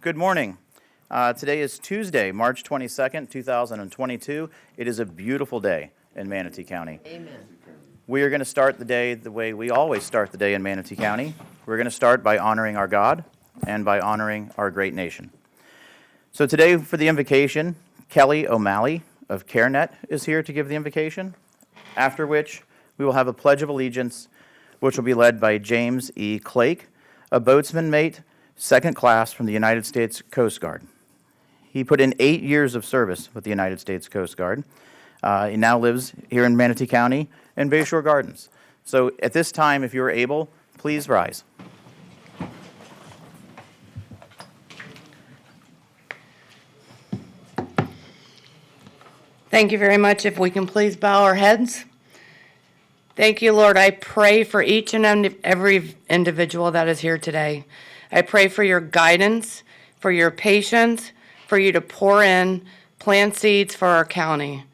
Good morning. Today is Tuesday, March 22nd, 2022. It is a beautiful day in Manatee County. Amen. We are going to start the day the way we always start the day in Manatee County. We're going to start by honoring our God and by honoring our great nation. So today for the invocation, Kelly O'Malley of CareNet is here to give the invocation, after which we will have a Pledge of Allegiance, which will be led by James E. Clake, a boatsman mate, second class from the United States Coast Guard. He put in 8 years of service with the United States Coast Guard. He now lives here in Manatee County in Bayshore Gardens. So at this time, if you're able, please rise. Thank you very much. If we can please bow our heads. Thank you, Lord. I pray for each and every individual that is here today. I pray for your guidance, for your patience, for you to pour in, plant seeds for our county.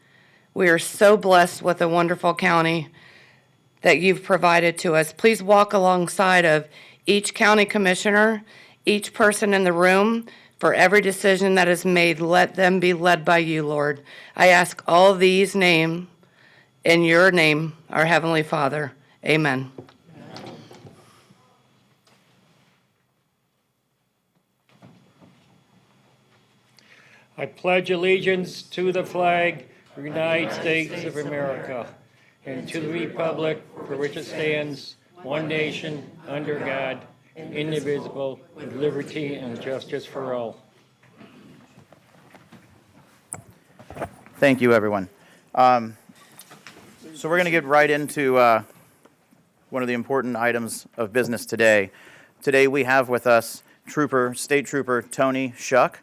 We are so blessed with a wonderful county that you've provided to us. Please walk alongside of each county commissioner, each person in the room. For every decision that is made, let them be led by you, Lord. I ask all these names in your name, our Heavenly Father. Amen. I pledge allegiance to the flag of the United States of America and to the republic for which it stands, one nation, under God, indivisible, with liberty and justice for all. Thank you, everyone. So we're going to get right into one of the important items of business today. Today we have with us State Trooper Tony Shuck,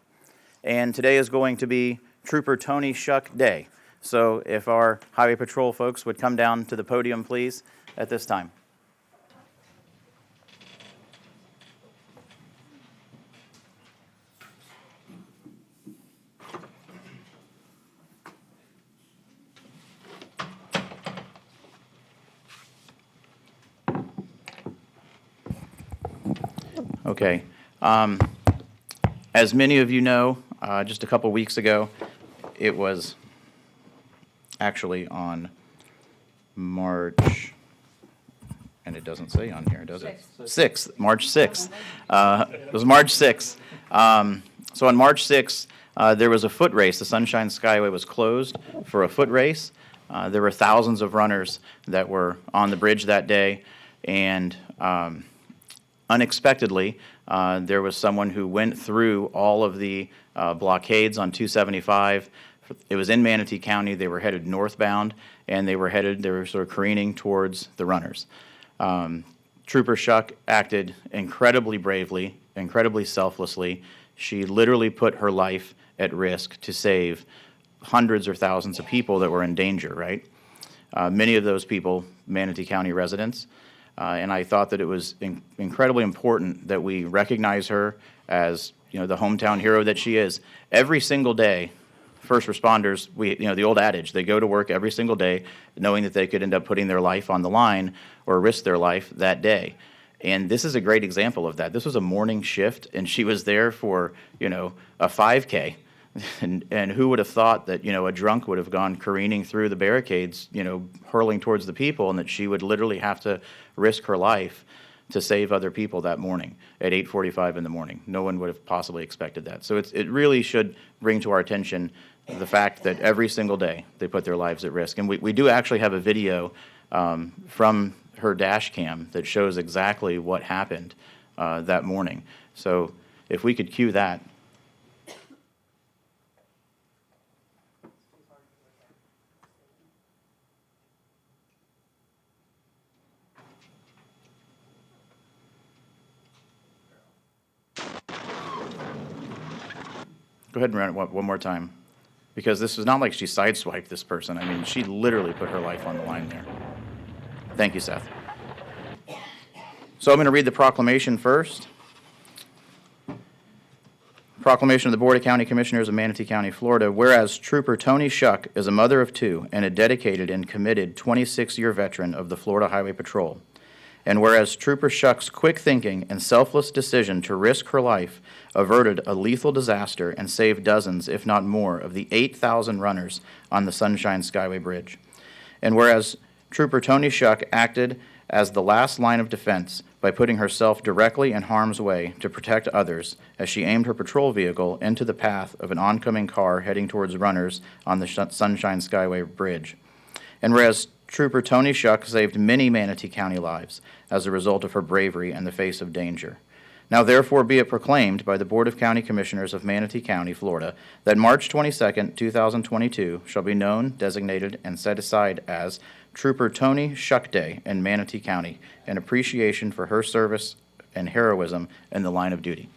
and today is going to be Trooper Tony Shuck Day. So if our Highway Patrol folks would come down to the podium, please, at this time. Okay. As many of you know, just a couple weeks ago, it was actually on March, and it doesn't say on here, does it? 6th, March 6th. It was March 6th. So on March 6th, there was a foot race. The Sunshine Skyway was closed for a foot race. There were thousands of runners that were on the bridge that day, and unexpectedly, there was someone who went through all of the blockades on 275. It was in Manatee County. They were headed northbound, and they were sort of careening towards the runners. Trooper Shuck acted incredibly bravely, incredibly selflessly. She literally put her life at risk to save hundreds or thousands of people that were in danger, right? Many of those people, Manatee County residents. And I thought that it was incredibly important that we recognize her as, the hometown hero that she is. Every single day, first responders, the old adage, they go to work every single day knowing that they could end up putting their life on the line or risk their life that day. And this is a great example of that. This was a morning shift, and she was there for, a 5K. And who would have thought that, a drunk would have gone careening through the barricades, hurling towards the people, and that she would literally have to risk her life to save other people that morning at 8:45 in the morning. No one would have possibly expected that. So it really should bring to our attention the fact that every single day they put their lives at risk. And we do actually have a video from her dash cam that shows exactly what happened that morning. So if we could cue that. Go ahead and run it one more time, because this is not like she sideswiped this person. I mean, she literally put her life on the line there. Thank you, Seth. So I'm going to read the proclamation first. Proclamation of the Board of County Commissioners of Manatee County, Florida. Whereas Trooper Tony Shuck is a mother of two and a dedicated and committed 26-year veteran of the Florida Highway Patrol. And whereas Trooper Shuck's quick thinking and selfless decision to risk her life averted a lethal disaster and saved dozens, if not more, of the 8,000 runners on the Sunshine Skyway Bridge. And whereas Trooper Tony Shuck acted as the last line of defense by putting herself directly in harm's way to protect others as she aimed her patrol vehicle into the path of an oncoming car heading towards runners on the Sunshine Skyway Bridge. And whereas Trooper Tony Shuck saved many Manatee County lives as a result of her bravery in the face of danger. Now therefore be it proclaimed by the Board of County Commissioners of Manatee County, Florida, that March 22nd, 2022 shall be known, designated, and set aside as Trooper Tony Shuck Day in Manatee County in appreciation for her service and heroism in the line of duty.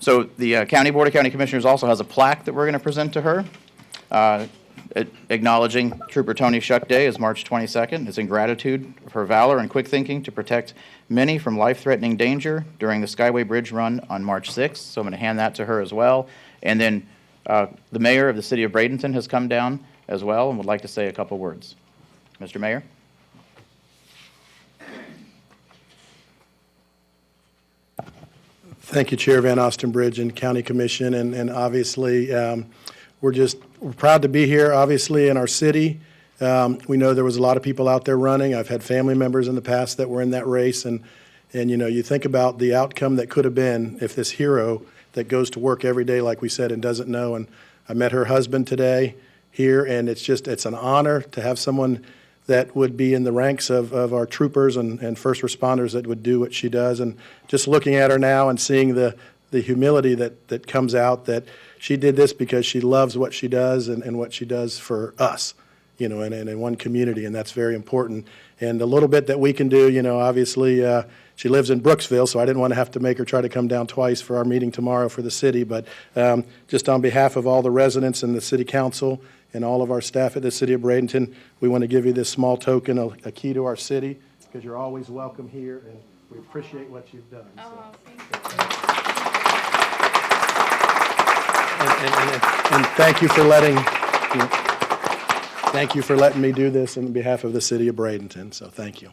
So the County Board of County Commissioners also has a plaque that we're going to present to her, acknowledging Trooper Tony Shuck Day as March 22nd. It's in gratitude for her valor and quick thinking to protect many from life-threatening danger during the Skyway Bridge run on March 6th. So I'm going to hand that to her as well. And then the mayor of the city of Bradenton has come down as well and would like to say a couple words. Mr. Mayor? Thank you, Chair Van Ostenbridge and County Commission, and obviously we're proud to be here, obviously, in our city. We know there was a lot of people out there running. I've had family members in the past that were in that race, and you know, you think about the outcome that could have been if this hero that goes to work every day, like we said, and doesn't know. And I met her husband today here, and it's an honor to have someone that would be in the ranks of our troopers and first responders that would do what she does. And just looking at her now and seeing the humility that comes out, that she did this because she loves what she does and what she does for us, you know, and in one community, and that's very important. And a little bit that we can do, you know, obviously she lives in Brooksville, so I didn't want to have to make her try to come down twice for our meeting tomorrow for the city, but just on behalf of all the residents and the city council and all of our staff at the city of Bradenton, we want to give you this small token, a key to our city, because you're always welcome here, and we appreciate what you've done. Oh, And thank you for letting me do this on behalf of the city of Bradenton, so thank you.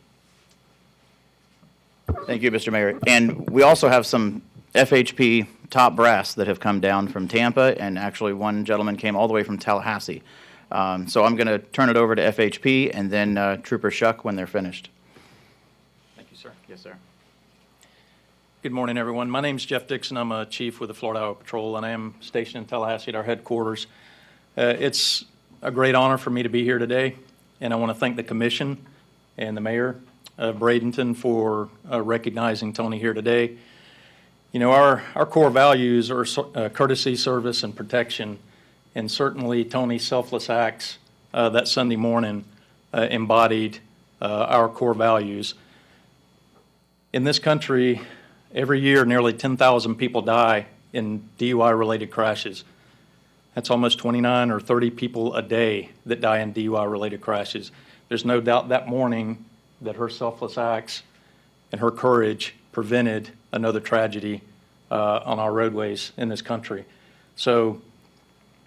Thank you, Mr. Mayor. And we also have some FHP top brass that have come down from Tampa, and actually one gentleman came all the way from Tallahassee. So I'm going to turn it over to FHP and then Trooper Shuck when they're finished. Thank you, sir. Yes, sir. Good morning, everyone. My name's Jeff Dixon. I'm a chief with the Florida Highway Patrol, and I am stationed in Tallahassee at our headquarters. It's a great honor for me to be here today, and I want to thank the commission and the mayor of Bradenton for recognizing Tony here today. You know, our core values are courtesy, service, and protection, and certainly Tony's selfless acts that Sunday morning embodied our core values. In this country, every year nearly 10,000 people die in DUI-related crashes. That's almost 29 or 30 people a day that die in DUI-related crashes. There's no doubt that morning that her selfless acts and her courage prevented another tragedy on our roadways in this country. So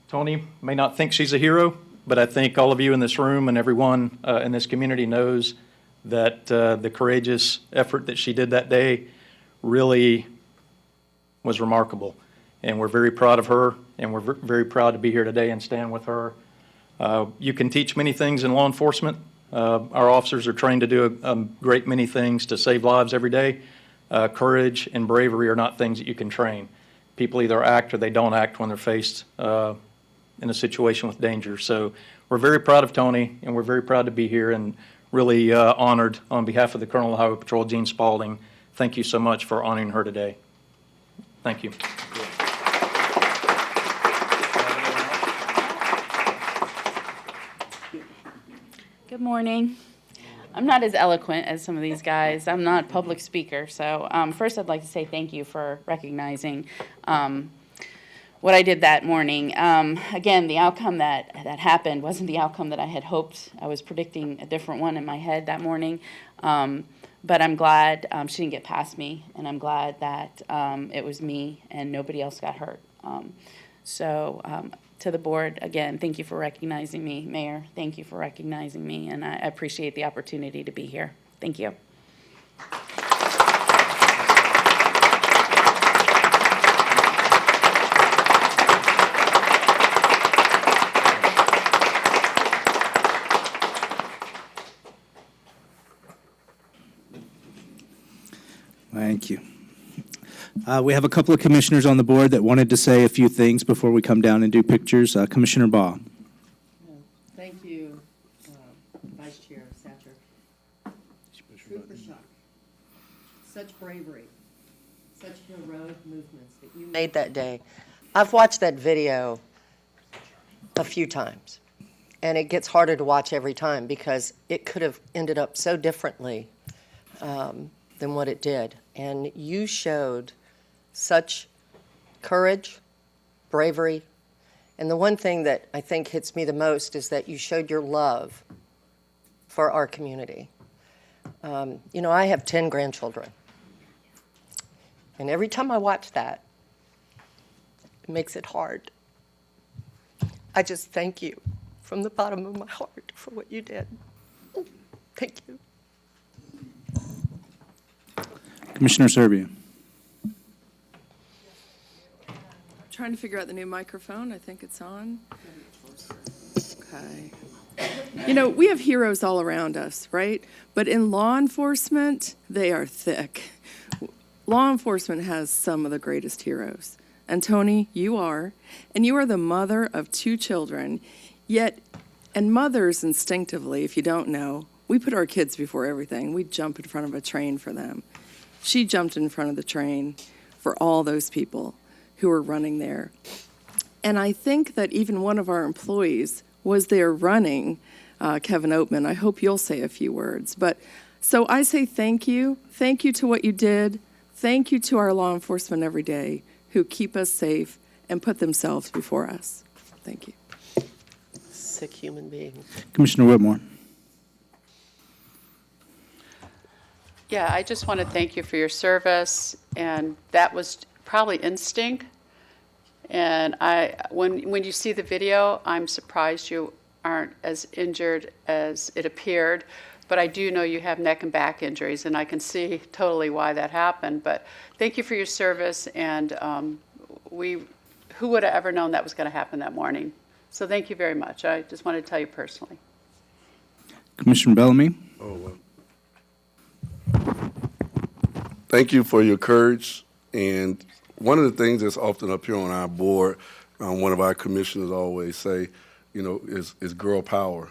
Tony may not think she's a hero, but I think all of you in this room and everyone in this community knows that the courageous effort that she did that day really was remarkable. And we're very proud of her, and we're very proud to be here today and stand with her. You can teach many things in law enforcement. Our officers are trained to do a great many things to save lives every day. Courage and bravery are not things that you can train. People either act or they don't act when they're faced in a situation with danger. So we're very proud of Tony, and we're very proud to be here, and really honored on behalf of the Colonel of Highway Patrol, Gene Spalding. Thank you so much for honoring her today. Thank you. Good morning. I'm not as eloquent as some of these guys. I'm not a public speaker. So first I'd like to say thank you for recognizing what I did that morning. Again, the outcome that wasn't the outcome that I had hoped. I was predicting a different one in my head that morning. But I'm glad she didn't get past me, and I'm glad that it was me and nobody else got hurt. To the board, again, thank you for recognizing me. Mayor, thank you for recognizing me, and I appreciate the opportunity to be here. Thank you. Thank you. We have a couple of commissioners on the board that wanted to say a few things before we come down and do pictures. Commissioner Baugh. Thank you, Vice Chair Satcher. Trooper Shuck. Such bravery, such heroic movements that you made that day. I've watched that video a few times, and it gets harder to watch every time because it could have ended up so differently than what it did. And you showed such courage, bravery, and the one thing that I think hits me the most is that you showed your love for our community. You know, I have 10 grandchildren, and every time I watch that, it makes it hard. I just thank you from the bottom of my heart for what you did. Thank you. Commissioner Serbia. Trying to figure out the new microphone. I think it's on. Okay. You know, we have heroes all around us, right? But in law enforcement, they are thick. Law enforcement has some of the greatest heroes. And Tony, you are. And you are the mother of 2 children. Yet, and mothers instinctively, if you don't know, we put our kids before everything. We jump in front of a train for them. She jumped in front of the train for all those people who were running there. And I think that even one of our employees was there running, Kevin Oatman. I hope you'll say a few words. But so I say thank you. Thank you to what you did. Thank you to our law enforcement every day who keep us safe and put themselves before us. Thank you. Sick human being. Commissioner Whitmore. Yeah, I just want to thank you for your service, and that was probably instinct. And when you see the video, I'm surprised you aren't as injured as it appeared, but I do know you have neck and back injuries, and I can see totally why that happened. But thank you for your service, and who would have ever known that was going to happen that morning? So thank you very much. I just wanted to tell you personally. Commissioner Bellamy. Thank you for your courage. And one of the things that's often up here on our board, one of our commissioners always say, you know, is girl power.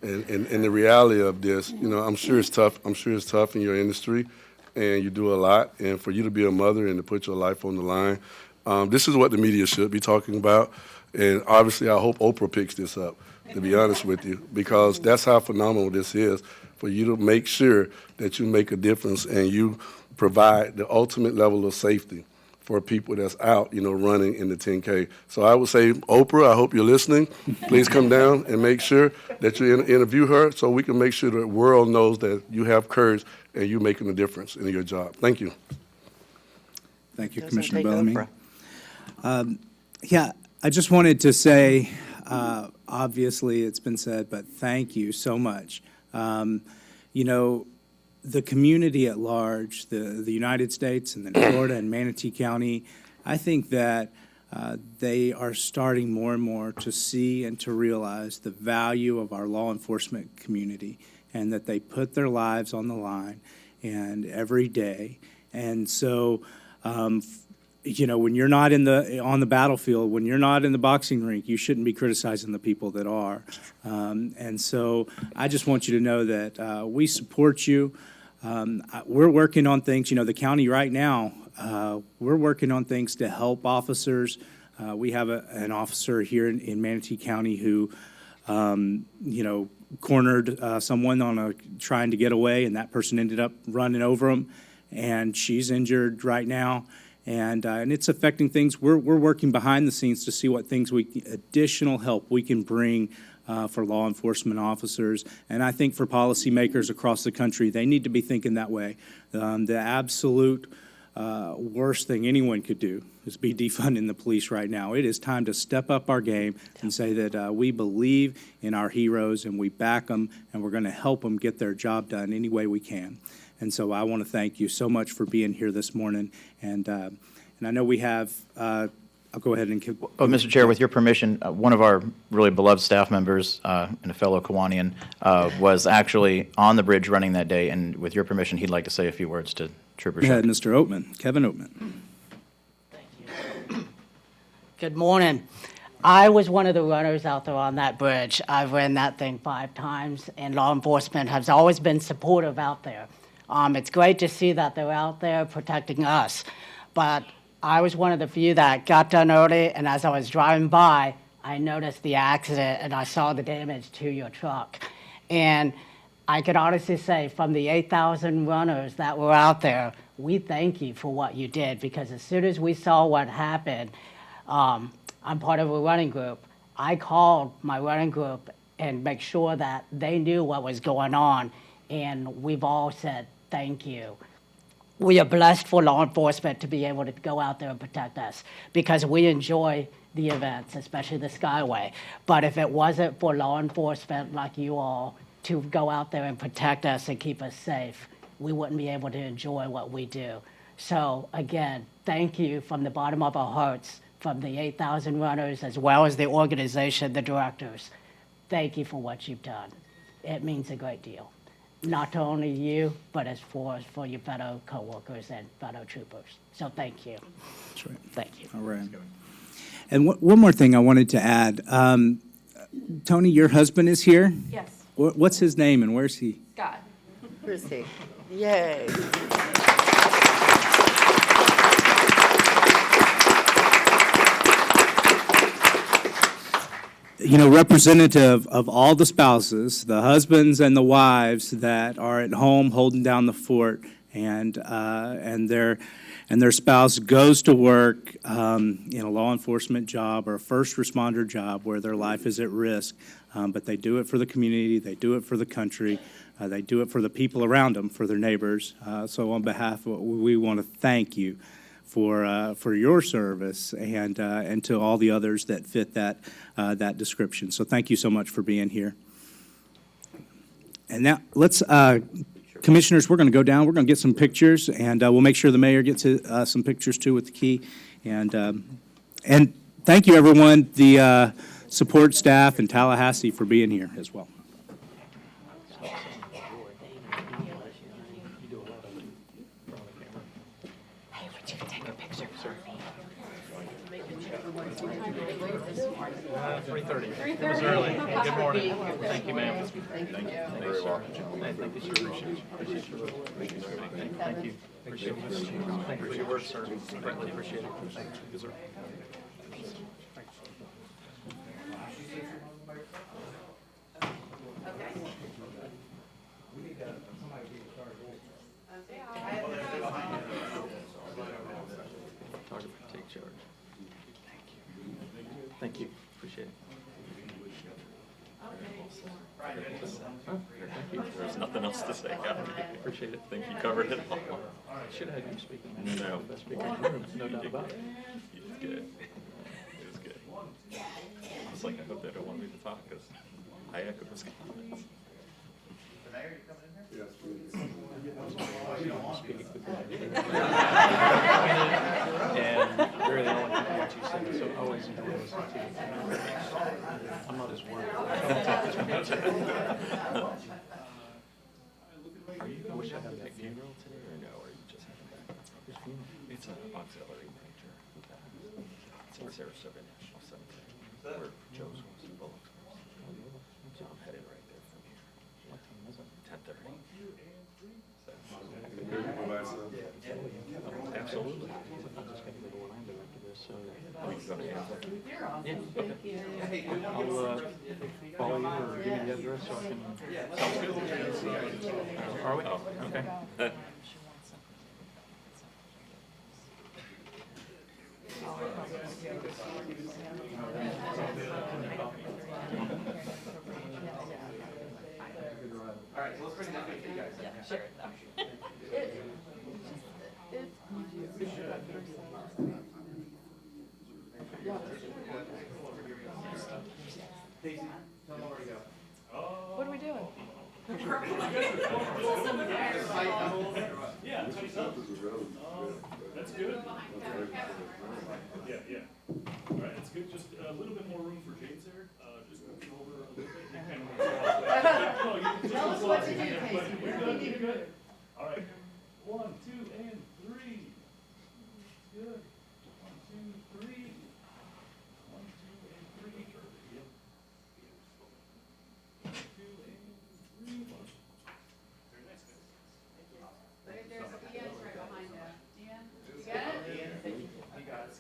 And the reality of this, you know, I'm sure it's tough. I'm sure it's tough in your industry, and you do a lot. And for you to be a mother and to put your life on the line, this is what the media should be talking about. And obviously, I hope Oprah picks this up, to be honest with you, because that's how phenomenal this is, for you to make sure that you make a difference and you provide the ultimate level of safety for people that's out, you know, running in the 10K. So I would say, Oprah, I hope you're listening. Please come down and make sure that you interview her so we can make sure the world knows that you have courage and you're making a difference in your job. Thank you. Thank you, Commissioner Bellamy. Yeah, I just wanted to say, obviously it's been said, but thank you so much. You know, the community at large, the United States and then Florida and Manatee County, I think that they are starting more and more to see and to realize the value of our law enforcement community and that they put their lives on the line and every day. And so, you know, when you're not on the battlefield, when you're not in the boxing rink, you shouldn't be criticizing the people that are. And so I just want you to know that we support you. We're working on things, you know, the county right now, we're working on things to help officers. We have an officer here in Manatee County who, you know, cornered someone trying to get away, and that person ended up running over him, and she's injured right now. And it's affecting things. We're working behind the scenes to see what additional help we can bring for law enforcement officers. And I think for policymakers across the country, they need to be thinking that way. The absolute worst thing anyone could do is be defunding the police right now. It is time to step up our game and say that we believe in our heroes and we back them and we're going to help them get their job done any way we can. And so I want to thank you so much for being here this morning. And I know we have, I'll go ahead and give. Oh, Mr. Chair, with your permission, one of our really beloved staff members and a fellow Kiwanian was actually on the bridge running that day, and with your permission, he'd like to say a few words to Trooper Go ahead, Shuck. Mr. Oatman, Kevin Oatman. Good morning. I was one of the runners out there on that bridge. I've ran that thing 5 times, and law enforcement has always been supportive out there. It's great to see that they're out there protecting us, but I was one of the few that got done early, and as I was driving by, I noticed the accident, and I saw the damage to your truck. And I can honestly say, from the 8,000 runners that were out there, we thank you for what you did, because as soon as we saw what happened, I'm part of a running group. I called my running group and make sure that they knew what was going on, and we've all said thank you. We are blessed for law enforcement to be able to go out there and protect us, because we enjoy the events, especially the Skyway. But if it wasn't for law enforcement like you all to go out there and protect us and keep us safe, we wouldn't be able to enjoy what we do. So again, thank you from the bottom of our hearts, from the 8,000 runners, as well as the organization, the directors. Thank you for what you've done. It means a great deal. Not only you, but as for your fellow coworkers and fellow troopers. So thank you. That's right. Thank you. All right. And one more thing I wanted to add. Tony, your husband is here? Yes. What's his name and where's he? Scott. Where is he? Yay. You know, representative of all the spouses, the husbands and the wives that are at home holding down the fort, and their spouse goes to work in a law enforcement job or a first responder job where their life is at risk, but they do it for the community, they do it for the country, they do it for the people around them, for their neighbors. So on behalf of, we want to thank you for your service and to all the others that fit that description. So thank you so much for being here. And now let's, commissioners, we're going to go down. We're going to get some pictures, and we'll make sure the mayor gets some pictures too with the key. And thank you, everyone, the support staff in Tallahassee for being here as well. Hey, would you take a picture for me? 3:30. It was early. Good morning. Thank you, ma'am. Thank you. Thanks, sir. Thank you, sir. Appreciate your work. Thank you. Appreciate it. Thank you for your work, sir. Greatly appreciate it. Thank you, sir. Photographer, take charge. Thank you. Appreciate it. Thank you. There's nothing else to say. Appreciate it. Think you covered it all. Should have had you speaking. No. Best speaker in the room. No doubt about it. It was good. It was good. I was like, I hope they don't want me to talk because I echo those comments. And you're the only one what you said, so always enjoy listening to you. I'm not as worried. I wish I had a funeral today, or no, or you just had a back? It's an auxiliary major. It's in Sarasota National Cemetery, where Joe's was in Bullock. So I'm headed right there from here. What time is it? 10:30. Absolutely. I'm just going to go to Orlando after this, so we can go to Anvil. Yeah, okay. I'll follow you or give you the address so I can. Sounds good. Are we? Oh, okay. What are we doing? That's good. Yeah. All right, that's good. Just a little bit more room for James there. Just moving over a little bit. Tell us what to do, Casey. You're good. All right. 1, 2, and 3. Good. 1, 2, 3. 1, 2, and 3. Yep. 1, 2, and 3. Very nice, guys. There's Ian's right behind that. Ian, you got it?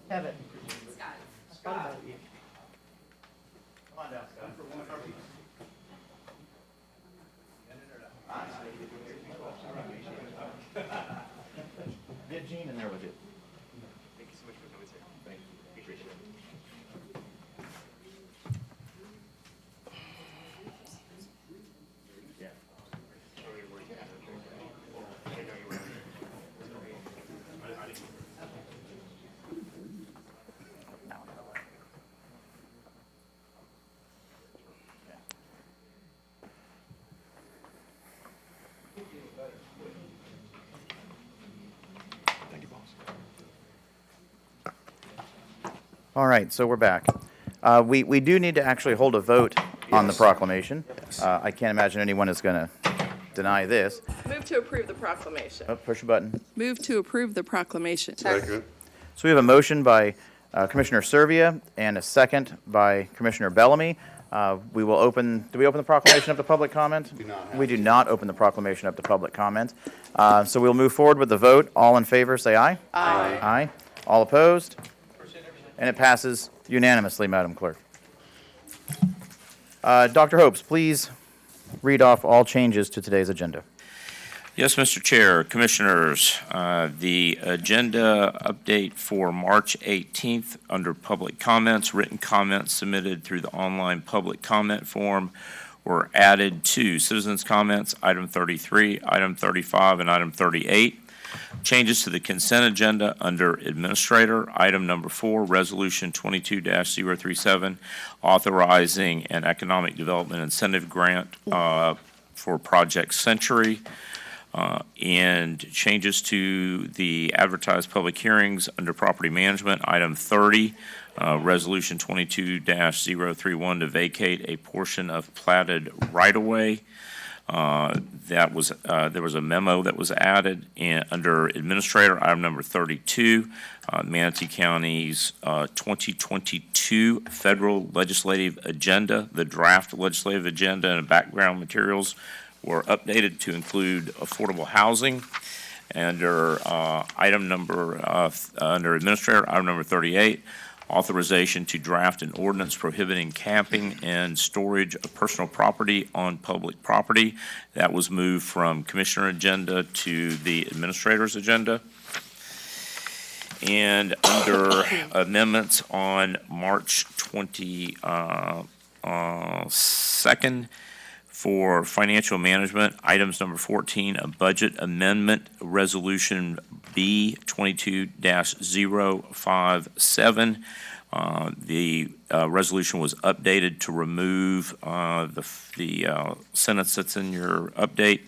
Kevin. Come on down, Scott. Get Gene in there with you. Thank you so much for coming, sir. Thank you. Appreciate it. Yeah. All right, so we're back. We do need to actually hold a vote on the proclamation. I can't imagine anyone is going to deny this. Move to approve the proclamation. Oh, push a button. Move to approve the proclamation. Second. So we have a motion by Commissioner Servia and a second by Commissioner Bellamy. We will open, do we open the proclamation up to public comment? We do not open the proclamation up to public comment. So we'll move forward with the vote. All in favor, say aye. Aye. Aye. All opposed? And it passes unanimously, Madam Clerk. Dr. Hopes, please read off all changes to today's agenda. Yes, Mr. Chair, Commissioners, the agenda update for March 18th under public comments, written comments submitted through the online public comment form were added to citizens' comments, item 33, item 35, and item 38. Changes to the consent agenda under Administrator, item number 4, Resolution 22-037, authorizing an economic development incentive grant for Project Century. And changes to the advertised public hearings under property management, item 30, resolution 22-031 to vacate a portion of platted right-of-way. There was a memo that was added under administrator, item number 32, Manatee County's 2022 federal legislative agenda, the draft legislative agenda and background materials were updated to include affordable housing. Under item number, under administrator, item number 38, authorization to draft an ordinance prohibiting camping and storage of personal property on public property. That was moved from commissioner agenda to the administrator's agenda. And under amendments on March 22nd, for financial management, items number 14, a budget amendment, resolution B 22-057. The resolution was updated to remove the sentence that's in your update.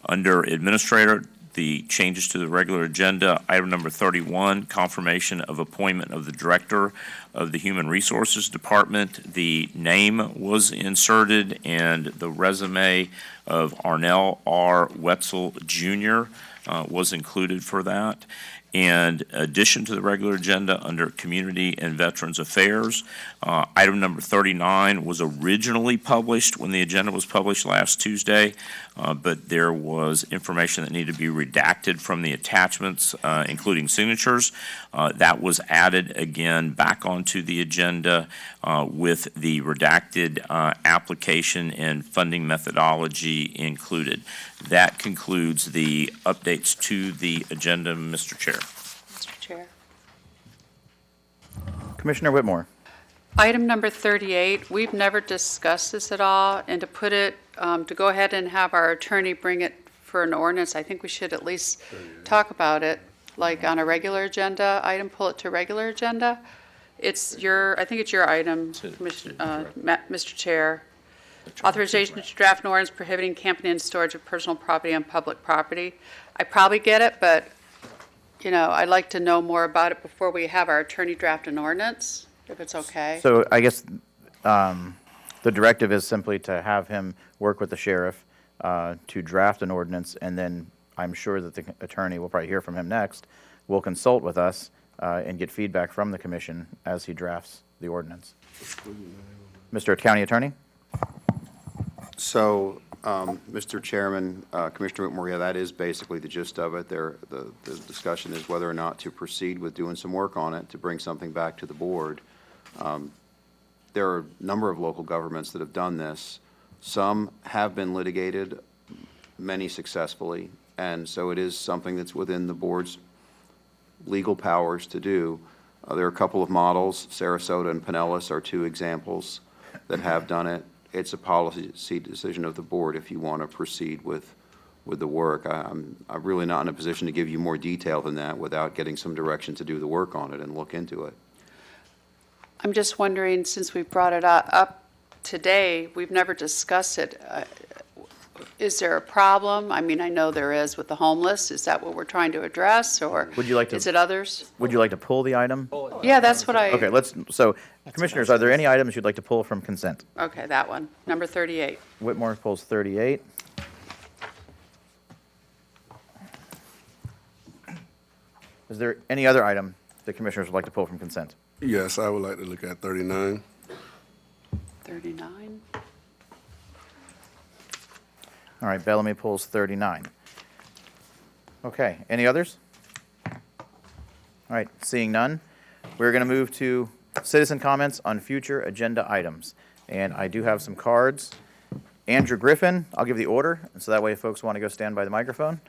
Under administrator, the changes to the regular agenda, item number 31, confirmation of appointment of the director of the Human Resources Department. The name was inserted and the resume of Arnell R. Wetzel Jr. Was included for that. And addition to the regular agenda under Community and Veterans Affairs, item number 39 was originally published when the agenda was published last Tuesday, but there was information that needed to be redacted from the attachments, including signatures. That was added again back onto the agenda with the redacted application and funding methodology included. That concludes the updates to the agenda, Mr. Chair. Mr. Chair. Commissioner Whitmore. Item number 38, we've never discussed this at all, and to put it, to go ahead and have our attorney bring it for an ordinance, I think we should at least talk about it, like on a regular agenda item, pull it to regular agenda. It's your, I think it's your item, Mr. Chair. Authorization to draft an ordinance prohibiting camping and storage of personal property on public property. I probably get it, but, you know, I'd like to know more about it before we have our attorney draft an ordinance, if it's okay. So I guess the directive is simply to have him work with the sheriff to draft an ordinance, and then I'm sure that the attorney, we'll probably hear from him next, will consult with us and get feedback from the commission as he drafts the ordinance. Mr. County Attorney? So, Mr. Chairman, Commissioner Whitmore, yeah, that is basically the gist of it. The discussion is whether or not to proceed with doing some work on it to bring something back to the board. There are a number of local governments that have done this. Some have been litigated, many successfully, and so it is something that's within the board's legal powers to do. There are a couple of models. Sarasota and Pinellas are two examples that have done it. It's a policy decision of the board if you want to proceed with the work. I'm really not in a position to give you more detail than that without getting some direction to do the work on it and look into it. I'm just wondering, since we brought it up today, we've never discussed it. Is there a problem? I mean, I know there is with the homeless. Is that what we're trying to address, or Would you like to? is it others? Would you like to pull the item? Yeah, that's what I. Okay, so commissioners, are there any items you'd like to pull from consent? Okay, that one, number 38. Whitmore pulls 38. Is there any other item the commissioners would like to pull from consent? Yes, I would like to look at 39. 39. All right, Bellamy pulls 39. Okay, any others? All right, seeing none, we're going to move to citizen comments on future agenda items. And I do have some cards. Andrew Griffin, I'll give the order, so that way if folks want to go stand by the microphone,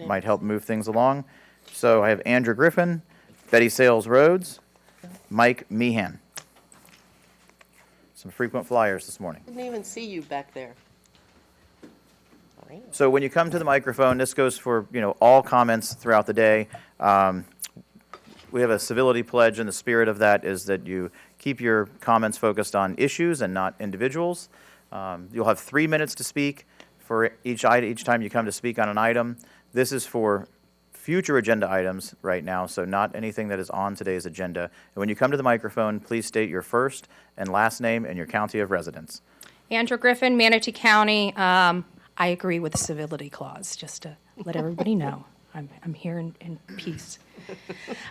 might help move things along. So I have Andrew Griffin, Betty Sales Rhodes, Mike Meehan. Some frequent flyers this morning. Didn't even see you back there. So when you come to the microphone, this goes for, all comments throughout the day. We have a civility pledge, and the spirit of that is that you keep your comments focused on issues and not individuals. You'll have 3 minutes to speak for each time you come to speak on an item. This is for future agenda items right now, so not anything that is on today's agenda. And when you come to the microphone, please state your first and last name and your county of residence. Andrew Griffin, Manatee County. I agree with the civility clause, just to let everybody know. I'm here in peace.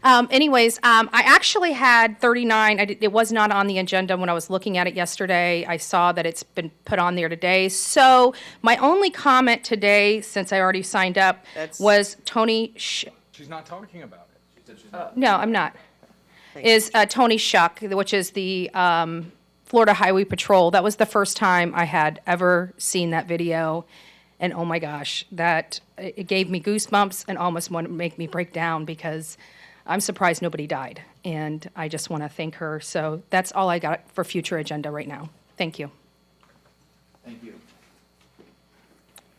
Anyways, I actually had 39. It was not on the agenda when I was looking at it yesterday. I saw that it's been put on there today. So my only comment today, since I already signed up, was Tony. She's not talking about it. She said she's not. No, I'm not. Is Tony Shuck, which is the Florida Highway Patrol. That was the first time I had ever seen that video. And oh my gosh, it gave me goosebumps and almost wanted to make me break down because I'm surprised nobody died. And I just want to thank her. So that's all I got for future agenda right now. Thank you. Thank you.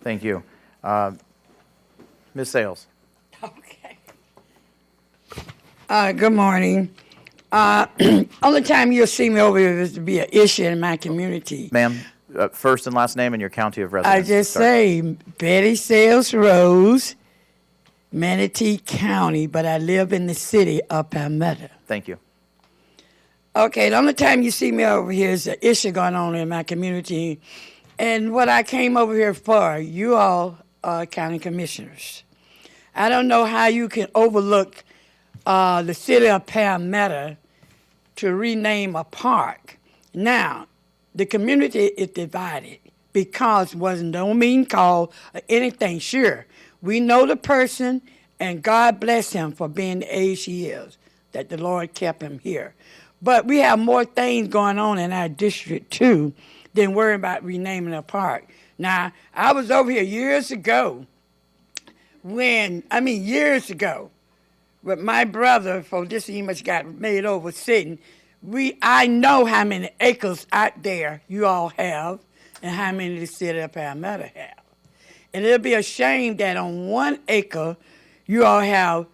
Thank you. Ms. Sales. Okay. Good morning. Only time you'll see me over here is to be an issue in my community. Ma'am, first and last name and your county of residence. I just say Betty Sales Rose, Manatee County, but I live in the city of Palmetto. Thank you. Okay, the only time you see me over here is an issue going on in my community. And what I came over here for, you all are county commissioners. I don't know how you can overlook the city of Palmetto to rename a park. Now, the community is divided because it wasn't no mean call or anything. Sure, we know the person, and God bless him for being the age he is, that the Lord kept him here. But we have more things going on in our district, too, than worrying about renaming a park. Now, I was over here years ago years ago, with my brother, for this he much got made over sitting. I know how many acres out there you all have and how many the city of Palmetto have. And it'll be a shame that on 1 acre, you all have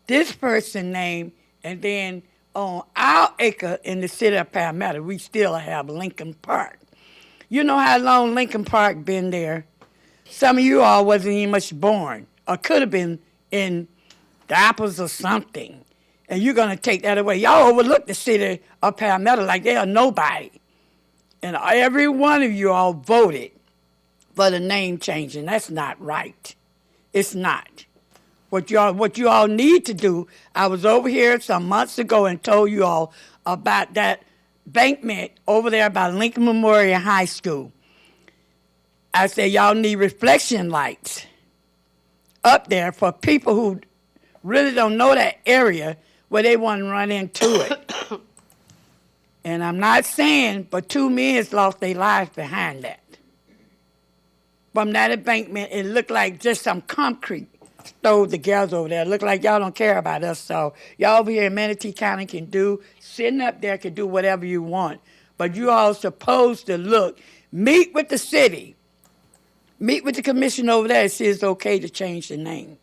this person's name, and then on our acre in the city of Palmetto, we still have Lincoln Park. You know how long Lincoln Park been there? Some of you all wasn't even much born, or could have been in diapers or something. And you're going to take that away. Y'all overlook the city of Palmetto like they are nobody. And every one of you all voted for the name change, and that's not right. It's not. What you all need to do, I was over here some months ago and told you all about that embankment over there by Lincoln Memorial High School. I said, y'all need reflection lights up there for people who really don't know that area where they want to run into it. And I'm not saying, but 2 men lost their lives behind that. From that embankment, it looked like just some concrete stowed together over there. It looked like y'all don't care about us. So y'all over here in Manatee County sitting up there can do whatever you want. But you all supposed to meet with the city, meet with the commission over there and see it's okay to change the name.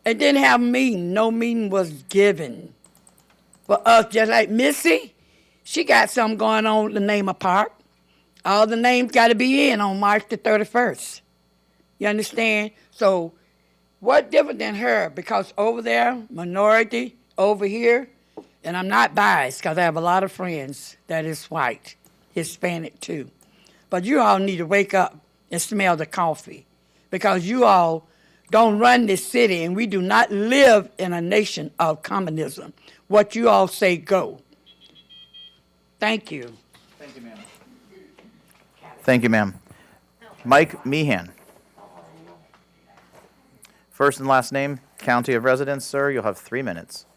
It didn't have a meeting. No meeting was given for us. Just like Missy, she got something going on with the name of park. All the names got to be in on March the 31st. You understand? So what different than her? Because over there, minority, over here, and I'm not biased because I have a lot of friends that is white, Hispanic too. But you all need to wake up and smell the coffee because you all don't run this city, and we do not live in a nation of communism. What you all say, go. Thank you. Thank you, ma'am. Thank you, ma'am. Mike Meehan. First and last name, county of residence, sir. You'll have 3 minutes.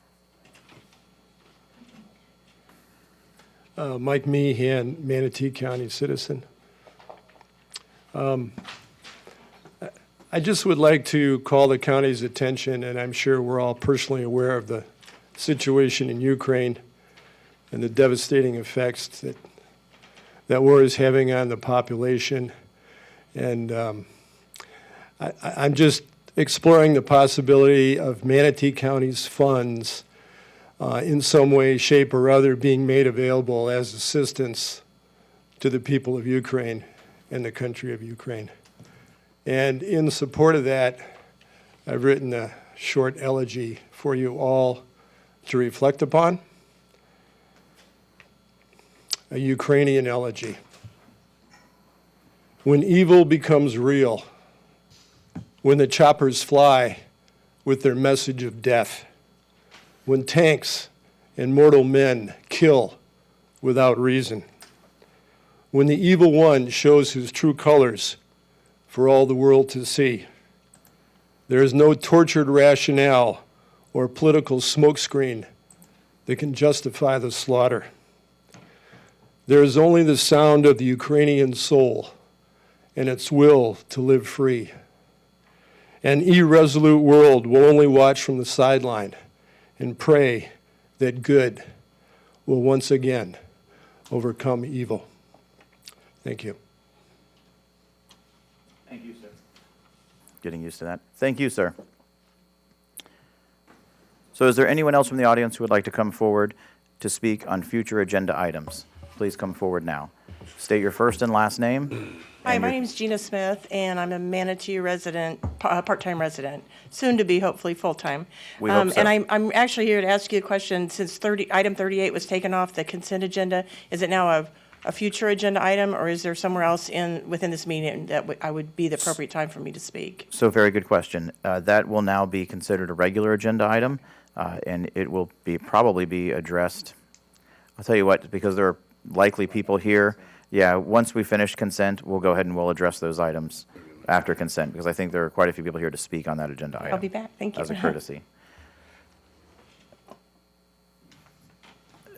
Mike Meehan, Manatee County citizen. I just would like to call the county's attention, and I'm sure we're all personally aware of the situation in Ukraine and the devastating effects that war is having on the population. And I'm just exploring the possibility of Manatee County's funds in some way, shape, or other being made available as assistance to the people of Ukraine and the country of Ukraine. And in support of that, I've written a short elegy for you all to reflect upon. A Ukrainian elegy. When evil becomes real, when the choppers fly with their message of death, when tanks and mortal men kill without reason, when the evil one shows his true colors for all the world to see, there is no tortured rationale or political smokescreen that can justify the slaughter. There is only the sound of the Ukrainian soul and its will to live free. An irresolute world will only watch from the sideline and pray that good will once again overcome evil. Thank you. Thank you, sir. Getting used to that. Thank you, sir. So is there anyone else from the audience who would like to come forward to speak on future agenda items? Please come forward now. State your first and last name. Hi, my name is Gina Smith, and I'm a Manatee resident, part-time resident, soon to be hopefully full-time. We hope so. And I'm actually here to ask you a question. Since item 38 was taken off the consent agenda, is it now a future agenda item, or is there somewhere else within this meeting that I would be the appropriate time for me to speak? So very good question. That will now be considered a regular agenda item, and it will probably be addressed. I'll tell you what, because there are likely people here. Yeah, once we finish consent, we'll go ahead and we'll address those items after consent, because I think there are quite a few people here to speak on that agenda item. I'll be back. Thank you. As a courtesy.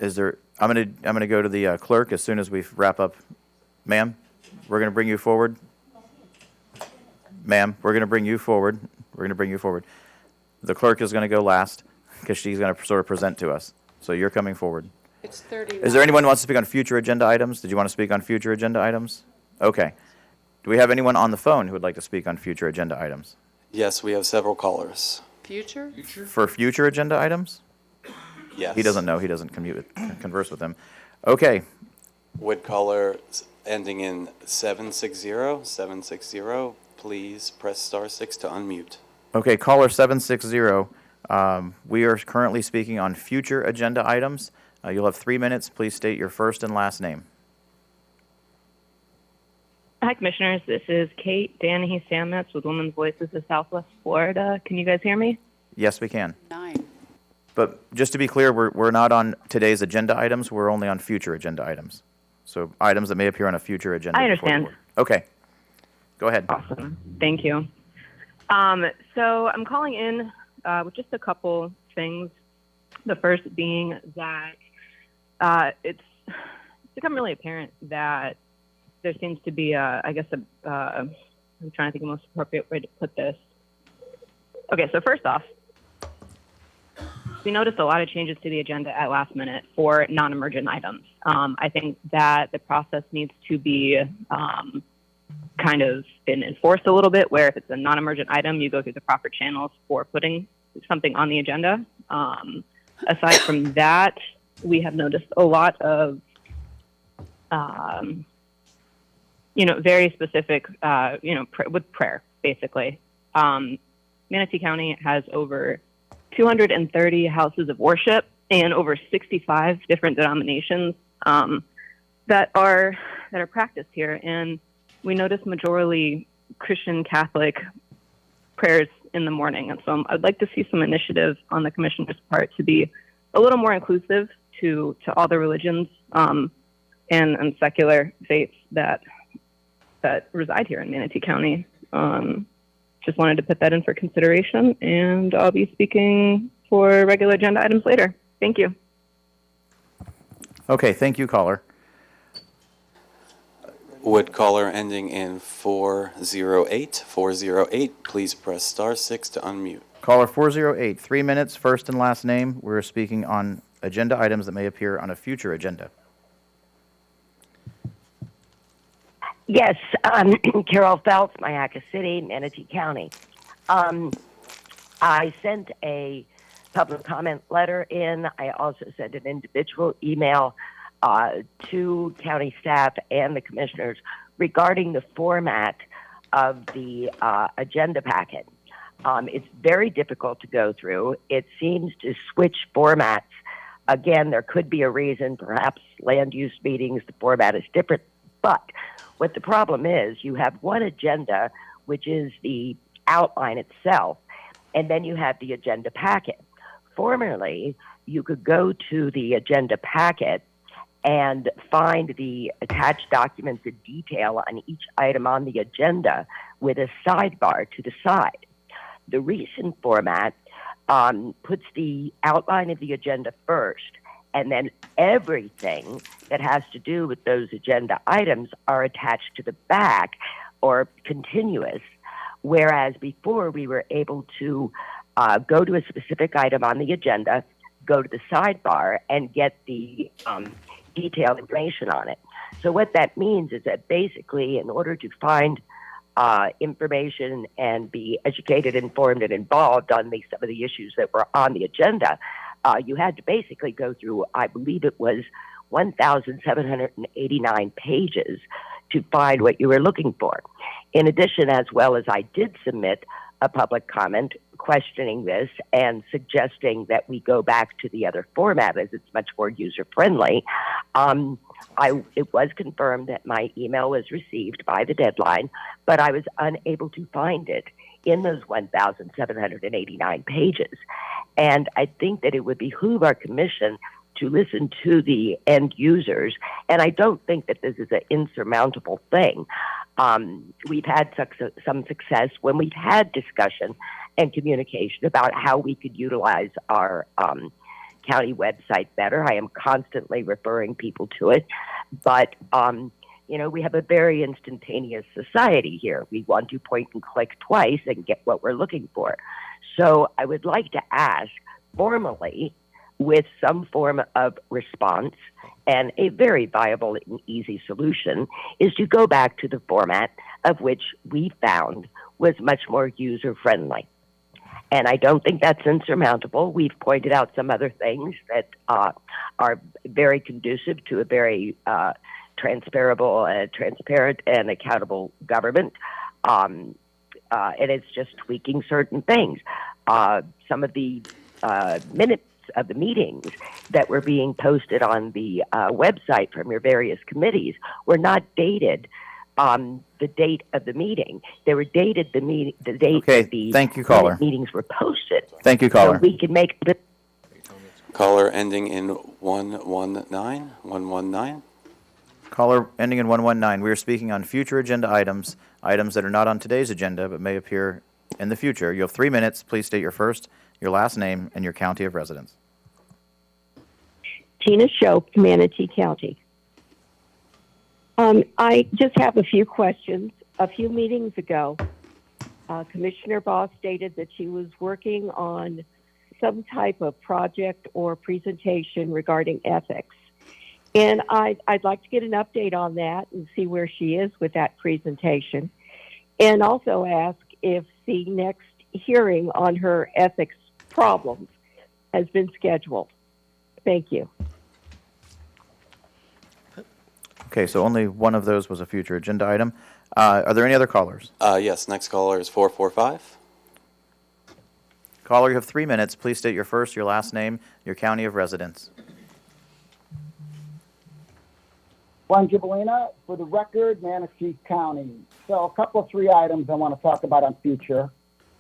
I'm gonna go to the clerk as soon as we wrap up. Ma'am? we're going to bring you forward. Ma'am, we're going to bring you forward. We're going to bring you forward. The clerk is going to go last because she's going to sort of present to us. So you're coming forward. It's 30. Is there anyone who wants to speak on future agenda items? Did you want to speak on future agenda items? Okay. Do we have anyone on the phone who would like to speak on future agenda items? Yes, we have several callers. Future? For future agenda items? Yes. He doesn't know. He doesn't converse with them. Okay. Would caller ending in 760, please press *6 to unmute. Okay, caller 760. We are currently speaking on future agenda items. You'll have 3 minutes. Please state your first and last name. Hi, Commissioners. This is Kate Danahy-Sametz with Women's Voices of Southwest Florida. Can you guys hear me? Yes, we can. 9. But just to be clear, we're not on today's agenda items. We're only on future agenda items. So items that may appear on a future agenda. I before the understand. board. Okay. Go ahead. Awesome. Thank you. So I'm calling in with just a couple things. The first being that it's become really apparent that there seems to be, I'm trying to think of the most appropriate way to put this. Okay, so first off, we noticed a lot of changes to the agenda at last minute for non-emergent items. I think that the process needs to be kind of been enforced a little bit, where if it's a non-emergent item, you go through the proper channels for putting something on the agenda. Aside from that, we have noticed a lot of, very specific, with prayer, basically. Manatee County has over 230 houses of worship and over 65 different denominations that are practiced here. And we notice majorly Christian Catholic prayers in the morning. And so I'd like to see some initiative on the commissioner's part to be a little more inclusive to all the religions and secular faiths that reside here in Manatee County. Just wanted to put that in for consideration, and I'll be speaking for regular agenda items later. Thank you. Okay, thank you, caller. Would caller ending in 408, please press *6 to unmute. Caller 408, 3 minutes, first and last name. We're speaking on agenda items that may appear on a future agenda. Yes, Carol Phelps, Mayaca City, Manatee County. I sent a public comment letter in. I also sent an individual email to county staff and the commissioners regarding the format of the agenda packet. It's very difficult to go through. It seems to switch formats. Again, there could be a reason, perhaps land use meetings, the format is different. But what the problem is, you have one agenda, which is the outline itself, and then you have the agenda packet. Formerly, you could go to the agenda packet and find the attached documents in detail on each item on the agenda with a sidebar to the side. The recent format puts the outline of the agenda first, and then everything that has to do with those agenda items are attached to the back or continuous, whereas before we were able to go to a specific item on the agenda, go to the sidebar, and get the detailed information on it. So what that means is that basically in order to find information and be educated, informed, and involved on some of the issues that were on the agenda, you had to basically go through, I believe it was 1,789 pages to find what you were looking for. In addition, as well as I did submit a public comment questioning this and suggesting that we go back to the other format as it's much more user-friendly, it was confirmed that my email was received by the deadline, but I was unable to find it in those 1,789 pages. And I think that it would behoove our commission to listen to the end users, and I don't think that this is an insurmountable thing. We've had some success when we've had discussion and communication about how we could utilize our county website better. I am constantly referring people to it, but We have a very instantaneous society here. We want to point and click twice and get what we're looking for. So I would like to ask formally, with some form of response and a very viable and easy solution, is to go back to the format of which we found was much more user-friendly. And I don't think that's insurmountable. We've pointed out some other things that are very conducive to a very transparent and accountable government. And it's just tweaking certain things. Some of the minutes of the meetings that were being posted on the website from your various committees were not dated the date of the meeting. They were dated the date that the thank you, caller. meetings were posted. Thank you, caller. So we can make the Caller ending in 119. Caller ending in 119. We are speaking on future agenda items, items that are not on today's agenda but may appear in the future. You have 3 minutes. Please state your first, your last name, and your county of residence. Tina Shope, Manatee County. I just have a few questions. A few meetings ago, Commissioner Boss stated that she was working on some type of project or presentation regarding ethics. And I'd like to get an update on that and see where she is with that presentation. And also ask if the next hearing on her ethics problems has been scheduled. Thank you. Okay, so only one of those was a future agenda item. Are there any other callers? Yes, next caller is 445. Caller, you have 3 minutes. Please state your first, your last name, your county of residence. Juan Gibolina, for the record, Manatee County. So a couple of 3 items I want to talk about on future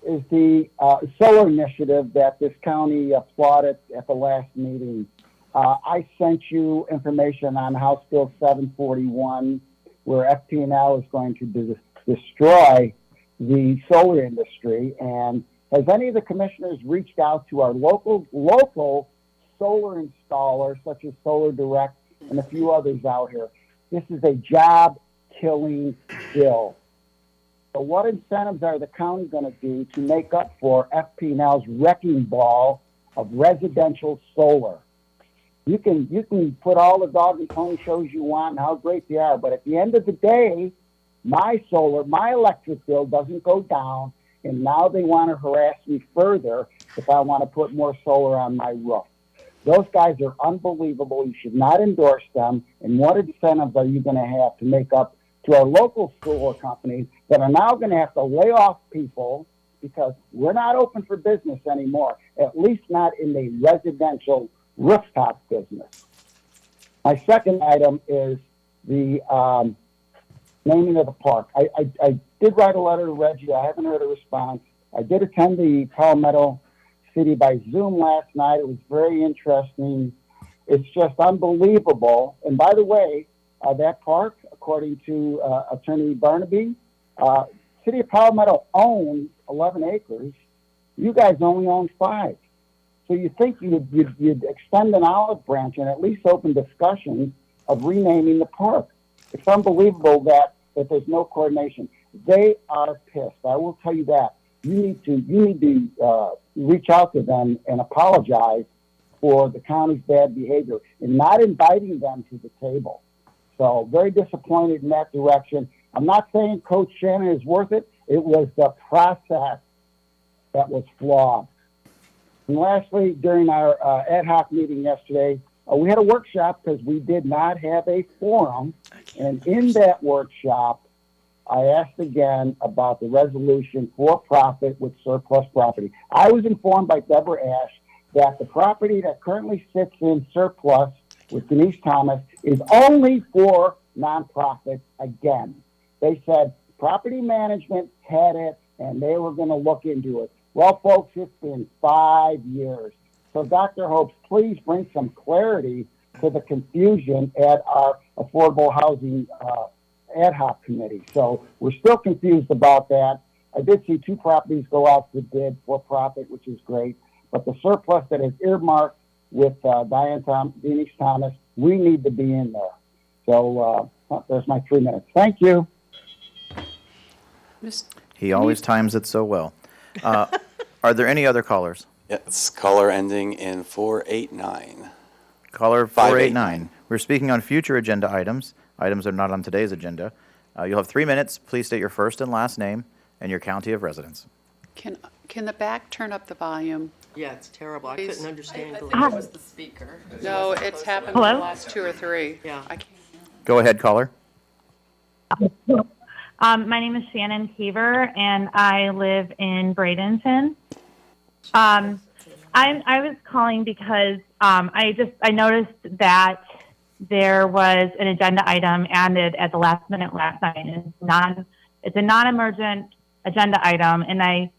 is the solar initiative that this county applauded at the last meeting. I sent you information on House Bill 741, where FP&L is going to destroy the solar industry. And has any of the commissioners reached out to our local solar installers, such as Solar Direct and a few others out here? This is a job-killing bill. So what incentives are the county going to do to make up for FP&L's wrecking ball of residential solar? You can put all the dog and pony shows you want and how great they are, but at the end of the day, my electric bill doesn't go down, and now they want to harass me further if I want to put more solar on my roof. Those guys are unbelievable. You should not endorse them. And what incentives are you going to have to make up to our local solar companies that are now going to have to lay off people because we're not open for business anymore, at least not in the residential rooftop business? My second item is the naming of the park. I did write a letter to Reggie. I haven't heard a response. I did attend the Palmetto City by Zoom last night. It was very interesting. It's just unbelievable. And by the way, that park, according to Attorney Barnaby, City of Palmetto owns 11 acres. You guys only own 5. So you think you'd extend an olive branch and at least open discussions of renaming the park. It's unbelievable that there's no coordination. They are pissed. I will tell you that. You need to reach out to them and apologize for the county's bad behavior and not inviting them to the table. So very disappointed in that direction. I'm not saying Coach Shannon is worth it. It was the process that was flawed. And lastly, during our ad hoc meeting yesterday, we had a workshop because we did not have a forum. And in that workshop, I asked again about the resolution for profit with surplus property. I was informed by Deborah Ash that the property that currently sits in surplus with Denise Thomas is only for nonprofits again. They said property management had it and they were going to look into it. Well, folks, it's been 5 years. So, Dr. Hopes, please bring some clarity to the confusion at our affordable housing ad hoc committee. So we're still confused about that. I did see 2 properties go out to bid for profit, which is great. But the surplus that is earmarked with Denise Thomas, we need to be in there. So Oh, there's my 3 minutes. Thank you. He always times it so well. Are there any other callers? Yes, caller ending in 489. Caller 589. 489. We're speaking on future agenda items. Items that are not on today's agenda. You'll have 3 minutes. Please state your first and last name and your county of residence. Can the back turn up the volume? Yeah, it's terrible. I Please. couldn't understand. I the think last- it was the speaker. No, it's happened Hello? the last 2 or 3. Yeah. I can't. Go ahead, caller. My name is Shannon Keever, and I live in Bradenton. I was calling because I noticed that there was an agenda item added at the last minute last night. It's a non-emergent agenda item, and I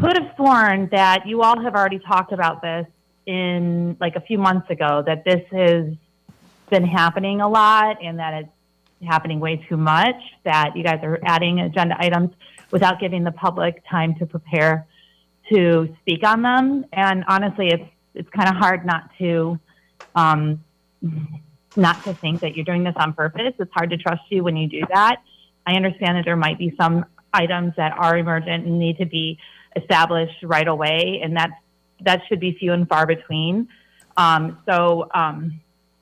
could have sworn that you all have already talked about this in like a few months ago, that this has been happening a lot and that it's happening way too much, that you guys are adding agenda items without giving the public time to prepare to speak on them. And honestly, it's kind of hard not to think that you're doing this on purpose. It's hard to trust you when you do that. I understand that there might be some items that are emergent and need to be established right away, and that should be few and far between.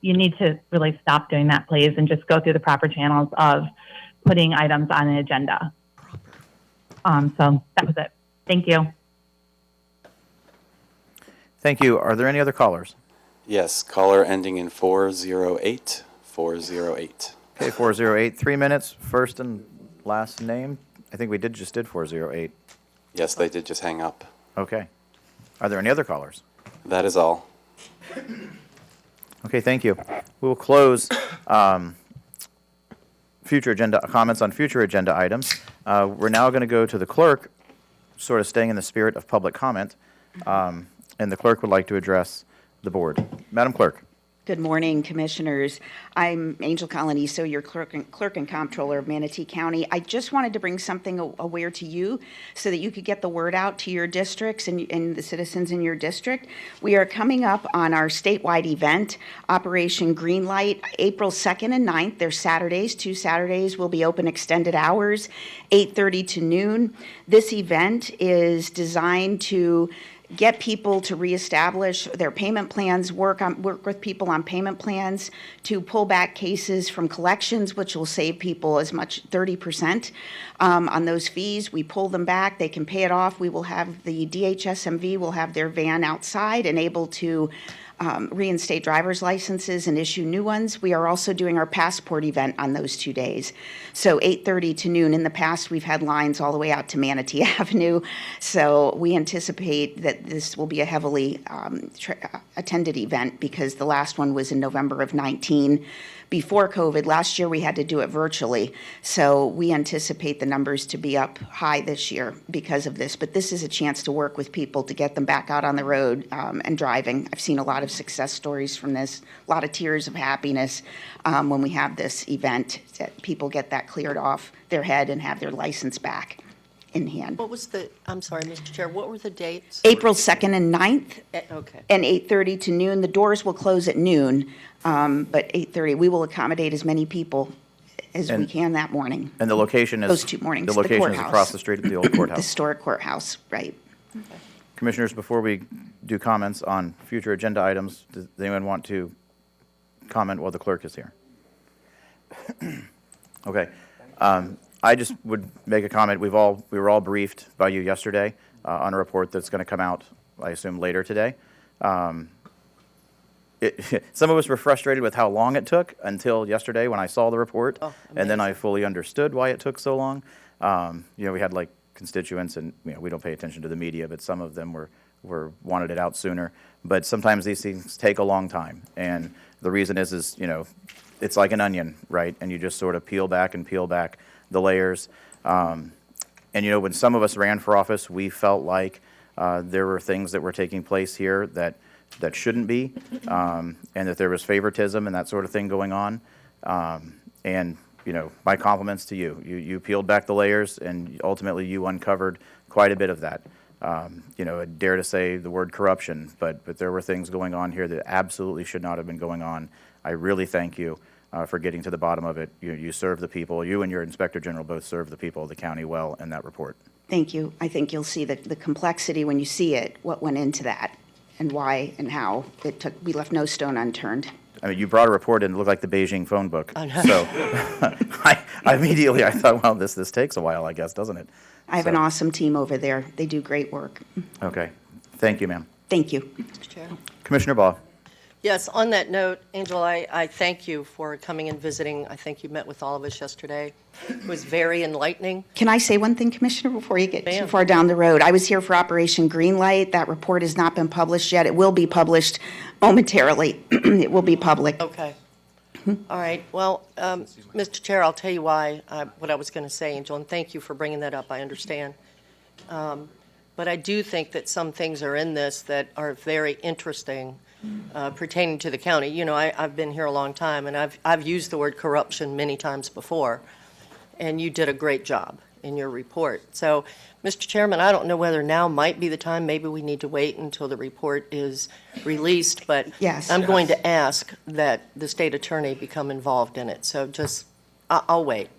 You need to really stop doing that, please, and just go through the proper channels of putting items on an agenda. So that was it. Thank you. Thank you. Are there any other callers? Yes, caller ending in 408. 408. Okay, 408, 3 minutes, first and last name. I think we just did 408. Yes, they did just hang up. Okay. Are there any other callers? That is all. Okay, thank you. We will close future agenda comments on future agenda items. We're now going to go to the clerk, sort of staying in the spirit of public comment, and the clerk would like to address the board. Madam Clerk. Good morning, Commissioners. I'm Angel Coloniso, your clerk and comptroller of Manatee County. I just wanted to bring something aware to you so that you could get the word out to your districts and the citizens in your district. We are coming up on our statewide event, Operation Greenlight, April 2nd and 9th. They're Saturdays. 2 Saturdays will be open extended hours, 8:30 to noon. This event is designed to get people to reestablish their payment plans, work with people on payment plans, to pull back cases from collections, which will save people as much 30% on those fees. We pull them back, they can pay it off. We will have the DHSMV will have their van outside and able to reinstate driver's licenses and issue new ones. We are also doing our passport event on those 2 days. So 8:30 to noon. In the past, we've had lines all the way out to Manatee Avenue. So we anticipate that this will be a heavily attended event because the last one was in November of 19. Before COVID, last year we had to do it virtually. So we anticipate the numbers to be up high this year because of this. But this is a chance to work with people to get them back out on the road and driving. I've seen a lot of success stories from this, a lot of tears of happiness when we have this event, that people get that cleared off their head and have their license back in hand. What was I'm sorry, Mr. Chair, what were the dates? April 2nd and 9th. Okay. And 8:30 to noon. The doors will close at noon, but 8:30. We will accommodate as many people as we can that morning. And the location is? Those 2 mornings. The location is courthouse. across the street at the old courthouse. Historic courthouse, right. Commissioners, before we do comments on future agenda items, does anyone want to comment while the clerk is here? Okay. I just would make a comment. We were all briefed by you yesterday on a report that's going to come out, I assume, later today. Some of us were frustrated with how long it took until yesterday when I saw the report, and then I fully understood why it took so long. We had like constituents, and we don't pay attention to the media, but some of them were wanted it out sooner. But sometimes these things take a long time, and the reason is it's like an onion, right? And you just sort of peel back the layers. And when some of us ran for office, we felt like there were things that were taking place here that shouldn't be, and that there was favoritism and that sort of thing going on. And my compliments to you. You peeled back the layers, and ultimately you uncovered quite a bit of that. I dare to say the word corruption, but there were things going on here that absolutely should not have been going on. I really thank you for getting to the bottom of it. You serve the people. You and your Inspector General both serve the people of the county well in that report. Thank you. I think you'll see the complexity when you see it, what went into that, and why and how it took. We left no stone unturned. I mean, you brought a report and it looked like the Beijing phone book. So I immediately thought, well, this takes a while, I guess, doesn't it? I have an awesome team over there. They do great work. Okay. Thank you, ma'am. Thank you. Mr. Chair. Commissioner Baugh. Yes, on that note, Angel, I thank you for coming and visiting. I think you met with all of us yesterday. It was very enlightening. Can I say one thing, Commissioner, before you get too far down the road? I was here for Operation Greenlight. That report has not been published yet. It will be published momentarily. It will be public. Okay. All right. Well, Mr. Chair, I'll tell you why, what I was going to say, Angel, and thank you for bringing that up. I understand. But I do think that some things are in this that are very interesting pertaining to the county. You know, I've been here a long time, and I've used the word corruption many times before, and you did a great job in your report. So, Mr. Chairman, I don't know whether now might be the time. Maybe we need to wait until the report is released, but yes, I'm going to ask that the state attorney become involved in it. So just, I'll wait.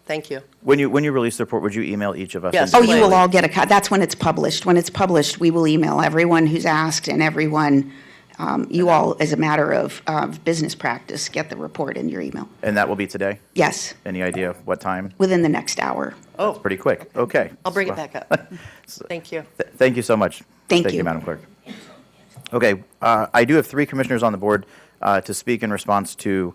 Thank you. When you release the report, would you email each of us? Yes. Oh, you will all get a that's when it's published. When it's published, we will email everyone who's asked and everyone, you all, as a matter of business practice, get the report in your email. And that will be today? Yes. Any idea what time? Within the next hour. Oh. Pretty quick. Okay. I'll bring it back up. Thank you. Thank you so much. Thank you, Madam Clerk. Okay, I do have 3 commissioners on the board to speak in response to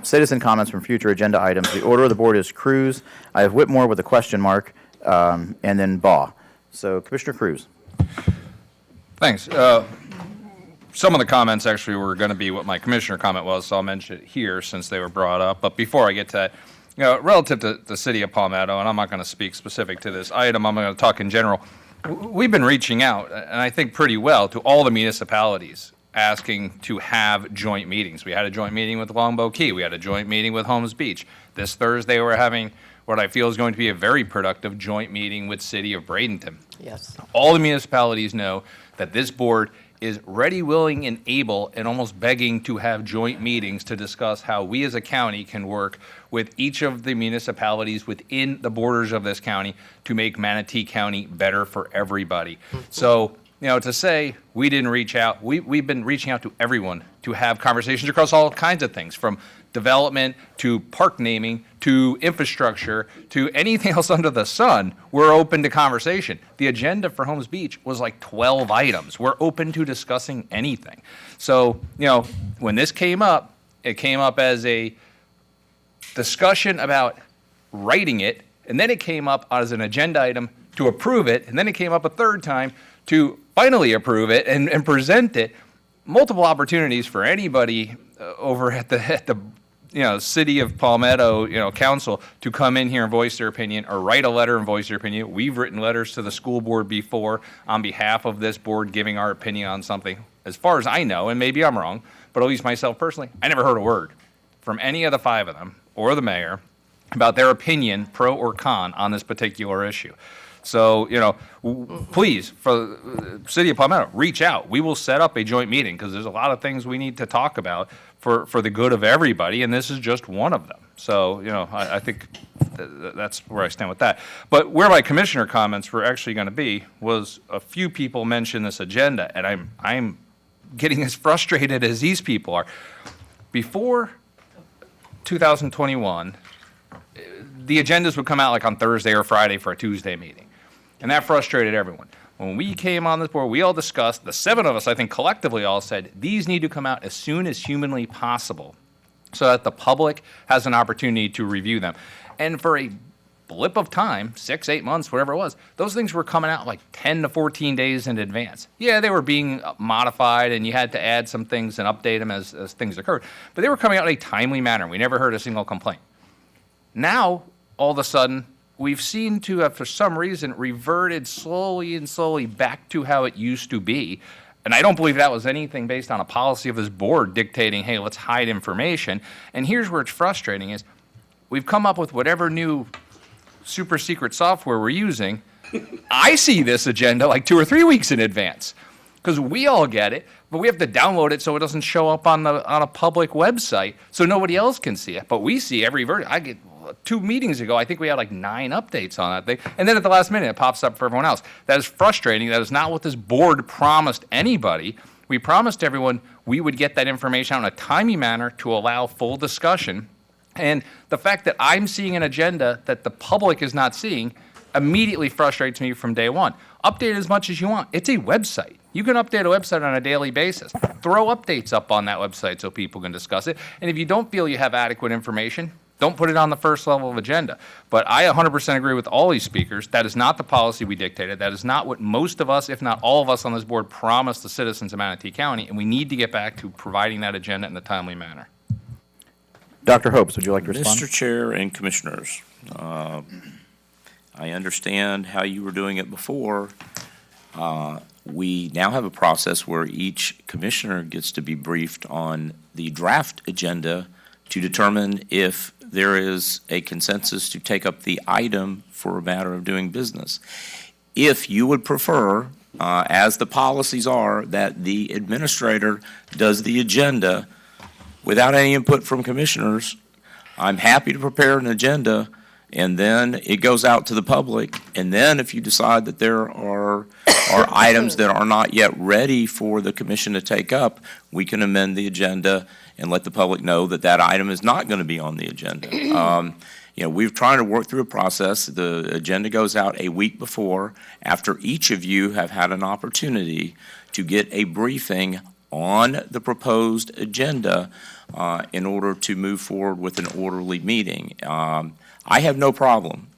citizen comments from future agenda items. The order of the board is Cruz. I have Whitmore with a question mark, and then Baugh. So, Commissioner Cruz. Thanks. Some of the comments actually were going to be what my commissioner comment was, so I'll mention it here since they were brought up. But before I get to that, you know, relative to the city of Palmetto, and I'm not going to speak specific to this item, I'm going to talk in general. We've been reaching out, and I think pretty well, to all the municipalities asking to have joint meetings. We had a joint meeting with Longbow Key. We had a joint meeting with Holmes Beach. This Thursday, we're having what I feel is going to be a very productive joint meeting with City of Bradenton. Yes. All the municipalities know that this board is ready, willing, and able, and almost begging to have joint meetings to discuss how we as a county can work with each of the municipalities within the borders of this county to make Manatee County better for everybody. So, you know, to say we didn't reach out, we've been reaching out to everyone to have conversations across all kinds of things, from development to park naming to infrastructure to anything else under the sun. We're open to conversation. The agenda for Holmes Beach was like 12 items. We're open to discussing anything. So, you know, when this came up, it came up as a discussion about writing it, and then it came up as an agenda item to approve it, and then it came up a third time to finally approve it and present it. Multiple opportunities for anybody over at the you know, City of Palmetto, you know, council to come in here and voice their opinion or write a letter and voice their opinion. We've written letters to the school board before on behalf of this board giving our opinion on something. As far as I know, and maybe I'm wrong, but at least myself personally, I never heard a word from any of the 5 of them or the mayor about their opinion, pro or con, on this particular issue. So, you know, please, for the City of Palmetto, reach out. We will set up a joint meeting because there's a lot of things we need to talk about for the good of everybody, and this is just one of them. So, you know, I think that's where I stand with that. But where my commissioner comments were actually going to be was a few people mentioned this agenda, and I'm getting as frustrated as these people are. Before 2021, the agendas would come out like on Thursday or Friday for a Tuesday meeting. And that frustrated everyone. When we came on this board, we all discussed, the 7 of us, I think collectively all said, these need to come out as soon as humanly possible so that the public has an opportunity to review them. And for a blip of time, 6, 8 months, whatever it was, those things were coming out like 10 to 14 days in advance. Yeah, they were being modified and you had to add some things and update them as things occurred. But they were coming out in a timely manner. We never heard a single complaint. Now, all of a sudden, we've seen to have, for some reason, reverted slowly and slowly back to how it used to be. And I don't believe that was anything based on a policy of this board dictating, hey, let's hide information. And here's where it's frustrating is we've come up with whatever new super secret software we're using. I see this agenda like 2 or 3 weeks in advance. because we all get it, but we have to download it so it doesn't show up on a public website so nobody else can see it. But we see every version. I get 2 meetings ago, I think we had like 9 updates on that thing. And then at the last minute, it pops up for everyone else. That is frustrating. That is not what this board promised anybody. We promised everyone we would get that information out in a timely manner to allow full discussion. And the fact that I'm seeing an agenda that the public is not seeing immediately frustrates me from day one. Update it as much as you want. It's a website. You can update a website on a daily basis. Throw updates up on that website so people can discuss it. And if you don't feel you have adequate information, don't put it on the first level of agenda. But I 100% agree with all these speakers. That is not the policy we dictated. That is not what most of us, if not all of us on this board, promised the citizens of Manatee County. And we need to get back to providing that agenda in a timely manner. Dr. Hopes, would you like to respond? Mr. Chair and Commissioners, I understand how you were doing it before. We now have a process where each commissioner gets to be briefed on the draft agenda to determine if there is a consensus to take up the item for a matter of doing business. If you would prefer, as the policies are, that the administrator does the agenda without any input from commissioners, I'm happy to prepare an agenda, and then it goes out to the public. And then if you decide that there are items that are not yet ready for the commission to take up, we can amend the agenda and let the public know that that item is not going to be on the agenda. We're trying to work through a process. The agenda goes out a week before, after each of you have had an opportunity to get a briefing on the proposed agenda in order to move forward with an orderly meeting. I have no problem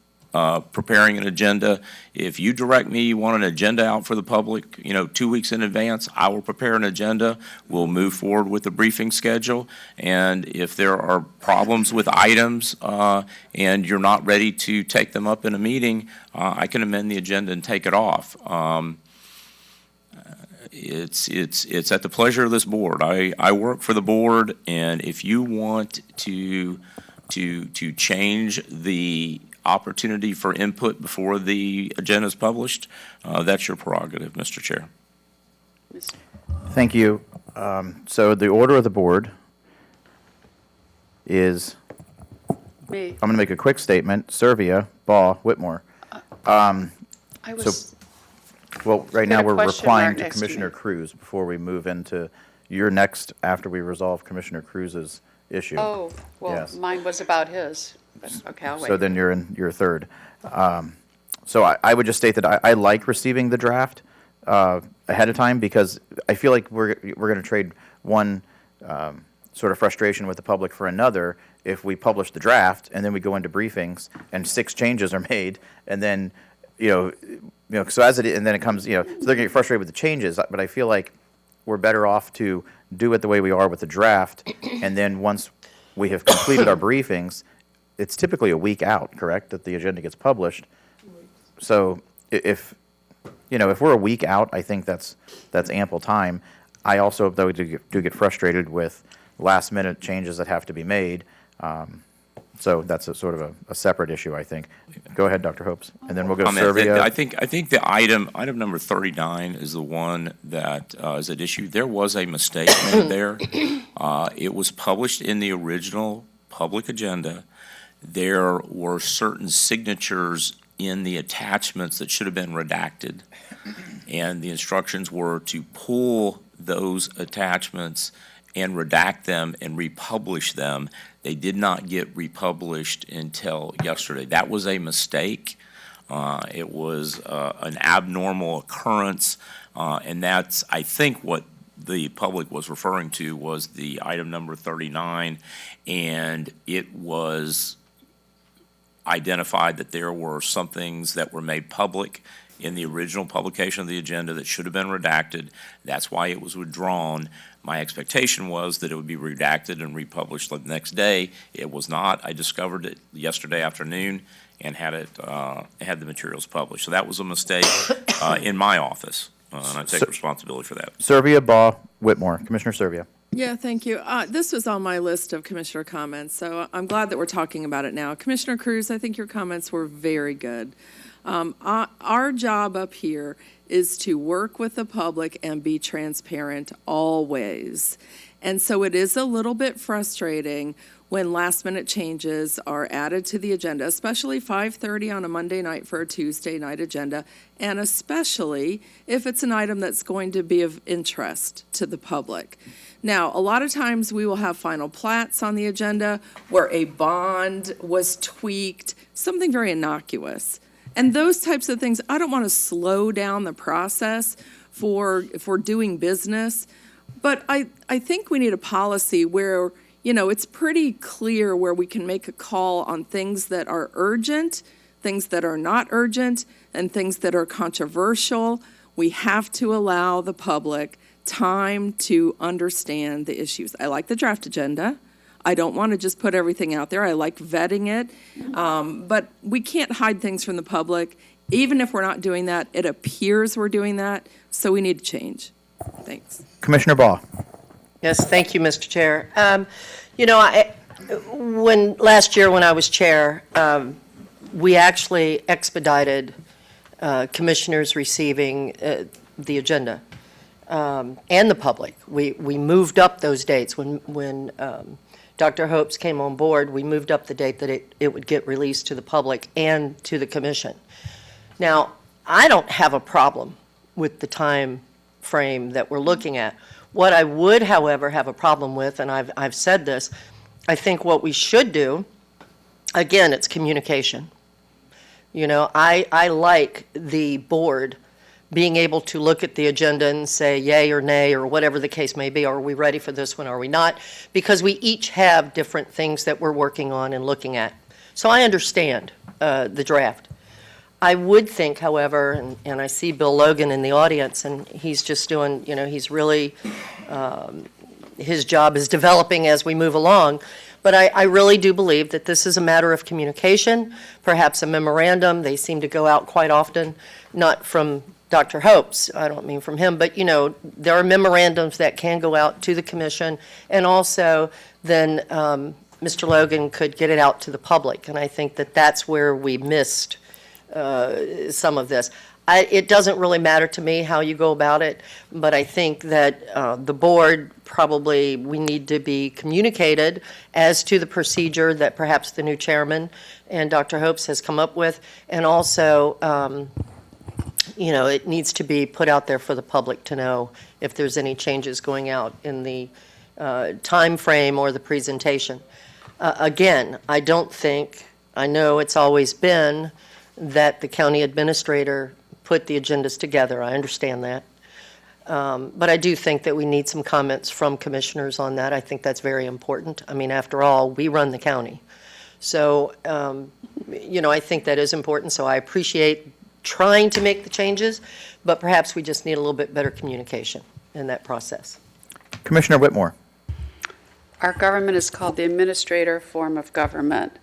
preparing an agenda. If you direct me, you want an agenda out for the public, 2 weeks in advance, I will prepare an agenda. We'll move forward with the briefing schedule. And if there are problems with items and you're not ready to take them up in a meeting, I can amend the agenda and take it off. It's at the pleasure of this board. I work for the board, and if you want to change the opportunity for input before the agenda is published, that's your prerogative, Mr. Chair. Thank you. So the order of the board is, Me. I'm going to make a quick statement. Servia, Baugh, Whitmore. Well, right now we're replying to Commissioner Cruz before we move into your next, after we resolve Commissioner Cruz's issue. Oh, well, Yes. mine was about his. But, okay, I'll wait. So then you're in your third. So I would just state that I like receiving the draft ahead of time, because I feel like we're going to trade one sort of frustration with the public for another if we publish the draft and then we go into briefings and 6 changes are made, and then so as it, and then it comes, so they're going to get frustrated with the changes. But I feel like we're better off to do it the way we are with the draft, and then once we have completed our briefings, it's typically a week out, correct, that the agenda gets published. So if we're a week out, I think that's ample time. I also, though, do get frustrated with last-minute changes that have to be made. So that's a sort of a separate issue, I think. Go ahead, Dr. Hopes, and then we'll go to Servia. I think the item number 39 is the one that is at issue. There was a mistake made there. It was published in the original public agenda. There were certain signatures in the attachments that should have been redacted, and the instructions were to pull those attachments and redact them and republish them. They did not get republished until yesterday. That was a mistake. It was an abnormal occurrence, and that's, I think, what the public was referring to was the item number 39, and it was identified that there were some things that were made public in the original publication of the agenda that should have been redacted. That's why it was withdrawn. My expectation was that it would be redacted and republished the next day. It was not. I discovered it yesterday afternoon and had the materials published. So that was a mistake in my office, and I take responsibility for that. Servia, Baugh, Whitmore. Commissioner Servia. Yeah, thank you. This was on my list of commissioner comments, so I'm glad that we're talking about it now. Commissioner Cruz, I think your comments were very good. Our job up here is to work with the public and be transparent always. And so it is a little bit frustrating when last-minute changes are added to the agenda, especially 5:30 on a Monday night for a Tuesday night agenda, and especially if it's an item that's going to be of interest to the public. Now, a lot of times we will have final plats on the agenda where a bond was tweaked, something very innocuous. And those types of things, I don't want to slow down the process for doing business, but I think we need a policy where, you know, it's pretty clear where we can make a call on things that are urgent, things that are not urgent, and things that are controversial. We have to allow the public time to understand the issues. I like the draft agenda. I don't want to just put everything out there. I like vetting it. But we can't hide things from the public. Even if we're not doing that, it appears we're doing that, so we need to change. Thanks. Commissioner Baugh. Yes, thank you, Mr. Chair. You know, last year when I was chair, we actually expedited commissioners receiving the agenda and the public. We moved up those dates. When Dr. Hopes came on board, we moved up the date that it would get released to the public and to the commission. Now, I don't have a problem with the time frame that we're looking at. What I would, however, have a problem with, and I've said this, I think what we should do, again, it's communication. You know, I like the board being able to look at the agenda and say yay or nay or whatever the case may be. Are we ready for this one? Are we not? Because we each have different things that we're working on and looking at. So I understand the draft. I would think, however, and I see Bill Logan in the audience, and he's just doing, you know, he's really, his job is developing as we move along. But I really do believe that this is a matter of communication, perhaps a memorandum. They seem to go out quite often, not from Dr. Hopes, I don't mean from him, but, you know, there are memorandums that can go out to the commission, and also then Mr. Logan could get it out to the public. And I think that that's where we missed some of this. It doesn't really matter to me how you go about it, but I think that the board probably, we need to be communicated as to the procedure that perhaps the new chairman and Dr. Hopes has come up with, and also, you know, it needs to be put out there for the public to know if there's any changes going out in the time frame or the presentation. Again, I don't think, I know it's always been that the county administrator put the agendas together. I understand that. But I do think that we need some comments from commissioners on that. I think that's very important. I mean, after all, we run the county. So, you know, I think that is important. So I appreciate trying to make the changes, but perhaps we just need a little bit better communication in that process. Commissioner Whitmore. Our government is called the administrator form of government.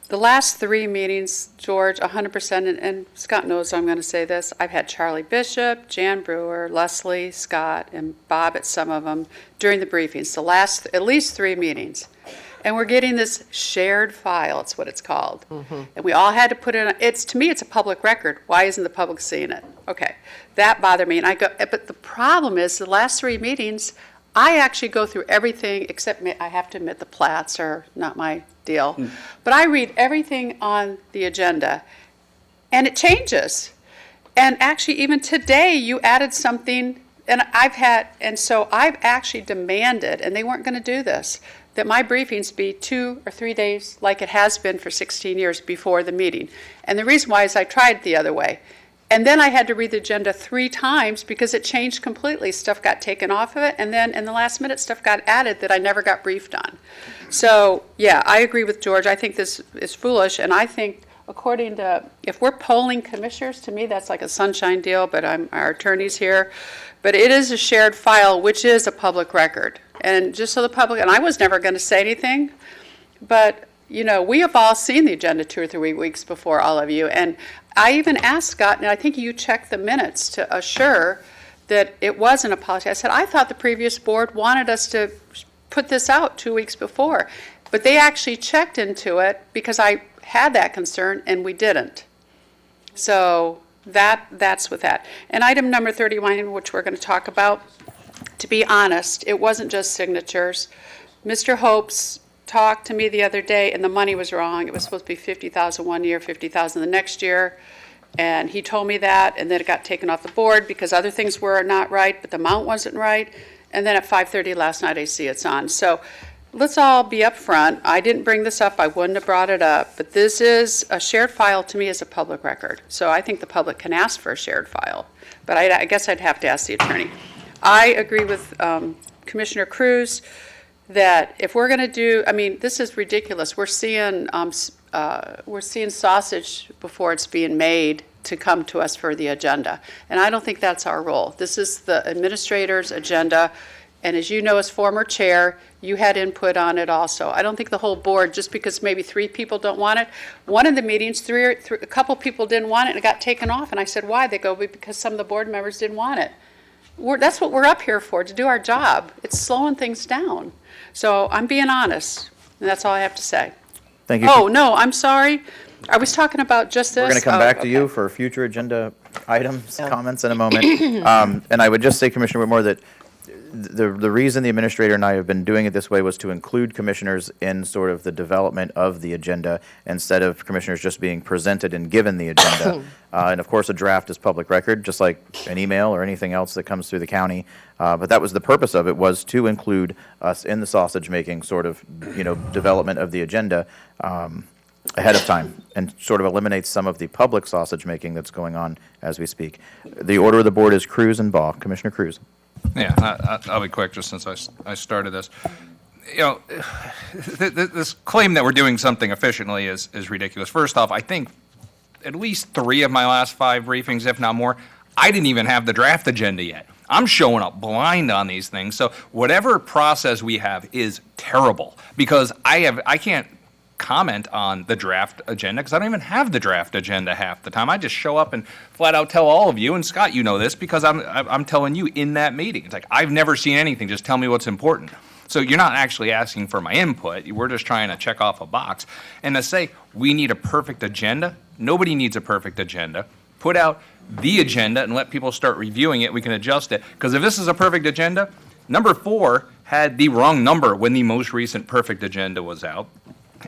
The last 3 meetings, George, 100%, and Scott knows I'm going to say this, I've had Charlie Bishop, Jan Brewer, Leslie, Scott, and Bob at some of them during the briefings, the last at least 3 meetings. And we're getting this shared file, it's what it's called. Mm-hmm. And we all had to put it on, to me, it's a public record. Why isn't the public seeing it? Okay, that bothered me. And but the problem is, the last 3 meetings, I actually go through everything, except I have to admit the plats are not my deal. But I read everything on the agenda, and it changes. And actually, even today, you added something, and so I've actually demanded, and they weren't going to do this, that my briefings be 2 or 3 days, like it has been for 16 years before the meeting. And the reason why is I tried the other way. And then I had to read the agenda 3 times because it changed completely. Stuff got taken off of it, and then in the last minute, stuff got added that I never got briefed on. So, yeah, I agree with George. I think this is foolish, and I think according to, if we're polling commissioners, to me that's like a sunshine deal, but our attorney's here. But it is a shared file, which is a public record. And just so the public, and I was never going to say anything, but, you know, we have all seen the agenda 2 or 3 weeks before, all of you, and I even asked Scott, and I think you checked the minutes to assure that it wasn't a policy. I said, I thought the previous board wanted us to put this out 2 weeks before, but they actually checked into it because I had that concern and we didn't. So That's with that. And item number 31, which we're going to talk about, to be honest, it wasn't just signatures. Mr. Hopes talked to me the other day, and the money was wrong. It was supposed to be 50,000 one year, 50,000 the next year. And he told me that, and then it got taken off the board because other things were not right, but the amount wasn't right. And then at 5:30 last night, I see it's on. So let's all be upfront. I didn't bring this up. I wouldn't have brought it up. But this is a shared file to me as a public record. So I think the public can ask for a shared file. But I guess I'd have to ask the attorney. I agree with Commissioner Cruz that if we're going to do, I mean, this is ridiculous. We're seeing sausage before it's being made to come to us for the agenda. And I don't think that's our role. This is the administrator's agenda. And as you know, as former chair, you had input on it also. I don't think the whole board, just because maybe 3 people don't want it. One of the meetings, a couple people didn't want it and it got taken off. And I said, why? They go, because some of the board members didn't want it. That's what we're up here for, to do our job. It's slowing things down. So I'm being honest, and that's all I have to say. Thank you. Oh, no, I'm sorry. I was talking about just this. We're going to come back to okay. you for future agenda items, comments in a moment. And I would just say, Commissioner Whitmore, that the reason the administrator and I have been doing it this way was to include commissioners in sort of the development of the agenda instead of commissioners just being presented and given the agenda. And of course, a draft is public record, just like an email or anything else that comes through the county. But that was the purpose of it, was to include us in the sausage-making sort of, development of the agenda ahead of time, and sort of eliminates some of the public sausage-making that's going on as we speak. The order of the board is Cruz and Baugh. Commissioner Cruz. Yeah, I'll be quick just since I started this. This claim that we're doing something efficiently is ridiculous. First off, I think at least 3 of my last 5 briefings, if not more, I didn't even have the draft agenda yet. I'm showing up blind on these things. So whatever process we have is terrible because I can't comment on the draft agenda because I don't even have the draft agenda half the time. I just show up and flat out tell all of you, and Scott, you know this, because I'm telling you in that meeting. It's like, I've never seen anything, just tell me what's important. So you're not actually asking for my input, we're just trying to check off a box. And to say, we need a perfect agenda, nobody needs a perfect agenda. Put out the agenda and let people start reviewing it, we can adjust it. Because if this is a perfect agenda, number 4 had the wrong number when the most recent perfect agenda was out.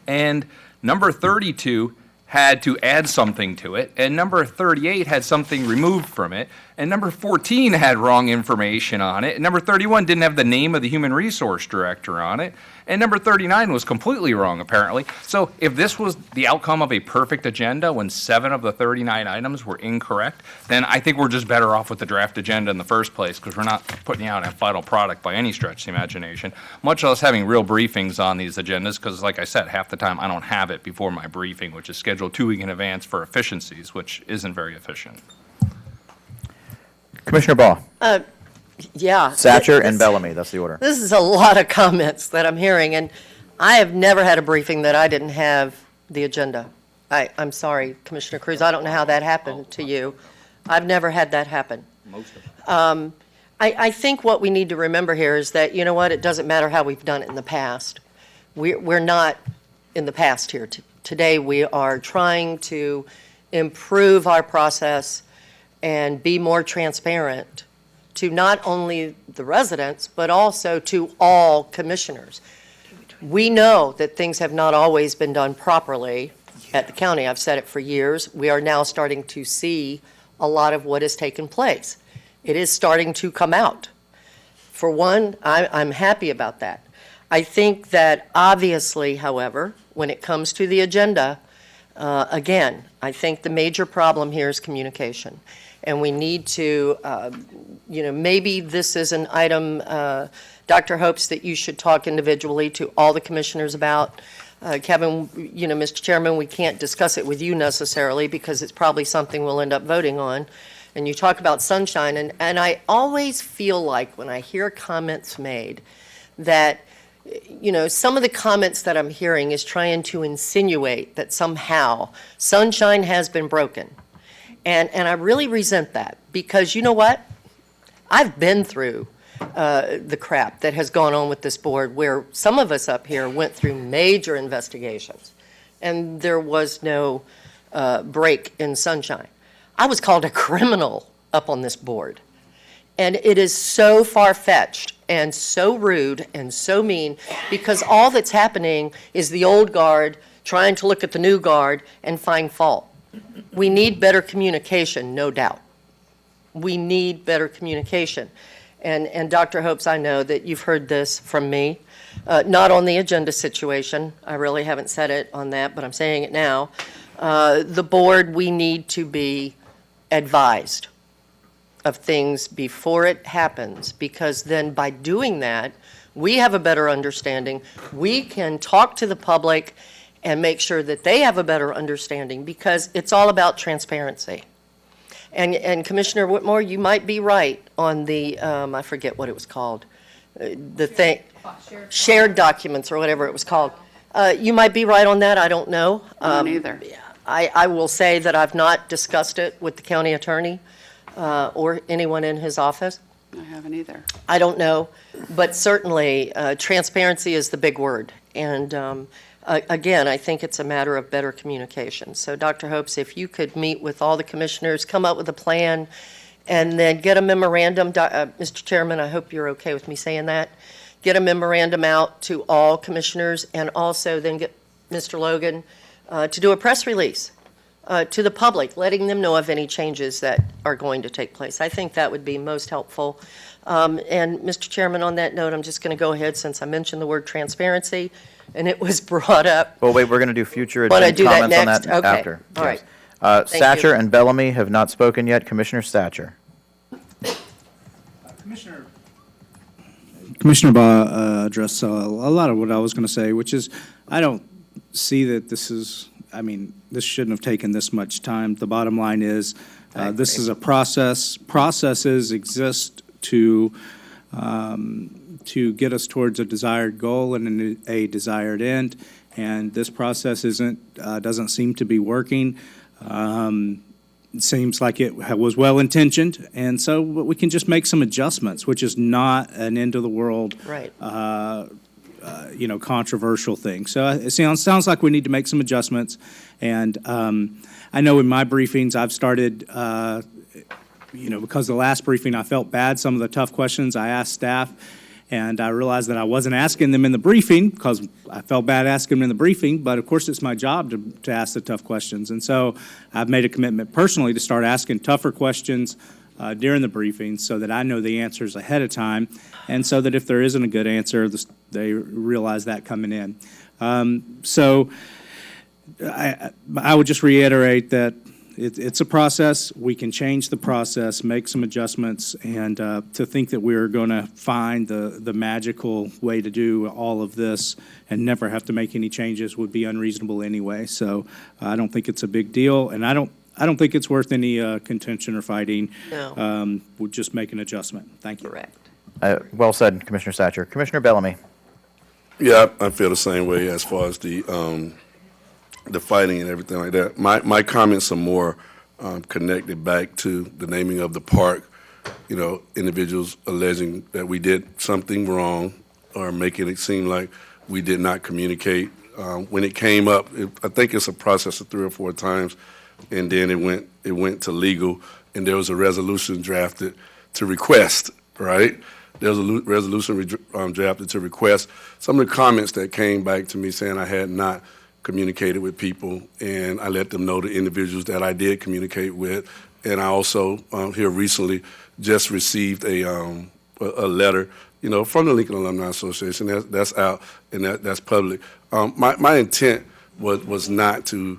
And number 32 had to add something to it, and number 38 had something removed from it, and number 14 had wrong information on it, and number 31 didn't have the name of the human resource director on it, and number 39 was completely wrong, apparently. So if this was the outcome of a perfect agenda when 7 of the 39 items were incorrect, then I think we're just better off with the draft agenda in the first place, because we're not putting out a final product by any stretch of the imagination, much less having real briefings on these agendas, because like I said, half the time I don't have it before my briefing, which is scheduled 2 weeks in advance for efficiencies, which isn't very efficient. Commissioner Baugh. Yeah. Satcher and Bellamy, that's the order. This is a lot of comments that I'm hearing, and I have never had a briefing that I didn't have the agenda. I'm sorry, Commissioner Cruz, I don't know how that happened to you. I've never had that happen. Most of it. I think what we need to remember here is that, you know what, it doesn't matter how we've done it in the past. We're not in the past here. Today we are trying to improve our process and be more transparent to not only the residents, but also to all commissioners. We know that things have not always been done properly at the county. I've said it for years. We are now starting to see a lot of what has taken place. It is starting to come out. For one, I'm happy about that. I think that obviously, however, when it comes to the agenda, again, I think the major problem here is communication. And we need to, maybe this is an item, Dr. Hopes, that you should talk individually to all the commissioners about. Kevin, Mr. Chairman, we can't discuss it with you necessarily because it's probably something we'll end up voting on. And you talk about sunshine, and I always feel like when I hear comments made that, some of the comments that I'm hearing is trying to insinuate that somehow sunshine has been broken. And I really resent that because you know what? I've been through the crap that has gone on with this board where some of us up here went through major investigations and there was no break in sunshine. I was called a criminal up on this board. And it is so far-fetched and so rude and so mean, because all that's happening is the old guard trying to look at the new guard and find fault. We need better communication, no doubt. We need better communication. And Dr. Hopes, I know that you've heard this from me, not on the agenda situation. I really haven't said it on that, but I'm saying it now. The board, we need to be advised of things before it happens, because then by doing that, we have a better understanding. We can talk to the public and make sure that they have a better understanding, because it's all about transparency. And Commissioner Whitmore, you might be right on the, I forget what it was called, the thing, shared documents or whatever it was called. You might be right on that, I don't know. I don't either. I will say that I've not discussed it with the county attorney or anyone in his office. I haven't either. I don't know, but certainly transparency is the big word. And again, I think it's a matter of better communication. So Dr. Hopes, if you could meet with all the commissioners, come up with a plan, and then get a memorandum, Mr. Chairman, I hope you're okay with me saying that, get a memorandum out to all commissioners, and also then get Mr. Logan to do a press release to the public, letting them know of any changes that are going to take place. I think that would be most helpful. And Mr. Chairman, on that note, I'm just going to go ahead, since I mentioned the word transparency, and it was brought up. Well, wait, we're going to do future Wanna agenda do that comments on next? that Okay. after. All right. Yes. Thank Satcher you. and Bellamy have not spoken yet. Commissioner Satcher. Commissioner Baugh addressed a lot of what I was going to say, which is I don't see that this is, I mean, this shouldn't have taken this much time. The bottom line is this is a process. Processes exist to get us towards a desired goal and a desired end, and this process doesn't seem to be working. It seems like it was well-intentioned, and so we can just make some adjustments, which is not an end-of-the-world, Right. Controversial thing. So it sounds like we need to make some adjustments, and I know in my briefings I've started, because the last briefing I felt bad, some of the tough questions I asked staff, and I realized that I wasn't asking them in the briefing because I felt bad asking them in the briefing, but of course it's my job to ask the tough questions. And so I've made a commitment personally to start asking tougher questions during the briefing so that I know the answers ahead of time, and so that if there isn't a good answer, they realize that coming in. So I would just reiterate that it's a process. We can change the process, make some adjustments, and to think that we're going to find the magical way to do all of this and never have to make any changes would be unreasonable anyway. So I don't think it's a big deal, and I don't think it's worth any contention or fighting. No. We'll just make an adjustment. Thank you. Correct. Well said, Commissioner Satcher. Commissioner Bellamy. Yeah, I feel the same way as far as the fighting and everything like that. My comments are more connected back to the naming of the park. Individuals alleging that we did something wrong or making it seem like we did not communicate. When it came up, I think it's a process of 3 or 4 times, and then it went to legal, and there was a resolution drafted to request, right? There was a resolution drafted to request. Some of the comments that came back to me saying I had not communicated with people, and I let them know the individuals that I did communicate with. And I also here recently just received a letter, from the Lincoln Alumni Association. That's out and that's public. My intent was not to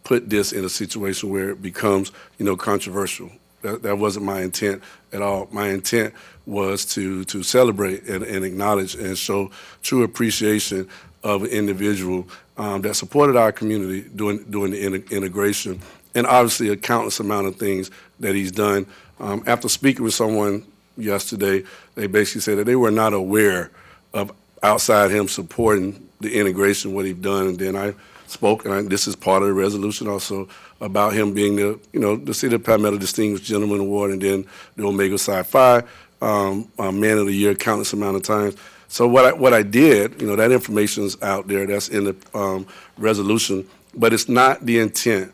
put this in a situation where it becomes, controversial. That wasn't my intent at all. My intent was to celebrate and acknowledge and show true appreciation of an individual that supported our community doing the integration, and obviously a countless amount of things that he's done. After speaking with someone yesterday, they basically said that they were not aware of outside him supporting the integration, what he's done, and then I spoke, and this is part of the resolution also, about him being the City of Palmetto Distinguished Gentleman Award, and then the Omega Psi Phi Man of the Year countless amount of times. So what I did, that information's out there, that's in the resolution, but it's not the intent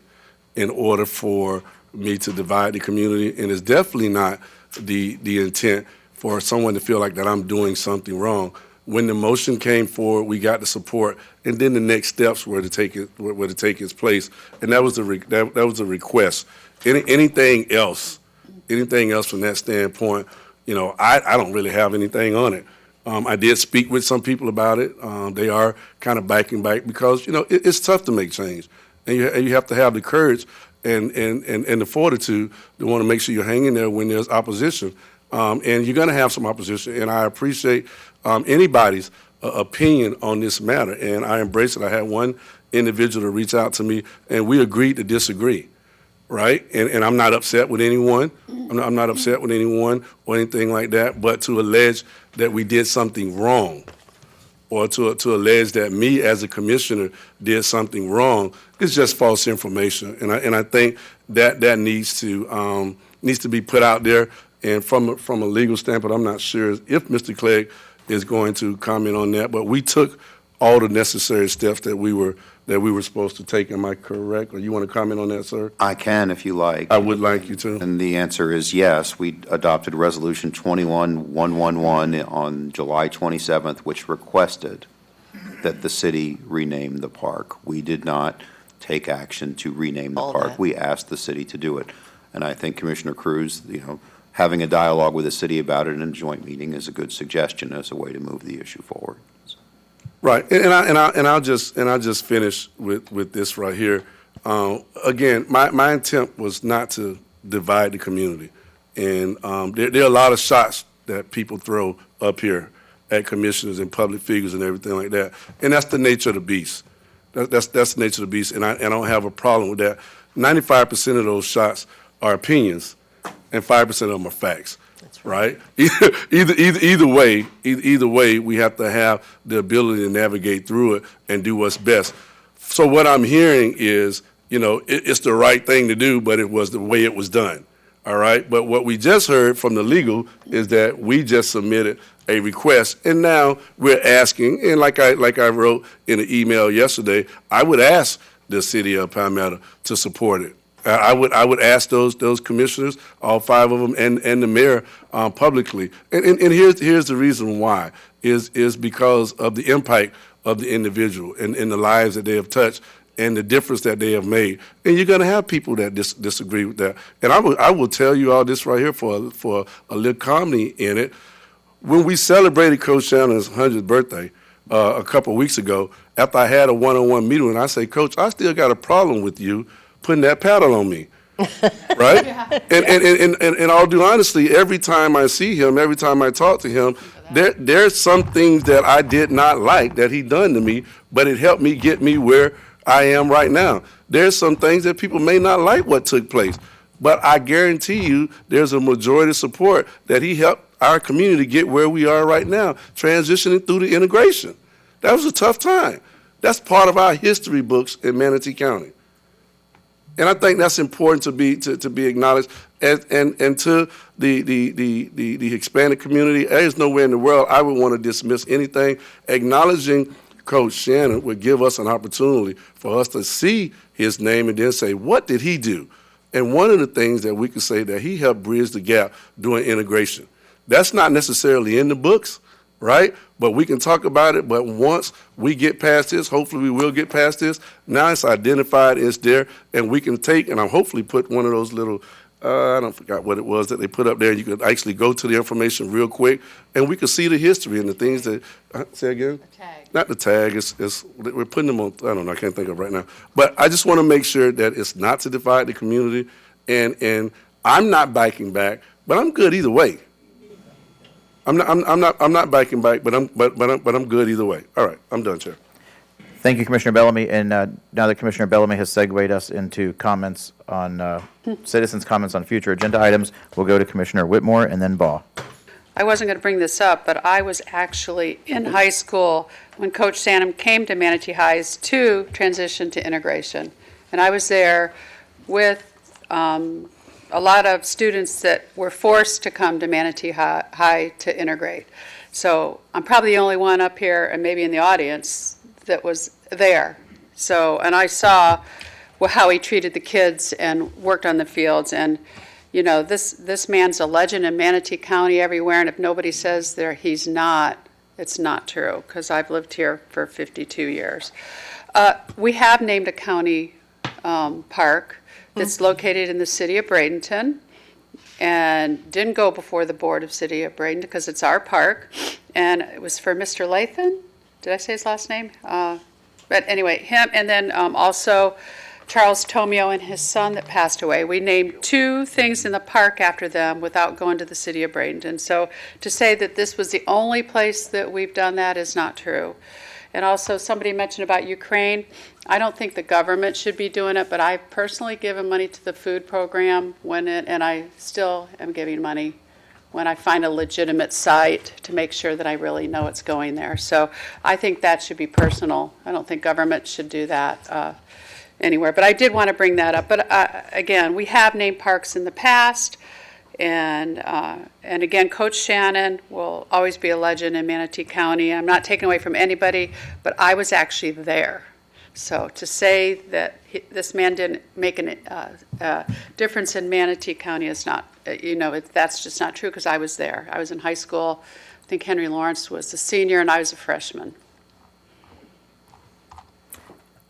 in order for me to divide the community, and it's definitely not the intent for someone to feel like that I'm doing something wrong. When the motion came forward, we got the support, and then the next steps were to take its place, and that was a request. Anything else from that standpoint, I don't really have anything on it. I did speak with some people about it. They are kind of backing back because it's tough to make change, and you have to have the courage and the fortitude to want to make sure you're hanging there when there's opposition. And you're going to have some opposition, and I appreciate anybody's opinion on this matter, and I embrace it. I had one individual to reach out to me, and we agreed to disagree, right? And I'm not upset with anyone. I'm not upset with anyone or anything like that, but to allege that we did something wrong or to allege that me as a commissioner did something wrong is just false information, and I think that needs to be put out there. And from a legal standpoint, I'm not sure if Mr. Clegg is going to comment on that, but we took all the necessary steps that we were supposed to take. Am I correct? Or you want to comment on that, sir? I can, if you like. I would like you to. And the answer is yes. We adopted Resolution 21111 on July 27th, which requested that the city rename the park. We did not take action to rename the park. We asked the city to do it. And I think Commissioner Cruz, having a dialogue with the city about it in a joint meeting is a good suggestion as a way to move the issue forward. Right, and I'll just finish with this right here. Again, my intent was not to divide the community, and there are a lot of shots that people throw up here at commissioners and public figures and everything like that, and that's the nature of the beast. That's the nature of the beast, and I don't have a problem with that. 95% of those shots are opinions, and 5% of them are facts. That's right. Either way, we have to have the ability to navigate through it and do what's best. So what I'm hearing is, it's the right thing to do, but it was the way it was done. All right. But what we just heard from the legal is that we just submitted a request, and now we're asking. And like I wrote in an email yesterday, I would ask the city of Palmetto to support it. I would ask those commissioners, all 5 of them, and the mayor publicly. And here's the reason why is because of the impact of the individual and the lives that they have touched and the difference that they have made. And you're going to have people that disagree with that. And I will tell you all this right here for a little comedy in it. When we celebrated Coach Shannon's 100th birthday a couple of weeks ago, after I had a one-on-one meeting, and I say, Coach, I still got a problem with you putting that paddle on me, right? Yeah. And all due honesty, every time I see him, every time I talk to him, there's some things that I did not like that he done to me, but it helped me get me where I am right now. There's some things that people may not like what took place, but I guarantee you there's a majority support that he helped our community get where we are right now, transitioning through the integration. That was a tough time. That's part of our history books in Manatee County. And I think that's important to be acknowledged. And to the Hispanic community, there's nowhere in the world I would want to dismiss anything. Acknowledging Coach Shannon would give us an opportunity for us to see his name and then say, what did he do? And one of the things that we could say that he helped bridge the gap during integration. That's not necessarily in the books, right? But we can talk about it, but once we get past this, hopefully we will get past this, now it's identified, it's there, and we can take, and I'll hopefully put one of those little, I don't forgot what it was that they put up there, you could actually go to the information real quick, and we can see the history and the things that, say again? The tag. Not the tag, it's we're putting them on, I don't know, I can't think of it right now. But I just want to make sure that it's not to divide the community, and I'm not backing back, but I'm good either way. I'm not backing back, but I'm good either way. All right, I'm done, Chair. Thank you, Commissioner Bellamy. And now that Commissioner Bellamy has segued us into comments on citizens' comments on future agenda items, we'll go to Commissioner Whitmore and then Baugh. I wasn't going to bring this up, but I was actually in high school when Coach Sanum came to Manatee Highs to transition to integration. And I was there with a lot of students that were forced to come to Manatee High to integrate. So I'm probably the only one up here and maybe in the audience that was there. So, and I saw how he treated the kids and worked on the fields. And, you know, this man's a legend in Manatee County everywhere, and if nobody says he's not, it's not true, because I've lived here for 52 years. We have named a county park that's located in the city of Bradenton, and didn't go before the board of city of Bradenton because it's our park, and it was for Mr. Lathan. Did I say his last name? But anyway, him, and then also Charles Tomio and his son that passed away. We named 2 things in the park after them without going to the city of Bradenton. So to say that this was the only place that we've done that is not true. And also somebody mentioned about Ukraine. I don't think the government should be doing it, but I've personally given money to the food program and I still am giving money when I find a legitimate site to make sure that I really know it's going there. So I think that should be personal. I don't think government should do that anywhere. But I did want to bring that up. But again, we have named parks in the past. And again, Coach Shannon will always be a legend in Manatee County. I'm not taking away from anybody, but I was actually there. So to say that this man didn't make a difference in Manatee County is not, that's just not true, because I was there. I was in high school. I think Henry Lawrence was a senior, and I was a freshman.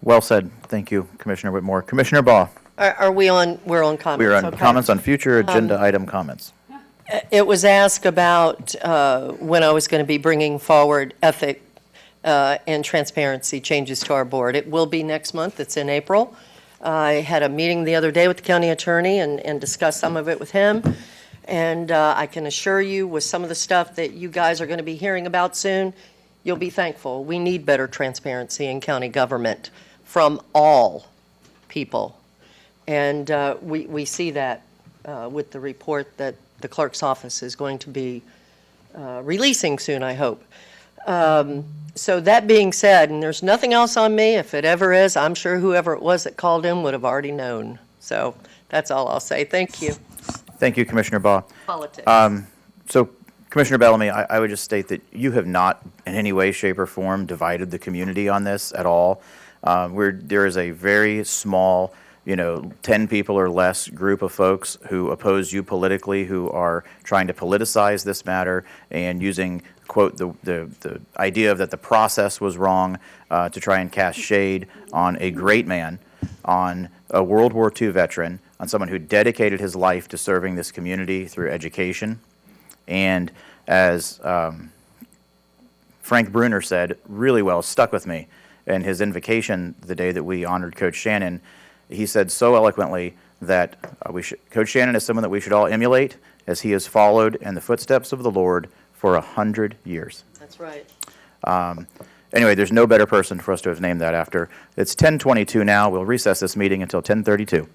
Well said. Thank you, Commissioner Whitmore. Commissioner Baugh. Are we on, we're on comments? We are on Okay. comments on future agenda item comments. It was asked about when I was going to be bringing forward ethic and transparency changes to our board. It will be next month. It's in April. I had a meeting the other day with the county attorney and discussed some of it with him. And I can assure you, with some of the stuff that you guys are going to be hearing about soon, you'll be thankful. We need better transparency in county government from all people. And we see that with the report that the clerk's office is going to be releasing soon, I hope. So that being said, and there's nothing else on me, if it ever is, I'm sure whoever it was that called in would have already known. So that's all I'll say. Thank you. Thank you, Commissioner Baugh. Politics. So, Commissioner Bellamy, I would just state that you have not in any way, shape, or form divided the community on this at all. There is a very small, 10 people or less group of folks who oppose you politically, who are trying to politicize this matter and using, quote, the idea of that the process was wrong to try and cast shade on a great man, on a World War II veteran, on someone who dedicated his life to serving this community through education. And as Frank Bruner said, really well, stuck with me in his invocation the day that we honored Coach Shannon. He said so eloquently that Coach Shannon is someone that we should all emulate, as he has followed in the footsteps of the Lord for 100 years. That's right. Anyway, there's no better person for us to have named that after. It's 10:22 now. We'll recess this meeting until 10:32.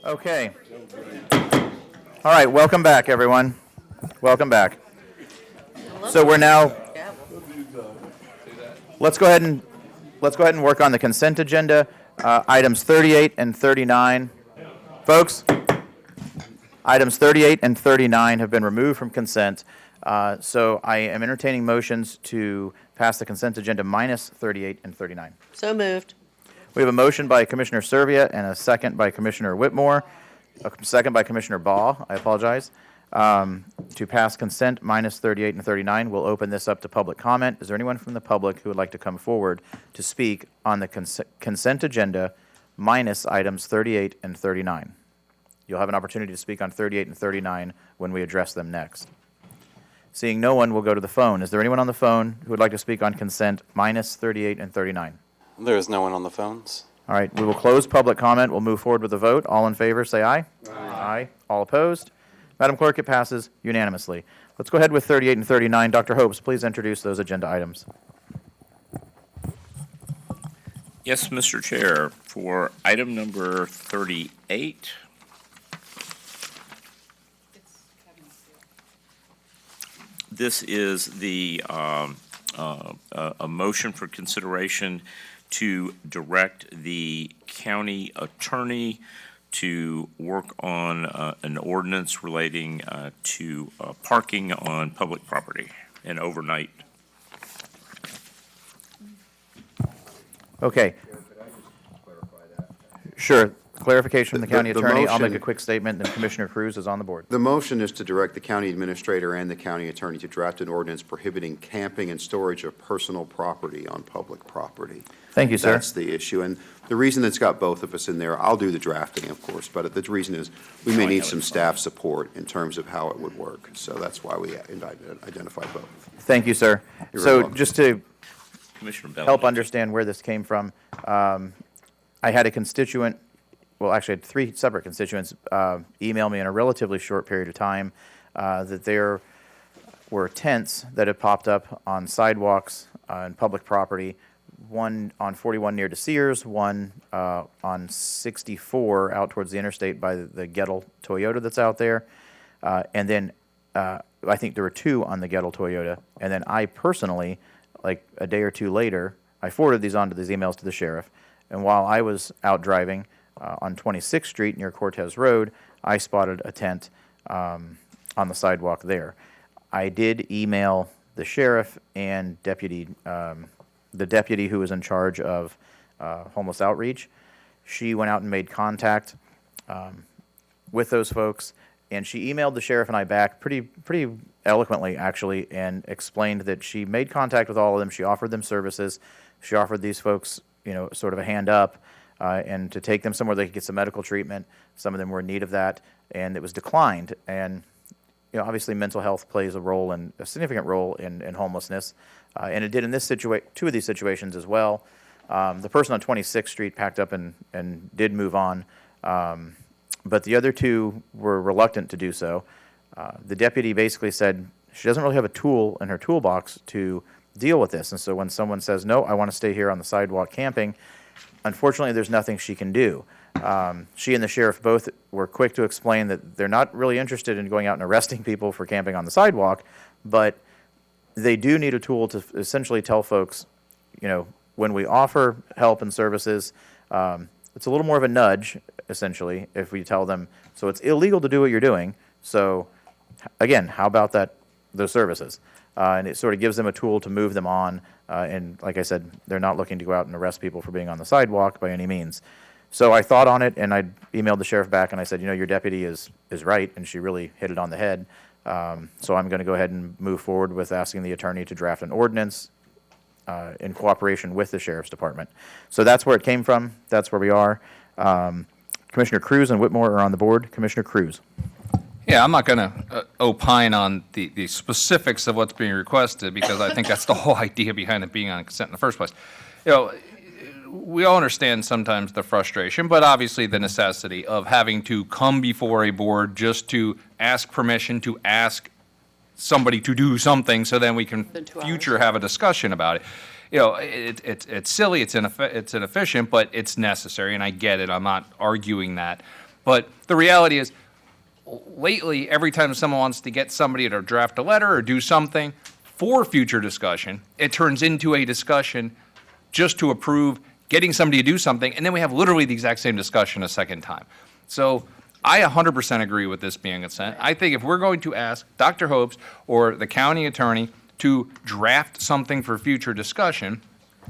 Okay. All right, welcome back, everyone. Welcome back. So we're now, let's go ahead and work on the consent agenda, items 38 and 39. Folks, items 38 and 39 have been removed from consent, so I am entertaining motions to pass the consent agenda minus 38 and 39. So moved. We have a motion by Commissioner Servia and a second by Commissioner Whitmore, a second by Commissioner Baugh, I apologize, to pass consent minus 38 and 39. We'll open this up to public comment. Is there anyone from the public who would like to come forward to speak on the consent agenda minus items 38 and 39? You'll have an opportunity to speak on 38 and 39 when we address them next. Seeing no one, we'll go to the phone. Is there anyone on the phone who would like to speak on consent minus 38 and 39? There is no one on the phones. All right, we will close public comment. We'll move forward with the vote. All in favor, say aye. Aye. All opposed? Madam Clerk, it passes unanimously. Let's go ahead with 38 and 39. Dr. Hopes, please introduce those agenda items. Yes, Mr. Chair. For item number 38, this is the a motion for consideration to direct the county attorney to work on an ordinance relating to parking on public property and overnight. Okay. Sure. Clarification from the county attorney. I'll make a motion- quick statement, then Commissioner Cruz is on the board. The motion is to direct the county administrator and the county attorney to draft an ordinance prohibiting camping and storage of personal property on public property. Thank you, sir. That's the issue. And the reason it's got both of us in there, I'll do the drafting, of course, but the reason is we may need some staff support in terms of how it would work. So that's why we identified both. Thank you, sir. You're very So welcome. just to Commissioner Bell. help understand where this came from, I had a constituent, well, actually, I had 3 separate constituents email me in a relatively short period of time that there were tents that had popped up on sidewalks on public property, one on 41 near to Sears, one on 64 out towards the interstate by the Gettle Toyota that's out there, and then I think there were 2 on the Gettle Toyota, and then I personally, like a day or 2 later, I forwarded these emails to the sheriff, and while I was out driving on 26th Street near Cortez Road, I spotted a tent on the sidewalk there. I did email the sheriff and the deputy who was in charge of homeless outreach. She went out and made contact with those folks, and she emailed the sheriff and I back pretty eloquently, actually, and explained that she made contact with all of them. She offered them services. She offered these folks, sort of a hand up, and to take them somewhere they could get some medical treatment. Some of them were in need of that, and it was declined. And obviously mental health plays a significant role in homelessness, and it did in this 2 of these situations as well. The person on 26th Street packed up and did move on, but the other 2 were reluctant to do so. The deputy basically said she doesn't really have a tool in her toolbox to deal with this, and so when someone says, no, I want to stay here on the sidewalk camping, unfortunately there's nothing she can do. She and the sheriff both were quick to explain that they're not really interested in going out and arresting people for camping on the sidewalk, but they do need a tool to essentially tell folks, when we offer help and services, it's a little more of a nudge, essentially, if we tell them, so it's illegal to do what you're doing, so again, how about those services? And it sort of gives them a tool to move them on, and like I said, they're not looking to go out and arrest people for being on the sidewalk by any means. So I thought on it, and I emailed the sheriff back, and I said, your deputy is right, and she really hit it on the head. So I'm going to go ahead and move forward with asking the attorney to draft an ordinance in cooperation with the sheriff's department. So that's where it came from. That's where we are. Commissioner Cruz and Whitmore are on the board. Commissioner Cruz. Yeah, I'm not going to opine on the specifics of what's being requested because I think that's the whole idea behind it being on consent in the first place. We all understand sometimes the frustration, but obviously the necessity of having to come before a board just to ask permission to ask somebody to do something so then we can future have a discussion about it. It's silly, it's inefficient, but it's necessary, and I get it. I'm not arguing that. But the reality is, lately, every time someone wants to get somebody to draft a letter or do something for future discussion, it turns into a discussion just to approve getting somebody to do something, and then we have literally the exact same discussion a second time. So I 100% agree with this being consent. I think if we're going to ask Dr. Hopes or the county attorney to draft something for future discussion,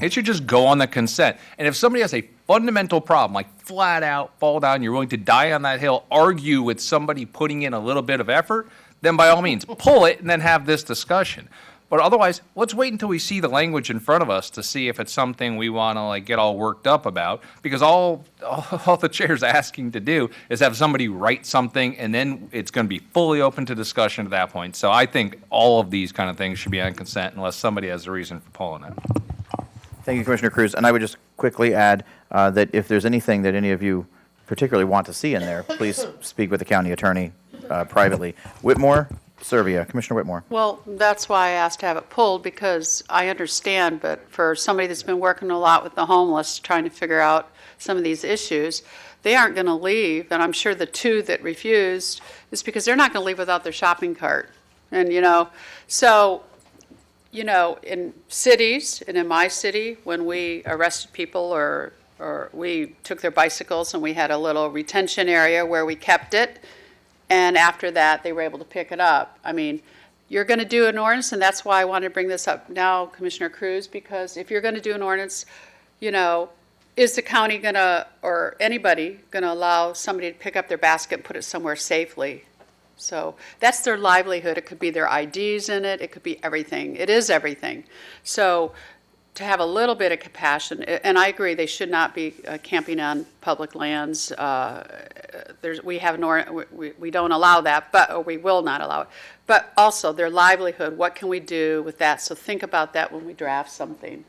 it should just go on the consent. And if somebody has a fundamental problem, like flat out fall down, you're willing to die on that hill, argue with somebody putting in a little bit of effort, then by all means, pull it and then have this discussion. But otherwise, let's wait until we see the language in front of us to see if it's something we want to like get all worked up about. Because all the chair's asking to do is have somebody write something, and then it's going to be fully open to discussion at that point. So I think all of these kind of things should be on consent unless somebody has a reason for pulling it. Thank you, Commissioner Cruz. And I would just quickly add that if there's anything that any of you particularly want to see in there, please speak with the county attorney privately. Whitmore, Servia. Commissioner Whitmore. Well, that's why I asked to have it pulled, because I understand, but for somebody that's been working a lot with the homeless, trying to figure out some of these issues, they aren't going to leave. And I'm sure the two that refused is because they're not going to leave without their shopping cart. And, so, in cities, and in my city, when we arrested people or we took their bicycles and we had a little retention area where we kept it, and after that, they were able to pick it up. I mean, you're going to do an ordinance, and that's why I wanted to bring this up now, Commissioner Cruz, because if you're going to do an ordinance, is the county going to, or anybody, going to allow somebody to pick up their basket and put it somewhere safely? So that's their livelihood. It could be their IDs in it. It could be everything. It is everything. So to have a little bit of compassion, and I agree, they should not be camping on public lands. We don't allow that, or we will not allow it. But also their livelihood, what can we do with that? So think about that when we draft something.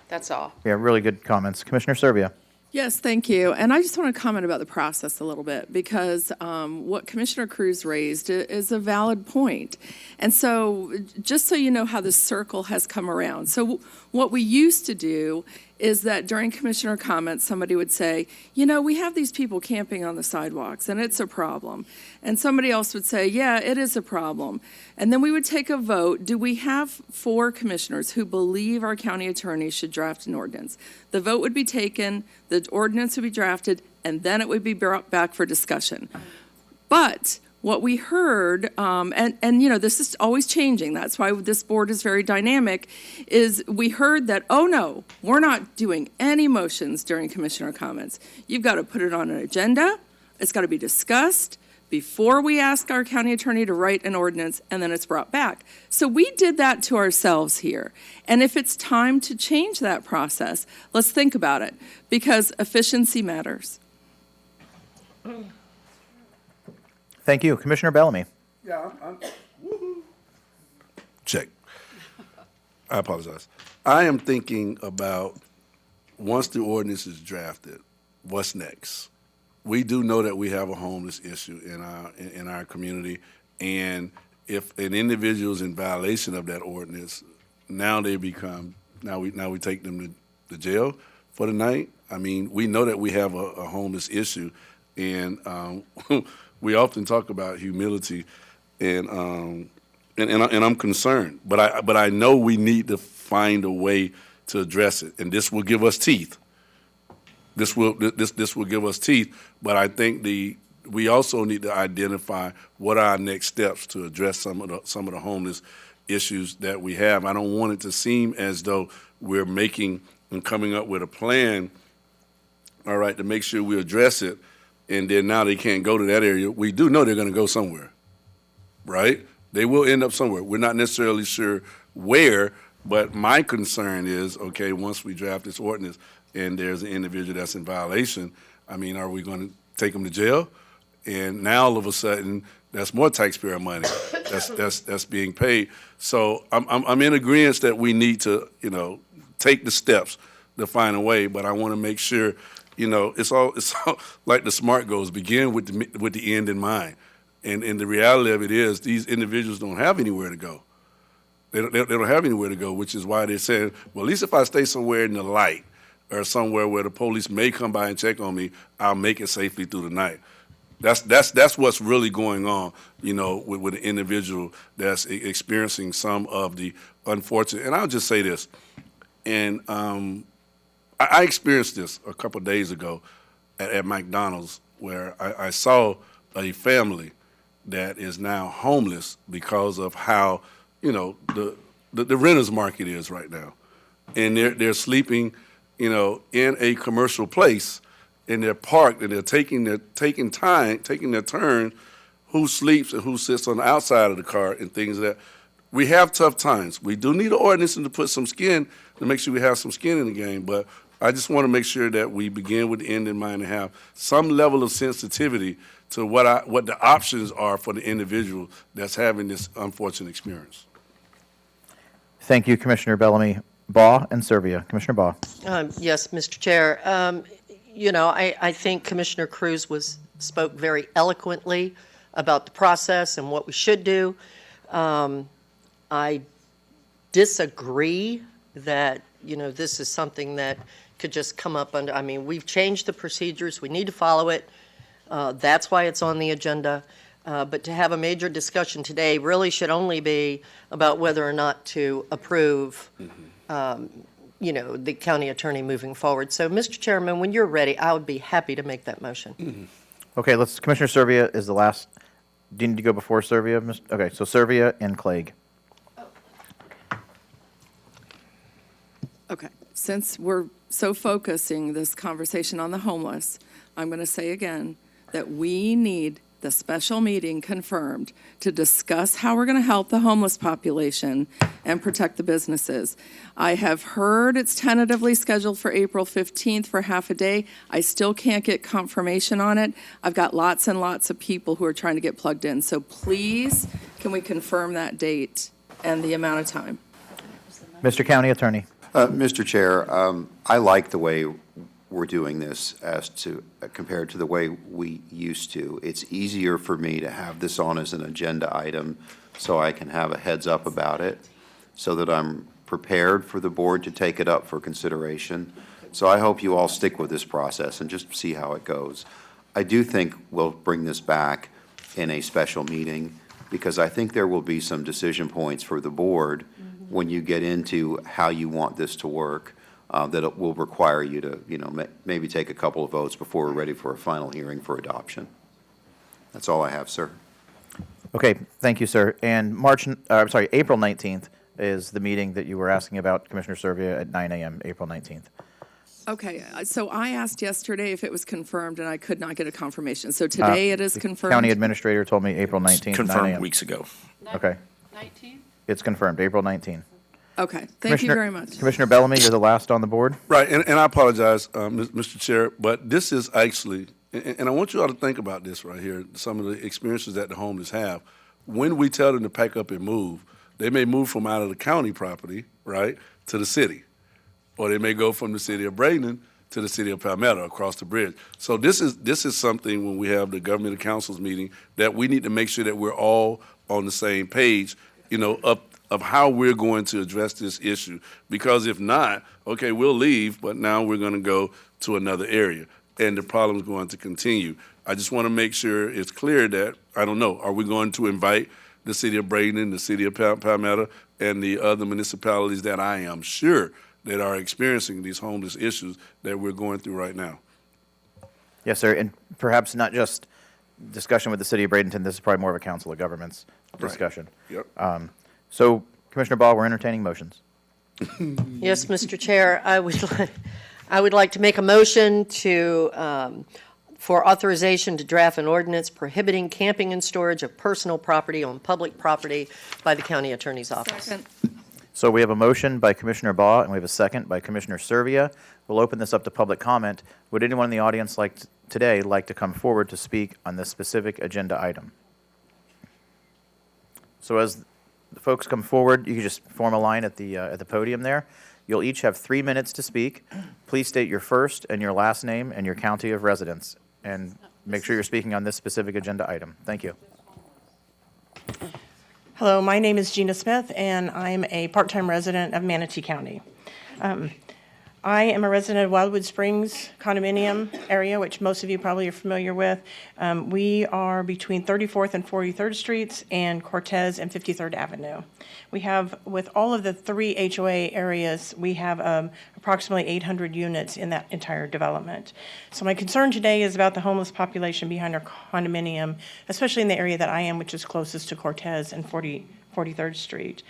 That's all. Yeah, really good comments. Commissioner Servia. Yes, thank you. And I just want to comment about the process a little bit, because what Commissioner Cruz raised is a valid point. And so just so you know how this circle has come around. So what we used to do is that during commissioner comments, somebody would say, we have these people camping on the sidewalks and it's a problem. And somebody else would say, yeah, it is a problem. And then we would take a vote. Do we have 4 commissioners who believe our county attorney should draft an ordinance? The vote would be taken, the ordinance would be drafted, and then it would be brought back for discussion. But what we heard, this is always changing, that's why this board is very dynamic, is we heard that, oh no, we're not doing any motions during commissioner comments. You've got to put it on an agenda, it's got to be discussed before we ask our county attorney to write an ordinance, and then it's brought back. So we did that to ourselves here. And if it's time to change that process, let's think about it, because efficiency matters. Thank you. Commissioner Bellamy. Yeah, check. I apologize. I am thinking about, once the ordinance is drafted, what's next? We do know that we have a homeless issue in our community, and if an individual is in violation of that ordinance, now we take them to jail for the night. I mean, we know that we have a homeless issue, and we often talk about humility, and I'm concerned, but I know we need to find a way to address it, and this will give us teeth. This will give us teeth, but I think we also need to identify what are our next steps to address some of the homeless issues that we have. I don't want it to seem as though we're making and coming up with a plan, all right, to make sure we address it, and then now they can't go to that area. We do know they're going to go somewhere, right? They will end up somewhere. We're not necessarily sure where, but my concern is, okay, once we draft this ordinance and there's an individual that's in violation, I mean, are we going to take them to jail? And now all of a sudden, that's more taxpayer money that's being paid. So I'm in agreement that we need to, take the steps to find a way, but I want to make sure, it's all like the SMART goals, begin with the end in mind. And the reality of it is these individuals don't have anywhere to go. They don't have anywhere to go, which is why they're saying, well, at least if I stay somewhere in the light or somewhere where the police may come by and check on me, I'll make it safely through the night. That's what's really going on, you know, with an individual that's experiencing some of the unfortunate. And I'll just say this, and I experienced this a couple of days ago at McDonald's, where I saw a family that is now homeless because of how, you know, the renters market is right now, and they're sleeping, you know, in a commercial place. And they're parked, and they're taking their turn, who sleeps and who sits on the outside of the car and things that. We have tough times. We do need an ordinance to put some skin, to make sure we have some skin in the game, but I just want to make sure that we begin with the end in mind and have some level of sensitivity to what the options are for the individual that's having this unfortunate experience. Thank you, Commissioner Bellamy. Baugh and Servia. Commissioner Baugh. Yes, Mr. Chair. You know, I think Commissioner Cruz spoke very eloquently about the process and what we should do. I disagree that, you know, this is something that could just come up under, I mean, we've changed the procedures. We need to follow it. That's why it's on the agenda. But to have a major discussion today really should only be about whether or not to approve you know, the county attorney moving forward. So, Mr. Chairman, when you're ready, I would be happy to make that motion. Okay, Commissioner Servia is the last. Do you need to go before Servia? Okay, so Servia and Clegg. Okay, since we're so focusing this conversation on the homeless, I'm going to say again that we need the special meeting confirmed to discuss how we're going to help the homeless population and protect the businesses. I have heard it's tentatively scheduled for April 15th for half a day. I still can't get confirmation on it. I've got lots and lots of people who are trying to get plugged in. So please, can we confirm that date and the amount of time? Mr. County Attorney. Mr. Chair, I like the way we're doing this compared to the way we used to. It's easier for me to have this on as an agenda item so I can have a heads up about it, so that I'm prepared for the board to take it up for consideration. So I hope you all stick with this process and just see how it goes. I do think we'll bring this back in a special meeting, because I think there will be some decision points for the board when you get into how you want this to work. That it will require you to, you know, maybe take a couple of votes before we're ready for a final hearing for adoption. That's all I have, sir. Okay, thank you, sir. And April 19th is the meeting that you were asking about, Commissioner Servia, at 9 a.m., April 19th. Okay, so I asked yesterday if it was confirmed, and I could not get a confirmation. So today it is confirmed? The county administrator told me April 19th, 9 a.m. Confirmed weeks ago. Okay. 19th? It's confirmed, April 19th. Okay, thank you very much. Commissioner Bellamy, you're the last on the board. Right, and I apologize, Mr. Chair, but this is actually, and I want you all to think about this right here, some of the experiences that the homeless have. When we tell them to pack up and move, they may move from out of the county property, right, to the city. Or they may go from the city of Bradenton to the city of Palmetto across the bridge. So this is something, when we have the government and councils meeting, that we need to make sure that we're all on the same page, you know, of how we're going to address this issue. Because if not, okay, we'll leave, but now we're going to go to another area, and the problem is going to continue. I just want to make sure it's clear that, I don't know, are we going to invite the city of Bradenton, the city of Palmetto, and the other municipalities that I am sure that are experiencing these homeless issues that we're going through right now? Yes, sir, and perhaps not just discussion with the city of Bradenton. This is probably more of a council of governments discussion. Right. Yep. So, Commissioner Ball, we're entertaining motions. Yes, Mr. Chair, I would like to make a motion for authorization to draft an ordinance prohibiting camping and storage of personal property on public property by the county attorney's office. Second. So we have a motion by Commissioner Baugh, and we have a second by Commissioner Servia. We'll open this up to public comment. Would anyone in the audience today like to come forward to speak on this specific agenda item? So as the folks come forward, you can just form a line at the podium there. You'll each have 3 minutes to speak. Please state your first and your last name and your county of residence, and make sure you're speaking on this specific agenda item. Thank you. Hello, my name is Gina Smith, and I'm a part-time resident of Manatee County. I am a resident of Wildwood Springs condominium area, which most of you probably are familiar with. We are between 34th and 43rd Streets and Cortez and 53rd Avenue. We have, with all of the 3 HOA areas, we have approximately 800 units in that entire development. So my concern today is about the homeless population behind our condominium, especially in the area that I am, which is closest to Cortez and 43rd Street.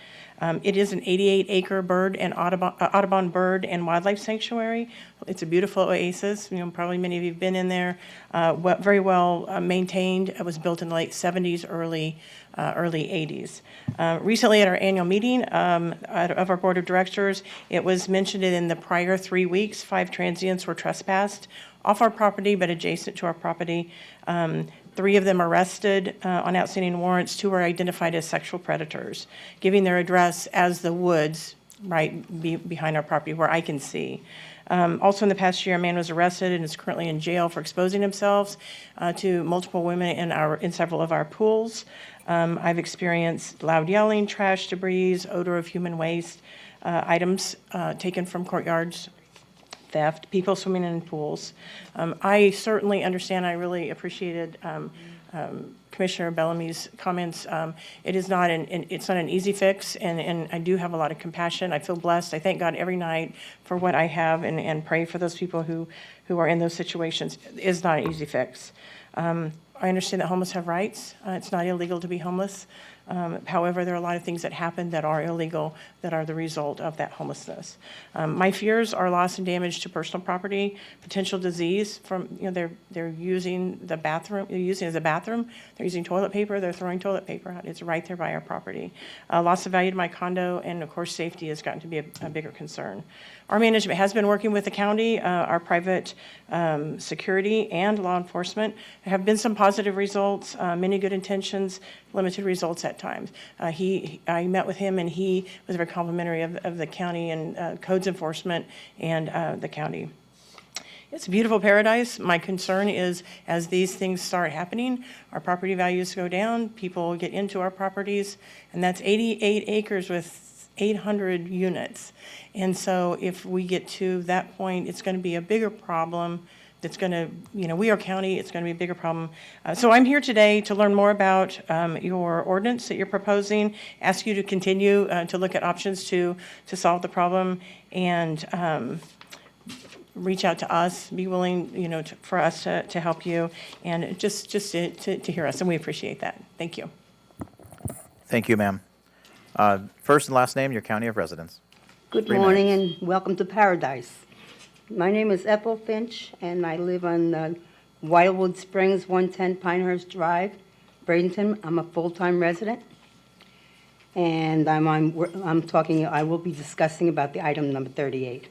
It is an 88-acre bird and Audubon bird and wildlife sanctuary. It's a beautiful oasis. You know, probably many of you have been in there. Very well maintained. It was built in the late 70s, early 80s. Recently, at our annual meeting of our board of directors, it was mentioned in the prior 3 weeks, 5 transients were trespassed off our property but adjacent to our property. 3 of them arrested on outstanding warrants. 2 were identified as sexual predators, giving their address as the woods right behind our property where I can see. Also in the past year, a man was arrested and is currently in jail for exposing himself to multiple women in several of our pools. I've experienced loud yelling, trash, debris, odor of human waste, items taken from courtyards, theft, people swimming in pools. I certainly understand, I really appreciated Commissioner Bellamy's comments. It's not an easy fix, and I do have a lot of compassion. I feel blessed. I thank God every night for what I have and pray for those people who are in those situations. It's not an easy fix. I understand that homeless have rights. It's not illegal to be homeless. However, there are a lot of things that happen that are illegal that are the result of that homelessness. My fears are loss and damage to personal property, potential disease from, they're using the bathroom, they're using it as a bathroom, they're using toilet paper, they're throwing toilet paper out. It's right there by our property. Loss of value to my condo, and of course, safety has gotten to be a bigger concern. Our management has been working with the county, our private security and law enforcement. There have been some positive results, many good intentions, limited results at times. I met with him and he was very complimentary of the county and codes enforcement and the county. It's a beautiful paradise. My concern is as these things start happening, our property values go down, people get into our properties, and that's 88 acres with 800 units. And so if we get to that point, it's going to be a bigger problem. That's going to, we are county, it's going to be a bigger problem. So I'm here today to learn more about your ordinance that you're proposing, ask you to continue to look at options to solve the problem, and reach out to us, be willing, for us to help you, and just to hear us, and we appreciate that. Thank you. Thank you, ma'am. First and last name, your county of residence. Good 3 morning minutes. and welcome to paradise. My name is Ethel Finch and I live on Wildwood Springs, 110 Pinehurst Drive, Bradenton. I'm a full-time resident, and I will be discussing about the item number 38.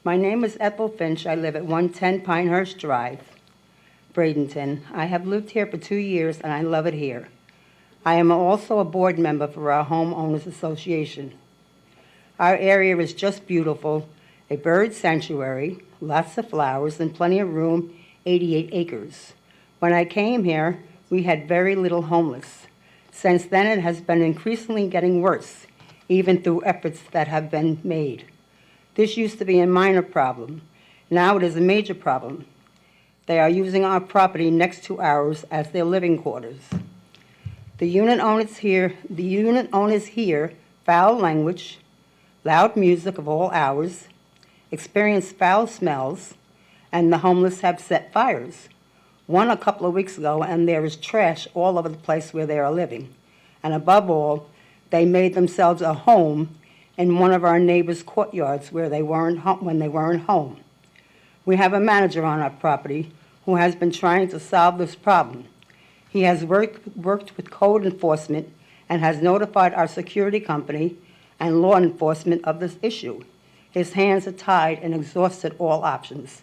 My name is Ethel Finch. I live at 110 Pinehurst Drive, Bradenton. I have lived here for 2 years and I love it here. I am also a board member for our homeowners association. Our area is just beautiful, a bird sanctuary, lots of flowers, and plenty of room, 88 acres. When I came here, we had very little homeless. Since then, it has been increasingly getting worse, even through efforts that have been made. This used to be a minor problem. Now it is a major problem. They are using our property next to ours as their living quarters. The unit owners hear foul language, loud music of all hours, experience foul smells, and the homeless have set fires. One a couple of weeks ago, and there is trash all over the place where they are living. And above all, they made themselves a home in one of our neighbors' courtyards when they weren't home. We have a manager on our property who has been trying to solve this problem. He has worked with code enforcement and has notified our security company and law enforcement of this issue. His hands are tied and exhausted all options.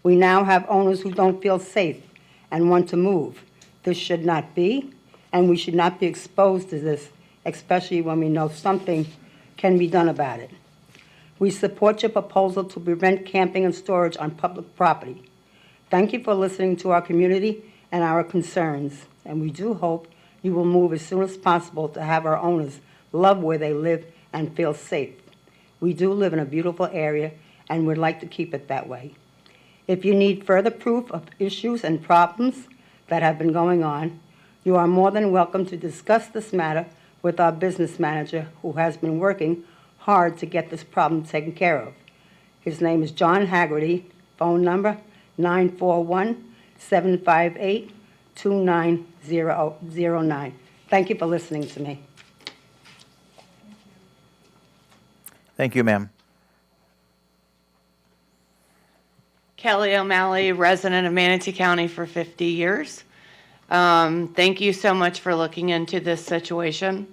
We now have owners who don't feel safe and want to move. This should not be, and we should not be exposed to this, especially when we know something can be done about it. We support your proposal to prevent camping and storage on public property. Thank you for listening to our community and our concerns, and we do hope you will move as soon as possible to have our owners love where they live and feel safe. We do live in a beautiful area, and would like to keep it that way. If you need further proof of issues and problems that have been going on, you are more than welcome to discuss this matter with our business manager, who has been working hard to get this problem taken care of. His name is John Haggerty, phone number 941-758-2909. Thank you for listening to me. Thank you, ma'am. Kelly O'Malley, resident of Manatee County for 50 years. Thank you so much for looking into this situation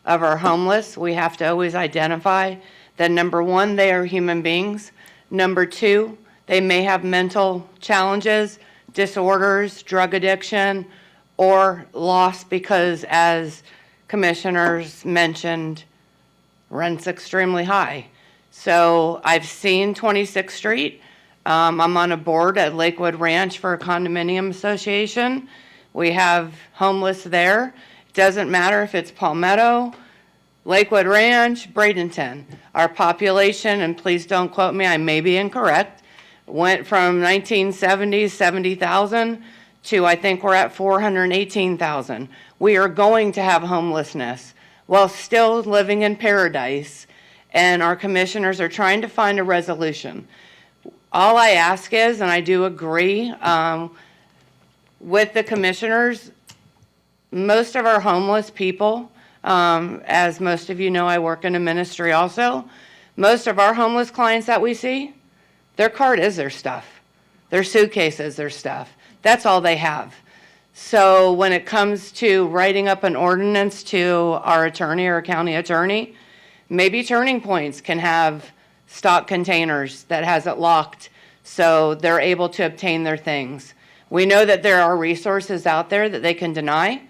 of our homeless. We have to always identify that, number one, they are human beings. Number two, they may have mental challenges, disorders, drug addiction, or loss because, as commissioners mentioned, rent's extremely high. So I've seen 26th Street. I'm on a board at Lakewood Ranch for a condominium association. We have homeless there. It doesn't matter if it's Palmetto, Lakewood Ranch, Bradenton. Our population, and please don't quote me, I may be incorrect, went from 1970s, 70,000 to I think we're at 418,000. We are going to have homelessness while still living in paradise, and our commissioners are trying to find a resolution. All I ask is, and I do agree with the commissioners, most of our homeless people, as most of you know, I work in a ministry also, most of our homeless clients that we see, their card is their stuff. Their suitcase is their stuff. That's all they have. So when it comes to writing up an ordinance to our attorney or county attorney, maybe Turning Points can have stock containers that has it locked so they're able to obtain their things. We know that there are resources out there that they can deny.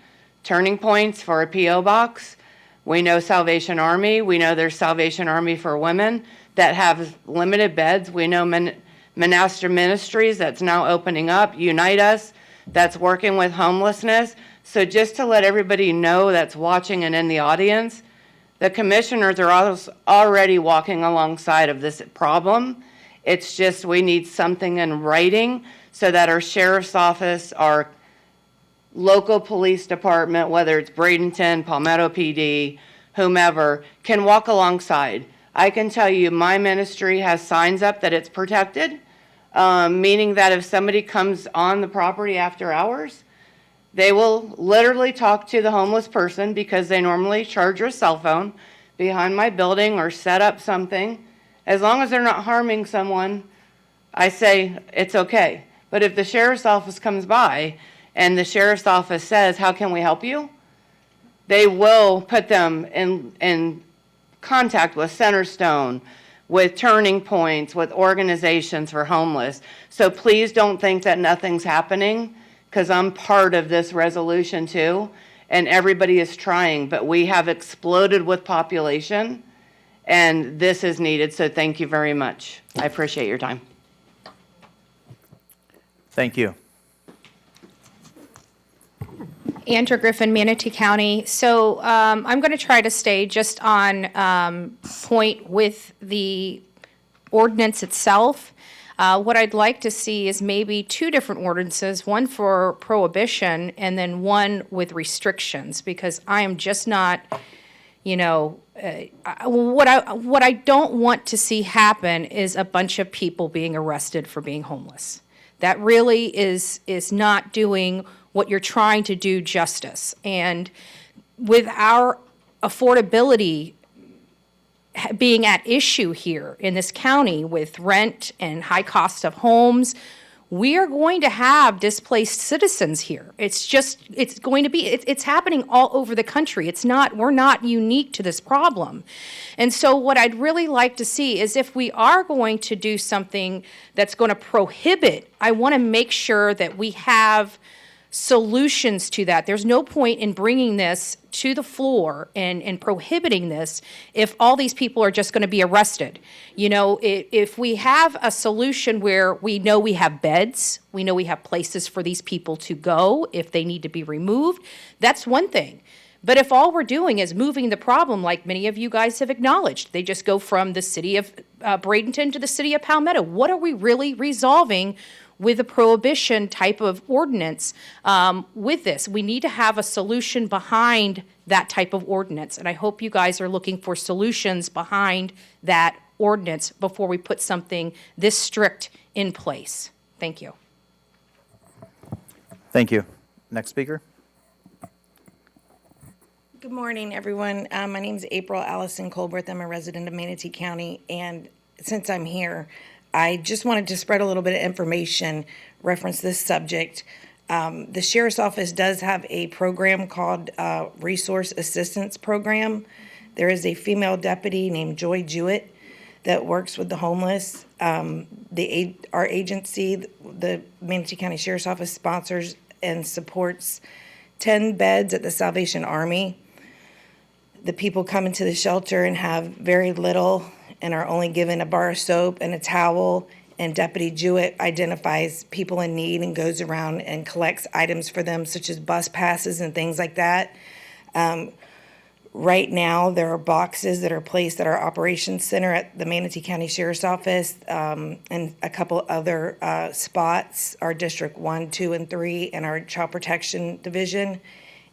Turning Points for a P.O. box. We know Salvation Army. We know there's Salvation Army for women that have limited beds. We know Monaster Ministries that's now opening up. Unite Us that's working with homelessness. So just to let everybody know that's watching and in the audience, the commissioners are already walking alongside of this problem. It's just we need something in writing so that our sheriff's office, our local police department, whether it's Bradenton, Palmetto PD, whomever, can walk alongside. I can tell you my ministry has signs up that it's protected, meaning that if somebody comes on the property after hours, they will literally talk to the homeless person because they normally charge a cell phone behind my building or set up something. As long as they're not harming someone, I say it's okay. But if the sheriff's office comes by and the sheriff's office says, how can we help you? They will put them in contact with Centerstone, with Turning Points, with organizations for homeless. So please don't think that nothing's happening, because I'm part of this resolution too, and everybody is trying, but we have exploded with population, and this is needed, so thank you very much. I appreciate your time. Thank you. Andrew Griffin, Manatee County. So I'm going to try to stay just on point with the ordinance itself. What I'd like to see is maybe two different ordinances, one for prohibition and then one with restrictions, because I am just not, you know, what I don't want to see happen is a bunch of people being arrested for being homeless. That really is not doing what you're trying to do justice. And with our affordability being at issue here in this county with rent and high cost of homes, we are going to have displaced citizens here. It's happening all over the country. We're not unique to this problem. And so what I'd really like to see is if we are going to do something that's going to prohibit, I want to make sure that we have solutions to that. There's no point in bringing this to the floor and prohibiting this if all these people are just going to be arrested. You know, if we have a solution where we know we have beds, we know we have places for these people to go if they need to be removed, that's one thing. But if all we're doing is moving the problem, like many of you guys have acknowledged, they just go from the city of Bradenton to the city of Palmetto? What are we really resolving with a prohibition type of ordinance with this? We need to have a solution behind that type of ordinance, and I hope you guys are looking for solutions behind that ordinance before we put something this strict in place. Thank you. Thank you. Next speaker. Good morning, everyone. My name is April Allison Colberth. I'm a resident of Manatee County, and since I'm here, I just wanted to spread a little bit of information, reference this subject. The Sheriff's Office does have a program called Resource Assistance Program. There is a female deputy named Joy Jewett that works with the homeless. Our agency, the Manatee County Sheriff's Office, sponsors and supports 10 beds at the Salvation Army. The people come into the shelter and have very little and are only given a bar of soap and a towel, and Deputy Jewett identifies people in need and goes around and collects items for them, such as bus passes and things like that. Right now, there are boxes that are placed at our operations center at the Manatee County Sheriff's Office, and a couple other spots, our District 1, 2, and 3, and our Child Protection Division.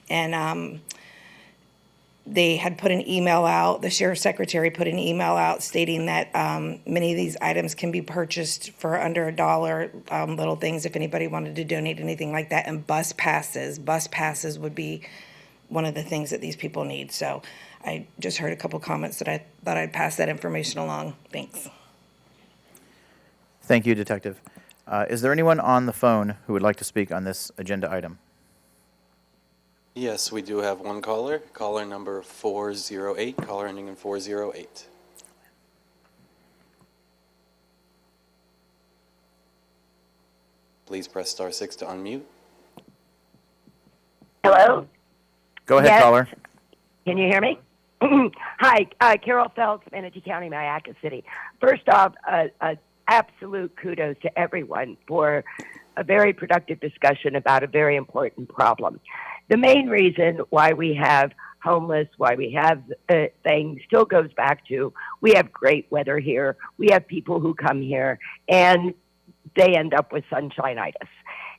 And they had put an email out, the Sheriff's Secretary put an email out stating that many of these items can be purchased for under $1, little things if anybody wanted to donate anything like that, and bus passes would be one of the things that these people need. So I just heard a couple comments that I thought I'd pass that information along. Thanks. Thank you, Detective. Is there anyone on the phone who would like to speak on this agenda item? Yes, we do have one caller. Caller number 408. Caller ending in 408. Please press *6 to unmute. Hello? Go ahead, Yes. caller. Can you hear me? Hi, Carol Phelps, Manatee County, Mayaca City. First off, absolute kudos to everyone for a very productive discussion about a very important problem. The main reason why we have homeless, why we have things, still goes back to we have great weather here. We have people who come here, and they end up with sunshine-itis.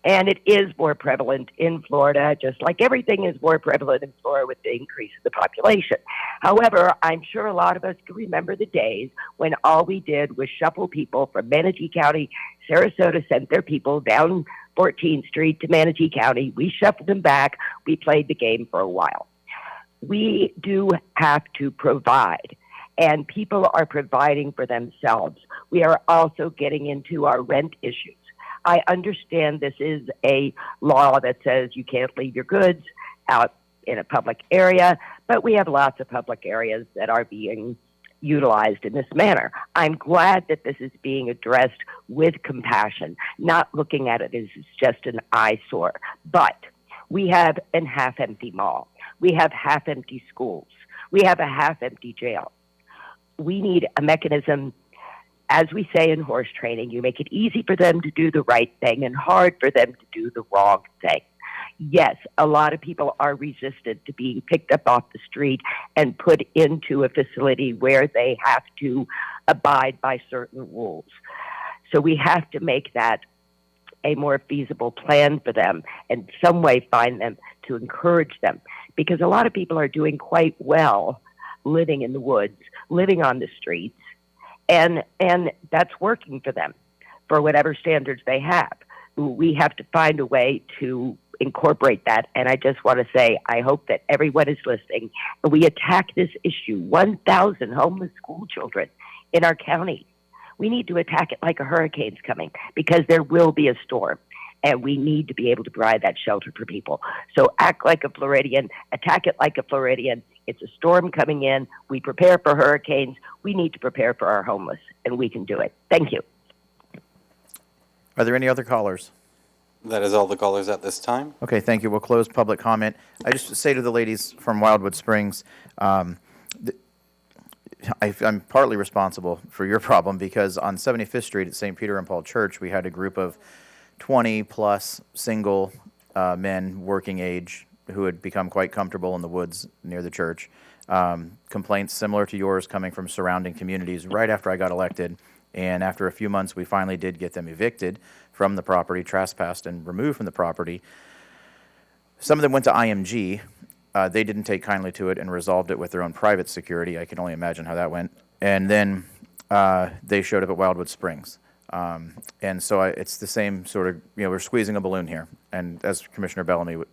And it is more prevalent in Florida, just like everything is more prevalent in Florida with the increase of the population. However, I'm sure a lot of us can remember the days when all we did was shuffle people from Manatee County. Sarasota sent their people down 14th Street to Manatee County. We shuffled them back. We played the game for a while. We do have to provide, and people are providing for themselves. We are also getting into our rent issues. I understand this is a law that says you can't leave your goods out in a public area, but we have lots of public areas that are being utilized in this manner. I'm glad that this is being addressed with compassion, not looking at it as just an eyesore. But we have a half-empty mall. We have half-empty schools. We have a half-empty jail. We need a mechanism. As we say in horse training, you make it easy for them to do the right thing and hard for them to do the wrong thing. Yes, a lot of people are resistant to being picked up off the street and put into a facility where they have to abide by certain rules. So we have to make that a more feasible plan for them and some way find them to encourage them. Because a lot of people are doing quite well living in the woods, living on the streets, and that's working for them for whatever standards they have. We have to find a way to incorporate that. And I just want to say, I hope that everyone is listening. We attack this issue, 1,000 homeless school children in our county. We need to attack it like a hurricane's coming, because there will be a storm. And we need to be able to provide that shelter for people. So act like a Floridian, attack it like a Floridian. It's a storm coming in. We prepare for hurricanes. We need to prepare for our homeless, and we can do it. Thank you. Are there any other callers? That is all the callers at this time. Okay, thank you. We'll close public comment. I just say to the ladies from Wildwood Springs, I'm partly responsible for your problem, because on 75th Street at St. Peter and Paul Church, we had a group of 20-plus single men working age who had become quite comfortable in the woods near the church. complaints similar to yours coming from surrounding communities right after I got elected. And after a few months, we finally did get them evicted from the property, trespassed and removed from the property. Some of them went to IMG. They didn't take kindly to it and resolved it with their own private security. I can only imagine how that went. And then they showed up at Wildwood Springs. And so it's the same sort of, we're squeezing a balloon here. And as Commissioner Bellamy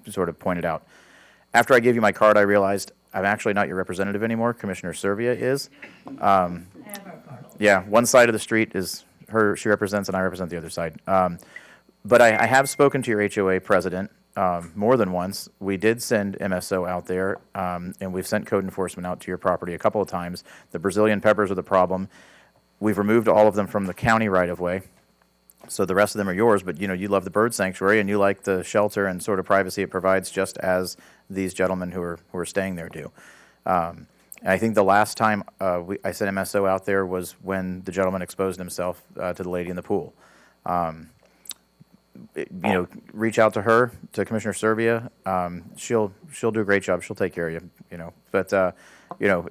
sort of pointed out, after I gave you my card, I realized I'm actually not your representative anymore. Commissioner Servia is. Yeah, one side of the street is her, she represents, and I represent the other side. But I have spoken to your HOA president more than once. We did send MSO out there, and we've sent code enforcement out to your property a couple of times. The Brazilian peppers are the problem. We've removed all of them from the county right-of-way, so the rest of them are yours, but you love the bird sanctuary, and you like the shelter and sort of privacy it provides, just as these gentlemen who are staying there do. And I think the last time I sent MSO out there was when the gentleman exposed himself to the lady in the pool. Reach out to her, to Commissioner Servia. She'll do a great job. She'll take care of you. But at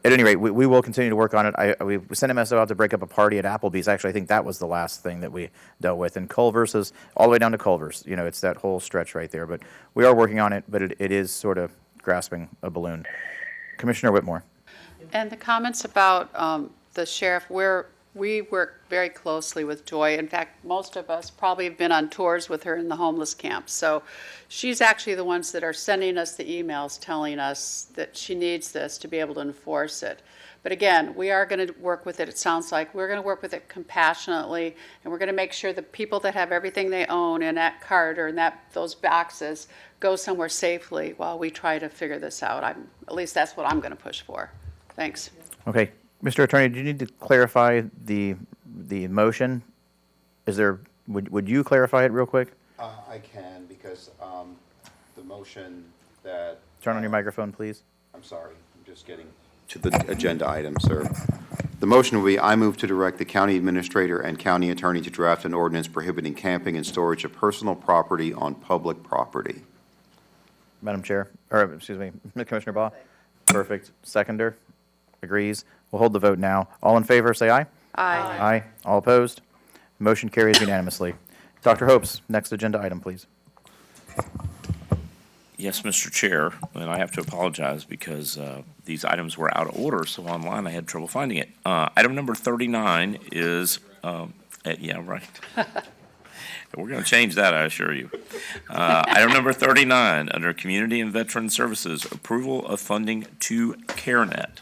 any rate, we will continue to work on it. We sent MSO out to break up a party at Applebee's. Actually, I think that was the last thing that we dealt with. And Culver's is all the way down to Culver's. It's that whole stretch right there. But we are working on it. But it is sort of grasping a balloon. Commissioner Whitmore. And the comments about the sheriff, we work very closely with Joy. In fact, most of us probably have been on tours with her in the homeless camp. So she's actually the ones that are sending us the emails telling us that she needs this to be able to enforce it. But again, we are going to work with it. It sounds like we're going to work with it compassionately, and we're going to make sure the people that have everything they own in that cart or in those boxes go somewhere safely while we try to figure this out. At least that's what I'm going to push for. Thanks. Okay. Mr. Attorney, do you need to clarify the motion? Would you clarify it real quick? I can, because the motion that... Turn on your microphone, please. I'm sorry, I'm just getting to the agenda item, sir. The motion will be, I move to direct the county administrator and county attorney to draft an ordinance prohibiting camping and storage of personal property on public property. Madam Chair, or excuse me, Commissioner Baugh. Perfect. Seconder? Agrees. We'll hold the vote now. All in favor, say aye. Aye. Aye. All opposed? Motion carries unanimously. Dr. Hopes, next agenda item, please. Yes, Mr. Chair, and I have to apologize because these items were out of order, so online I had trouble finding it. Item number 39 is, yeah, right. We're going to change that, I assure you. Item number 39, under Community and Veteran Services, approval of funding to CareNet.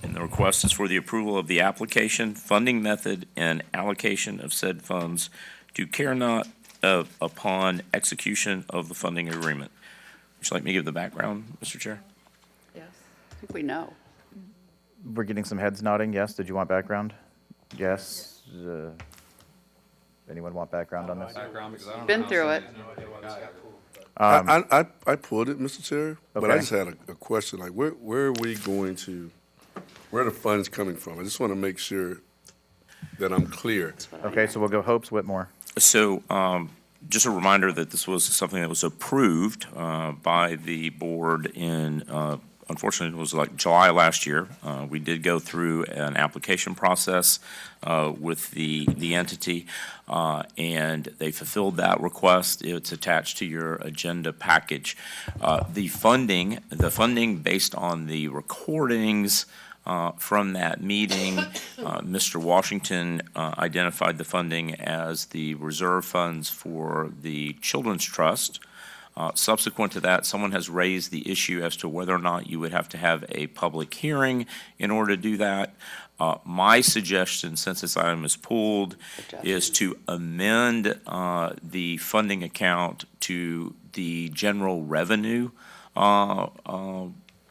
And the request is for the approval of the application, funding method, and allocation of said funds to CareNet upon execution of the funding agreement. Would you like me to give the background, Mr. Chair? Yes. I think we know. We're getting some heads nodding. Yes. Did you want background? Yes. Anyone want background on this? Been through it. I pulled it, Mr. Chair, but Okay. I just had a question. Like, where are we going to, where are the funds coming from? I just want to make sure that I'm clear. Okay, so we'll go Hopes, Whitmore. So just a reminder that this was something that was approved by the board in, unfortunately, it was like July last year. We did go through an application process with the entity, and they fulfilled that request. It's attached to your agenda package. The funding based on the recordings from that meeting, Mr. Washington identified the funding as the reserve funds for the Children's Trust. Subsequent to that, someone has raised the issue as to whether or not you would have to have a public hearing in order to do that. My suggestion, since this item is pulled, is to amend the funding account to the general revenue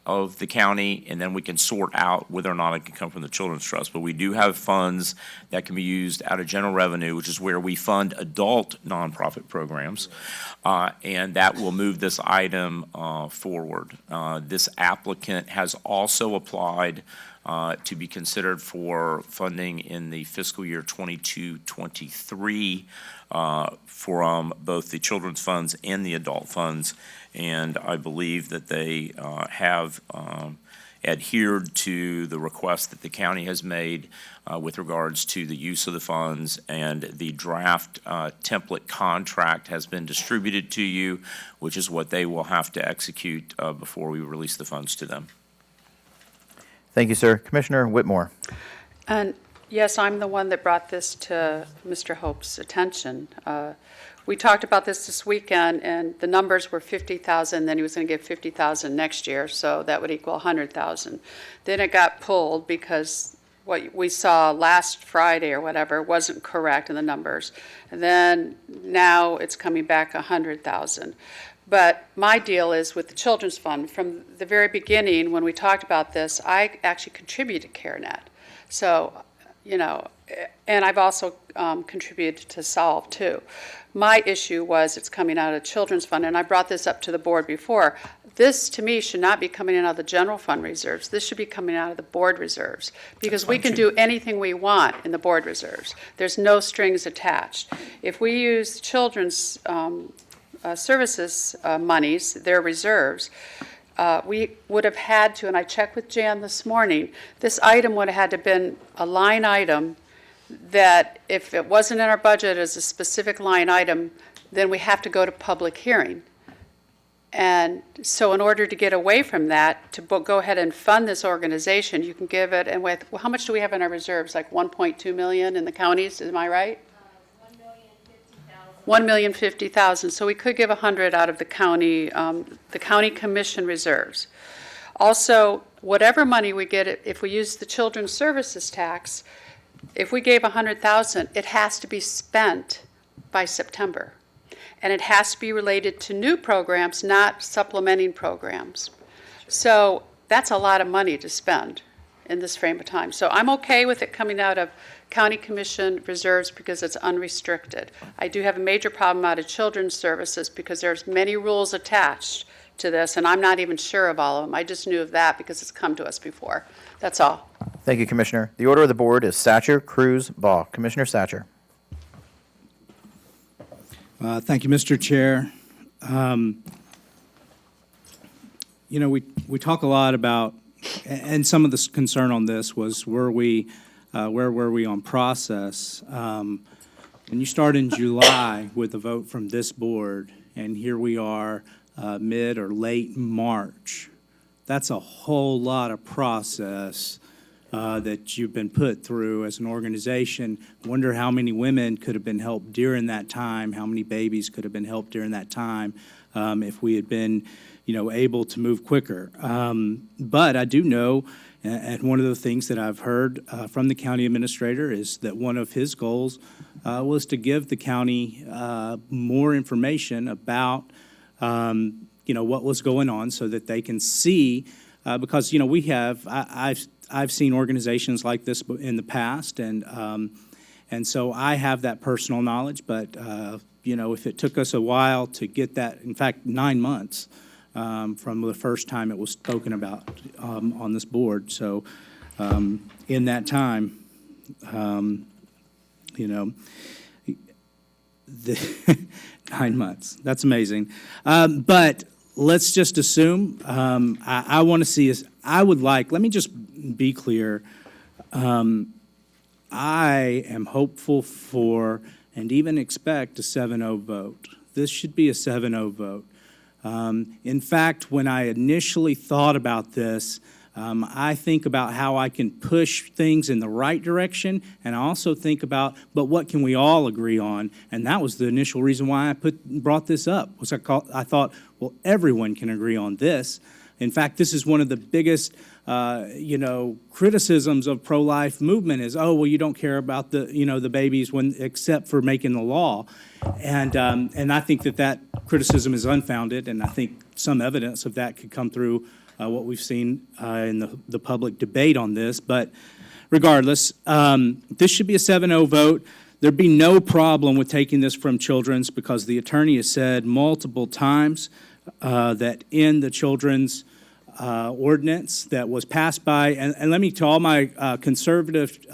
of the county, and then we can sort out whether or not it can come from the Children's Trust. But we do have funds that can be used out of general revenue, which is where we fund adult nonprofit programs, and that will move this item forward. This applicant has also applied to be considered for funding in the fiscal year 22-23 from both the children's funds and the adult funds. And I believe that they have adhered to the request that the county has made with regards to the use of the funds, and the draft template contract has been distributed to you, which is what they will have to execute before we release the funds to them. Thank you, sir. Commissioner Whitmore. And yes, I'm the one that brought this to Mr. Hope's attention. We talked about this weekend, and the numbers were 50,000, then he was going to give 50,000 next year, so that would equal 100,000. Then it got pulled because what we saw last Friday or whatever wasn't correct in the numbers. And then now it's coming back 100,000. But my deal is with the Children's Fund. From the very beginning, when we talked about this, I actually contributed to CareNet. So, you know, and I've also contributed to Solve too. My issue was it's coming out of Children's Fund, and I brought this up to the board before. This, to me, should not be coming out of the general fund reserves. This should be coming out of the board reserves, because we can do anything we want in the board reserves. There's no strings attached. If we use children's services monies, their reserves, we would have had to, and I checked with Jan this morning, this item would have had to have been a line item that if it wasn't in our budget as a specific line item, then we have to go to public hearing. And so in order to get away from that, to go ahead and fund this organization, you can give it, and with, well, how much do we have in our reserves? Like 1.2 million in the counties, am I right? 1,050,000. So we could give 100 out of the county commission reserves. Also, whatever money we get, if we use the children's services tax, if we gave 100,000, it has to be spent by September. And it has to be related to new programs, not supplementing programs. So that's a lot of money to spend in this frame of time. So I'm okay with it coming out of county commission reserves because it's unrestricted. I do have a major problem out of children's services because there's many rules attached to this, and I'm not even sure of all of them. I just knew of that because it's come to us before. That's all. Thank you, Commissioner. The order of the board is Satcher, Cruz, Baugh. Commissioner Satcher. Thank you, Mr. Chair. You know, we talk a lot about, and some of the concern on this was, where were we on process? When you start in July with a vote from this board, and here we are mid or late March, that's a whole lot of process that you've been put through as an organization. Wonder how many women could have been helped during that time, how many babies could have been helped during that time if we had been, you know, able to move quicker. But I do know, and one of the things that I've heard from the county administrator is that one of his goals was to give the county more information about, you know, what was going on so that they can see, because, you know, we have, I've seen organizations like this in the past, and so I have that personal knowledge, but, you know, if it took us a while to get that, in fact, 9 months from the first time it was spoken about on this board. So in that time, you know, 9 months, that's amazing. But let's just assume, I want to see is, I would like, let me just be clear, I am hopeful for and even expect a 7-0 vote. This should be a 7-0 vote. In fact, when I initially thought about this, I think about how I can push things in the right direction, and I also think about, but what can we all agree on? And that was the initial reason why I brought this up. Was I thought, well, everyone can agree on this. In fact, this is one of the biggest, you know, criticisms of pro-life movement is, oh, well, you don't care about the, you know, the babies except for making the law. And I think that criticism is unfounded, and I think some evidence of that could come through what we've seen in the public debate on this. But regardless, this should be a 7-0 vote. There'd be no problem with taking this from children's, because the attorney has said multiple times that in the children's ordinance that was passed by, and let me, to all my conservative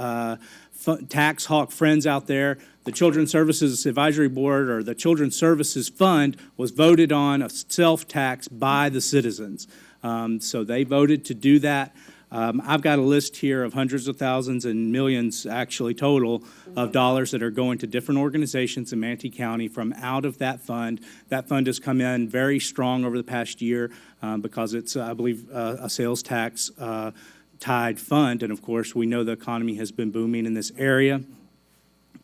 tax hawk friends out there, the Children's Services Advisory Board, or the Children's Services Fund, was voted on a self-tax by the citizens. So they voted to do that. I've got a list here of hundreds of thousands and millions, actually total, of dollars that are going to different organizations in Manatee County from out of that fund. That fund has come in very strong over the past year because it's, I believe, a sales tax tied fund. And of course, we know the economy has been booming in this area.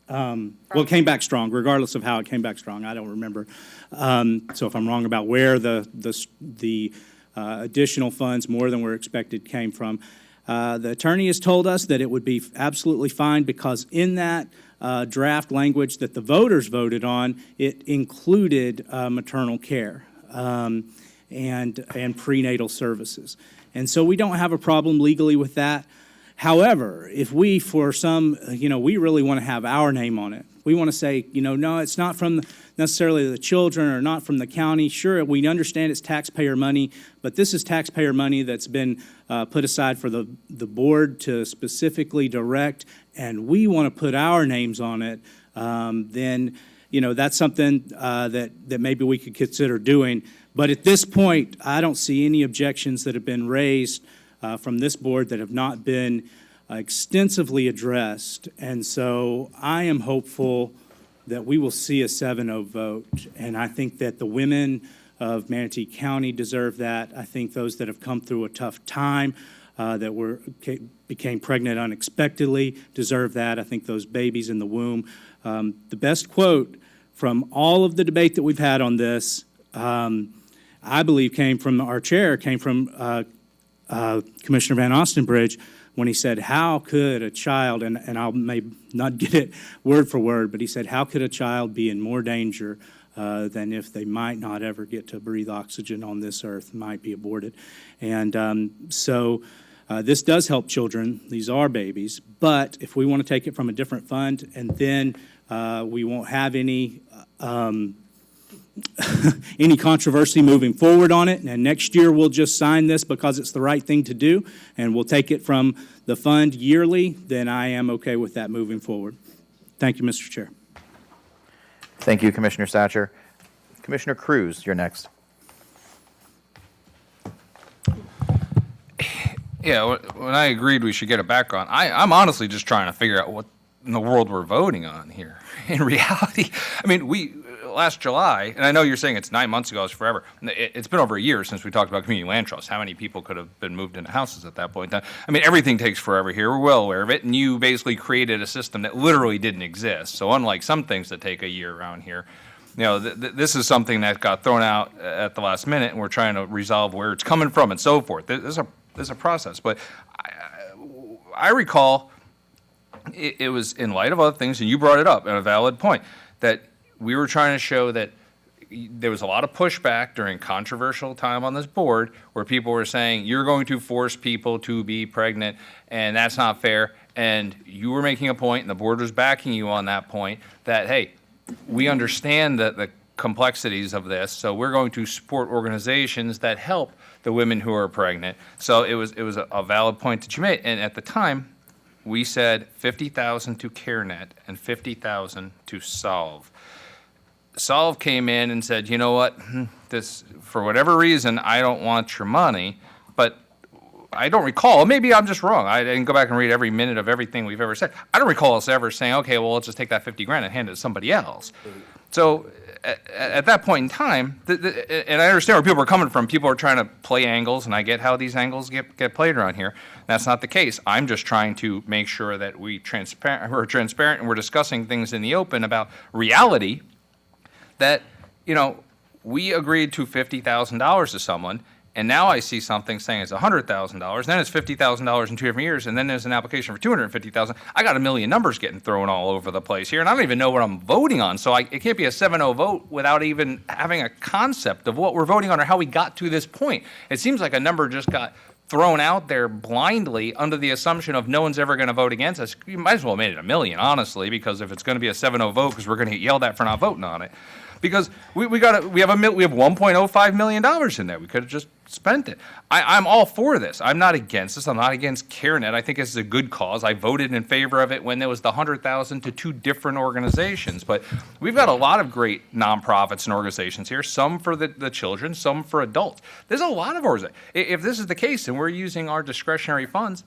Well, it came back strong, regardless of how it came back strong. I don't remember. So if I'm wrong about where the additional funds, more than were expected, came from. The attorney has told us that it would be absolutely fine because in that draft language that the voters voted on, it included maternal care and prenatal services. And so we don't have a problem legally with that. However, if we, for some, we really want to have our name on it. We want to say, no, it's not from necessarily the children or not from the county. Sure, we understand it's taxpayer money, but this is taxpayer money that's been put aside for the board to specifically direct, and we want to put our names on it. Then, that's something that maybe we could consider doing. But at this point, I don't see any objections that have been raised from this board that have not been extensively addressed. And so I am hopeful that we will see a 7-0 vote. And I think that the women of Manatee County deserve that. I think those that have come through a tough time, that became pregnant unexpectedly, deserve that. I think those babies in the womb. The best quote from all of the debate that we've had on this, I believe came from our chair, came from Commissioner Van Ostenbridge, when he said, how could a child, and I may not get it word for word, but he said, how could a child be in more danger than if they might not ever get to breathe oxygen on this earth, might be aborted. And so this does help children. These are babies. But if we want to take it from a different fund, and then we won't have any any controversy moving forward on it, and next year we'll just sign this because it's the right thing to do, and we'll take it from the fund yearly, then I am okay with that moving forward. Thank you, Mr. Chair. Thank you, Commissioner Satcher. Commissioner Cruz, you're next. Yeah, when I agreed we should get it back on, I'm honestly just trying to figure out what in the world we're voting on here. In reality, I mean, last July, and I know you're saying it's 9 months ago, it's forever. It's been over a year since we talked about community land trusts. How many people could have been moved into houses at that point in time? I mean, everything takes forever here. We're well aware of it. And you basically created a system that literally didn't exist. So unlike some things that take a year around here, this is something that got thrown out at the last minute, and we're trying to resolve where it's coming from and so forth. There's a process. But I recall it was in light of other things, and you brought it up at a valid point, that we were trying to show that there was a lot of pushback during controversial time on this board where people were saying, you're going to force people to be pregnant, and that's not fair. And you were making a point, and the board was backing you on that point, that, hey, we understand the complexities of this, so we're going to support organizations that help the women who are pregnant. So it was a valid point that you made. And at the time, we said $50,000 to CareNet and $50,000 to Solve. Solve came in and said, you know what, this, for whatever reason, I don't want your money, but I don't recall, maybe I'm just wrong, I didn't go back and read every minute of everything we've ever said. I don't recall us ever saying, okay, well, let's just take that 50 grand and hand it to somebody else. So at that point in time, and I understand where people are coming from, people are trying to play angles, and I get how these angles get played around here. That's not the case. I'm just trying to make sure that we're transparent and we're discussing things in the open about reality, that, we agreed to $50,000 to someone, and now I see something saying it's $100,000, then it's $50,000 in 2 different years, and then there's an application for $250,000. I got a million numbers getting thrown all over the place here, and I don't even know what I'm voting on, so it can't be a 7-0 vote without even having a concept of what we're voting on or how we got to this point. It seems like a number just got thrown out there blindly under the assumption of no one's ever going to vote against us. You might as well have made it $1 million, honestly, because if it's going to be a 7-0 vote, because we're going to get yelled at for not voting on it. Because we have $1.05 million in there. We could have just spent it. I'm all for this. I'm not against this. I'm not against CareNet. I think it's a good cause. I voted in favor of it when there was the 100,000 to 2 different organizations. But we've got a lot of great nonprofits and organizations here, some for the children, some for adults. There's a lot of organizations. If this is the case and we're using our discretionary funds,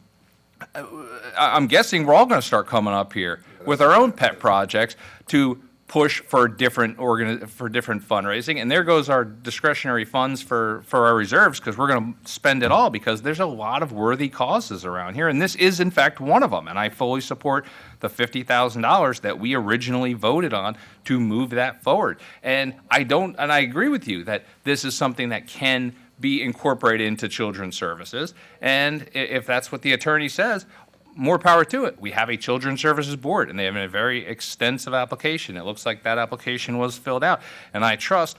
I'm guessing we're all going to start coming up here with our own pet projects to push for different fundraising, and there goes our discretionary funds for our reserves, because we're going to spend it all, because there's a lot of worthy causes around here, and this is in fact one of them. And I fully support the $50,000 that we originally voted on to move that forward. And I agree with you that this is something that can be incorporated into children's services, and if that's what the attorney says, more power to it. We have a Children's Services Board, and they have a very extensive application. It looks like that application was filled out. And I trust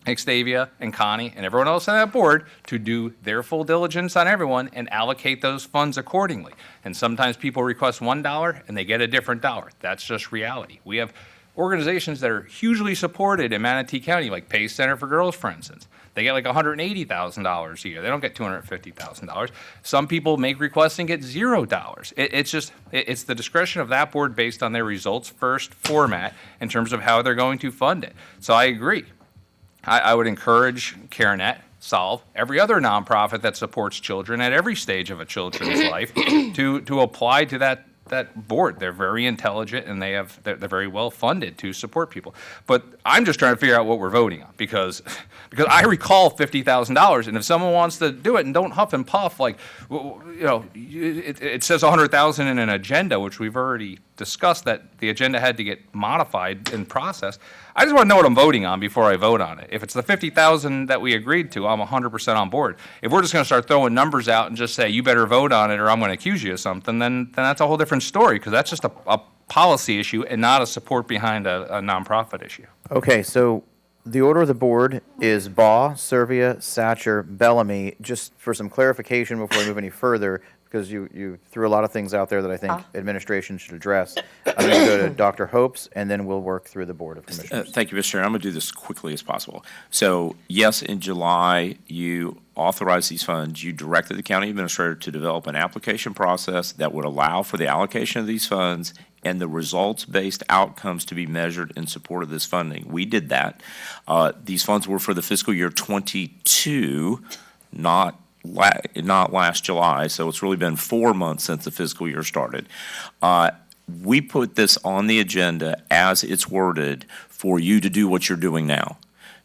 Xtavia and Connie and everyone else on that board to do their full diligence on everyone and allocate those funds accordingly. And sometimes people request $1 and they get a different dollar. That's just reality. We have organizations that are hugely supported in Manatee County, like Pace Center for Girls, for instance. They get like $180,000 a year. They don't get $250,000. Some people make requests and get $0. It's the discretion of that board based on their results first format in terms of how they're going to fund it. So I agree. I would encourage CareNet, Solve, every other nonprofit that supports children at every stage of a children's life to apply to that board. They're very intelligent, and they're very well funded to support people. But I'm just trying to figure out what we're voting on, because I recall $50,000, and if someone wants to do it, and don't huff and puff, like, it says 100,000 in an agenda, which we've already discussed that the agenda had to get modified and processed. I just want to know what I'm voting on before I vote on it. If it's the 50,000 that we agreed to, I'm 100% on board. If we're just going to start throwing numbers out and just say, you better vote on it or I'm going to accuse you of something, then that's a whole different story, because that's just a policy issue and not a support behind a nonprofit issue. Okay, so the order of the board is Baugh, Servia, Satcher, Bellamy. Just for some clarification before we move any further, because you threw a lot of things out there that I think administration should address. I'm going to go to Dr. Hopes, and then we'll work through the Board of Commissioners. Thank you, Mr. Chair. I'm going to do this quickly as possible. So, yes, in July, you authorized these funds. You directed the county administrator to develop an application process that would allow for the allocation of these funds and the results-based outcomes to be measured in support of this funding. We did that. These funds were for the fiscal year 22, not last July, so it's really been 4 months since the fiscal year started. We put this on the agenda as it's worded for you to do what you're doing now,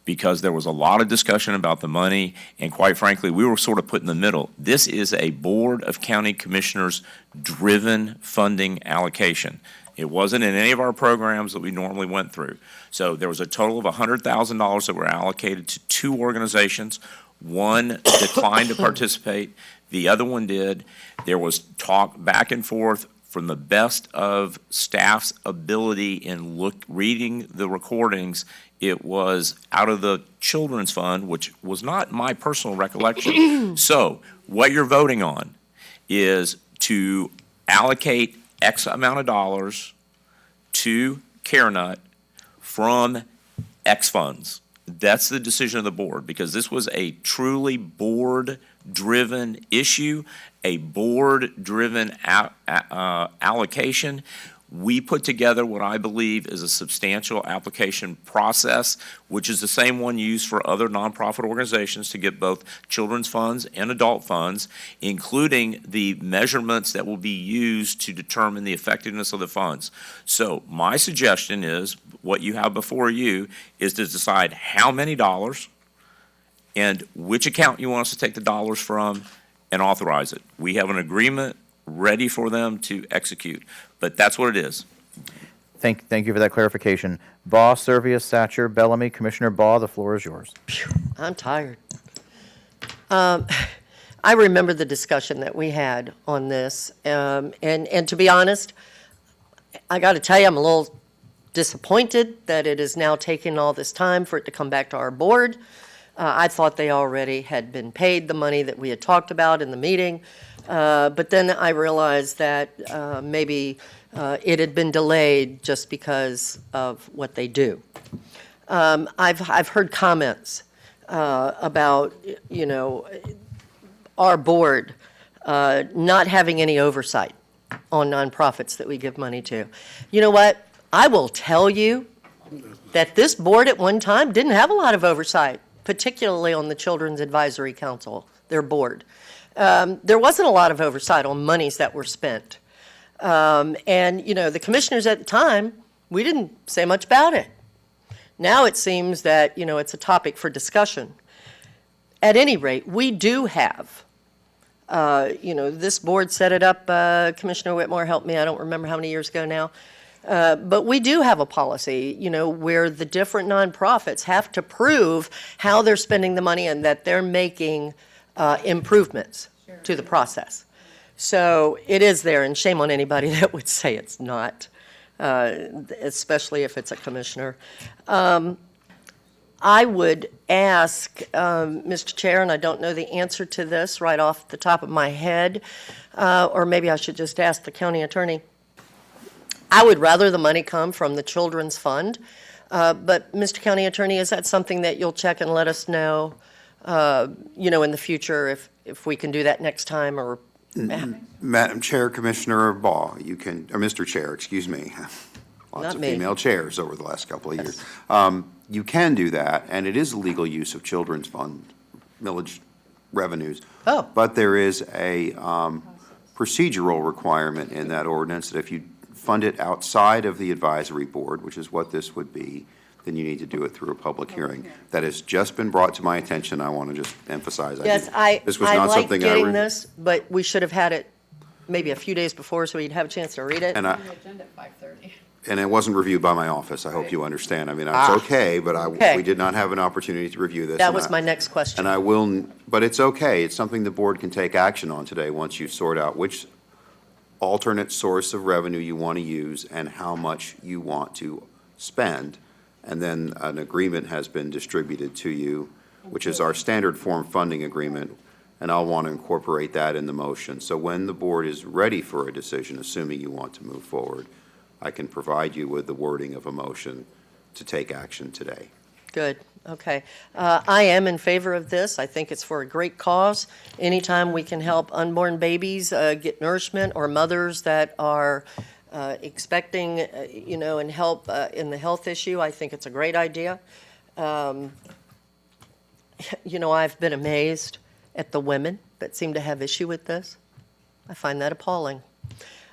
because there was a lot of discussion about the money, and quite frankly, we were sort of put in the middle. This is a Board of County Commissioners driven funding allocation. It wasn't in any of our programs that we normally went through. So there was a total of $100,000 that were allocated to 2 organizations. One declined to participate, the other one did. There was talk back and forth from the best of staff's ability in reading the recordings. It was out of the Children's Fund, which was not my personal recollection. So what you're voting on is to allocate X amount of dollars to CareNet from X funds. That's the decision of the board, because this was a truly board-driven issue, a board-driven allocation. We put together what I believe is a substantial application process, which is the same one used for other nonprofit organizations to get both children's funds and adult funds, including the measurements that will be used to determine the effectiveness of the funds. So my suggestion is, what you have before you is to decide how many dollars and which account you want us to take the dollars from and authorize it. We have an agreement ready for them to execute, but that's what it is. Thank you for that clarification. Baugh, Servia, Satcher, Bellamy. Commissioner Baugh, the floor is yours. I'm tired. I remember the discussion that we had on this, and to be honest, I got to tell you, I'm a little disappointed that it is now taking all this time for it to come back to our board. I thought they already had been paid the money that we had talked about in the meeting, but then I realized that maybe it had been delayed just because of what they do. I've heard comments about, you know, our board not having any oversight on nonprofits that we give money to. You know what? I will tell you that this board at one time didn't have a lot of oversight, particularly on the Children's Advisory Council, their board. There wasn't a lot of oversight on monies that were spent. And, you know, the commissioners at the time, we didn't say much about it. Now it seems that, you know, it's a topic for discussion. At any rate, we do have, you know, this board set it up, Commissioner Whitmore helped me, I don't remember how many years ago now, but we do have a policy, you know, where the different nonprofits have to prove how they're spending the money and that they're making improvements to the process. So it is there, and shame on anybody that would say it's not, especially if it's a commissioner. I would ask, Mr. Chair, and I don't know the answer to this right off the top of my head, or maybe I should just ask the county attorney. I would rather the money come from the Children's Fund, but Mr. County Attorney, is that something that you'll check and let us know, you know, in the future if we can do that next time, or? Madam Chair, Commissioner Baugh, you can, or Mr. Chair, excuse me. Lots Not of me. female chairs over the last couple of years. You can do that, and it is a legal use of Children's Fund millage revenues. Oh. But there is a procedural requirement in that ordinance that if you fund it outside of the advisory board, which is what this would be, then you need to do it through a public hearing. That has just been brought to my attention. I want to just emphasize. Yes, This was I not like something getting this, but we should have had it maybe a few days before so we'd have a chance to read it. And Agenda at 5:30. And it wasn't reviewed by my office. I hope you understand. I mean, it's okay, but Okay. we did not have an opportunity to review this. That and was I- my next question. And I will, but it's okay. It's something the board can take action on today once you sort out which alternate source of revenue you want to use and how much you want to spend. And then an agreement has been distributed to you, which is our standard form funding agreement, and I'll want to incorporate that in the motion. So when the board is ready for a decision, assuming you want to move forward, I can provide you with the wording of a motion to take action today. Good, okay. I am in favor of this. I think it's for a great cause. Anytime we can help unborn babies get nourishment, or mothers that are expecting, you know, and help in the health issue, I think it's a great idea. You know, I've been amazed at the women that seem to have issue with this. I find that appalling.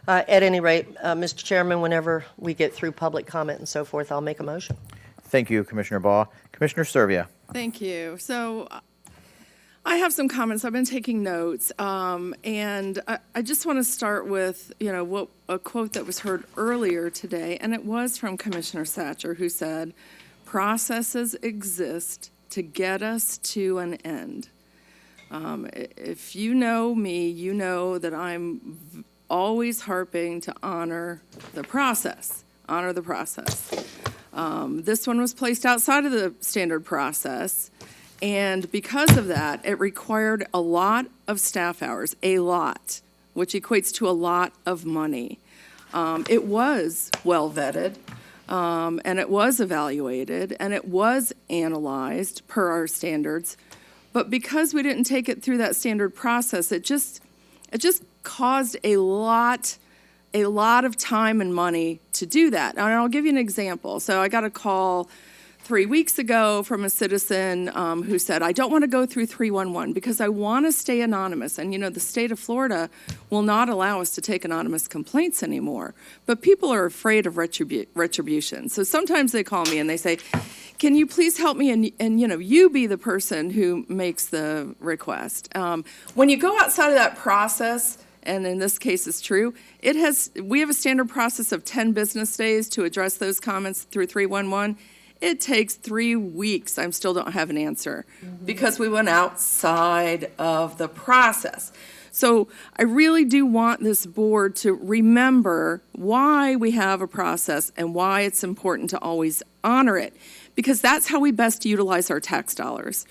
At any rate, Mr. Chairman, whenever we get through public comment and so forth, I'll make a motion. Thank you, Commissioner Baugh. Commissioner Servia. Thank you. So I have some comments. I've been taking notes, and I just want to start with, you know, a quote that was heard earlier today, and it was from Commissioner Satcher, who said, "Processes exist to get us to an end." If you know me, you know that I'm always harping to honor the process. Honor the process. This one was placed outside of the standard process, and because of that, it required a lot of staff hours, a lot, which equates to a lot of money. It was well vetted, and it was evaluated, and it was analyzed per our standards, but because we didn't take it through that standard process, it just caused a lot of time and money to do that. And I'll give you an example. So I got a call 3 weeks ago from a citizen who said, "I don't want to go through 311 because I want to stay anonymous." And, you know, the state of Florida will not allow us to take anonymous complaints anymore. But people are afraid of retribution. So sometimes they call me and they say, "Can you please help me?" And you know, you be the person who makes the request. When you go outside of that process, and in this case it's true, we have a standard process of 10 business days to address those comments through 311. It takes 3 weeks. I still don't have an answer because we went outside of the process. So I really do want this board to remember why we have a process and why it's important to always honor it, because that's how we best utilize our tax dollars.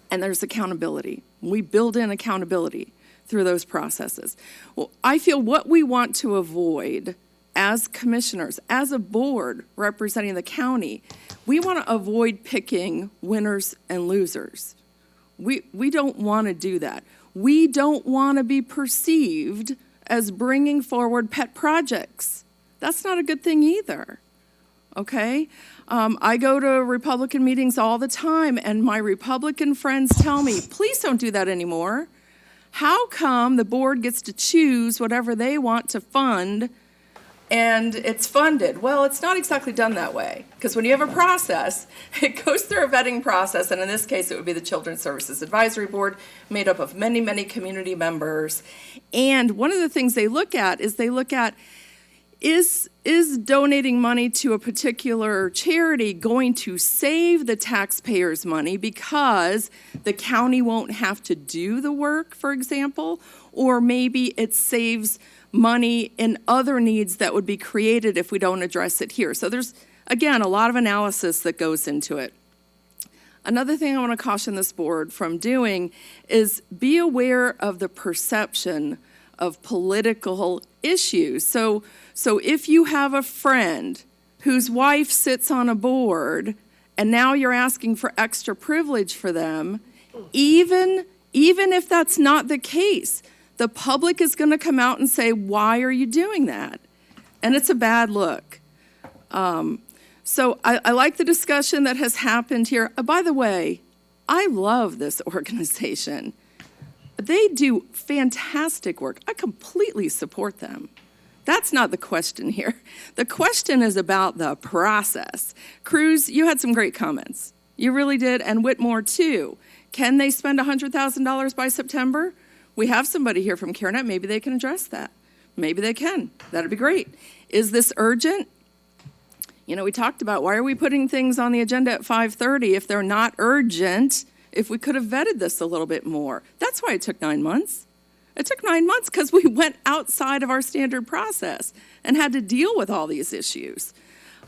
And there's accountability. We build in accountability through those processes. Well, I feel what we want to avoid as commissioners, as a board representing the county, we want to avoid picking winners and losers. We don't want to do that. We don't want to be perceived as bringing forward pet projects. That's not a good thing either, okay? I go to Republican meetings all the time, and my Republican friends tell me, please don't do that anymore. How come the board gets to choose whatever they want to fund and it's funded? Well, it's not exactly done that way, because when you have a process, it goes through a vetting process, and in this case, it would be the Children's Services Advisory Board, made up of many, many community members. And one of the things they look at is donating money to a particular charity going to save the taxpayers' money because the county won't have to do the work, for example, or maybe it saves money in other needs that would be created if we don't address it here. So there's, again, a lot of analysis that goes into it. Another thing I want to caution this board from doing is be aware of the perception of political issues. So if you have a friend whose wife sits on a board and now you're asking for extra privilege for them, even if that's not the case, the public is going to come out and say, why are you doing that? And it's a bad look. So I like the discussion that has happened here. By the way, I love this organization. They do fantastic work. I completely support them. That's not the question here. The question is about the process. Cruz, you had some great comments. You really did, and Whitmore too. Can they spend $100,000 by September? We have somebody here from CareNet. Maybe they can address that. Maybe they can. That'd be great. Is this urgent? You know, we talked about why are we putting things on the agenda at 5:30 if they're not urgent, if we could have vetted this a little bit more. That's why it took 9 months. It took 9 months because we went outside of our standard process and had to deal with all these issues.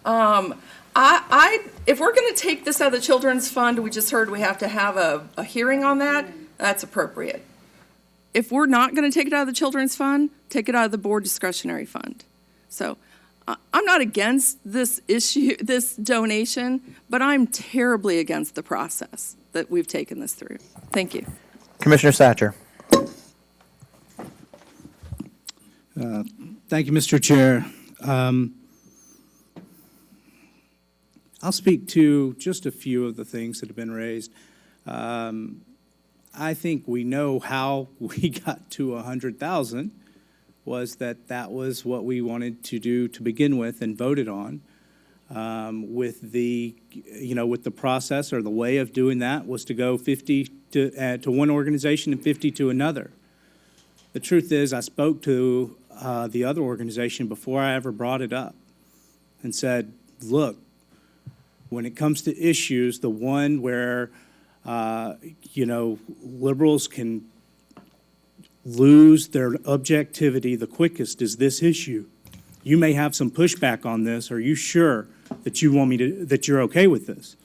If we're going to take this out of the Children's Fund, we just heard we have to have a hearing on that, that's appropriate. If we're not going to take it out of the Children's Fund, take it out of the board discretionary fund. So I'm not against this issue, this donation, but I'm terribly against the process that we've taken this through. Thank you. Commissioner Satcher. Thank you, Mr. Chair. I'll speak to just a few of the things that have been raised. I think we know how we got to 100,000 was that was what we wanted to do to begin with and voted on. With the process or the way of doing that was to go 50 to one organization and 50 to another. The truth is, I spoke to the other organization before I ever brought it up and said, look, when it comes to issues, the one where, liberals can lose their objectivity the quickest is this issue. You may have some pushback on this. Are you sure that that you're okay with this?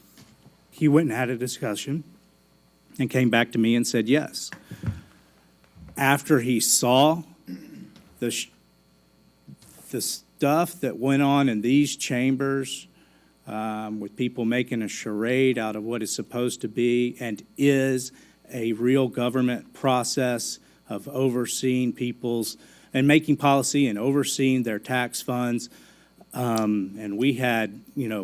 He went and had a discussion and came back to me and said yes. After he saw the stuff that went on in these chambers, with people making a charade out of what is supposed to be and is a real government process of overseeing people's and making policy and overseeing their tax funds. And we had,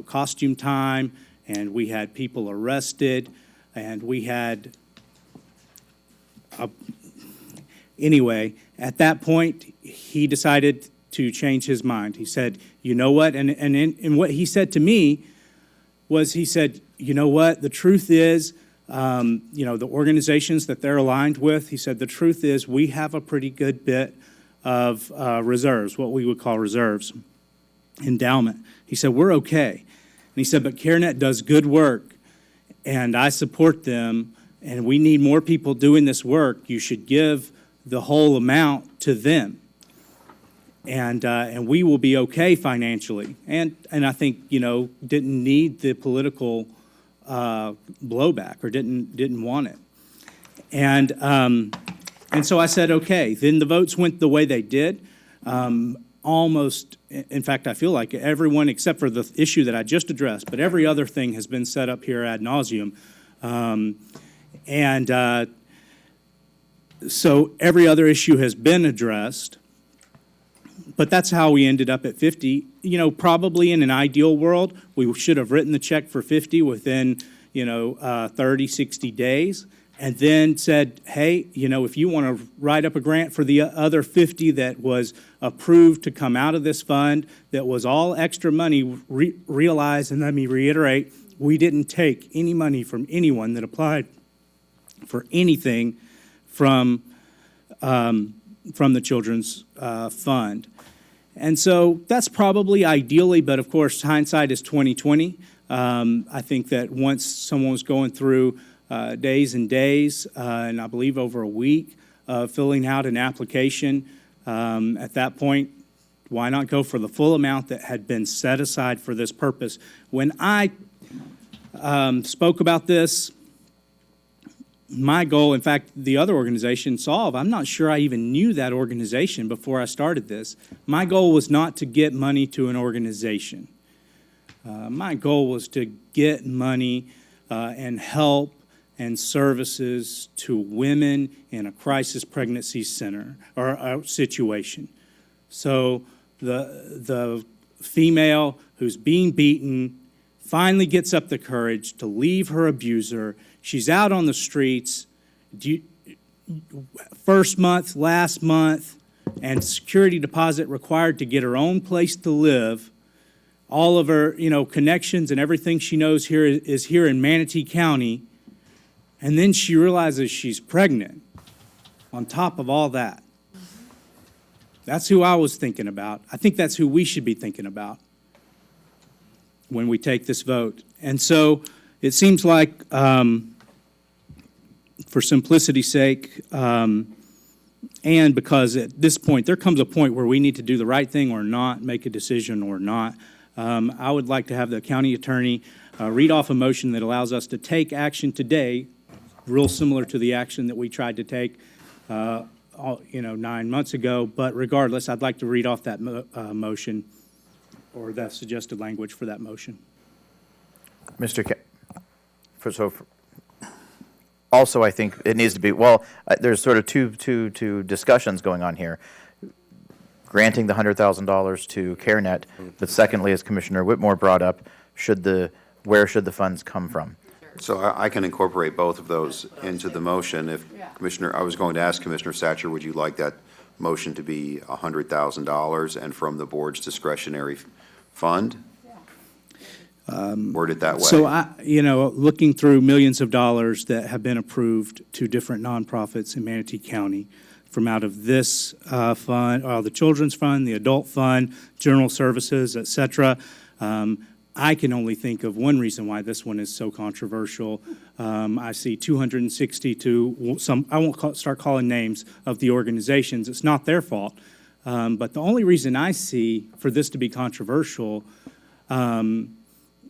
costume time, and we had people arrested, and we had, anyway, at that point, he decided to change his mind. He said, you know what? And what he said to me was, he said, you know what? The truth is, the organizations that they're aligned with, he said, the truth is we have a pretty good bit of reserves, what we would call reserves, endowment. He said, we're okay. And he said, but CareNet does good work, and I support them, and we need more people doing this work. You should give the whole amount to them. And we will be okay financially. And I think, didn't need the political blowback or didn't want it. And so I said, okay. Then the votes went the way they did. On almost, in fact, I feel like everyone, except for the issue that I just addressed, but every other thing has been set up here ad nauseum. So every other issue has been addressed, but that's how we ended up at 50. You know, probably in an ideal world, we should have written the check for 50 within, 30, 60 days, and then said, hey, if you want to write up a grant for the other 50 that was approved to come out of this fund, that was all extra money, realize, and let me reiterate, we didn't take any money from anyone that applied for anything from the Children's Fund. And so that's probably ideally, but of course, hindsight is 20/20. I think that once someone was going through days and days, and I believe over a week, filling out an application, at that point, why not go for the full amount that had been set aside for this purpose? When I spoke about this, my goal, in fact, the other organization, Solve, I'm not sure I even knew that organization before I started this. My goal was not to get money to an organization. My goal was to get money and help and services to women in a crisis pregnancy center or situation. So the female who's being beaten finally gets up the courage to leave her abuser. She's out on the streets, first month, last month, and security deposit required to get her own place to live. All of her, connections and everything she knows here is here in Manatee County. And then she realizes she's pregnant on top of all that. That's who I was thinking about. I think that's who we should be thinking about when we take this vote. And so it seems like, for simplicity's sake, and because at this point, there comes a point where we need to do the right thing or not, make a decision or not, I would like to have the county attorney read off a motion that allows us to take action today, real similar to the action that we tried to take 9 months ago. But regardless, I'd like to read off that motion or that suggested language for that motion. Also, I think it needs to be, there's sort of two discussions going on here. Granting the $100,000 to CareNet, but secondly, as Commissioner Whitmore brought up, where should the funds come from? So I can incorporate both of those into the motion. If I was going to ask Commissioner Satcher, would you like that motion to be $100,000 and from the board's discretionary fund? Worded that way. So looking through millions of dollars that have been approved to different nonprofits in Manatee County from out of this fund, the Children's Fund, the Adult Fund, General Services, et cetera, I can only think of one reason why this one is so controversial. I see 260 to some, I won't start calling names of the organizations. It's not their fault. But the only reason I see for this to be controversial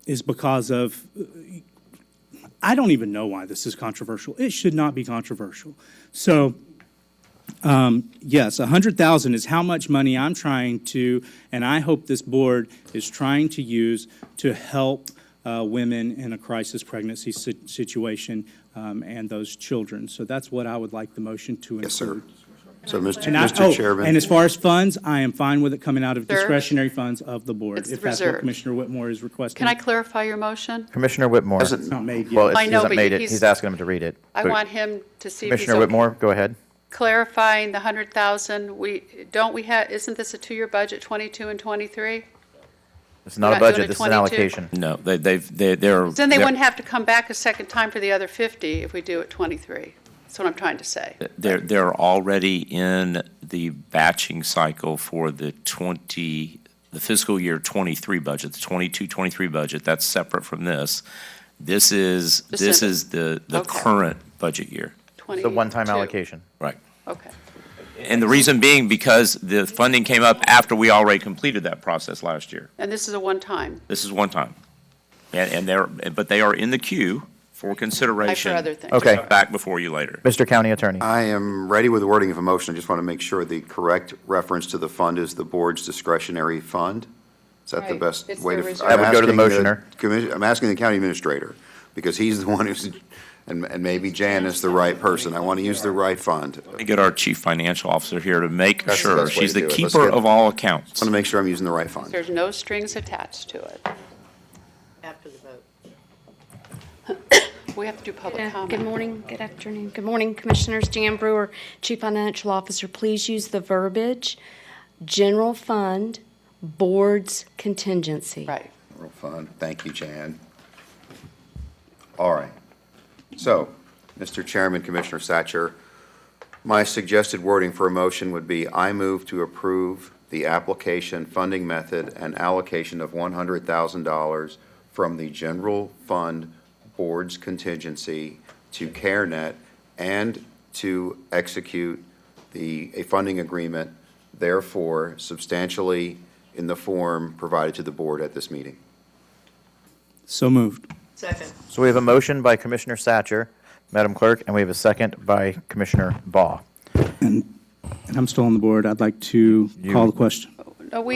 is because of, I don't even know why this is controversial. It should not be controversial. So, yes, $100,000 is how much money I'm trying to, and I hope this board is trying to use to help women in a crisis pregnancy situation and those children. So that's what I would like the motion to include. Yes, sir. So, Mr. Chairman. And as far as funds, I am fine with it coming out of Sir? discretionary funds of the board, It's if that's reserved. what Commissioner Whitmore is requesting. Can I clarify your motion? Commissioner Whitmore. It's not made yet. Well, I he know, hasn't but made it. he's- He's asking him to read it. I But want him to see if he's Commissioner okay. Whitmore, go ahead. Clarifying the 100,000, isn't this a two-year budget, 22 and 23? It's not a not doing budget, a this is an 22? allocation. No, they're. Then they wouldn't have to come back a second time for the other 50 if we do it 23. That's what I'm trying to say. They're already in the batching cycle for the fiscal year 23 budget, the 22-23 budget. That's separate from this. This is the Okay. current budget year. It's a one-time 22. allocation. Right. Okay. And the reason being because the funding came up after we already completed that process last year. And this is a one-time. This is one time. But they are in the queue for consideration. other things. Okay. Back before you later. Mr. County Attorney. I am ready with the wording of a motion. I just want to make sure the correct reference to the fund is the board's discretionary fund. Is that the Right. best It's way the to? reserve. That would go to the motioner. I'm asking the county administrator, because he's the one who's, and maybe Jan is the right person. I want to use the right fund. Let me get our chief financial officer here to make That's the sure. best way She's to the do it. Let's keeper get- of all accounts. I want to make sure I'm using the right fund. There's no strings attached to it. After the vote. We have to do public comment. Good morning, good afternoon. Good morning, Commissioners. Jan Brewer, Chief Financial Officer. Please use the verbiage, general fund, board's contingency. Right. Real fun. Thank you, Jan. All right. So, Mr. Chairman, Commissioner Satcher, my suggested wording for a motion would be, I move to approve the application, funding method, and allocation of $100,000 from the general fund board's contingency to CareNet and to execute a funding agreement, therefore substantially in the form provided to the board at this meeting. So moved. Second. So we have a motion by Commissioner Satcher, Madam Clerk, and we have a second by Commissioner Baugh. And I'm still on the board. I'd like to call the question. No,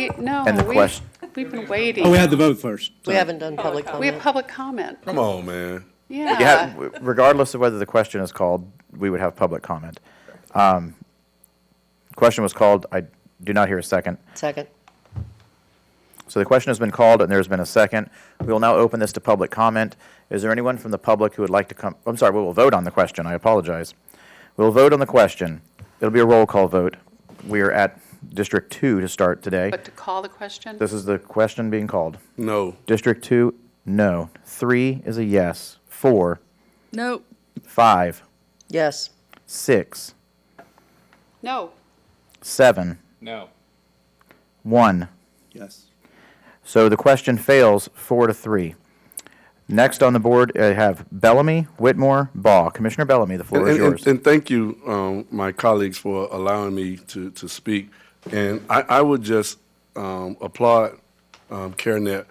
And the question. we've been waiting. Oh, we had the vote first. We haven't done public comment. We have public comment. Come on, man. Yeah. Yeah, regardless of whether the question is called, we would have public comment. Question was called. I do not hear a second. Second. So the question has been called and there's been a second. We will now open this to public comment. Is there anyone from the public who would like to come? I'm sorry, we will vote on the question. I apologize. We will vote on the question. It'll be a roll call vote. We are at District 2 to start today. But to call the question? This is the question being called. No. District 2, no. 3 is a yes. 4, Nope. 5, Yes. 6, No. 7, No. 1. Yes. So the question fails 4-3. Next on the board, I have Bellamy, Whitmore, Baugh. Commissioner Bellamy, the floor is yours. And thank you, my colleagues, for allowing me to speak. And I would just applaud CareNet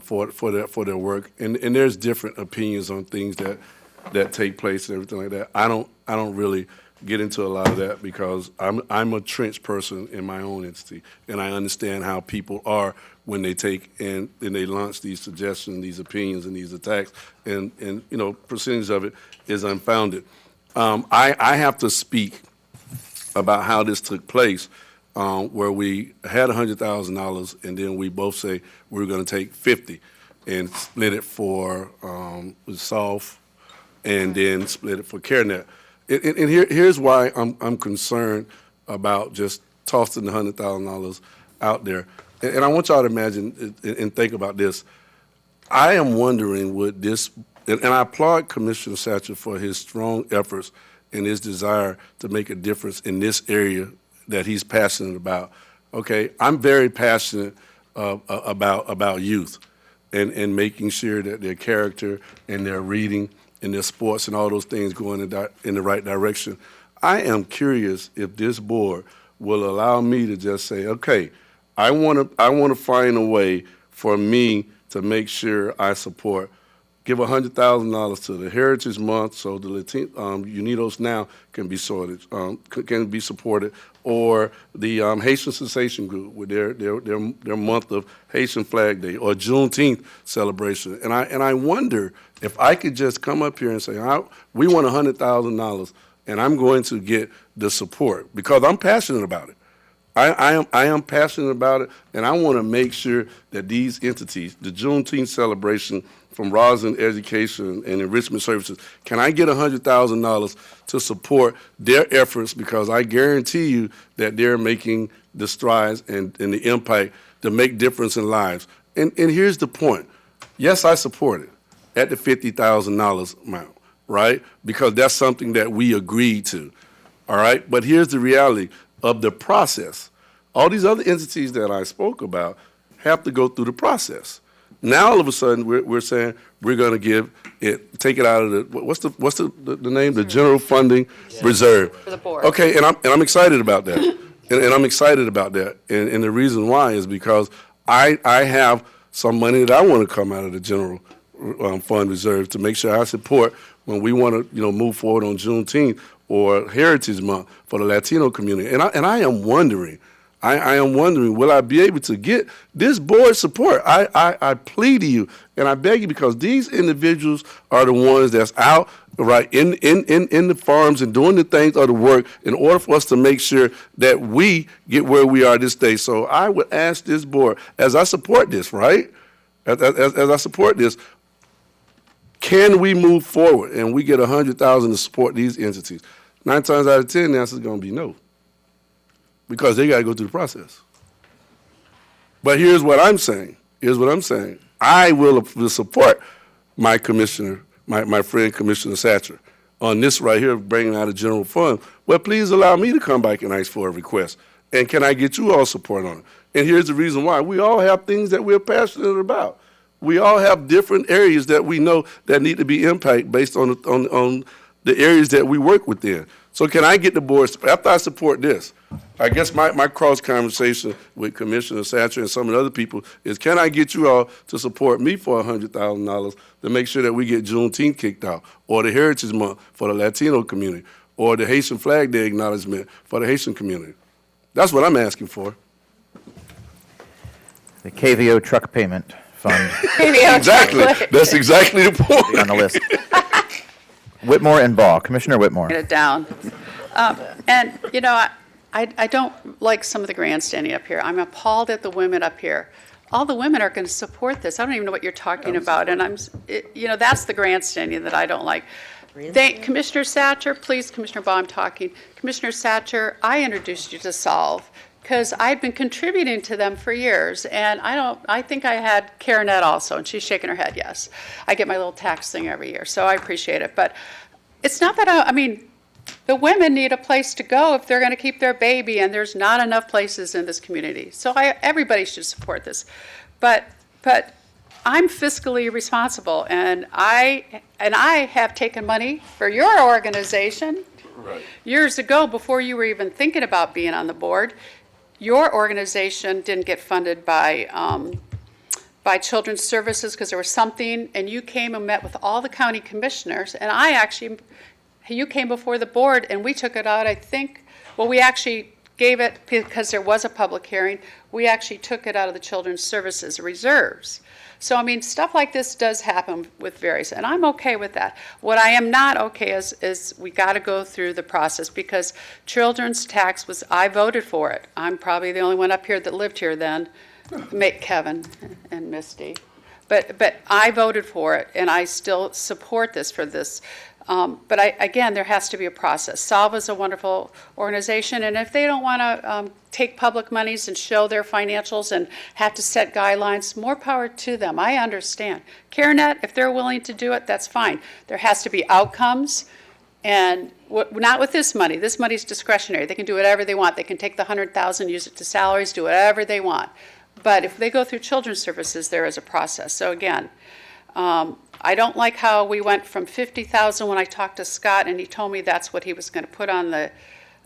for their work. And there's different opinions on things that take place and everything like that. I don't really get into a lot of that because I'm a trench person in my own entity, and I understand how people are when they take and they launch these suggestions, these opinions, and these attacks, and percentage of it is unfounded. I have to speak about how this took place, where we had $100,000, and then we both say we were going to take 50 and split it for SOF, and then split it for CareNet. And here's why I'm concerned about just tossing the $100,000 out there. And I want y'all to imagine and think about this. I am wondering would this, and I applaud Commissioner Satcher for his strong efforts and his desire to make a difference in this area that he's passionate about. Okay, I'm very passionate about youth and making sure that their character and their reading and their sports and all those things go in the right direction. I am curious if this board will allow me to just say, okay, I want to find a way for me to make sure I support, give $100,000 to the Heritage Month so the Unidos Now can be can be supported, or the Haitian Cessation Group with their month of Haitian Flag Day, or Juneteenth celebration. And I wonder if I could just come up here and say, we want $100,000, and I'm going to get the support because I'm passionate about it. I am passionate about it, and I want to make sure that these entities, the Juneteenth celebration from Roslyn Education and Enrichment Services, can I get $100,000 to support their efforts, because I guarantee you that they're making the strides and the impact to make difference in lives. And here's the point. Yes, I support it at the $50,000 amount, right? Because that's something that we agreed to, all right? But here's the reality of the process. All these other entities that I spoke about have to go through the process. Now all of a sudden we're saying we're going to give it, take it out of the what's the name? The General Funding Reserve. For the board. Okay, and I'm excited about that, and I'm excited about that, and the reason why is because I have some money that I want to come out of the General fund reserve to make sure I support when we want to, move forward on Juneteenth or Heritage Month for the Latino community. And I am wondering, I am wondering, will I be able to get this board support? I plead to you and I beg you, because these individuals are the ones that's out right in the farms and doing the things of the work in order for us to make sure that we get where we are this day. So I would ask this board, as I support this, right? As I support this, can we move forward and we get $100,000 to support these entities? 9 times out of 10, the answer is going to be no, because they got to go through the process. But here's what I'm saying. I will support my commissioner, my friend Commissioner Satcher, on this right here, bringing out a general fund. Well, please allow me to come back and ask for a request. And can I get you all support on it? And here's the reason why. We all have things that we're passionate about. We all have different areas that we know that need to be impacted based on the areas that we work within. So can I get the board, after I support this, I guess my cross conversation with Commissioner Satcher and some of the other people is, can I get you all to support me for $100,000 to make sure that we get Juneteenth kicked out, or the Heritage Month for the Latino community, or the Haitian Flag Day acknowledgement for the Haitian community? That's what I'm asking for. The KVO truck payment fund. Exactly. That's exactly the point. On the list. Whitmore and Ball. Commissioner Whitmore. Get it down. And, I don't like some of the grandstanding up here. I'm appalled at the women up here. All the women are going to support this. I don't even know what you're talking about. And that's the grandstanding that I don't like. Commissioner Satcher, please, Commissioner Ball, I'm talking. Commissioner Satcher, I introduced you to Solve because I've been contributing to them for years. And I think I had Karenette also, and she's shaking her head, yes. I get my little tax thing every year, so I appreciate it. But it's not that the women need a place to go if they're going to keep their baby, and there's not enough places in this community. So everybody should support this. But I'm fiscally responsible, and I have taken money for your organization years ago before you were even thinking about being on the board. Your organization didn't get funded by Children's Services because there was something, and you came and met with all the county commissioners, and you came before the board, and we took it out, we actually gave it, because there was a public hearing, we actually took it out of the Children's Services reserves. So, stuff like this does happen with various, and I'm okay with that. What I am not okay is we got to go through the process, because children's tax I voted for it. I'm probably the only one up here that lived here then, Kevin and Misty. But I voted for it, and I still support this for this. But again, there has to be a process. Solve is a wonderful organization, and if they don't want to take public monies and show their financials and have to set guidelines, more power to them. I understand. CareNet, if they're willing to do it, that's fine. There has to be outcomes, and not with this money. This money is discretionary. They can do whatever they want. They can take the $100,000, use it to salaries, do whatever they want. But if they go through Children's Services, there is a process. So again, I don't like how we went from $50,000 when I talked to Scott, and he told me that's what he was going to put on the,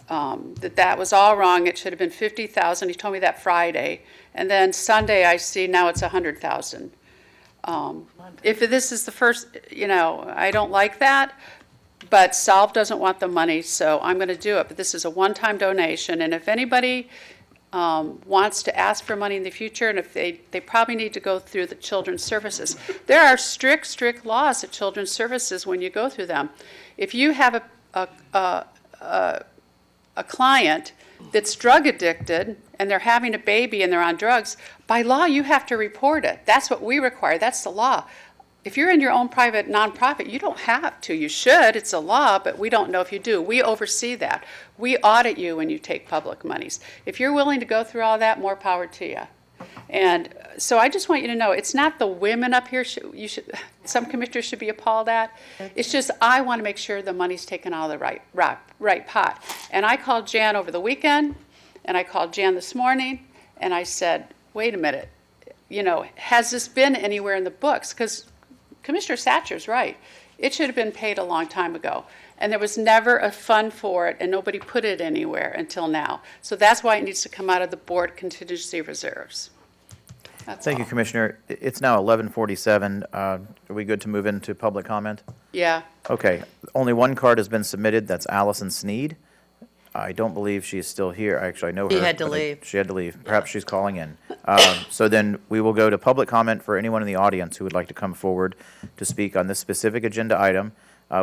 that was all wrong. It should have been $50,000. He told me that Friday. And then Sunday I see now it's $100,000. If this is the first, I don't like that, but Solve doesn't want the money, so I'm going to do it. But this is a one-time donation, and if anybody wants to ask for money in the future, and if they probably need to go through the Children's Services. There are strict laws at Children's Services when you go through them. If you have a client that's drug addicted and they're having a baby and they're on drugs, by law you have to report it. That's what we require. That's the law. If you're in your own private nonprofit, you don't have to. You should. It's a law, but we don't know if you do. We oversee that. We audit you when you take public monies. If you're willing to go through all that, more power to you. And so I just want you to know, it's not the women up here. Some commissioners should be appalled at. It's just I want to make sure the money's taken out of the right pot. And I called Jan over the weekend, and I called Jan this morning, and I said, wait a minute, has this been anywhere in the books? Because Commissioner Satcher's right. It should have been paid a long time ago. And there was never a fund for it, and nobody put it anywhere until now. So that's why it needs to come out of the board contingency reserves. That's Thank you, all. Commissioner. It's now 11:47. Are we good to move into public comment? Yeah. Okay. Only one card has been submitted. That's Allison Sneed. I don't believe she's still here. Actually, I know her. She had to but leave. She had to leave. Perhaps she's calling in. So then we will go to public comment for anyone in the audience who would like to come forward to speak on this specific agenda item.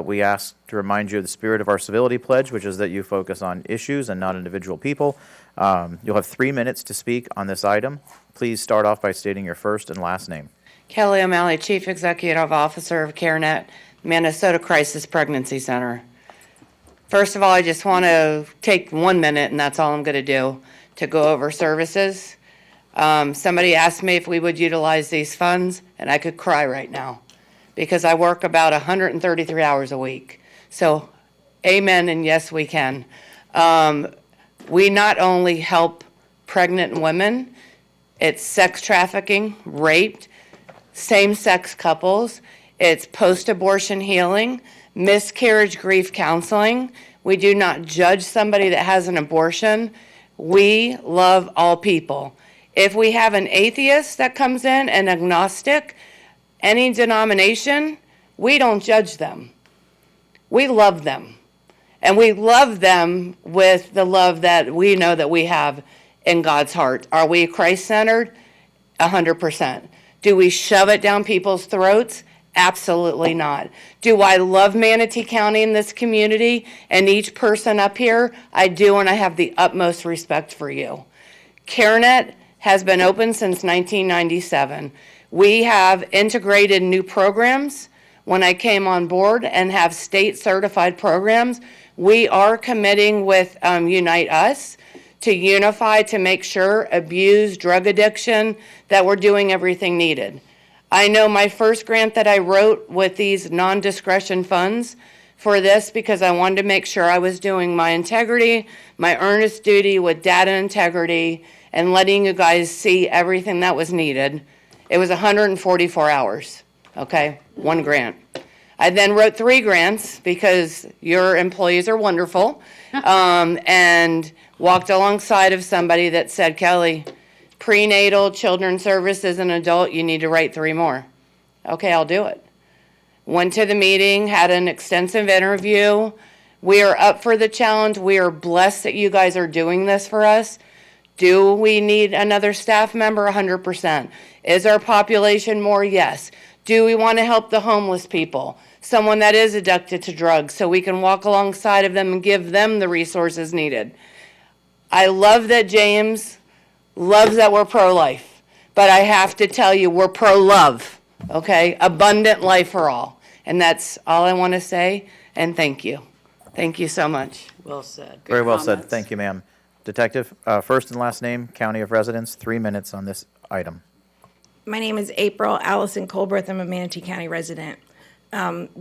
We ask to remind you of the spirit of our Civility Pledge, which is that you focus on issues and not individual people. You'll have 3 minutes to speak on this item. Please start off by stating your first and last name. Kelly O'Malley, Chief Executive Officer of CareNet, Minnesota Crisis Pregnancy Center. First of all, I just want to take 1 minute, and that's all I'm going to do, to go over services. Somebody asked me if we would utilize these funds, and I could cry right now because I work about 133 hours a week. So, amen, and yes, we can. We not only help pregnant women, it's sex trafficking, raped, same-sex couples, it's post-abortion healing, miscarriage grief counseling. We do not judge somebody that has an abortion. We love all people. If we have an atheist that comes in, an agnostic, any denomination, we don't judge them. We love them. And we love them with the love that we know that we have in God's heart. Are we Christ-centered? 100%. Do we shove it down people's throats? Absolutely not. Do I love Manatee County and this community and each person up here? I do, and I have the utmost respect for you. CareNet has been open since 1997. We have integrated new programs when I came on board and have state-certified programs. We are committing with Unite Us to unify to make sure abuse, drug addiction, that we're doing everything needed. I know my first grant that I wrote with these non-discretion funds for this because I wanted to make sure I was doing my integrity, my earnest duty with data integrity, and letting you guys see everything that was needed. It was 144 hours, okay? One grant. I then wrote 3 grants because your employees are wonderful, and walked alongside of somebody that said, Kelly, prenatal, children's services, and adult, you need to write 3 more. Okay, I'll do it. Went to the meeting, had an extensive interview. We are up for the challenge. We are blessed that you guys are doing this for us. Do we need another staff member? 100%. Is our population more? Yes. Do we want to help the homeless people? Someone that is addicted to drugs, so we can walk alongside of them and give them the resources needed. I love that James loves that we're pro-life, but I have to tell you, we're pro-love, okay? Abundant life for all. And that's all I want to say, and thank you. Thank you so much. Well said. Very well said. Thank you, ma'am. Detective, first and last name, county of residence, 3 minutes on this item. My name is April Allison Colbert. I'm a Manatee County resident.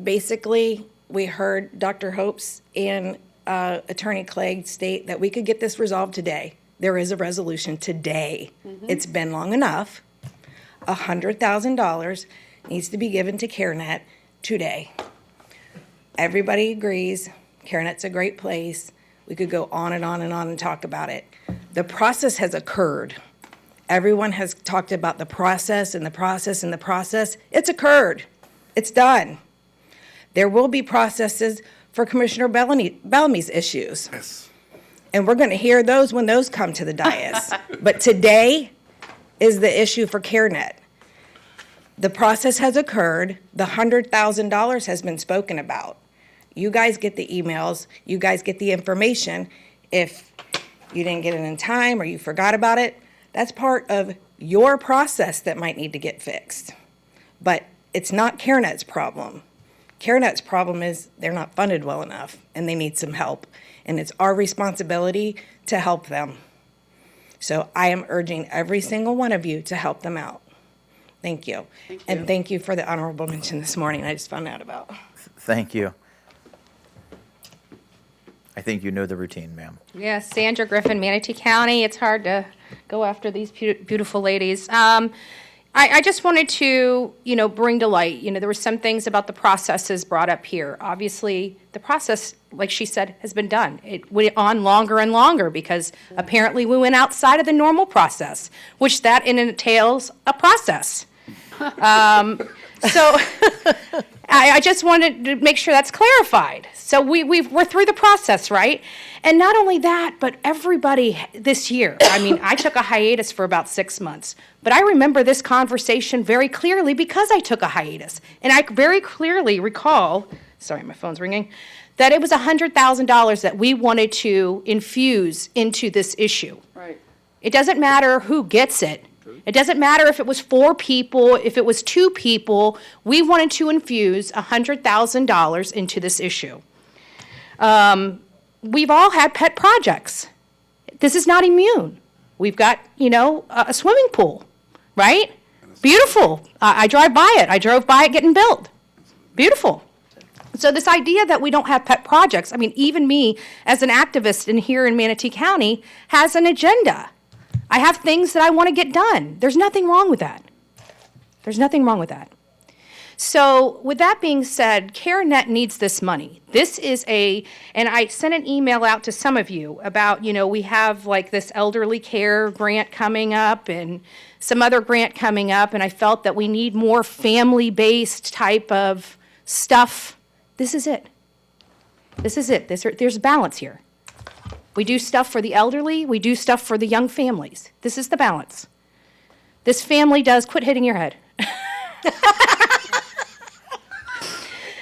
Basically, we heard Dr. Hopes and Attorney Clegg state that we could get this resolved today. There is a resolution today. It's been long enough. $100,000 needs to be given to CareNet today. Everybody agrees CareNet's a great place. We could go on and on and on and talk about it. The process has occurred. Everyone has talked about the process and the process and the process. It's occurred. It's done. There will be processes for Commissioner Bellamy's issues. Yes. And we're going to hear those when those come to the dais. But today is the issue for CareNet. The process has occurred. The $100,000 has been spoken about. You guys get the emails. You guys get the information. If you didn't get it in time or you forgot about it, that's part of your process that might need to get fixed. But it's not CareNet's problem. CareNet's problem is they're not funded well enough and they need some help. And it's our responsibility to help them. So I am urging every single one of you to help them out. Thank you. And thank you for the honorable mention this morning I just found out about. Thank you. I think you know the routine, ma'am. Yes, Sandra Griffin, Manatee County. It's hard to go after these beautiful ladies. I just wanted to, bring to light, there were some things about the processes brought up here. Obviously, the process, like she said, has been done. It went on longer and longer because apparently we went outside of the normal process, which that entails a process. So I just wanted to make sure that's clarified. So we're through the process, right? And not only that, but everybody this year, I took a hiatus for about 6 months, but I remember this conversation very clearly because I took a hiatus. And I very clearly recall, sorry, my phone's ringing, that it was $100,000 that we wanted to infuse into this issue. Right. It doesn't matter who gets it. It doesn't matter if it was 4 people, if it was 2 people. We wanted to infuse $100,000 into this issue. We've all had pet projects. This is not immune. We've got, a swimming pool, right? Beautiful. I drive by it. I drove by it getting built. Beautiful. So this idea that we don't have pet projects, even me as an activist here in Manatee County has an agenda. I have things that I want to get done. There's nothing wrong with that. There's nothing wrong with that. So with that being said, CareNet needs this money. This is and I sent an email out to some of you about, we have like this elderly care grant coming up and some other grant coming up, and I felt that we need more family-based type of stuff. This is it. This is it. There's a balance here. We do stuff for the elderly. We do stuff for the young families. This is the balance. This family does, quit hitting your head.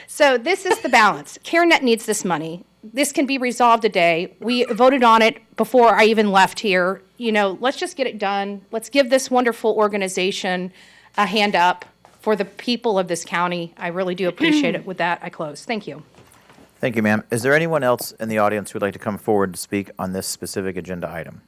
So this is the balance. CareNet needs this money. This can be resolved today. We voted on it before I even left here. Let's just get it done. Let's give this wonderful organization a hand up for the people of this county. I really do appreciate it. With that, I close. Thank you. Thank you, ma'am. Is there anyone else in the audience who would like to come forward to speak on this specific agenda item?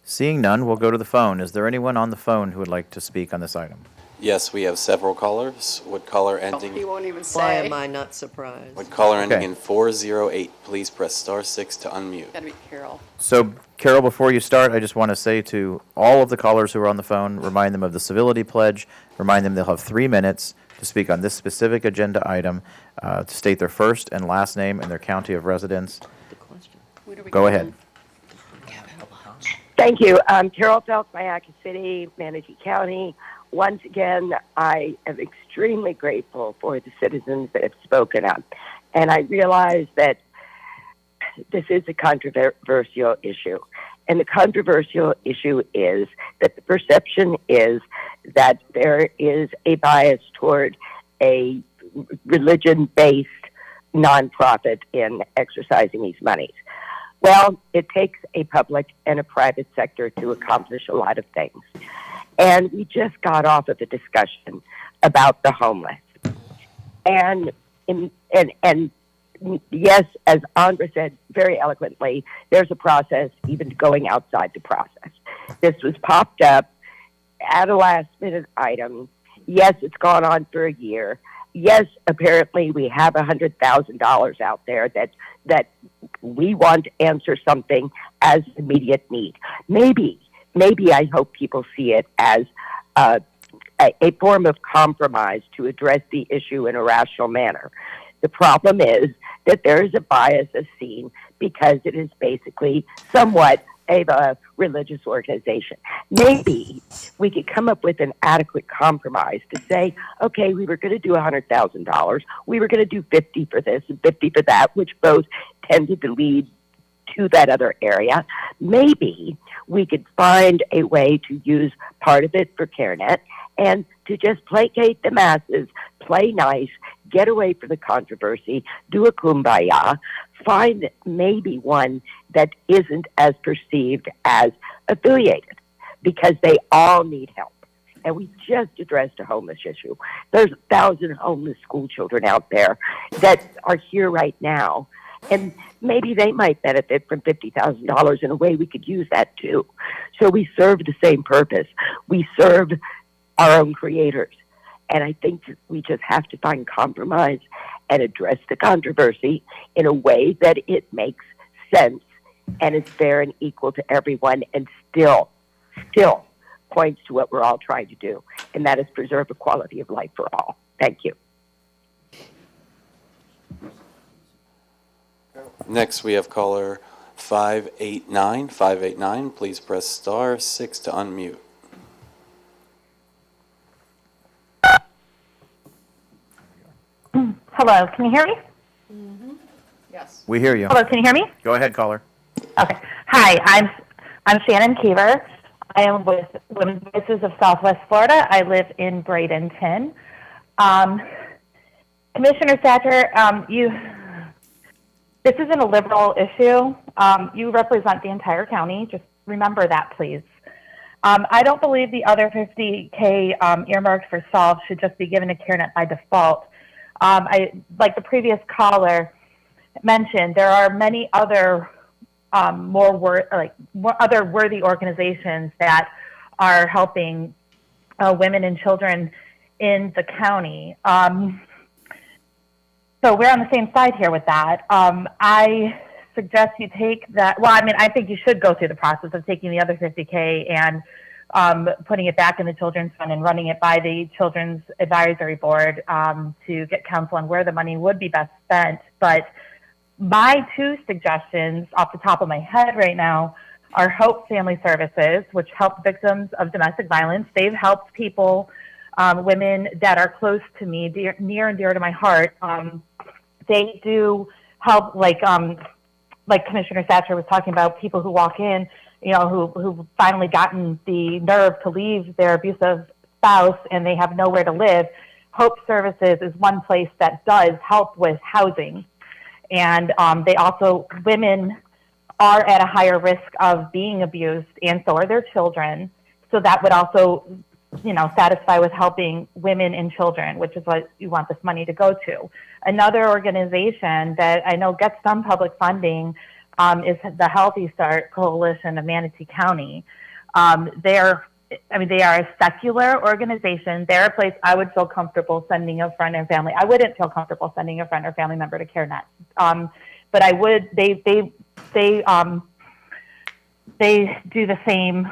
Seeing none, we'll go to the phone. Is there anyone on the phone who would like to speak on this item? Yes, we have several callers. With caller ending, He won't even say. Why am I not surprised? with caller ending Okay. in 408, please press *6 to unmute. Gotta be Carol. So, Carol, before you start, I just want to say to all of the callers who are on the phone, remind them of the Civility Pledge. Remind them they'll have 3 minutes to speak on this specific agenda item, to state their first and last name and their county of residence. Go ahead. Thank you. Carol Phelps, Mayaca City, Manatee County. Once again, I am extremely grateful for the citizens that have spoken up. And I realize that this is a controversial issue. And the controversial issue is that the perception is that there is a bias toward a religion-based nonprofit in exercising these monies. Well, it takes a public and a private sector to accomplish a lot of things. And we just got off of a discussion about the homeless. And yes, as Andra said very eloquently, there's a process even going outside the process. This was popped up at a last-minute item. Yes, it's gone on for a year. Yes, apparently we have $100,000 out there that we want to answer something as immediate need. Maybe I hope people see it as a form of compromise to address the issue in a rational manner. The problem is that there is a bias as seen because it is basically somewhat of a religious organization. Maybe we could come up with an adequate compromise to say, okay, we were going to do $100,000. We were going to do 50 for this and 50 for that, which both tended to lead to that other area. Maybe we could find a way to use part of it for CareNet and to just placate the masses, play nice, get away from the controversy, do a kumbaya, find maybe one that isn't as perceived as affiliated, because they all need help. And we just addressed a homeless issue. There's 1,000 homeless school children out there that are here right now, and maybe they might benefit from $50,000 in a way we could use that too. So we serve the same purpose. We serve our own creators. And I think that we just have to find compromise and address the controversy in a way that it makes sense and is fair and equal to everyone, and still points to what we're all trying to do, and that is preserve the quality of life for all. Thank you. Next, we have caller 589. 589, please press star 6 to unmute. Hello, can you hear me? Yes. We hear you. Hello, can you hear me? Go ahead, caller. Okay. Hi, I'm Shannon Keever. I am with Women's Voices of Southwest Florida. I live in Bradenton. Commissioner Thatcher, this isn't a liberal issue. You represent the entire county. Just remember that, please. I don't believe the other $50K earmarked for SOLVE should just be given to CareNet by default. Like the previous caller mentioned, there are many other other worthy organizations that are helping women and children in the county. So we're on the same side here with that. I suggest you take that. Well, I mean, I think you should go through the process of taking the other $50K and putting it back in the Children's Fund and running it by the Children's Advisory Board to get counsel on where the money would be best spent. But my two suggestions off the top of my head right now are Hope Family Services, which help victims of domestic violence. They've helped people, women that are close to me, near and dear to my heart. They do help, like Commissioner Thatcher was talking about, people who walk in, who've finally gotten the nerve to leave their abusive spouse and they have nowhere to live. Hope Services is one place that does help with housing. And they also, women are at a higher risk of being abused, and so are their children. So that would also, satisfy with helping women and children, which is what you want this money to go to. Another organization that I know gets some public funding is the Healthy Start Coalition of Manatee County. They are a secular organization. They're a place I would feel comfortable sending a friend and family. I wouldn't feel comfortable sending a friend or family member to CareNet. But I would, they do the same,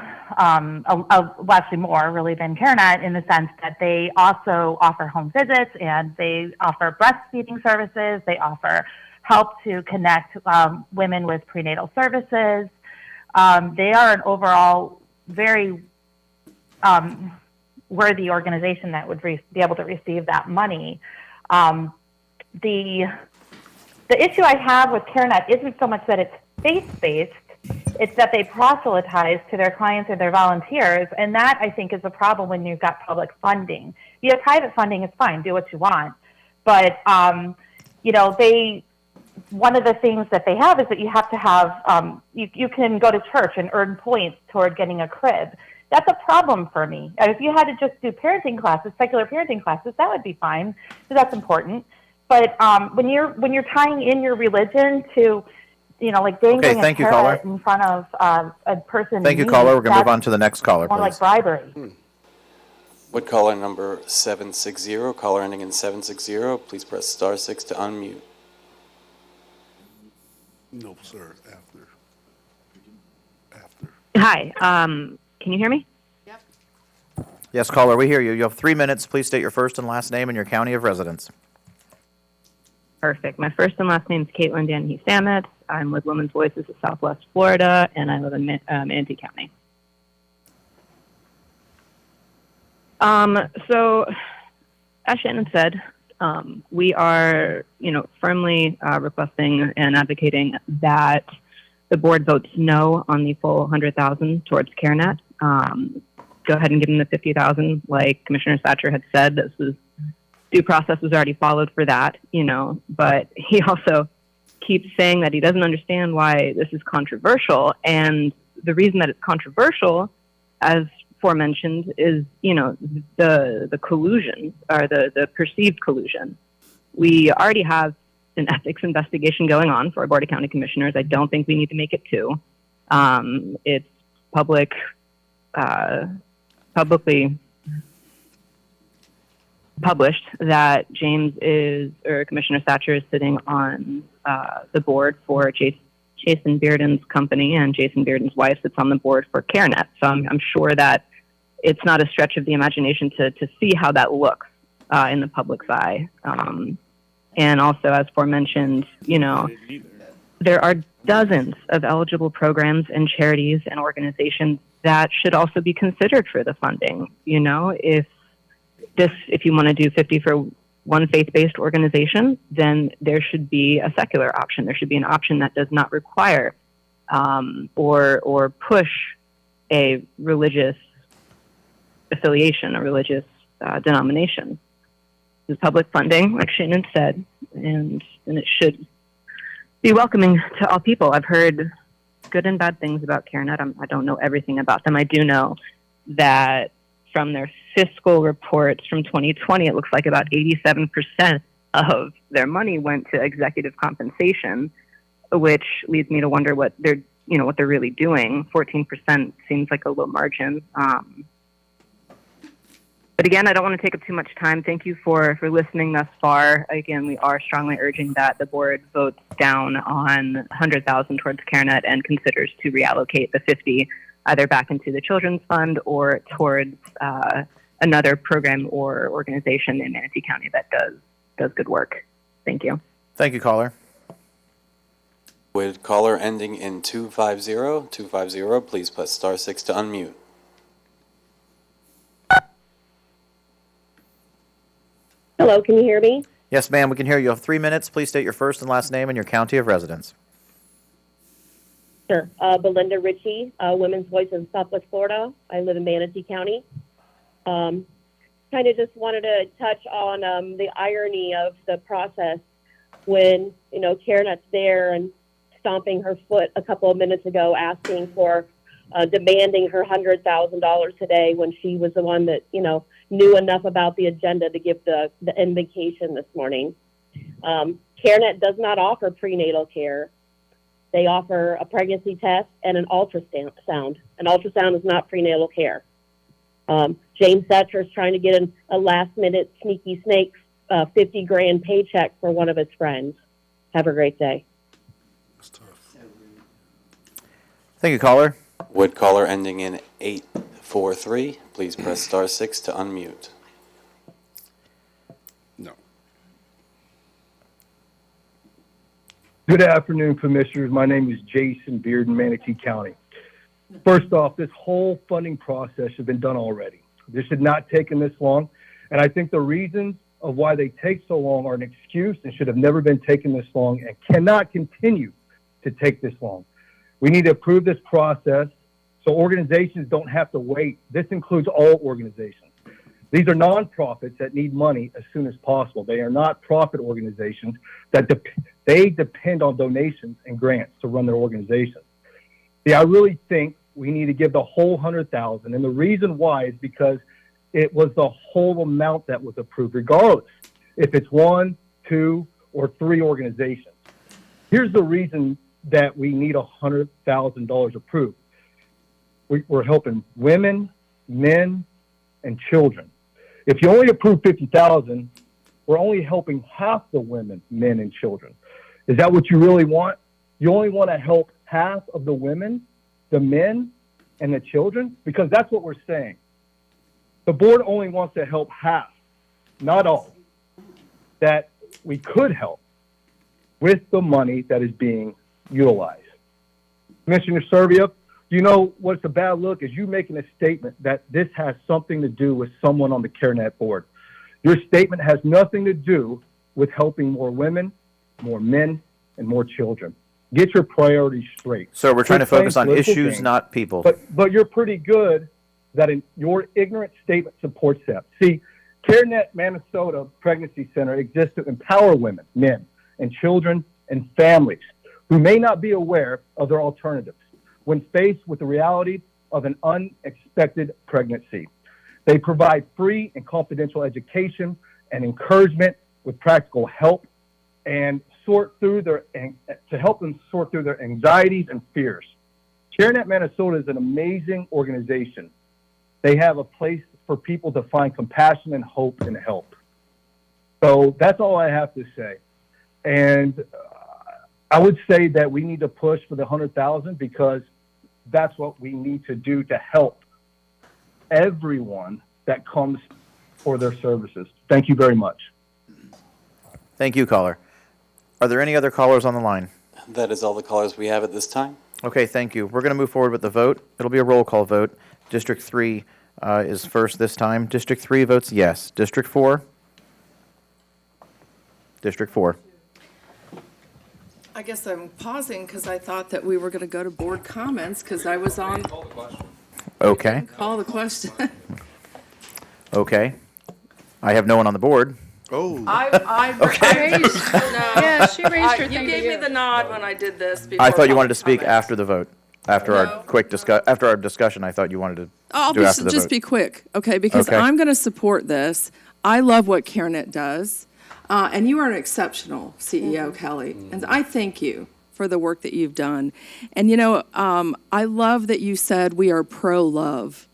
actually more really than CareNet, in the sense that they also offer home visits and they offer breastfeeding services. They offer help to connect women with prenatal services. They are an overall very worthy organization that would be able to receive that money. The issue I have with CareNet isn't so much that it's faith-based, it's that they proselytize to their clients and their volunteers, and that, I think, is a problem when you've got public funding. If you have private funding, it's fine, do what you want. But, one of the things that they have is that you have to have, you can go to church and earn points toward getting a crib. That's a problem for me. And if you had to just do parenting classes, secular parenting classes, that would be fine, because that's important. But when you're tying in your religion to, like dangling a carrot in front of a person. Thank you, caller. We're going to move on to the next caller, more please. like bribery. Would caller number 760, caller ending in 760, please press star 6 to unmute. No, sir, after. Hi, can you hear me? Yes, caller, we hear you. You have 3 minutes. Please state your first and last name and your county of residence. Perfect. My first and last name is Caitlin Danhe Stamets. I'm with Women's Voices of Southwest Florida, and I live in Manatee County. So, as Shannon said, we are, firmly requesting and advocating that the board votes no on the full $100,000 towards CareNet. Go ahead and give them the $50,000, like Commissioner Thatcher had said. This was due process was already followed for that, But he also keeps saying that he doesn't understand why this is controversial, and the reason that it's controversial, as aforementioned, is the collusion or the perceived collusion. We already have an ethics investigation going on for our Board of County Commissioners. I don't think we need to make it two. It's publicly published that Commissioner Thatcher is sitting on the board for Jason Bearden's company, and Jason Bearden's wife sits on the board for CareNet. So I'm sure that it's not a stretch of the imagination to see how that looks in the public's eye. And also, as aforementioned, there are dozens of eligible programs and charities and organizations that should also be considered for the funding. If you want to do 50 for one faith-based organization, then there should be a secular option. There should be an option that does not require or push a religious affiliation, a religious denomination. It's public funding, like Shannon said, and it should be welcoming to all people. I've heard good and bad things about CareNet. I don't know everything about them. I do know that from their fiscal reports from 2020, it looks like about 87% of their money went to executive compensation, which leads me to wonder what they're really doing. 14% seems like a low margin. But again, I don't want to take up too much time. Thank you for listening thus far. Again, we are strongly urging that the board votes down on $100,000 towards CareNet and considers to reallocate the 50 either back into the Children's Fund or towards another program or organization in Manatee County that does good work. Thank you. Thank you, caller. With caller ending in 250, please press star 6 to unmute. Hello, can you hear me? Yes, ma'am, we can hear you. You have 3 minutes. Please state your first and last name and your county of residence. Sure. Belinda Ritchie, Women's Voice in Southwest Florida. I live in Manatee County. Kind of just wanted to touch on the irony of the process when, CareNet's there and stomping her foot a couple of minutes ago, asking for, demanding her $100,000 today when she was the one that, knew enough about the agenda to give the invocation this morning. CareNet does not offer prenatal care. They offer a pregnancy test and an ultrasound. An ultrasound is not prenatal care. James Setcher is trying to get a last-minute sneaky snake $50,000 paycheck for one of his friends. Have a great day. Thank you, caller. With caller ending in 843, please press star 6 to unmute. Good afternoon, Commissioners. My name is Jason Beard in Manatee County. First off, this whole funding process should have been done already. This should not taken this long, and I think the reasons of why they take so long are an excuse and should have never been taken this long and cannot continue to take this long. We need to approve this process so organizations don't have to wait. This includes all organizations. These are nonprofits that need money as soon as possible. They are not profit organizations that they depend on donations and grants to run their organizations. See, I really think we need to give the whole $100,000, and the reason why is because it was the whole amount that was approved, regardless if it's 1, 2, or 3 organizations. Here's the reason that we need $100,000 approved. We're helping women, men, and children. If you only approve $50,000, we're only helping half the women, men, and children. Is that what you really want? You only want to help half of the women, the men, and the children? Because that's what we're saying. The board only wants to help half, not all, that we could help with the money that is being utilized. Commissioner Serbia, you know what's a bad look is you making a statement that this has something to do with someone on the CareNet board. Your statement has nothing to do with helping more women, more men, and more children. Get your priorities straight. So we're trying to focus on issues, not people. But you're pretty good that your ignorant statement supports that. See, CareNet Minnesota Pregnancy Center exists to empower women, men, and children and families who may not be aware of their alternatives when faced with the reality of an unexpected pregnancy. They provide free and confidential education and encouragement with practical help and to help them sort through their anxieties and fears. CareNet Minnesota is an amazing organization. They have a place for people to find compassion and hope and help. So that's all I have to say. And I would say that we need to push for the $100,000 because that's what we need to do to help everyone that comes for their services. Thank you very much. Thank you, caller. Are there any other callers on the line? That is all the callers we have at this time. Okay, thank you. We're going to move forward with the vote. It'll be a roll call vote. District 3 is first this time. District 3 votes yes. District 4? District 4. I guess I'm pausing because I thought that we were going to go to board comments because I was on. Okay. Call the question. Okay. I have no one on the board. Oh. I Okay. raised, no. Yeah, she raised her You thing to gave me you. the nod when I did this. Before I thought you wanted to public speak comments. after the vote. After our quick after our discussion, I thought you wanted to I'll do after the just vote. be quick, okay? Because Okay. I'm going to support this. I love what CareNet does, and you are an exceptional CEO, Kelly, and I thank you for the work that you've done. And you know, I love that you said we are pro-love.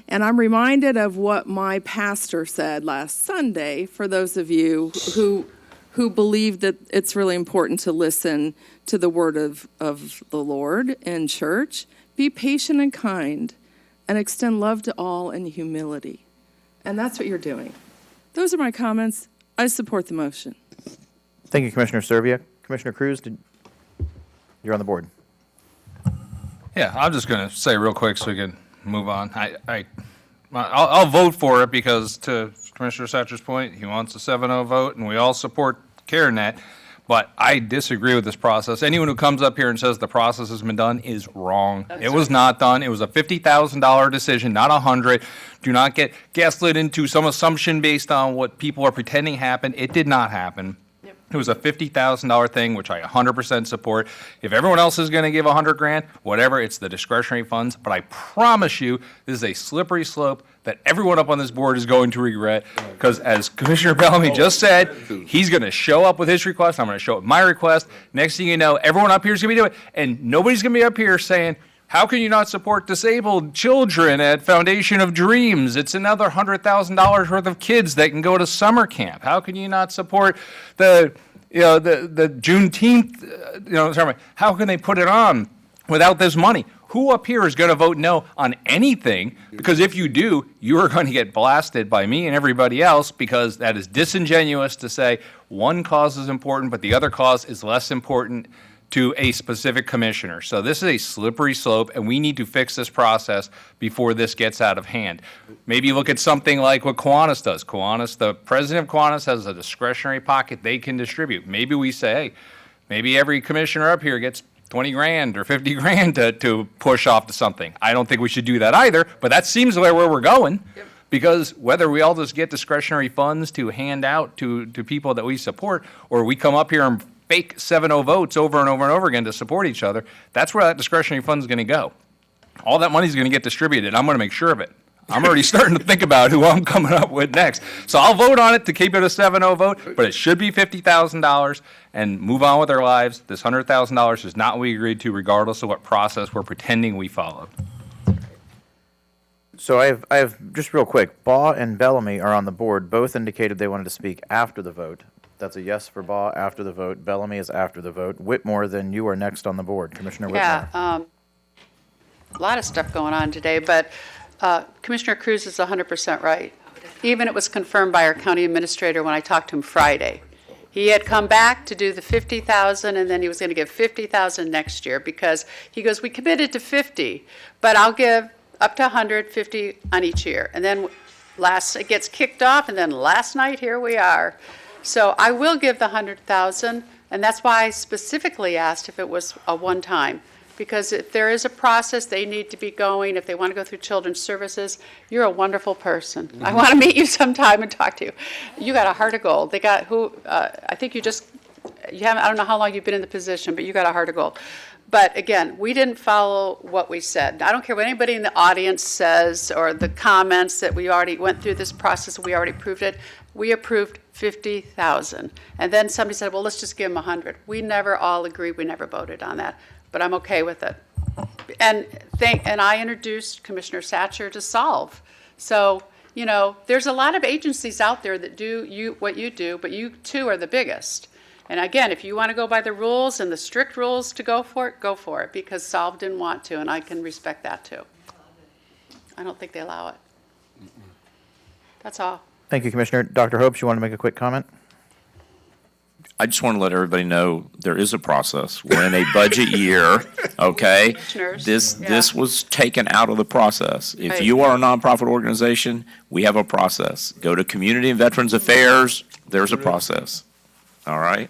And I'm reminded of what my pastor said last Sunday, for those of you who believe that it's really important to listen to the word of the Lord in church. Be patient and kind, and extend love to all in humility. And that's what you're doing. Those are my comments. I support the motion. Thank you, Commissioner Servia. Commissioner Cruz, you're on the board. Yeah, I'm just going to say real quick so we can move on. I'll vote for it because, to Commissioner Satcher's point, he wants a 7-0 vote, and we all support CareNet. But I disagree with this process. Anyone who comes up here and says the process has been done is wrong. It was not done. It was a $50,000 decision, not $100,000. Do not get gaslit into some assumption based on what people are pretending happened. It did not happen. It was a $50,000 thing, which I 100% support. If everyone else is going to give $100,000, whatever, it's the discretionary funds. But I promise you, this is a slippery slope that everyone up on this board is going to regret. Because as Commissioner Bellamy just said, he's going to show up with his request. I'm going to show up my request. Next thing you know, everyone up here is going to be doing it. And nobody's going to be up here saying, how can you not support disabled children at Foundation of Dreams? It's another $100,000 worth of kids that can go to summer camp. How can you not support the Juneteenth, how can they put it on without this money? Who up here is going to vote no on anything? Because if you do, you are going to get blasted by me and everybody else, because that is disingenuous to say one cause is important, but the other cause is less important to a specific commissioner. So this is a slippery slope, and we need to fix this process before this gets out of hand. Maybe look at something like what Kiwanis does. Kiwanis, the president of Kiwanis has a discretionary pocket they can distribute. Maybe we say, hey, maybe every commissioner up here gets $20,000 or $50,000 to push off to something. I don't think we should do that either, but that seems like where we're going. Yep. Because whether we all just get discretionary funds to hand out to people that we support, or we come up here and fake 7-0 votes over and over and over again to support each other, that's where that discretionary fund is going to go. All that money is going to get distributed. I'm going to make sure of it. I'm already starting to think about who I'm coming up with next. So I'll vote on it to keep it a 7-0 vote, but it should be $50,000 and move on with our lives. This $100,000 is not what we agreed to, regardless of what process we're pretending we followed. So I have just real quick, Baugh and Bellamy are on the board. Both indicated they wanted to speak after the vote. That's a yes for Baugh after the vote. Bellamy is after the vote. Whitmore, then you are next on the board. Commissioner Whitmore. Yeah, a lot of stuff going on today, but Commissioner Cruz is 100% right. Even it was confirmed by our county administrator when I talked to him Friday. He had come back to do the 50,000, and then he was going to give 50,000 next year, because he goes, we committed to 50, but I'll give up to 150 on each year. And then it gets kicked off, and then last night, here we are. So I will give the 100,000, and that's why I specifically asked if it was a one-time. Because if there is a process they need to be going, if they want to go through children's services, you're a wonderful person. Mm-hmm. I want to meet you sometime and talk to you. You got a heart of gold. They got I think you haven't, I don't know how long you've been in the position, but you got a heart of gold. But again, we didn't follow what we said. I don't care what anybody in the audience says or the comments that we already went through this process, we already approved it. We approved 50,000. And then somebody said, well, let's just give them 100. We never all agreed. We never voted on that. But I'm okay with it. And I introduced Commissioner Satcher to solve. So, there's a lot of agencies out there that do what you do, but you two are the biggest. And again, if you want to go by the rules and the strict rules to go for it, because Solve didn't want to, and I can respect that too. I don't think they allow it. That's all. Thank you, Commissioner. Dr. Hopes, you want to make a quick comment? I just want to let everybody know there is a process. We're in a budget year, okay? Commissioners, This was taken out of the process. If Right. you are a nonprofit organization, we have a process. Go to Community and Veterans Affairs, there's a process. All right?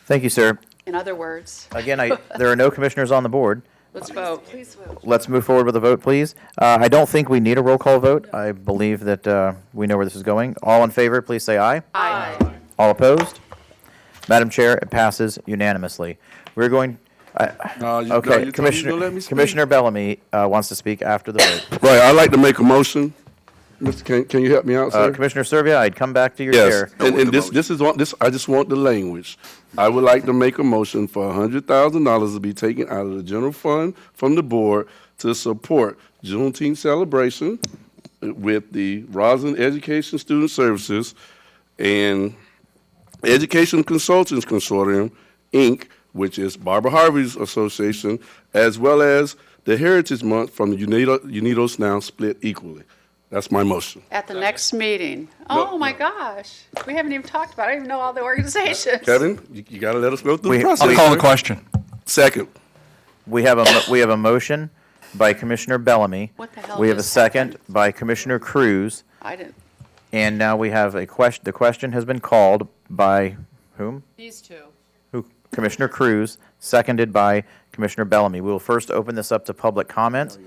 Thank you, sir. In other words, Again, there are no commissioners on the board. let's vote. Please vote. Let's move forward with a vote, please. I don't think we need a roll call vote. I believe that we know where this is going. All in favor, please say aye. Aye. All opposed? Madam Chair, it passes unanimously. We're going, okay, Commissioner Bellamy wants to speak after the vote. Right, I'd like to make a motion. Mr. Can you help me out, sir? Commissioner Servia, I'd come back to your Yes, chair. and this, I just want the language. I would like to make a motion for $100,000 to be taken out of the general fund from the board to support Juneteenth celebration with the Roslyn Education Student Services and Education Consultants Consortium, Inc., which is Barbara Harvey's association, as well as the Heritage Month from the UNIDOS now split equally. That's my motion. At the next meeting. Oh, my gosh. We haven't even talked about it. I don't even know all the organizations. Kevin, you got to let us go through the process. I'll call the sir. question. Second. We have a motion by Commissioner Bellamy. What the hell We have a is second by Commissioner Cruz. I didn't. And now we have a question. The question has been called by whom? These two. Commissioner Cruz, seconded by Commissioner Bellamy. We will first open this up to public comment.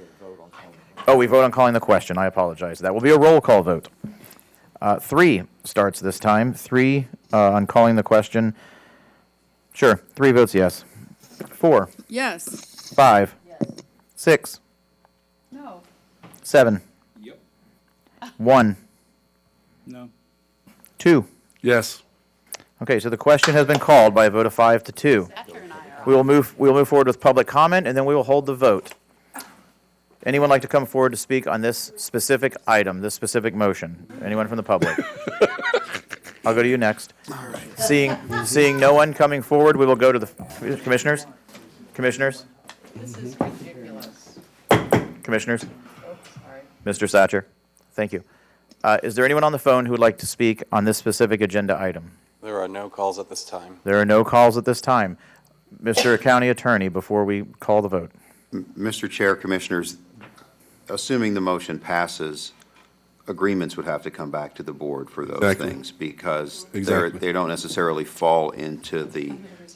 Oh, we vote on calling the question. I apologize. That will be a roll call vote. 3 starts this time. 3 on calling the question. Sure. 3 votes yes. 4. Yes. 5. 6. No. 7. Yep. 1. No. 2. Yes. Okay, so the question has been called by a vote of 5 to 2. We will move forward with public comment, and then we will hold the vote. Anyone like to come forward to speak on this specific item, this specific motion? Anyone from the public? I'll go to you next. All right. Seeing no one coming forward, we will go to the commissioners. Commissioners? This is ridiculous. Commissioners? Oh, sorry. Mr. Satcher? Thank you. Is there anyone on the phone who would like to speak on this specific agenda item? There are no calls at this time. There are no calls at this time. Mr. County Attorney, before we call the vote. Mr. Chair, Commissioners, assuming the motion passes, agreements would have to come back to the board for those Exactly. things because Exactly. they don't necessarily fall into the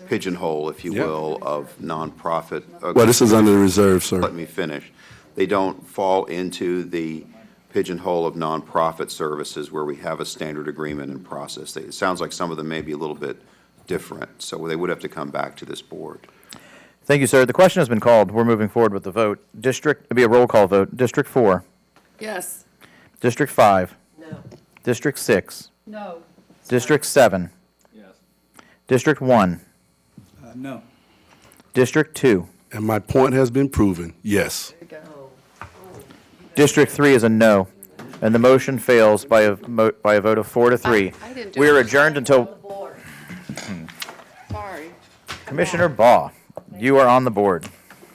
pigeonhole, if you Yep. will, of nonprofit. Well, this is under the reserve, sir. Let me finish. They don't fall into the pigeonhole of nonprofit services where we have a standard agreement and process. It sounds like some of them may be a little bit different, so they would have to come back to this board. Thank you, sir. The question has been called. We're moving forward with the vote. It'll be a roll call vote. District 4. Yes. District 5. No. District 6. No. District 7. Yes. District 1. No. District 2. And my point has been proven, yes. District 3 is a no, and the motion fails by a vote of 4 to 3. I didn't do We are it. adjourned until, Sorry. Commissioner Baugh, you are on the board.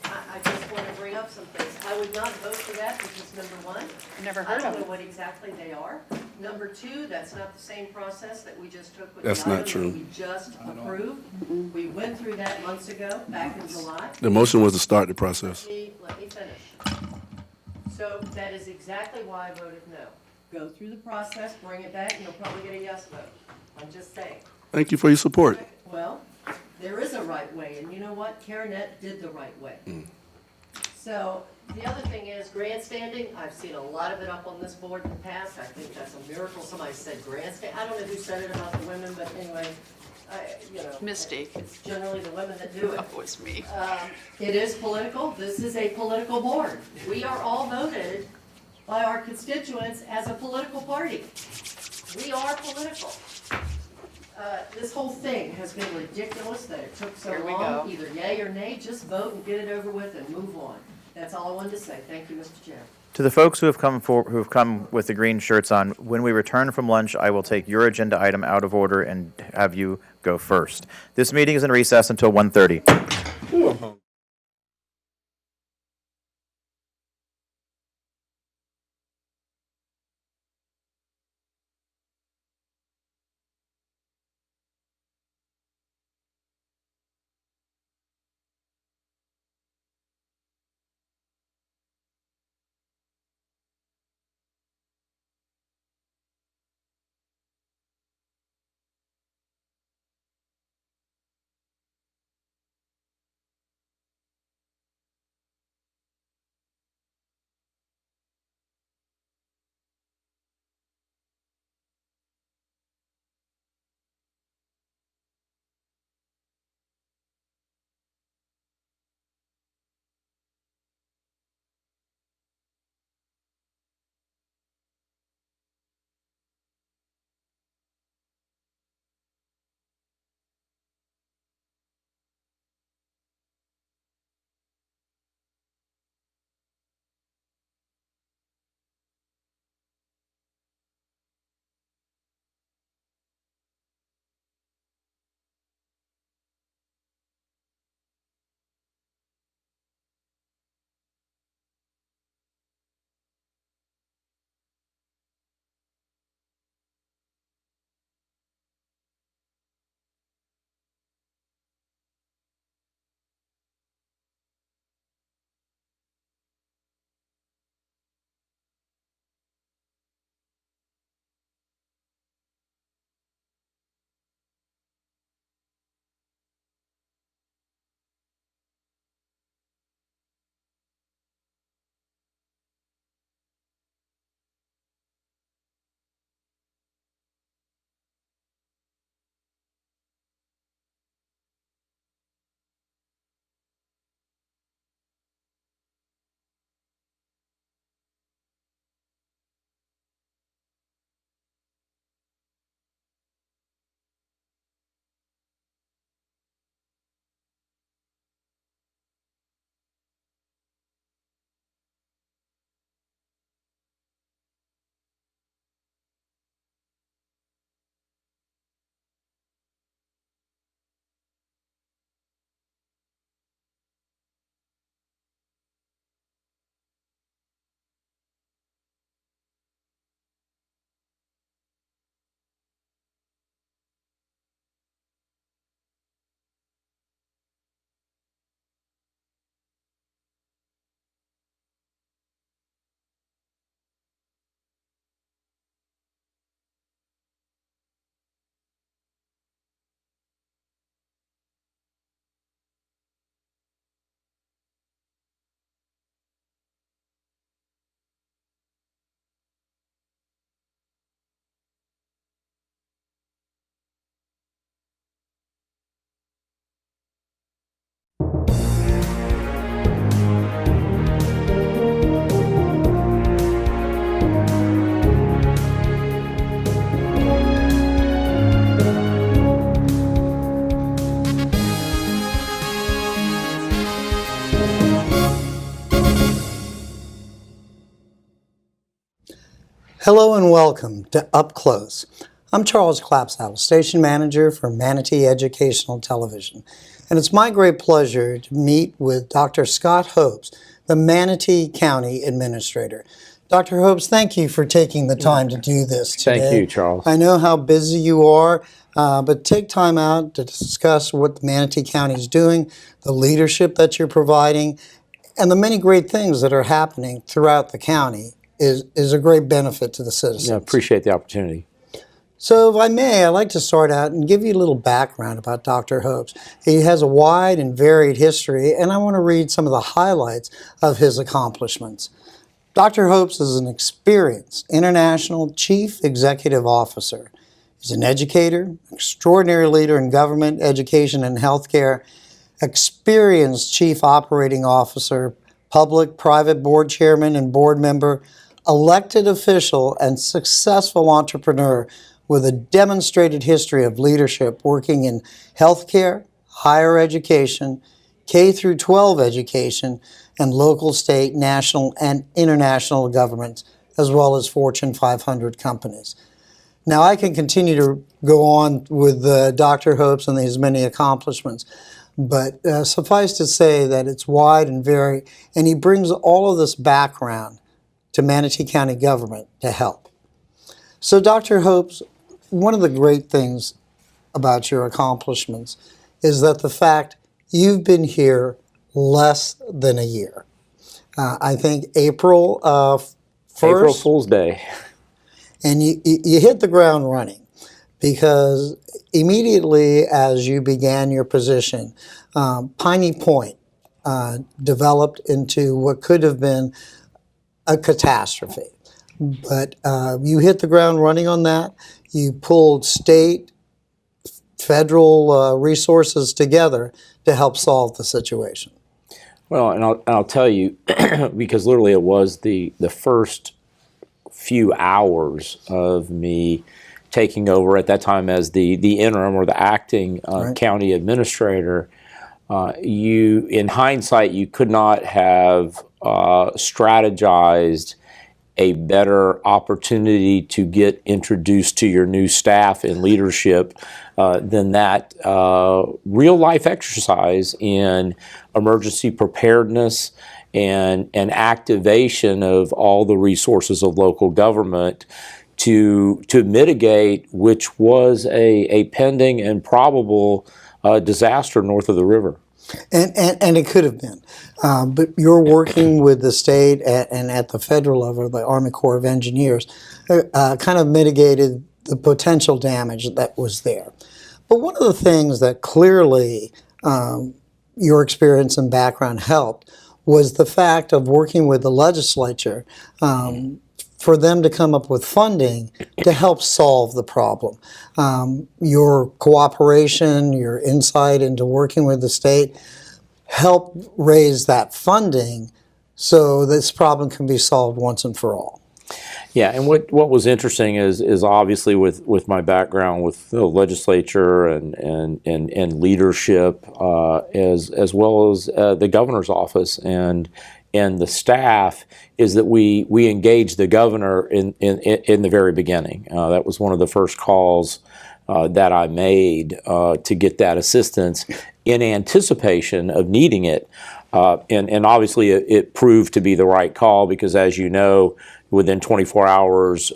I just want to bring up some things. I would not vote for that because number one, Never I heard don't of know it. what exactly they are. Number two, that's not the same process that we just took with That's the not item true. that we just approved. We went through that months ago, back in July. The motion was to start the process. Let me finish. So that is exactly why I voted no. Go through the process, bring it back, and you'll probably get a yes vote. I'm just saying. Thank you for your support. Well, there is a right way, and you know what? CareNet did the right way. So the other thing is grandstanding. I've seen a lot of it up on this board in the past. I think that's a miracle. Somebody said grandstand. I don't know who said it about the women, but anyway, Misty. it's generally the women that do it. That was me. It is political. This is a political board. We are all voted by our constituents as a political party. We are political. This whole thing has been ridiculous that it took so Here we long. go. Either yay or nay, just vote and get it over with and move on. That's all I wanted to say. Thank you, Mr. Chair. To the folks who have come with the green shirts on, when we return from lunch, I will take your agenda item out of order and have you go first. This meeting is in recess until 1:30. Hello and welcome to Up Close. I'm Charles Clapsaddle, Station Manager for Manatee Educational Television, and it's my great pleasure to meet with Dr. Scott Hopes, the Manatee County Administrator. Dr. Hopes, thank you for taking the time to do this today. Thank you, Charles. I know how busy you are, but take time out to discuss what the Manatee County is doing, the leadership that you're providing, and the many great things that are happening throughout the county is a great benefit to the citizens. I appreciate the opportunity. So if I may, I'd like to start out and give you a little background about Dr. Hopes. He has a wide and varied history, and I want to read some of the highlights of his accomplishments. Dr. Hopes is an experienced international chief executive officer. He's an educator, extraordinary leader in government, education, and healthcare, experienced chief operating officer, public, private board chairman and board member, elected official, and successful entrepreneur with a demonstrated history of leadership working in healthcare, higher education, K through 12 education, and local, state, national, and international governments, as well as Fortune 500 companies. Now, I can continue to go on with Dr. Hopes and his many accomplishments, but suffice to say that it's wide and varied, and he brings all of this background to Manatee County government to help. So, Dr. Hopes, one of the great things about your accomplishments is that the fact you've been here less than a year. I think April 1st. April Fool's Day. And you hit the ground running because immediately as you began your position, Piney Point developed into what could have been a catastrophe. But you hit the ground running on that. You pulled state, federal resources together to help solve the situation. Well, and I'll tell you, because literally it was the first few hours of me taking over at that time as the interim or the acting county administrator. In hindsight, you could not have strategized a better opportunity to get introduced to your new staff and leadership than that real life exercise in emergency preparedness and activation of all the resources of local government to mitigate, which was a pending and probable disaster north of the river. And it could have been. But you're working with the state and at the federal level, the Army Corps of Engineers, kind of mitigated the potential damage that was there. But one of the things that clearly your experience and background helped was the fact of working with the legislature for them to come up with funding to help solve the problem. Your cooperation, your insight into working with the state helped raise that funding so this problem can be solved once and for all. Yeah, and what was interesting is obviously with my background with the legislature and leadership, as well as the governor's office and the staff, is that we engaged the governor in the very beginning. That was one of the first calls that I made to get that assistance in anticipation of needing it. And obviously it proved to be the right call because, as you know, within 24 hours,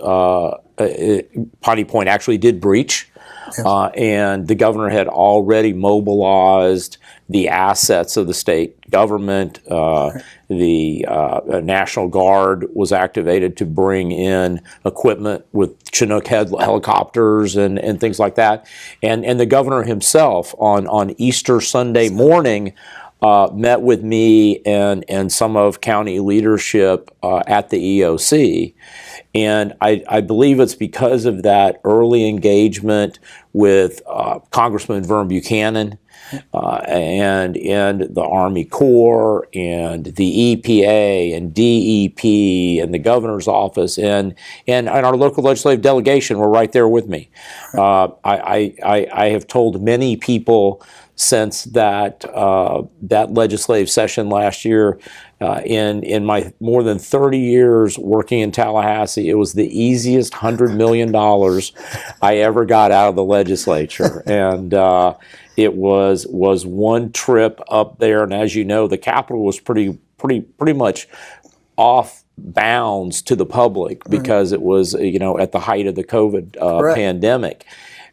Piney Point actually did breach. Yes. And the governor had already mobilized the assets of the state government. The National Guard was activated to bring in equipment with Chinook helicopters and things like that. And the governor himself on Easter Sunday morning met with me and some of county leadership at the EOC. And I believe it's because of that early engagement with Congressman Vern Buchanan and the Army Corps and the EPA and DEP and the governor's office and our local legislative delegation were right there with me. I have told many people since that legislative session last year. In my more than 30 years working in Tallahassee, it was the easiest $100 million I ever got out of the legislature. And it was one trip up there. And as you know, the Capitol was pretty much off bounds to the public because it was, at the height of the COVID pandemic.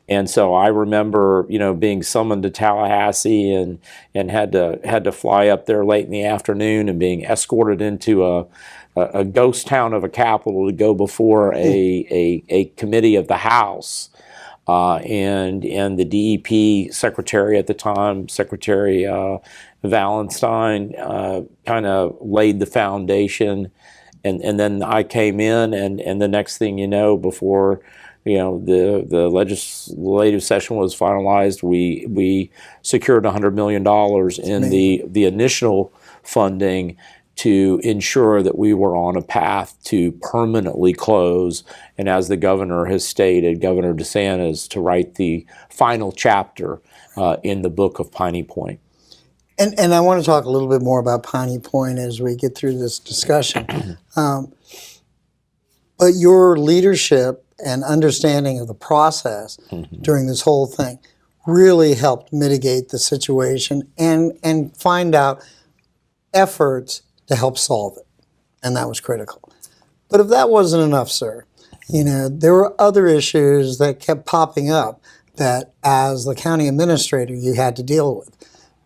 And so I remember, being summoned to Tallahassee and had to fly up there late in the afternoon and being escorted into a ghost town of a Capitol to go before a committee of the House. And the DEP secretary at the time, Secretary Valenstein, kind of laid the foundation. And then I came in, and the next thing you know, before the legislative session was finalized, we secured $100 million in the initial funding to ensure that we were on a path to permanently close, and as the governor has stated, Governor DeSantis, to write the final chapter in the book of Piney Point. And I want to talk a little bit more about Piney Point as we get through this discussion. But your leadership and understanding of the process during this whole thing really helped mitigate the situation and find out efforts to help solve it. And that was critical. But if that wasn't enough, sir, there were other issues that kept popping up that as the county administrator you had to deal with.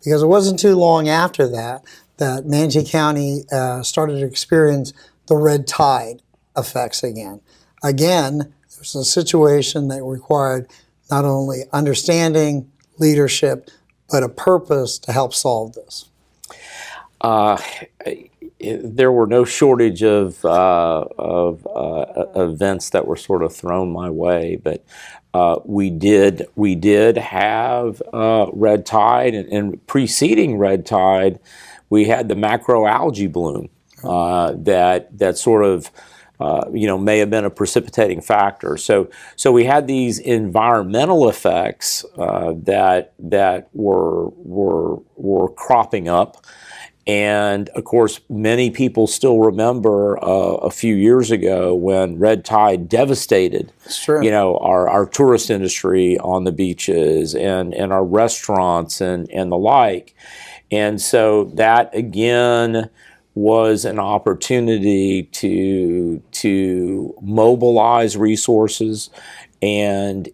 Because it wasn't too long after that Manatee County started to experience the red tide effects again. Again, it was a situation that required not only understanding, leadership, but a purpose to help solve this. There were no shortage of events that were sort of thrown my way, but we did have red tide, and preceding red tide, we had the macroalgae bloom that sort of may have been a precipitating factor. So we had these environmental effects that were cropping up. And of course, many people still remember a few years ago when red tide devastated, our tourist industry on the beaches and our restaurants and the like. And so that again was an opportunity to mobilize resources. And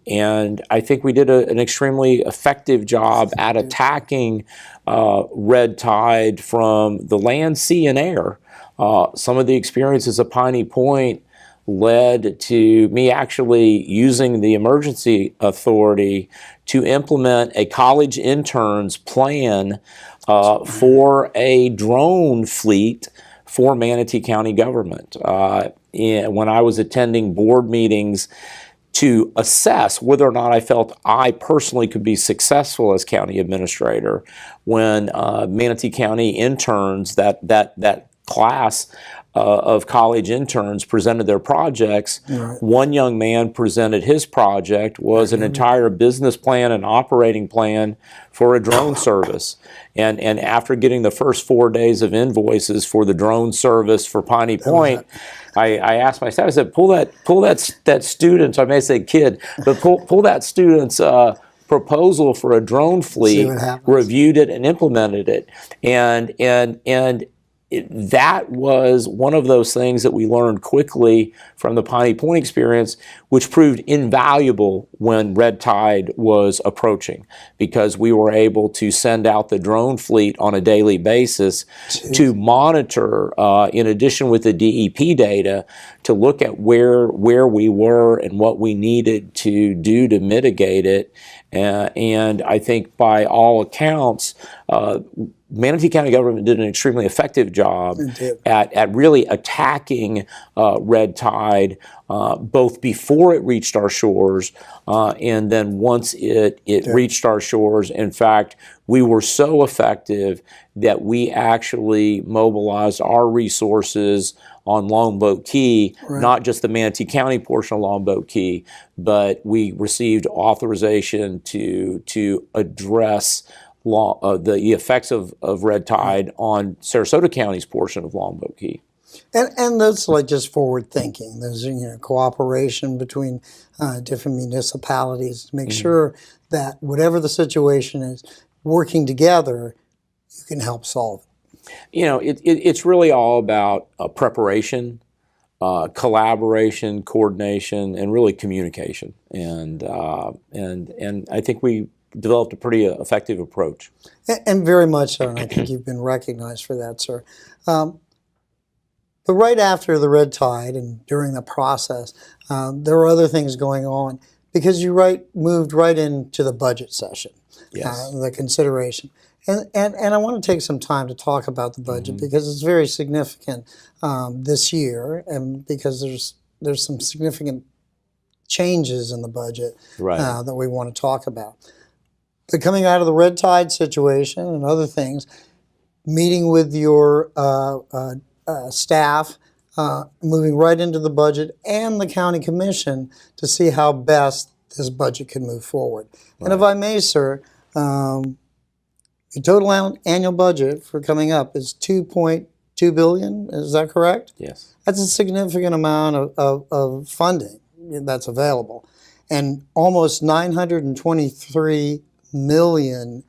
I think we did an extremely effective job at attacking red tide from the land, sea, and air. Some of the experiences of Piney Point led to me actually using the emergency authority to implement a college interns plan for a drone fleet for Manatee County government. When I was attending board meetings to assess whether or not I felt I personally could be successful as county administrator, when Manatee County interns, that class of college interns presented their projects. Right. One young man presented his project was an entire business plan and operating plan for a drone service. And after getting the first 4 days of invoices for the drone service for Piney Point, I asked my staff, I said, pull that student's, I may say kid, but pull that student's proposal for a drone fleet, reviewed it and implemented it. And that was one of those things that we learned quickly from the Piney Point experience, which proved invaluable when red tide was approaching, because we were able to send out the drone fleet on a daily basis to monitor, in addition with the DEP data, to look at where we were and what we needed to do to mitigate it. And I think by all accounts, Manatee County government did an extremely effective job at really attacking red tide, both before it reached our shores and then once it reached our shores. In fact, we were so effective that we actually mobilized our resources on Longboat Key, not just the Manatee County portion of Longboat Key, but we received authorization to address the effects of red tide on Sarasota County's portion of Longboat Key. And that's like just forward thinking. There's cooperation between different municipalities to make sure that whatever the situation is, working together, you can help solve it. It's really all about preparation, collaboration, coordination, and really communication. And I think we developed a pretty effective approach. And very much so, and I think you've been recognized for that, sir. But right after the red tide and during the process, there were other things going on because you moved right into the budget session, the consideration. And I want to take some time to talk about the budget because it's very significant this year, and because there's some significant changes in the budget that we want to talk about. But coming out of the red tide situation and other things, meeting with your staff, moving right into the budget and the county commission to see how best this budget can move forward. And if I may, sir, the total annual budget for coming up is $2.2 billion. Is that correct? Yes. That's a significant amount of funding that's available, and almost $923 million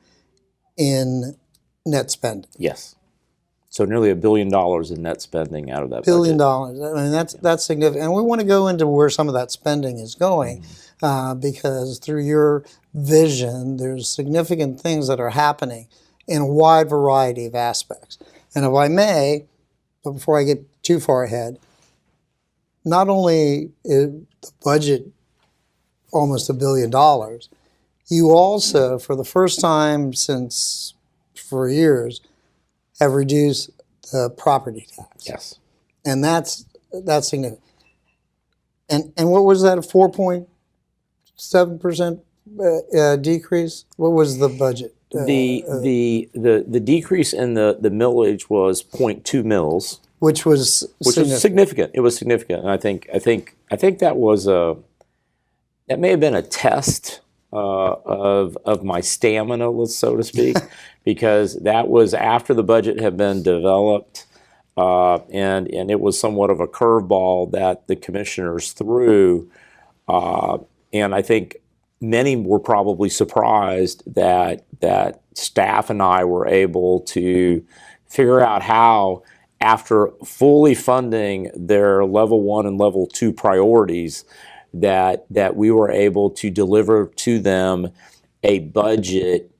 in net spending. Yes. So nearly $1 billion in net spending out of that $1 billion. budget. I mean, that's significant. And we want to go into where some of that spending is going because through your vision, there's significant things that are happening in a wide variety of aspects. And if I may, but before I get too far ahead, not only is the budget almost $1 billion, you also, for the first time since 4 years, have reduced the property tax. Yes. And that's significant. And what was that, a 4.7% decrease? What was the budget? The decrease in the millage was 0.2 mils, which was significant. It was significant, and I think that was that may have been a test of my stamina, so to speak, because that was after the budget had been developed, and it was somewhat of a curveball that the commissioners threw, and I think many were probably surprised that staff and I were able to figure out how, after fully funding their level 1 and level 2 priorities, that we were able to deliver to them a budget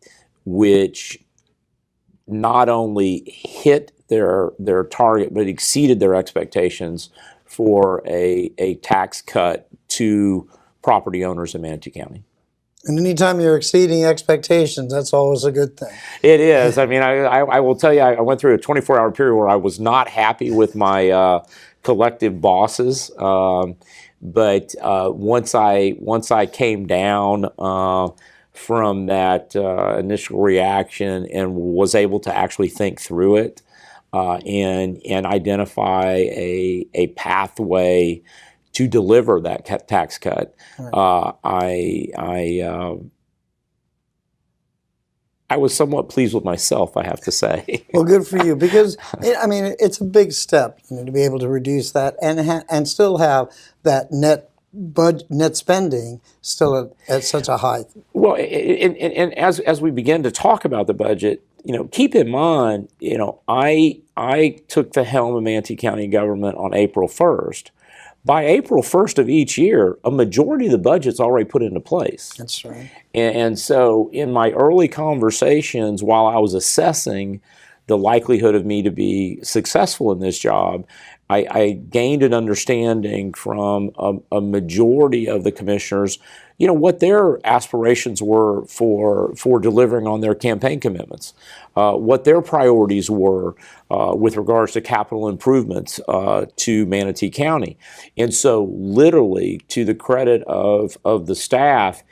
which not only hit their target but exceeded their expectations for a tax cut to property owners in Manatee County. And anytime you're exceeding expectations, that's always a good thing. It is. I mean, I will tell you, I went through a 24-hour period where I was not happy with my collective bosses. But once I came down from that initial reaction and was able to actually think through it and identify a pathway to deliver that tax cut, I was somewhat pleased with myself, I have to say. Well, good for you, because it's a big step, to be able to reduce that and still have that net spending still at such a high. Well, and as we begin to talk about the budget, keep in mind, I took the helm of Manatee County government on April 1st. By April 1st of each year, a majority of the budget's already put into place. That's right. And so in my early conversations, while I was assessing the likelihood of me to be successful in this job, I gained an understanding from a majority of the commissioners, what their aspirations were for delivering on their campaign commitments, what their priorities were with regards to capital improvements to Manatee County. And so literally, to the credit of the staff,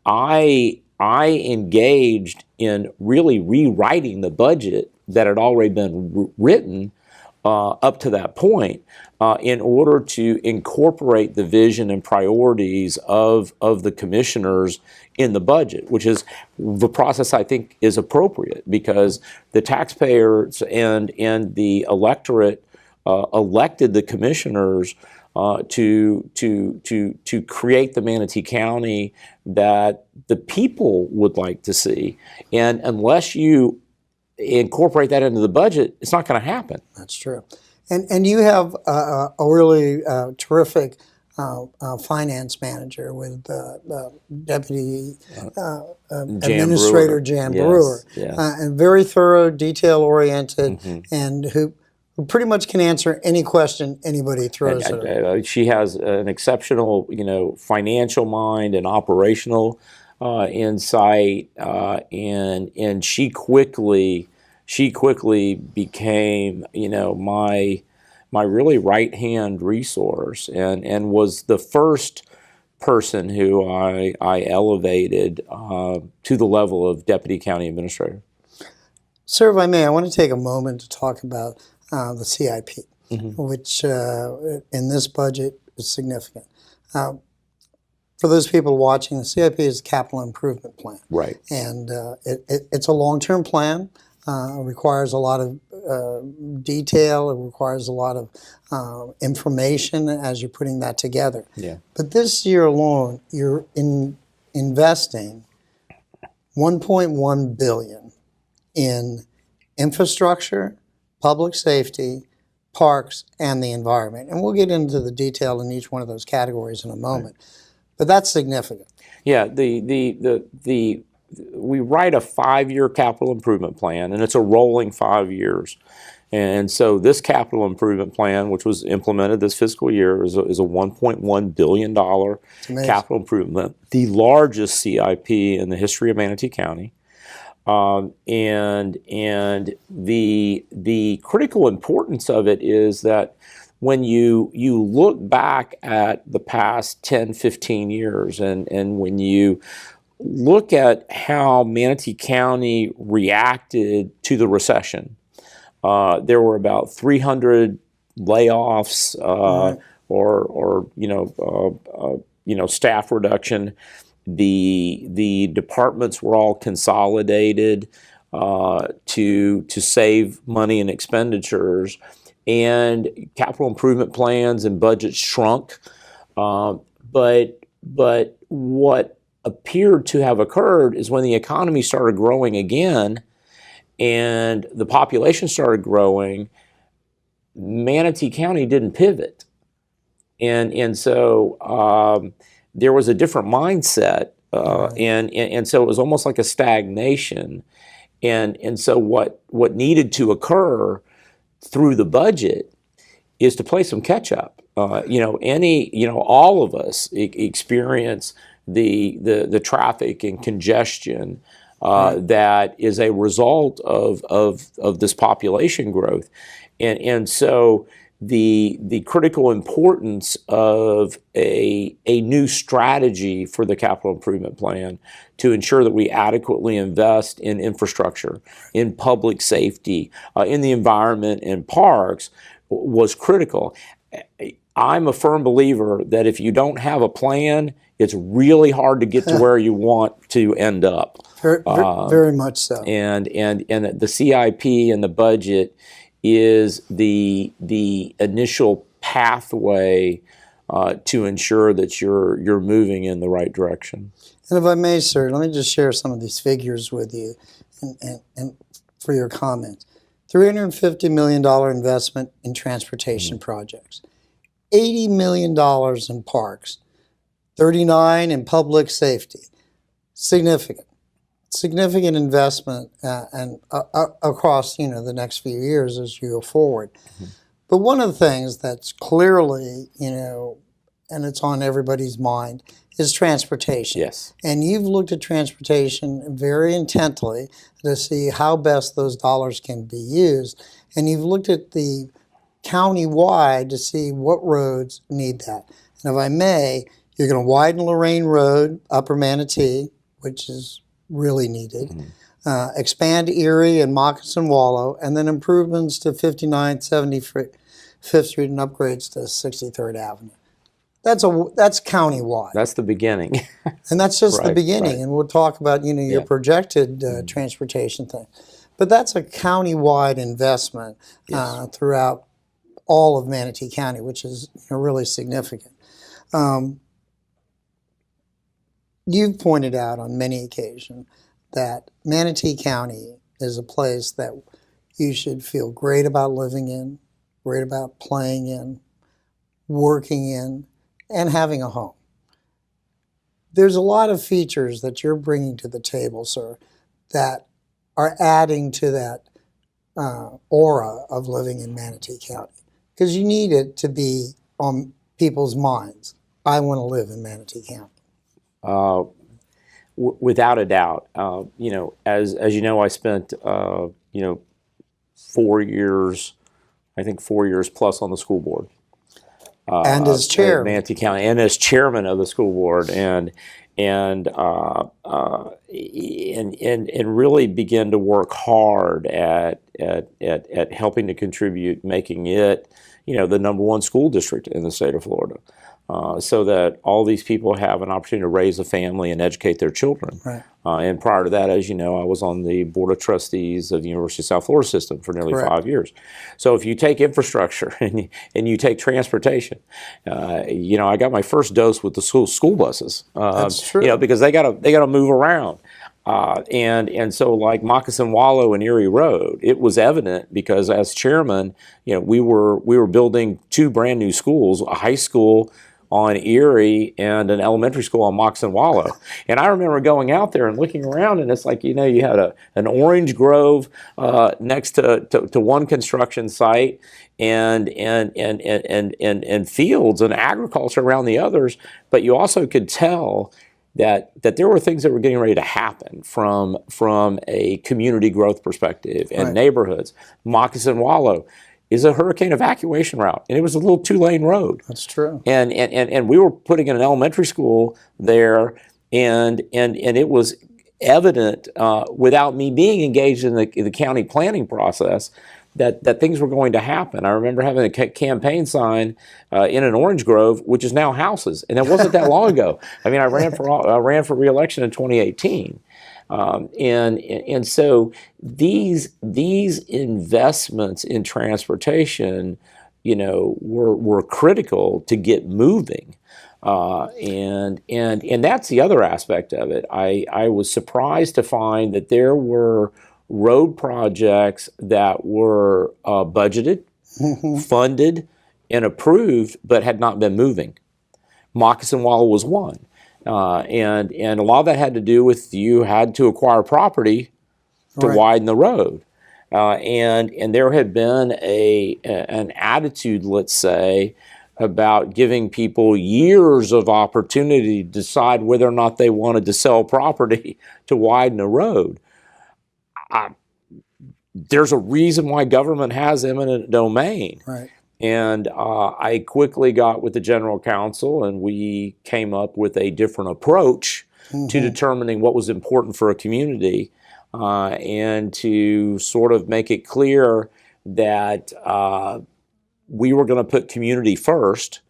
I engaged in really rewriting the budget that had already been written up to that point in order to incorporate the vision and priorities of the commissioners in the budget, which is the process I think is appropriate because the taxpayers and the electorate elected the commissioners to create the Manatee County that the people would like to see. And unless you incorporate that into the budget, it's not going to happen. That's true. And you have a really terrific finance manager with Deputy Administrator Jan Brewer. Yes. And very thorough, detail-oriented, and who pretty much can answer any question anybody throws at her. She has an exceptional, financial mind and operational insight, and she quickly became, my really right-hand resource, and was the first person who I elevated to the level of Deputy County Administrator. Sir, if I may, I want to take a moment to talk about the CIP, which in this budget is significant. For those people watching, the CIP is a capital improvement plan. Right. And it's a long-term plan. It requires a lot of detail. It requires a lot of information as you're putting that together. Yeah. But this year alone, you're investing $1.1 billion in infrastructure, public safety, parks, and the environment. And we'll get into the detail in each one of those categories in a moment. Right. But that's significant. Yeah, we write a 5-year capital improvement plan, and it's a rolling 5 years. And so this capital improvement plan, which was implemented this fiscal year, is a $1.1 billion capital improvement, the largest CIP in the history of Manatee County. And the critical importance of it is that when you look back at the past 10, 15 years, and when you look at how Manatee County reacted to the recession, there were about 300 layoffs or staff reduction. The departments were all consolidated to save money and expenditures, and capital improvement plans and budgets shrunk. But what appeared to have occurred is when the economy started growing again and the population started growing, Manatee County didn't pivot. And so there was a different mindset, and so it was almost like a stagnation. And so what needed to occur through the budget is to play some catch up. All of us experience the traffic and congestion that is a result of this population growth, and so the critical importance of a new strategy for the capital improvement plan to ensure that we adequately invest in infrastructure, in public safety, in the environment, and parks was critical. I'm a firm believer that if you don't have a plan, it's really hard to get to where you want to end up. Very much so. And the CIP and the budget is the initial pathway to ensure that you're moving in the right direction. And if I may, sir, let me just share some of these figures with you and for your comments. $350 million investment in transportation projects, $80 million in parks, 39 in public safety. Significant investment and across the next few years as you go forward. But one of the things that's clearly and it's on everybody's mind is transportation. Yes. And you've looked at transportation very intently to see how best those dollars can be used. And you've looked at the county-wide to see what roads need that. And if I may, you're going to widen Lorraine Road, Upper Manatee, which is really needed. expand Erie and Moccasin Wallow, and then improvements to 59th, 75th Street and upgrades to 63rd Avenue. That's countywide. That's the beginning. And that's just the Right, beginning. right. And we'll talk about, your Yeah. projected transportation thing. But that's a countywide investment throughout all of Manatee County, which is really significant. You've pointed out on many occasions that Manatee County is a place that you should feel great about living in, great about playing in, working in, and having a home. There's a lot of features that you're bringing to the table, sir, that are adding to that aura of living in Manatee County. Because you need it to be on people's minds. I want to live in Manatee County. Without a doubt. As you know, I spent 4 years, I think 4 years plus on the school board. And as chair, Manatee County, and as chairman of the school board, and really begin to work hard at helping to contribute, making it, the #1 school district in the state of Florida, so that all these people have an opportunity to raise a family and educate their children. Right. And prior to that, as you know, I was on the board of trustees of the University of South Florida system for nearly Correct. 5 years. So if you take infrastructure and you take transportation, I got my first dose with the school buses. That's true. Because they gotta move around. And so like Moccasin Wallow and Erie Road, it was evident because as chairman, we were building 2 brand new schools, a high school on Erie and an elementary school on Moccasin Wallow. And I remember going out there and looking around, and it's like, you had an orange grove next to one construction site and fields and agriculture around the others. But you also could tell that there were things that were getting ready to happen from a community growth perspective and Right. neighborhoods. Moccasin Wallow is a hurricane evacuation route, and it was a little 2-lane road. That's true. And we were putting in an elementary school there, and it was evident without me being engaged in the county planning process that things were going to happen. I remember having a campaign sign in an orange grove, which is now houses, and it wasn't that long ago. I mean, I ran for re-election in 2018. And so these investments in transportation, were critical to get moving. And that's the other aspect of it. I was surprised to find that there were road projects that were budgeted, funded, and approved, but had not been moving. Moccasin Wallow was one. And a lot of that had to do with you had to acquire property to Right. widen the road. And there had been an attitude, let's say, about giving people years of opportunity to decide whether or not they wanted to sell property to widen a road. There's a reason why government has eminent domain. Right. And I quickly got with the general counsel, and we came up with a different approach to determining what was important for a community, and to sort of make it clear that we were going to put community first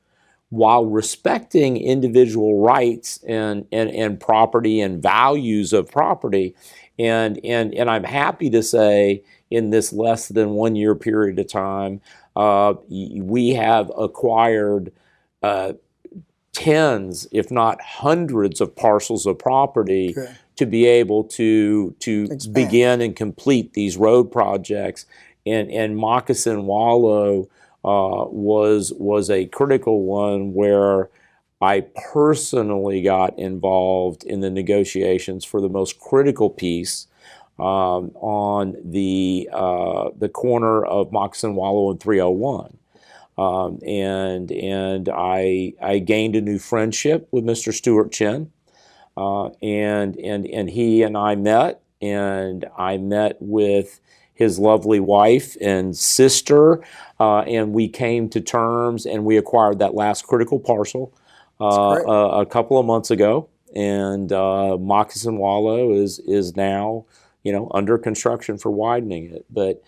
while respecting individual rights and property and values of property. And I'm happy to say in this less than 1 year period of time, we have acquired tens, if not hundreds, of parcels of property to be able to begin and complete these road projects. And Moccasin Wallow was a critical one where I personally got involved in the negotiations for the most critical piece on the corner of Moccasin Wallow and 301. And I gained a new friendship with Mr. Stuart Chin, and he and I met, and I met with his lovely wife and sister, and we came to terms, and we acquired that last critical parcel a couple of months ago. And Moccasin Wallow is now, under construction for widening it. But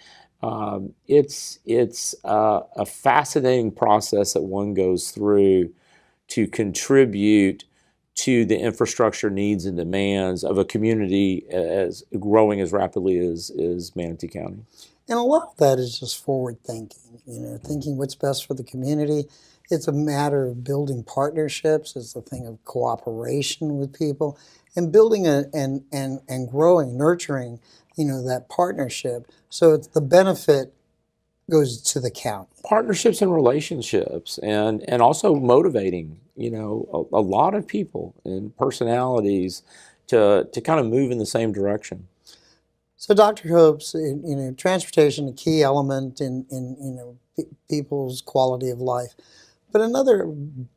it's a fascinating process that one goes through to contribute to the infrastructure needs and demands of a community as growing as rapidly as Manatee County. And a lot of that is just forward thinking, thinking what's best for the community. It's a matter of building partnerships. It's a thing of cooperation with people and building and growing, nurturing, that partnership. So it's the benefit goes to the county. Partnerships and relationships, and also motivating, a lot of people and personalities to kind of move in the same direction. So Dr. Hopes, transportation, a key element in people's quality of life. But another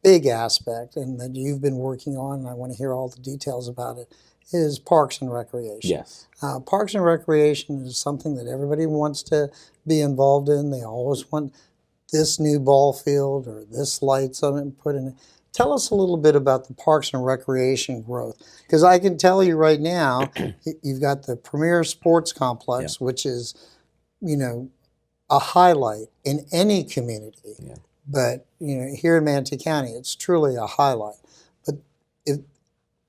big aspect, and that you've been working on, and I want to hear all the details about it, is parks and recreation. Yes. Parks and recreation is something that everybody wants to be involved in. They always want this new ball field or this light something put in it. Tell us a little bit about the parks and recreation growth, because I can tell you right now, you've got the Premier Sports Complex, which is, a highlight in any community. Yeah. But here in Manatee County, it's truly a highlight. But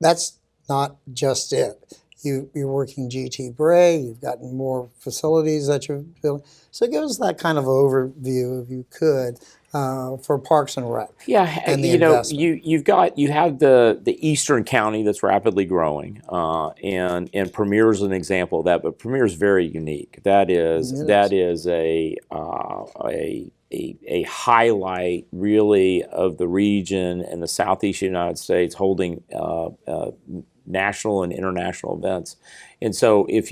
that's not just it. You're working GT Bray. You've gotten more facilities that you're building. So give us that kind of overview, if you could, for Parks and Rec. Yeah, and the you have the Eastern County that's rapidly growing, and Premier is an example of that. But Premier is very unique. That is a highlight really of the region and the Southeast United States holding national and international events. And so if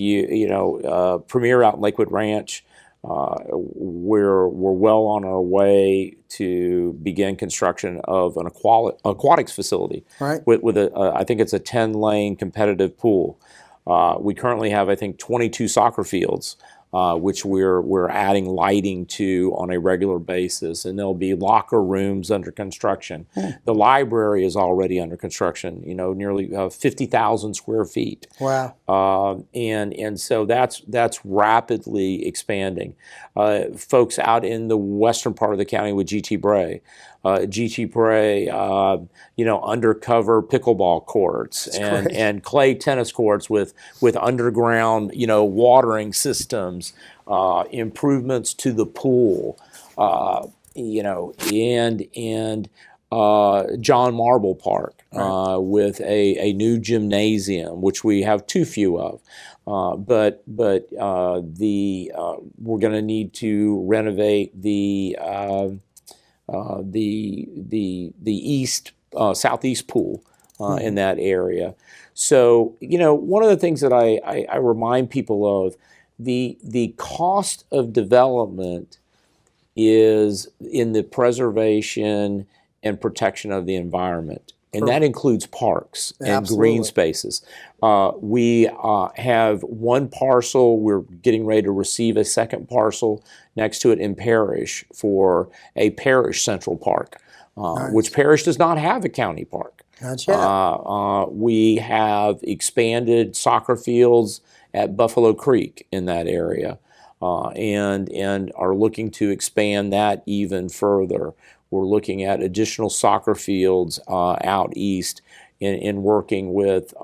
Premier out in Lakewood Ranch, we're well on our way to begin construction of an aquatics facility, right, with I think it's a 10-lane competitive pool. We currently have, I think, 22 soccer fields, which we're adding lighting to on a regular basis, and there'll be locker rooms under construction. The library is already under construction, nearly 50,000 square feet. Wow. And so that's rapidly expanding. Folks out in the western part of the county with GT Bray, undercover pickleball courts and clay tennis courts with underground, watering systems, improvements to the pool, and John Marble Park, with a new gymnasium, which we have too few of. But we're going to need to renovate the east southeast pool in that area. So one of the things that I remind people of, the cost of development is in the preservation and protection of the environment. And that includes parks and green spaces. We have one parcel. We're getting ready to receive a second parcel next to it in Parrish for a parish central park, which Parrish does not have a county park. Not yet. We have expanded soccer fields at Buffalo Creek in that area, and are looking to expand that even further. We're looking at additional soccer fields out east, in working with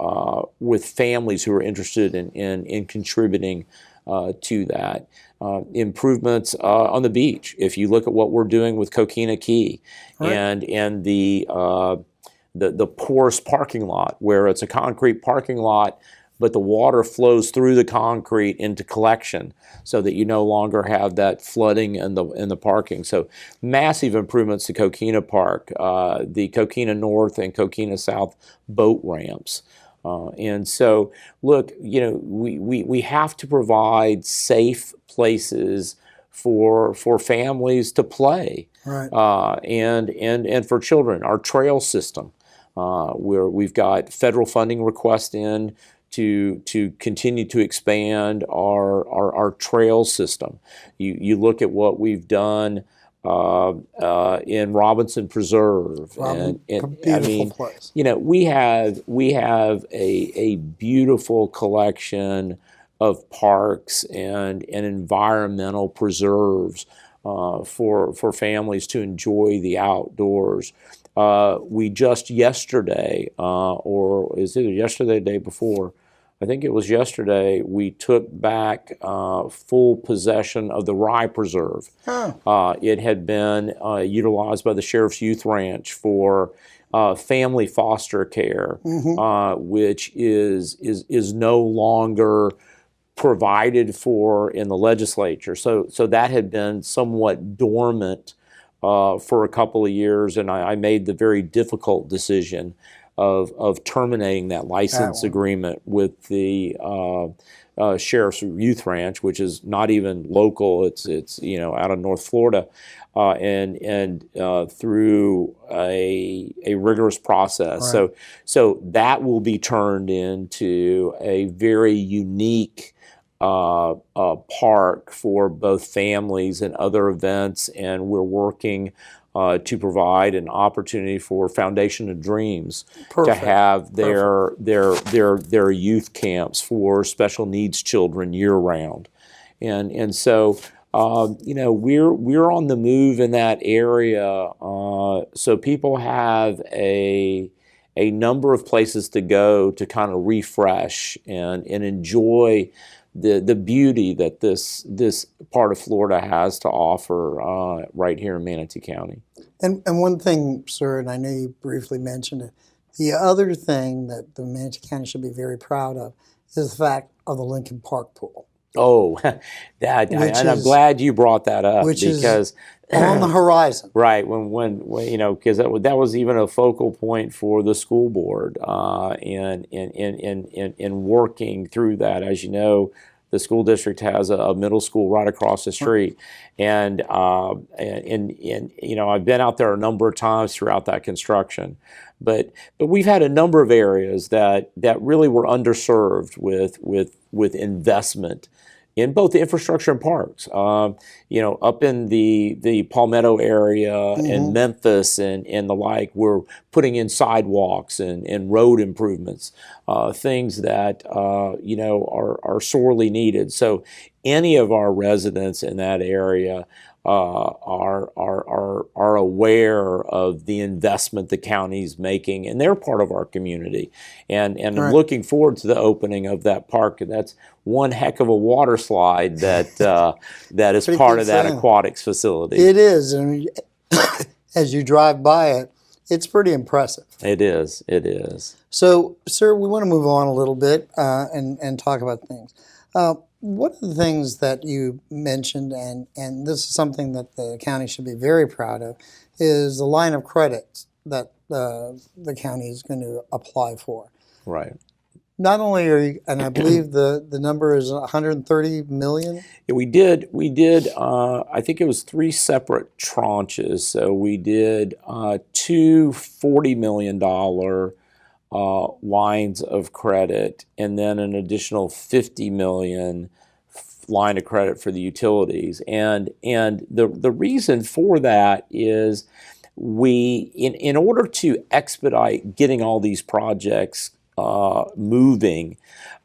families who are interested in contributing to that. Improvements on the beach. If you look at what we're doing with Coquina Key, and the porous parking lot, where it's a concrete parking lot, but the water flows through the concrete into collection, so that you no longer have that flooding in the parking. So massive improvements to Coquina Park, the Coquina North and Coquina South boat ramps. And so, look, we have to provide safe places for families to play, and for children. Our trail system, where we've got federal funding requests in to continue to expand our trail system. You look at what we've done in Robinson Preserve, and I mean, place. We have a beautiful collection parks and environmental preserves for families to enjoy the outdoors. We just yesterday, or is it yesterday, the day before? I think it was yesterday, we took back full possession of the Rye Preserve. It had been utilized by the Sheriff's Youth Ranch for family foster care, which is no longer provided for in the legislature. So that had been somewhat dormant for a couple of years, and I made the very difficult decision of terminating that license agreement with the Sheriff's Youth Ranch, which is not even local. It's out of North Florida, and through a rigorous process. Right. So that will be turned into a very unique park for both families and other events, and we're working to provide an opportunity for Foundation of Dreams to have their youth camps for special needs children year round, and so we're on the move in that area, so people have a number of places to go to kind of refresh and enjoy the beauty that this part of Florida has to offer right here in Manatee County. And one thing, sir, and I know you briefly mentioned it, the other thing that the Manatee County should be very proud of is the fact of the Lincoln Park pool. Oh, and I'm glad you brought that up, because on the horizon. Right, when because that was even a focal point for the school board, in working through that. As you know, the school district has a middle school right across the street, and I've been out there a number of times throughout that construction, but we've had a number of areas that really were underserved with investment in both the infrastructure and parks. Up in the Palmetto area in Memphis and the like, we're putting in sidewalks and road improvements, things that are sorely needed. So any of our residents in that area are aware of the investment the county's making, and they're part of our community. And I'm looking forward to the opening of that park. And that's one heck of a water slide that is part of that aquatics facility. It is, and as you drive by it, it's pretty impressive. It is. It is. So, sir, we want to move on a little bit and talk about things. One of the things that you mentioned, and this is something that the county should be very proud of, is the line of credit that the county is going to apply for. Right. Not only are you, and I believe the number is 130 million? Yeah, we did, I think it was 3 separate tranches. So we did 2 $40 million lines of credit, and then an additional $50 million line of credit for the utilities. And the reason for that is we, in order to expedite getting all these projects moving,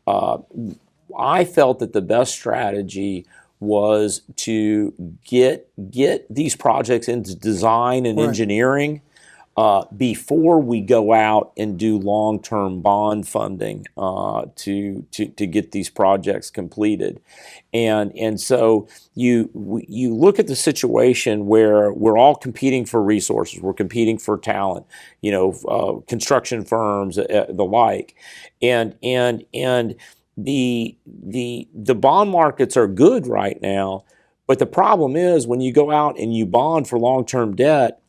I felt that the best strategy was to get these projects into design and engineering before we go out and do long-term bond funding to get these projects completed. And so you look at the situation where we're all competing for resources, we're competing for talent, construction firms, the like, and the bond markets are good right now, but the problem is when you go out and you bond for long-term debt,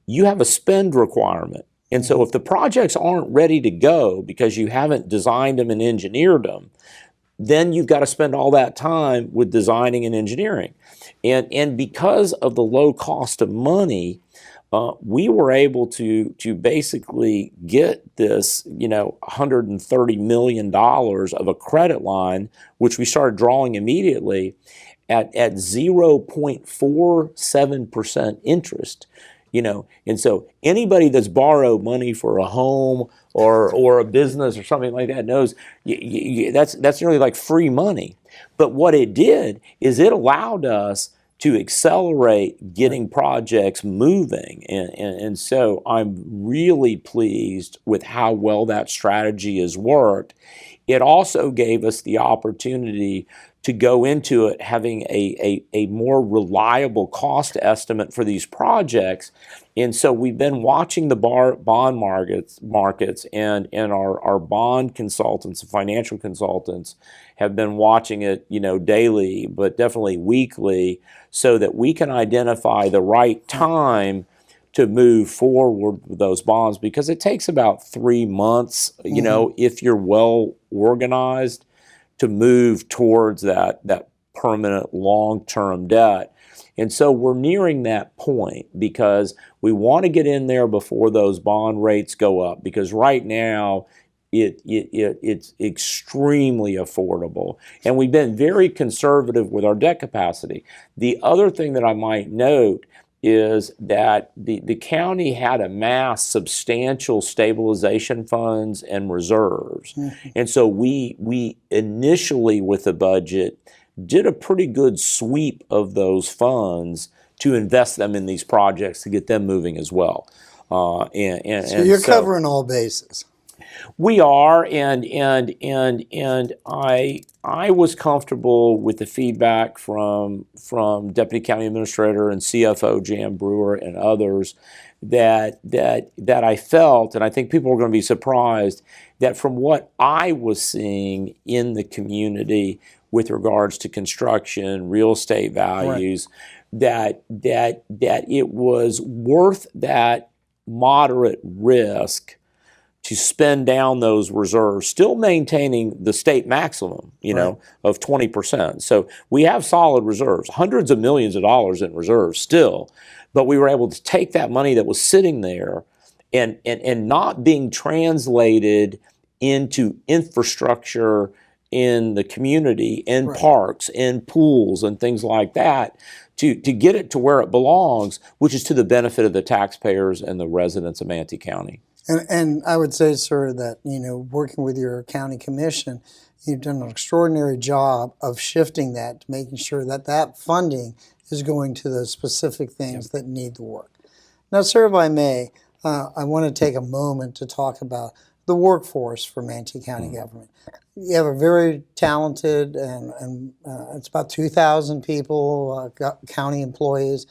you have a spend requirement. And so if the projects aren't ready to go because you haven't designed them and engineered them, then you've got to spend all that time with designing and engineering. And because of the low cost of money, we were able to basically get this, $130 million of a credit line, which we started drawing immediately at 0.47% interest. And so anybody that's borrowed money for a home or a business or something like that knows that's nearly like free money. But what it did is it allowed us to accelerate getting projects moving. And so I'm really pleased with how well that strategy has worked. It also gave us the opportunity to go into it having a more reliable cost estimate for these projects. And so we've been watching the bond markets and our bond consultants, financial consultants, have been watching it, daily, but definitely weekly, so that we can identify the right time to move forward with those bonds, because it takes about 3 months, if you're well organized, to move towards that permanent long-term debt. And so we're nearing that point because we want to get in there before those bond rates go up, because right now it's extremely affordable. And we've been very conservative with our debt capacity. The other thing that I might note is that the county had amassed substantial stabilization funds and reserves. Mm-hmm. And so we initially with the budget did a pretty good sweep of those funds to invest them in these projects to get them moving as well. So you're covering all bases. We are, and I was comfortable with the feedback from Deputy County Administrator and CFO Jan Brewer and others that I felt, and I think people were going to be surprised, that from what I was seeing in the community with regards to construction, real estate values, right, that it was worth that moderate risk to spend down those reserves, still maintaining the state maximum, of 20%. So we have solid reserves, hundreds of millions of dollars in reserves still, but we were able to take that money that was sitting there and not being translated into infrastructure in the community, in right, parks, in pools and things like that, to get it to where it belongs, which is to the benefit of the taxpayers and the residents of Manatee County. And I would say, sir, that, working with your county commission, you've done an extraordinary job of shifting that, to making sure that that funding is going to the specific things that need the work. Now, sir, if I may, I want to take a moment to talk about the workforce for Manatee County government. You have a very talented, and it's about 2,000 people, county employees,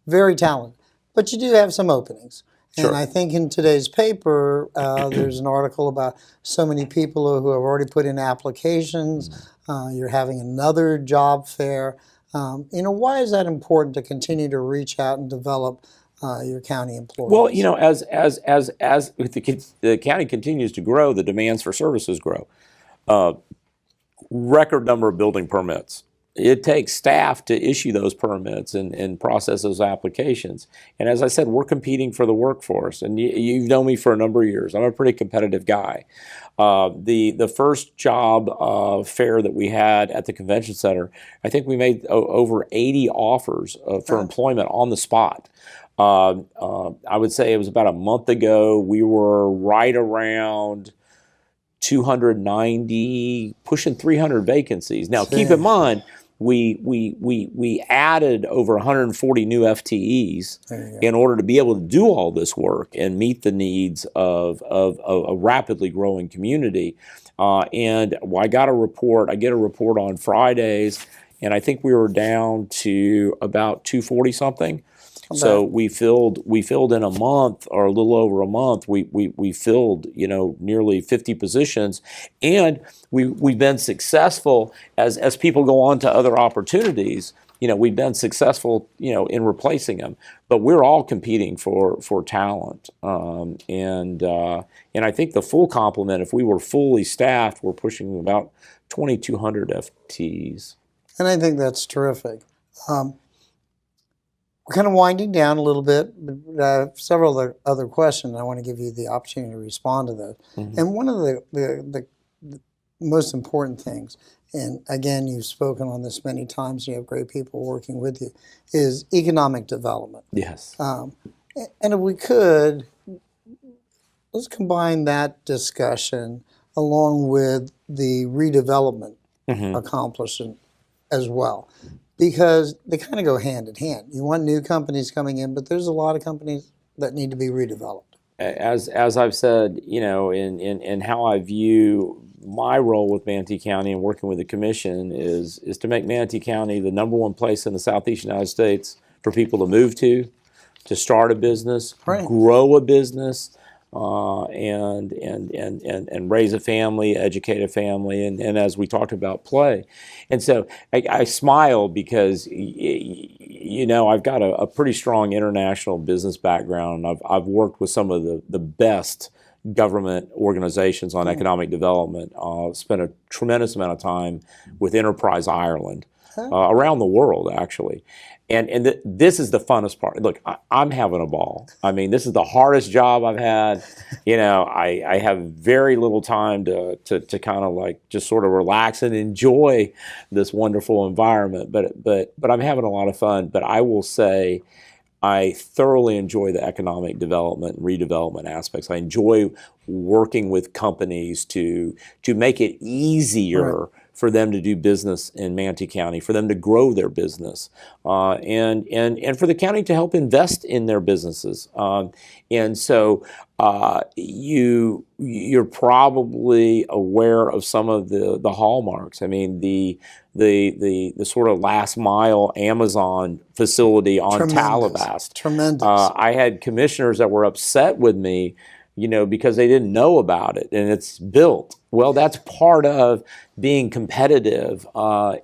very talented. But you do have some openings. Sure. And I think in today's paper, there's an article about so many people who have already put in applications. You're having another job fair. Why is that important to continue to reach out and develop your county employees? Well, as the county continues to grow, the demands for services grow. Record number of building permits. It takes staff to issue those permits and process those applications. And as I said, we're competing for the workforce. And you've known me for a number of years. I'm a pretty competitive guy. The first job fair that we had at the convention center, I think we made over 80 offers for employment on the spot. I would say it was about a month ago. We were right around 290, pushing 300 vacancies. Now, keep in mind, we added over 140 new FTEs in order to be able to do all this work and meet the needs of a rapidly growing community. And I get a report on Fridays, and I think we were down to about 240 something. So we filled in a month, or a little over a month, we filled, nearly 50 positions. And we've been successful as people go on to other opportunities. We've been successful, in replacing them. But we're all competing for talent. And I think the full complement, if we were fully staffed, we're pushing about 2,200 FTEs. And I think that's terrific. We're kind of winding down a little bit, but I have several other questions. I want to give you the opportunity to respond to those. Mm-hmm. And one of the most important things, and again, you've spoken on this many times, you have great people working with you, is economic development. Yes. And if we could, let's combine that discussion along with the redevelopment accomplishment as well, because they kind of go hand in hand. You want new companies coming in, but there's a lot of companies that need to be redeveloped. As I've said, you know, in how I view my role with Manatee County and working with the commission is to make Manatee County the #1 place in the Southeast United States for people to move to start a business, grow a business, and raise a family, educate a family, and as we talked about, play. And so I smile because, you know, I've got a pretty strong international business background. I've worked with some of the best government organizations on economic development. Spent a tremendous amount of time with Enterprise Ireland, around the world, actually. And this is the funnest part. Look, I'm having a ball. I mean, this is the hardest job I've had. You know, I have very little time to kind of like just sort of relax and enjoy this wonderful environment. But I'm having a lot of fun. But I will say, I thoroughly enjoy the economic development and redevelopment aspects. I enjoy working with companies to make it easier for them to do business in Manatee County, for them to grow their business, and for the county to help invest in their businesses. And so you're probably aware of some of the hallmarks. I mean, the sort of last mile Amazon facility on Talavast. Tremendous. I had commissioners that were upset with me, you know, because they didn't know about it, and it's built. Well, that's part of being competitive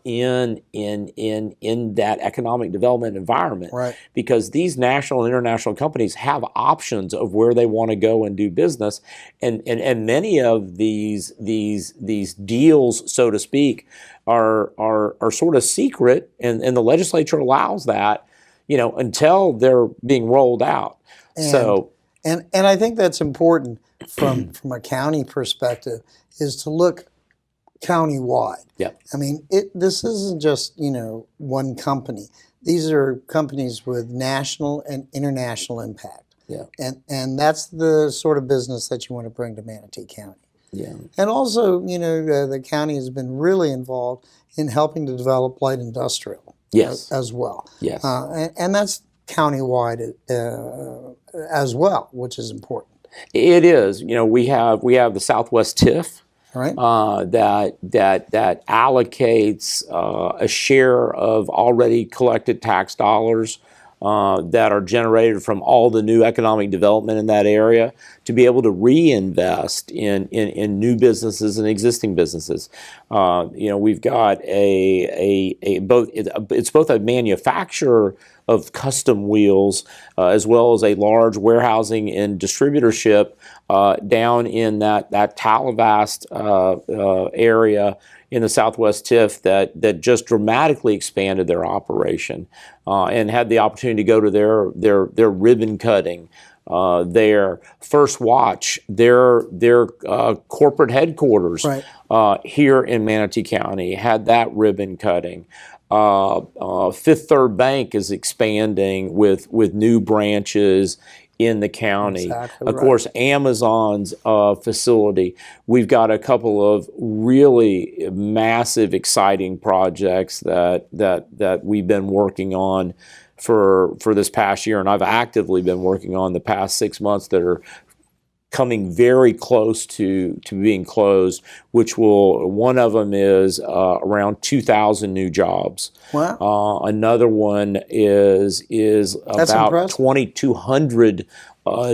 in that economic development environment, because these national and international companies have options of where they want to go and do business, and many of these deals, so to speak, are sort of secret, and the legislature allows that, you know, until they're being rolled out. And I think that's important from a county perspective, is to look county-wide. I mean, this isn't just, you know, one company. These are companies with national and international impact. And that's the sort of business that you want to bring to Manatee County. And also, you know, the county has been really involved in helping to develop light industrial as well. And that's countywide as well, which is important. It is. You know, we have the Southwest TIF, that allocates a share of already collected tax dollars that are generated from all the new economic development in that area to be able to reinvest in new businesses and existing businesses. You know, we've got it's both a manufacturer of custom wheels as well as a large warehousing and distributorship down in that Talavast area in the Southwest TIF that just dramatically expanded their operation and had the opportunity to go to their ribbon cutting, their First Watch, their corporate headquarters here in Manatee County, had that ribbon cutting. Fifth Third Bank is expanding with new branches in the county. Of course, Amazon's facility. We've got a couple of really massive, exciting projects that we've been working on for this past year, and I've actively been working on the past 6 months that are coming very close to being closed, one of them is around 2,000 new jobs. Wow. Another one is about 2,200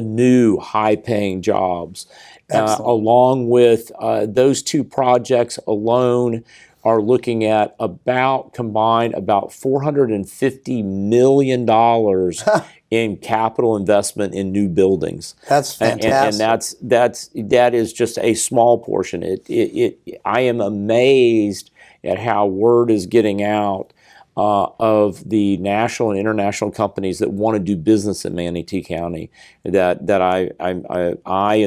new high-paying jobs. Along with those two projects alone are looking at combined about $450 million in capital investment in new buildings. That's fantastic. And that is just a small portion. I am amazed at how word is getting out of the national and international companies that want to do business in Manatee County that I and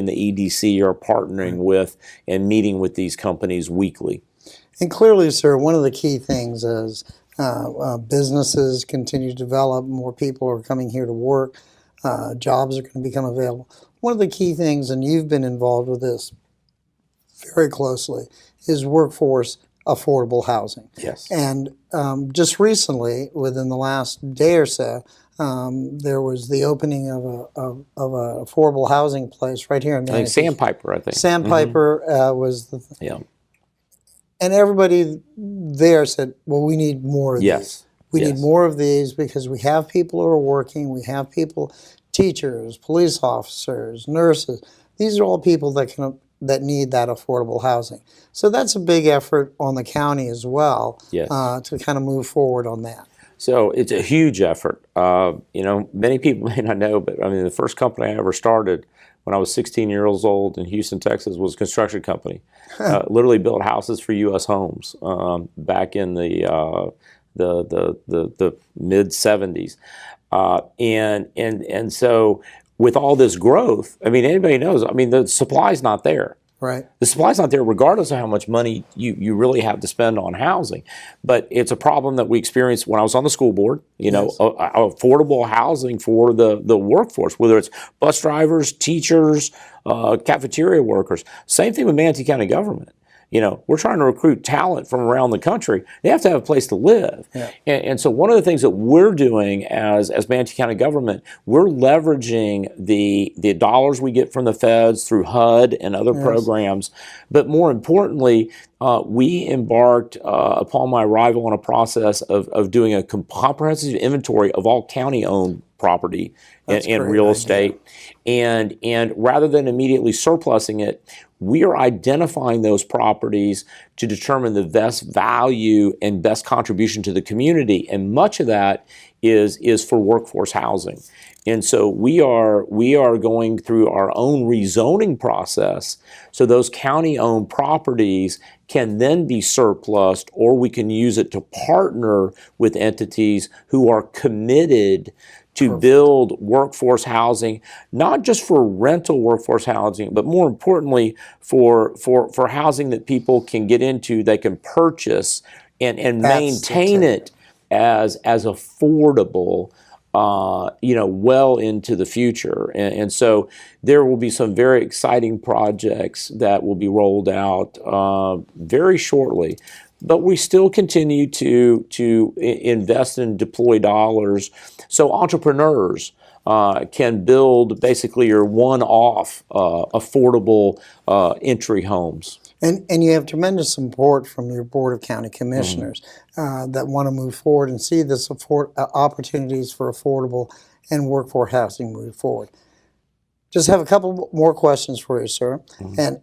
the EDC are partnering with and meeting with these companies weekly. And clearly, sir, one of the key things is businesses continue to develop, more people are coming here to work. Jobs are going to become available. One of the key things, and you've been involved with this very closely, is workforce affordable housing. Yes. And just recently, within the last day or so, there was the opening of an affordable housing place right here in I think Manatee. Sandpiper, I think. Sandpiper was the Yeah. and everybody there said, well, we need more of Yes. these. We need Yes. more of these because we have people who are working, we have people, teachers, police officers, nurses. These are all people that need that affordable housing. So that's a big effort on the county as well. Yes. To kind of move forward on that. So it's a huge effort. Many people may not know, but I mean, the first company I ever started when I was 16 years old in Houston, Texas, was a construction company. Literally built houses for U.S. Homes back in the mid 70s, and so with all this growth, I mean, anybody knows. I mean, the supply's not there. Right. The supply's not there regardless of how much money you really have to spend on housing. But it's a problem that we experienced when I was on the school board, Yes. affordable housing for the workforce, whether it's bus drivers, teachers, cafeteria workers. Same thing with Manatee County government. We're trying to recruit talent from around the country. They have to have a place to live. Yeah. And so one of the things that we're doing as Manatee County government, we're leveraging the dollars we get from the feds through HUD and other Yes. programs. But more importantly, we embarked upon my arrival on a process of doing a comprehensive inventory of all county-owned property That's and a great real idea. estate. And rather than immediately surplusing it, we are identifying those properties to determine the best value and best contribution to the community. And much of that is for workforce housing. And so we are going through our own rezoning process. So those county-owned properties can then be surplused, or we can use it to partner with entities who are committed to build workforce housing, not just for rental workforce housing, but more importantly for housing that people can get into, they can purchase and maintain it as affordable, well into the future. And so there will be some very exciting projects that will be rolled out very shortly. But we still continue to invest and deploy dollars so entrepreneurs can build basically your one-off affordable entry homes. And you have tremendous support from your Board of County Commissioners that want to move forward and see this opportunities for affordable and workforce housing move forward. Just have a couple more questions for you, sir.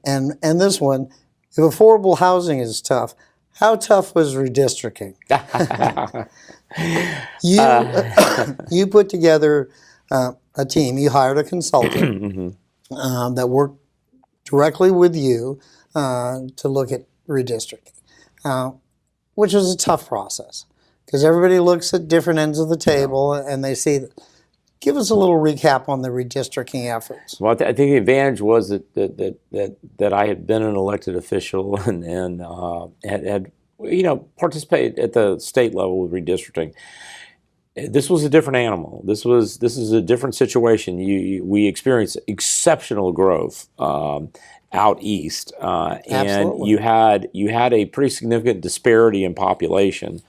And this one, if affordable housing is tough, how tough was redistricting? You put together a team. You hired a consultant that worked directly with you to look at redistricting, which was a tough process because everybody looks at different ends of the table and they see that. Give us a little recap on the redistricting efforts. Well, I think the advantage was that I had been an elected official and had participated at the state level with redistricting. This was a different animal. This is a different situation. We experienced exceptional growth out east, and you had a pretty significant disparity in population.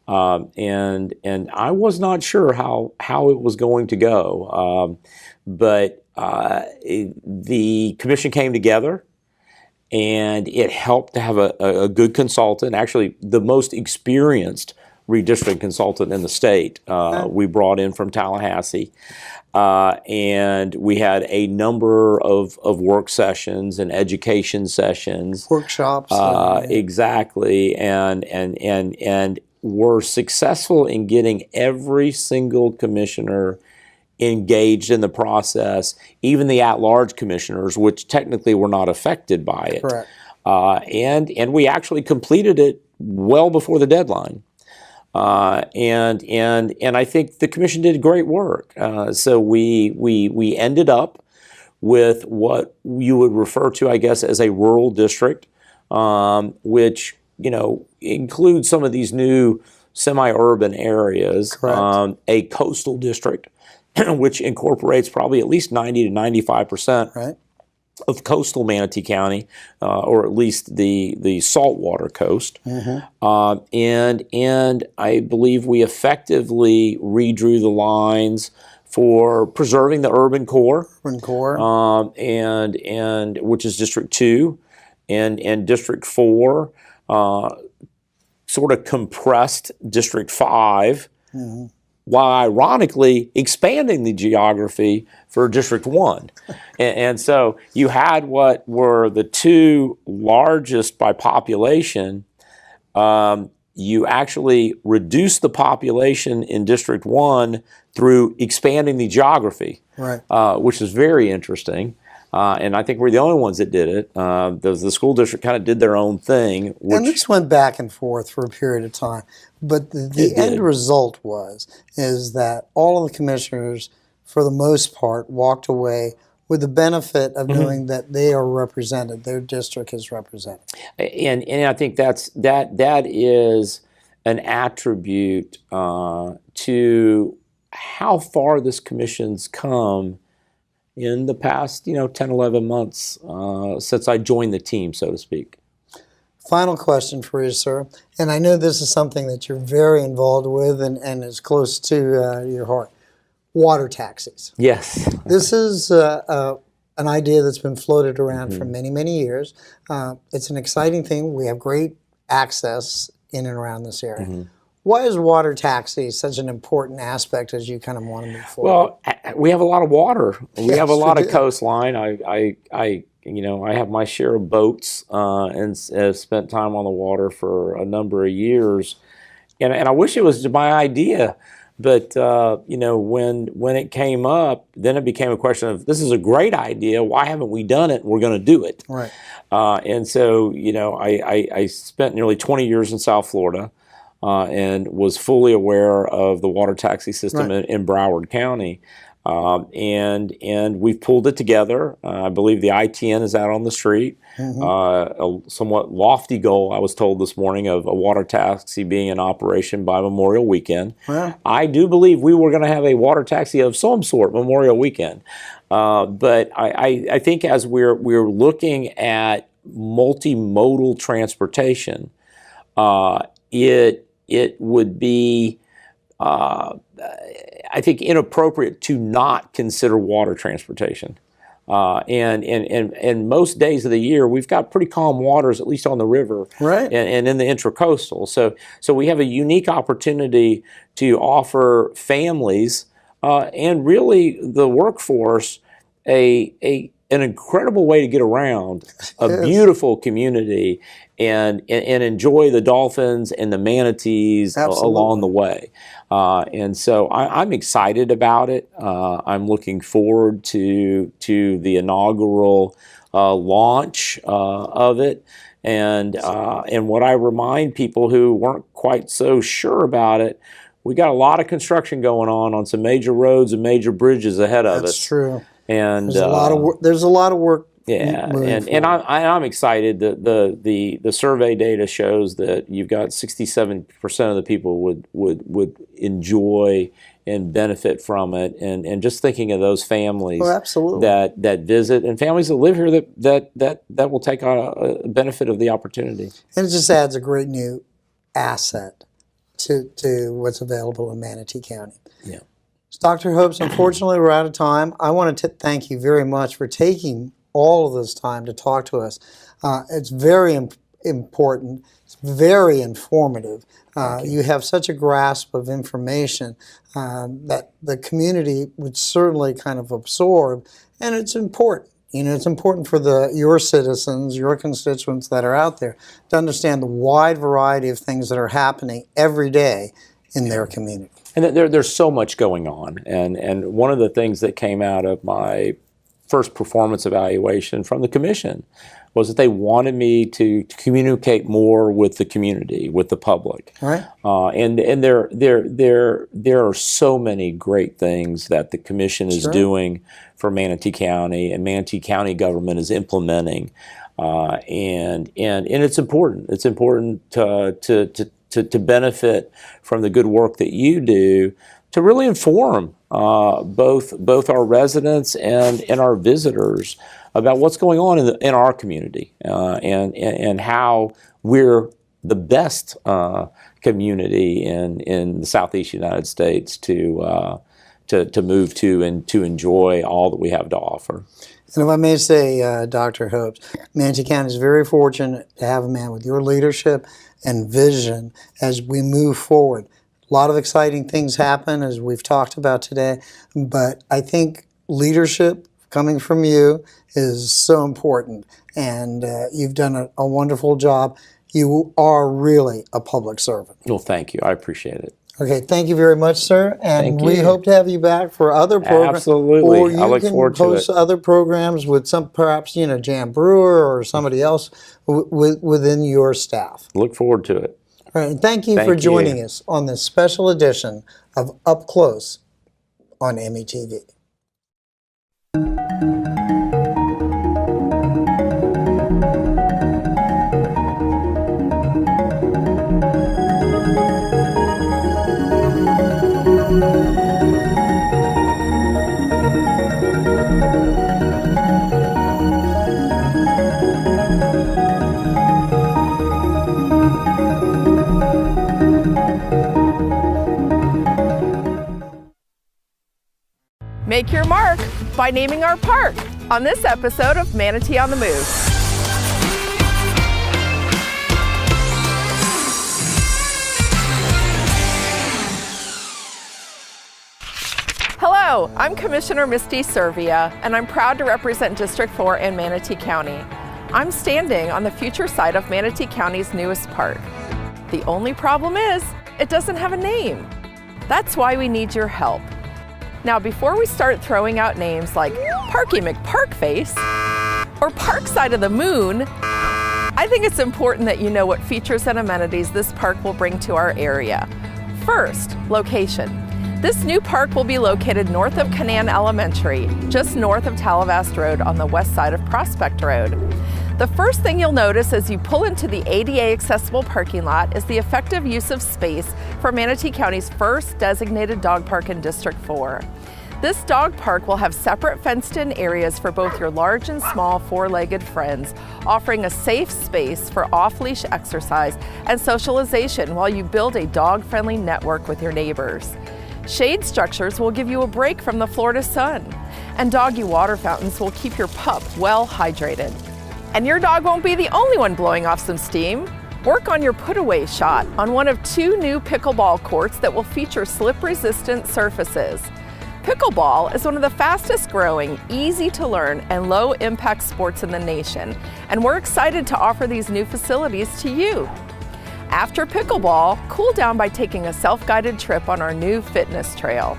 And I was not sure how it was going to go, but the commission came together, and it helped to have a good consultant, actually the most experienced redistricting consultant in the state. We brought in from Tallahassee, and we had a number of work sessions and education sessions, workshops, exactly, and were successful in getting every single commissioner engaged in the process, even the at-large commissioners, which technically were not affected by it. Correct. And we actually completed it well before the deadline. And I think the commission did great work. So we ended up with what you would refer to, I guess, as a rural district, which includes some of these new semi-urban areas, a coastal district, which incorporates probably at least 90 to 95% Right. of coastal Manatee County, or at least the saltwater coast. And I believe we effectively redrew the lines for preserving the urban core, and which is District 2, and District 4, sort of compressed District 5, while ironically expanding the geography for District 1. And so you had what were the two largest by population. You actually reduced the population in District 1 through expanding the geography, Right. which is very interesting. And I think we're the only ones that did it. The school district kind of did their own thing. And this went back and forth for a period of time. But the end result is that all of the commissioners, for the most part, walked away with the benefit of knowing that they are represented, their district is represented. And I think that is an attribute to how far this commission's come in the past, 10, 11 months since I joined the team, so to speak. Final question for you, sir. And I know this is something that you're very involved with and is close to your heart. Water taxis. Yes. This is an idea that's been floated around for many, many years. It's an exciting thing. We have great access in and around this area. Why is water taxi such an important aspect as you kind of want to move forward? Well, we have a lot of water. We have a lot of do. coastline. I have my share of boats and have spent time on the water for a number of years. And I wish it was my idea. But, when it came up, then it became a question of, this is a great idea. Why haven't we done it? We're going to do it. Right. And so, I spent nearly 20 years in South Florida. And was fully aware of the water taxi system in Broward County. And we've pulled it together. I believe the ITN is out on the street. A somewhat lofty goal, I was told this morning, of a water taxi being in operation by Memorial Weekend. Well, I do believe we were going to have a water taxi of some sort Memorial Weekend. But I think as we're looking at multimodal transportation, it would be, I think, inappropriate to not consider water transportation. And most days of the year, we've got pretty calm waters, at least on the river, right, and in the intracoastal. So we have a unique opportunity to offer families and really the workforce an incredible way to get around a beautiful community and enjoy the dolphins and the manatees along the way. And so I'm excited about it. I'm looking forward to the inaugural launch of it. And what I remind people who weren't quite so sure about it, we got a lot of construction going on some major roads and major bridges ahead of us. That's true. And there's a lot of work. Yeah, and I'm excited that the survey data shows that you've got 67% of the people would enjoy and benefit from it, and just thinking of those families that visit and families that live here that will take on a benefit of the opportunity. And it just adds a great new asset to what's available in Manatee County. Yeah. Dr. Hopes, unfortunately, we're out of time. I want to thank you very much for taking all of this time to talk to us. It's very important. It's very informative. You have such a grasp of information that the community would certainly kind of absorb, and it's important. It's important for your citizens, your constituents that are out there to understand the wide variety of things that are happening every day in their community. And there's so much going on. And one of the things that came out of my first performance evaluation from the commission was that they wanted me to communicate more with the community, with the public. Right. And there are so many great things that the commission is doing for Manatee County, and Manatee County government is implementing. And it's important. It's important to benefit from the good work that you do to really inform both our residents and our visitors about what's going on in our community and how we're the best community in the Southeast United States to move to and to enjoy all that we have to offer. And if I may say, Dr. Hopes, Manatee County is very fortunate to have a man with your leadership and vision as we move forward. A lot of exciting things happen, as we've talked about today, but I think leadership coming from you is so important, and you've done a wonderful job. You are really a public servant. Well, thank you. I appreciate it. Okay, thank you very much, sir. And Thank we you. hope to have you back for other programs. Absolutely. Or you I look can forward to post it. other programs with some, perhaps, Jan Brewer or somebody else within your staff. Look forward to it. All right, and thank you Thank for you. joining us on this special edition of Up Close on METV. Make your mark by naming our park on this episode of Manatee on the Move. Hello, I'm Commissioner Misty Servia, and I'm proud to represent District 4 in Manatee County. I'm standing on the future site of Manatee County's newest park. The only problem is, it doesn't have a name. That's why we need your help. Now, before we start throwing out names like Parky McParkface or Parkside of the Moon, I think it's important that you know what features and amenities this park will bring to our area. First, location. This new park will be located north of Canaan Elementary, just north of Talavast Road on the west side of Prospect Road. The first thing you'll notice as you pull into the ADA accessible parking lot is the effective use of space for Manatee County's first designated dog park in District 4. This dog park will have separate fenced-in areas for both your large and small four-legged friends, offering a safe space for off-leash exercise and socialization while you build a dog-friendly network with your neighbors. Shade structures will give you a break from the Florida sun, and doggy water fountains will keep your pup well hydrated. And your dog won't be the only one blowing off some steam. Work on your put-away shot on one of 2 new pickleball courts that will feature slip-resistant surfaces. Pickleball is one of the fastest growing, easy to learn, and low impact sports in the nation, and we're excited to offer these new facilities to you. After pickleball, cool down by taking a self-guided trip on our new fitness trail.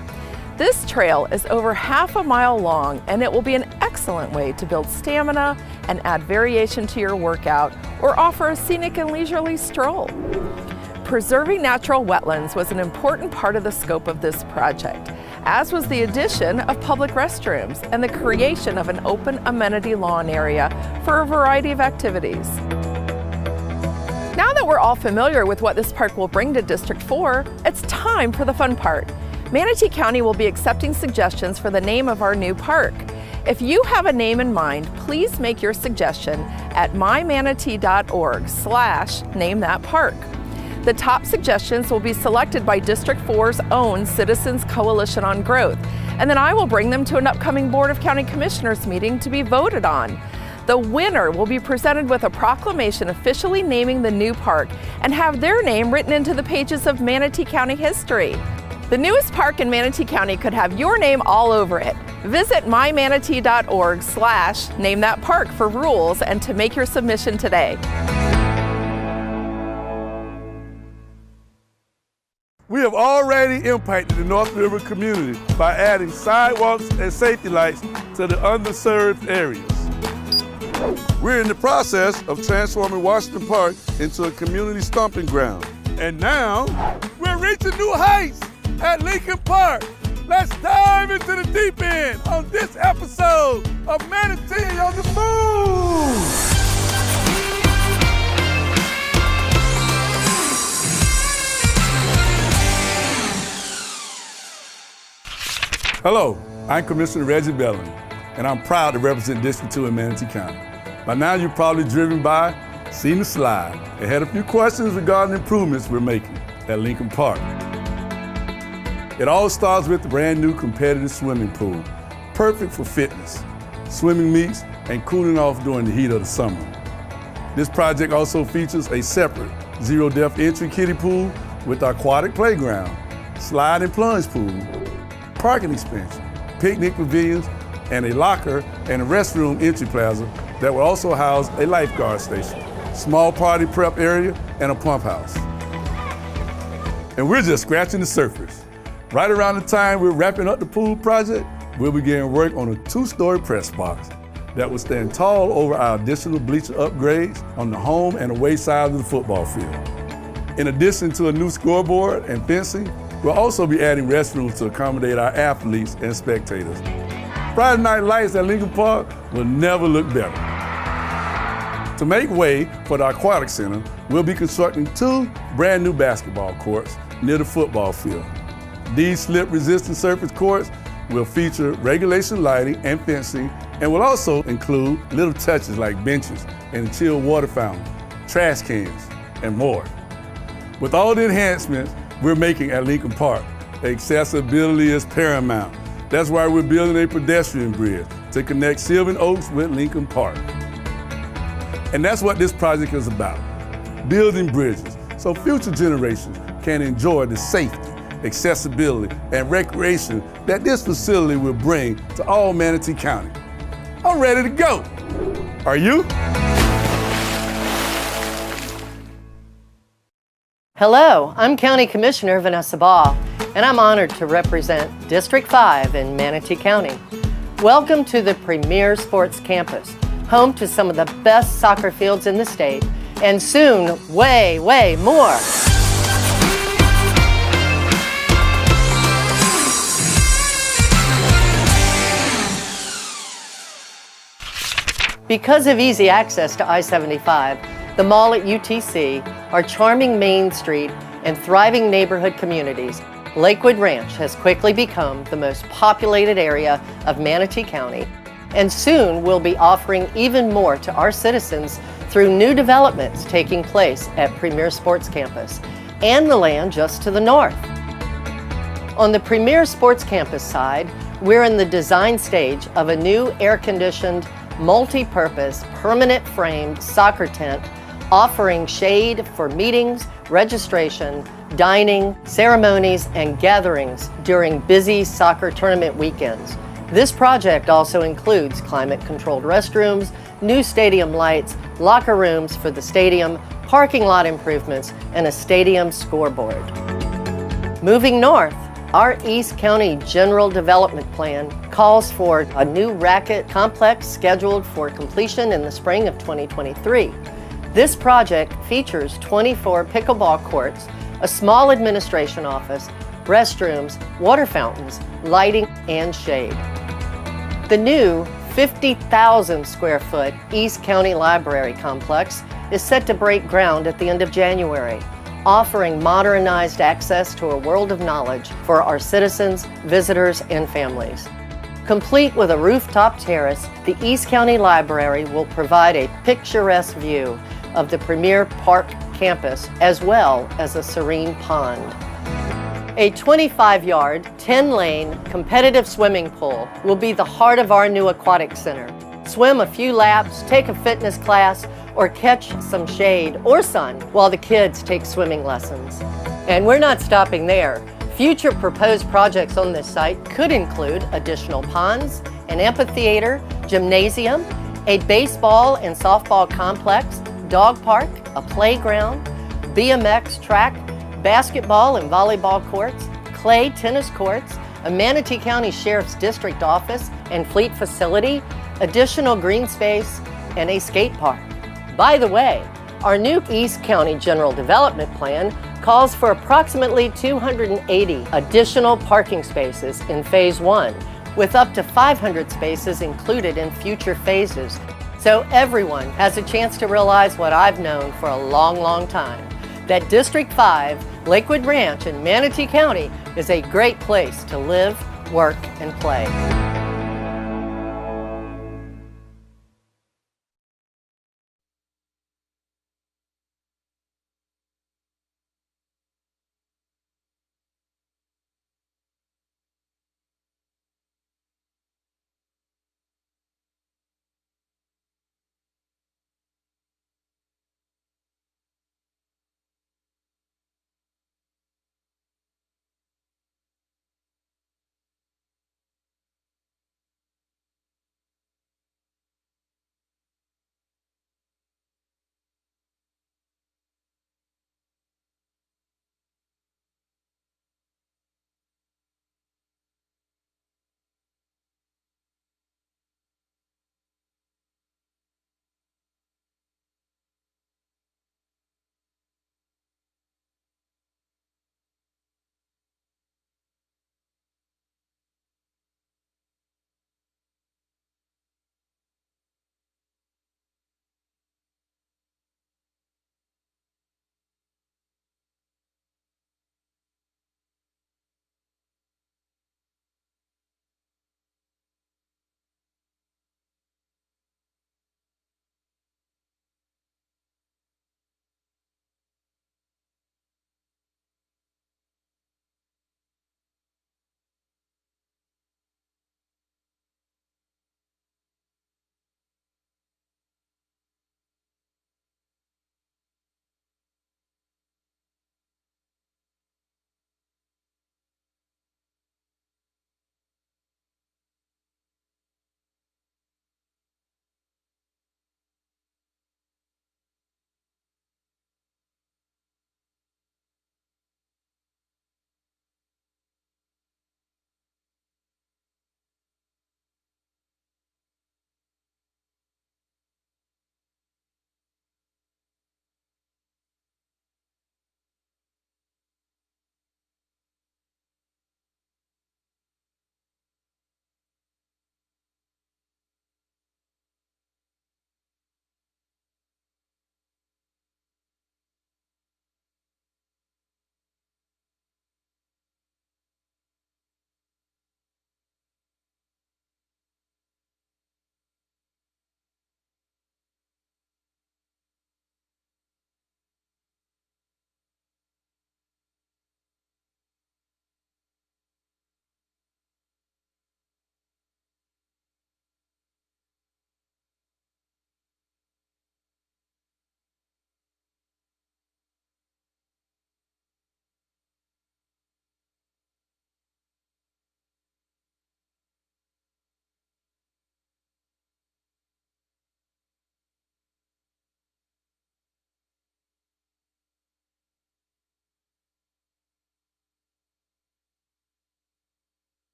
This trail is over half a mile long, and it will be an excellent way to build stamina and add variation to your workout or offer a scenic and leisurely stroll. Preserving natural wetlands was an important part of the scope of this project, as was the addition of public restrooms and the creation of an open amenity lawn area for a variety of activities. Now that we're all familiar with what this park will bring to District 4, it's time for the fun part. Manatee County will be accepting suggestions for the name of our new park. If you have a name in mind, please make your suggestion at mymanatee.org/namethatpark. The top suggestions will be selected by District 4's own Citizens Coalition on Growth, and then I will bring them to an upcoming Board of County Commissioners meeting to be voted on. The winner will be presented with a proclamation officially naming the new park and have their name written into the pages of Manatee County history. The newest park in Manatee County could have your name all over it. Visit mymanatee.org/namethatpark for rules and to make your submission today. We have already impacted the North River community by adding sidewalks and safety lights to the underserved areas. We're in the process of transforming Washington Park into a community stomping ground. And now, we're reaching new heights at Lincoln Park. Let's dive into the deep end on this episode of Manatee on the Move! Hello, I'm Commissioner Reggie Bellamy, and I'm proud to represent District 2 in Manatee County. By now, you've probably driven by, seen the slide, and had a few questions regarding the improvements we're making at Lincoln Park. It all starts with the brand new competitive swimming pool, perfect for fitness, swimming meets, and cooling off during the heat of the summer. This project also features a separate zero-depth entry kiddie pool with aquatic playground, slide and plunge pool, parking expansion, picnic pavilions, and a locker and a restroom entry plaza that will also house a lifeguard station, small party prep area, and a pump house. And we're just scratching the surface. Right around the time we're wrapping up the pool project, we'll begin work on a 2-story press box that will stand tall over our additional bleacher upgrades on the home and away side of the football field. In addition to a new scoreboard and fencing, we'll also be adding restrooms to accommodate our athletes and spectators. Friday night lights at Lincoln Park will never look better. To make way for the Aquatic Center, we'll be constructing 2 brand new basketball courts near the football field. These slip-resistant surface courts will feature regulation lighting and fencing, and will also include little touches like benches and a chilled water fountain, trash cans, and more. With all the enhancements we're making at Lincoln Park, accessibility is paramount. That's why we're building a pedestrian bridge to connect Sylvan Oaks with Lincoln Park. And that's what this project is about, building bridges so future generations can enjoy the safety, accessibility, and recreation that this facility will bring to all Manatee County. I'm ready to go. Are you? Hello, I'm County Commissioner Vanessa Baugh, and I'm honored to represent District 5 in Manatee County. Welcome to the Premier Sports Campus, home to some of the best soccer fields in the state, and soon, way, way more. Because of easy access to I-75, the mall at UTC, our charming Main Street, and thriving neighborhood communities, Lakewood Ranch has quickly become the most populated area of Manatee County, and soon we'll be offering even more to our citizens through new developments taking place at Premier Sports Campus and the land just to the north. On the Premier Sports Campus side, we're in the design stage of a new air-conditioned, multi-purpose, permanent framed soccer tent offering shade for meetings, registration, dining, ceremonies, and gatherings during busy soccer tournament weekends. This project also includes climate-controlled restrooms, new stadium lights, locker rooms for the stadium, parking lot improvements, and a stadium scoreboard. Moving north, our East County General Development Plan calls for a new racket complex scheduled for completion in the spring of 2023. This project features 24 pickleball courts, a small administration office, restrooms, water fountains, lighting, and shade. The new 50,000 square foot East County Library complex is set to break ground at the end of January, offering modernized access to a world of knowledge for our citizens, visitors, and families. Complete with a rooftop terrace, the East County Library will provide a picturesque view of the Premier Park campus, as well as a serene pond. A 25-yard, 10-lane competitive swimming pool will be the heart of our new aquatic center. Swim a few laps, take a fitness class, or catch some shade or sun while the kids take swimming lessons. And we're not stopping there. Future proposed projects on this site could include additional ponds, an amphitheater, gymnasium, a baseball and softball complex, dog park, a playground, BMX track, basketball and volleyball courts, clay tennis courts, a Manatee County Sheriff's District office and fleet facility, additional green space, and a skate park. By the way, our new East County General Development Plan calls for approximately 280 additional parking spaces in Phase 1, with up to 500 spaces included in future phases. So everyone has a chance to realize what I've known for a long, long time, that District 5, Lakewood Ranch in Manatee County is a great place to live, work, and play.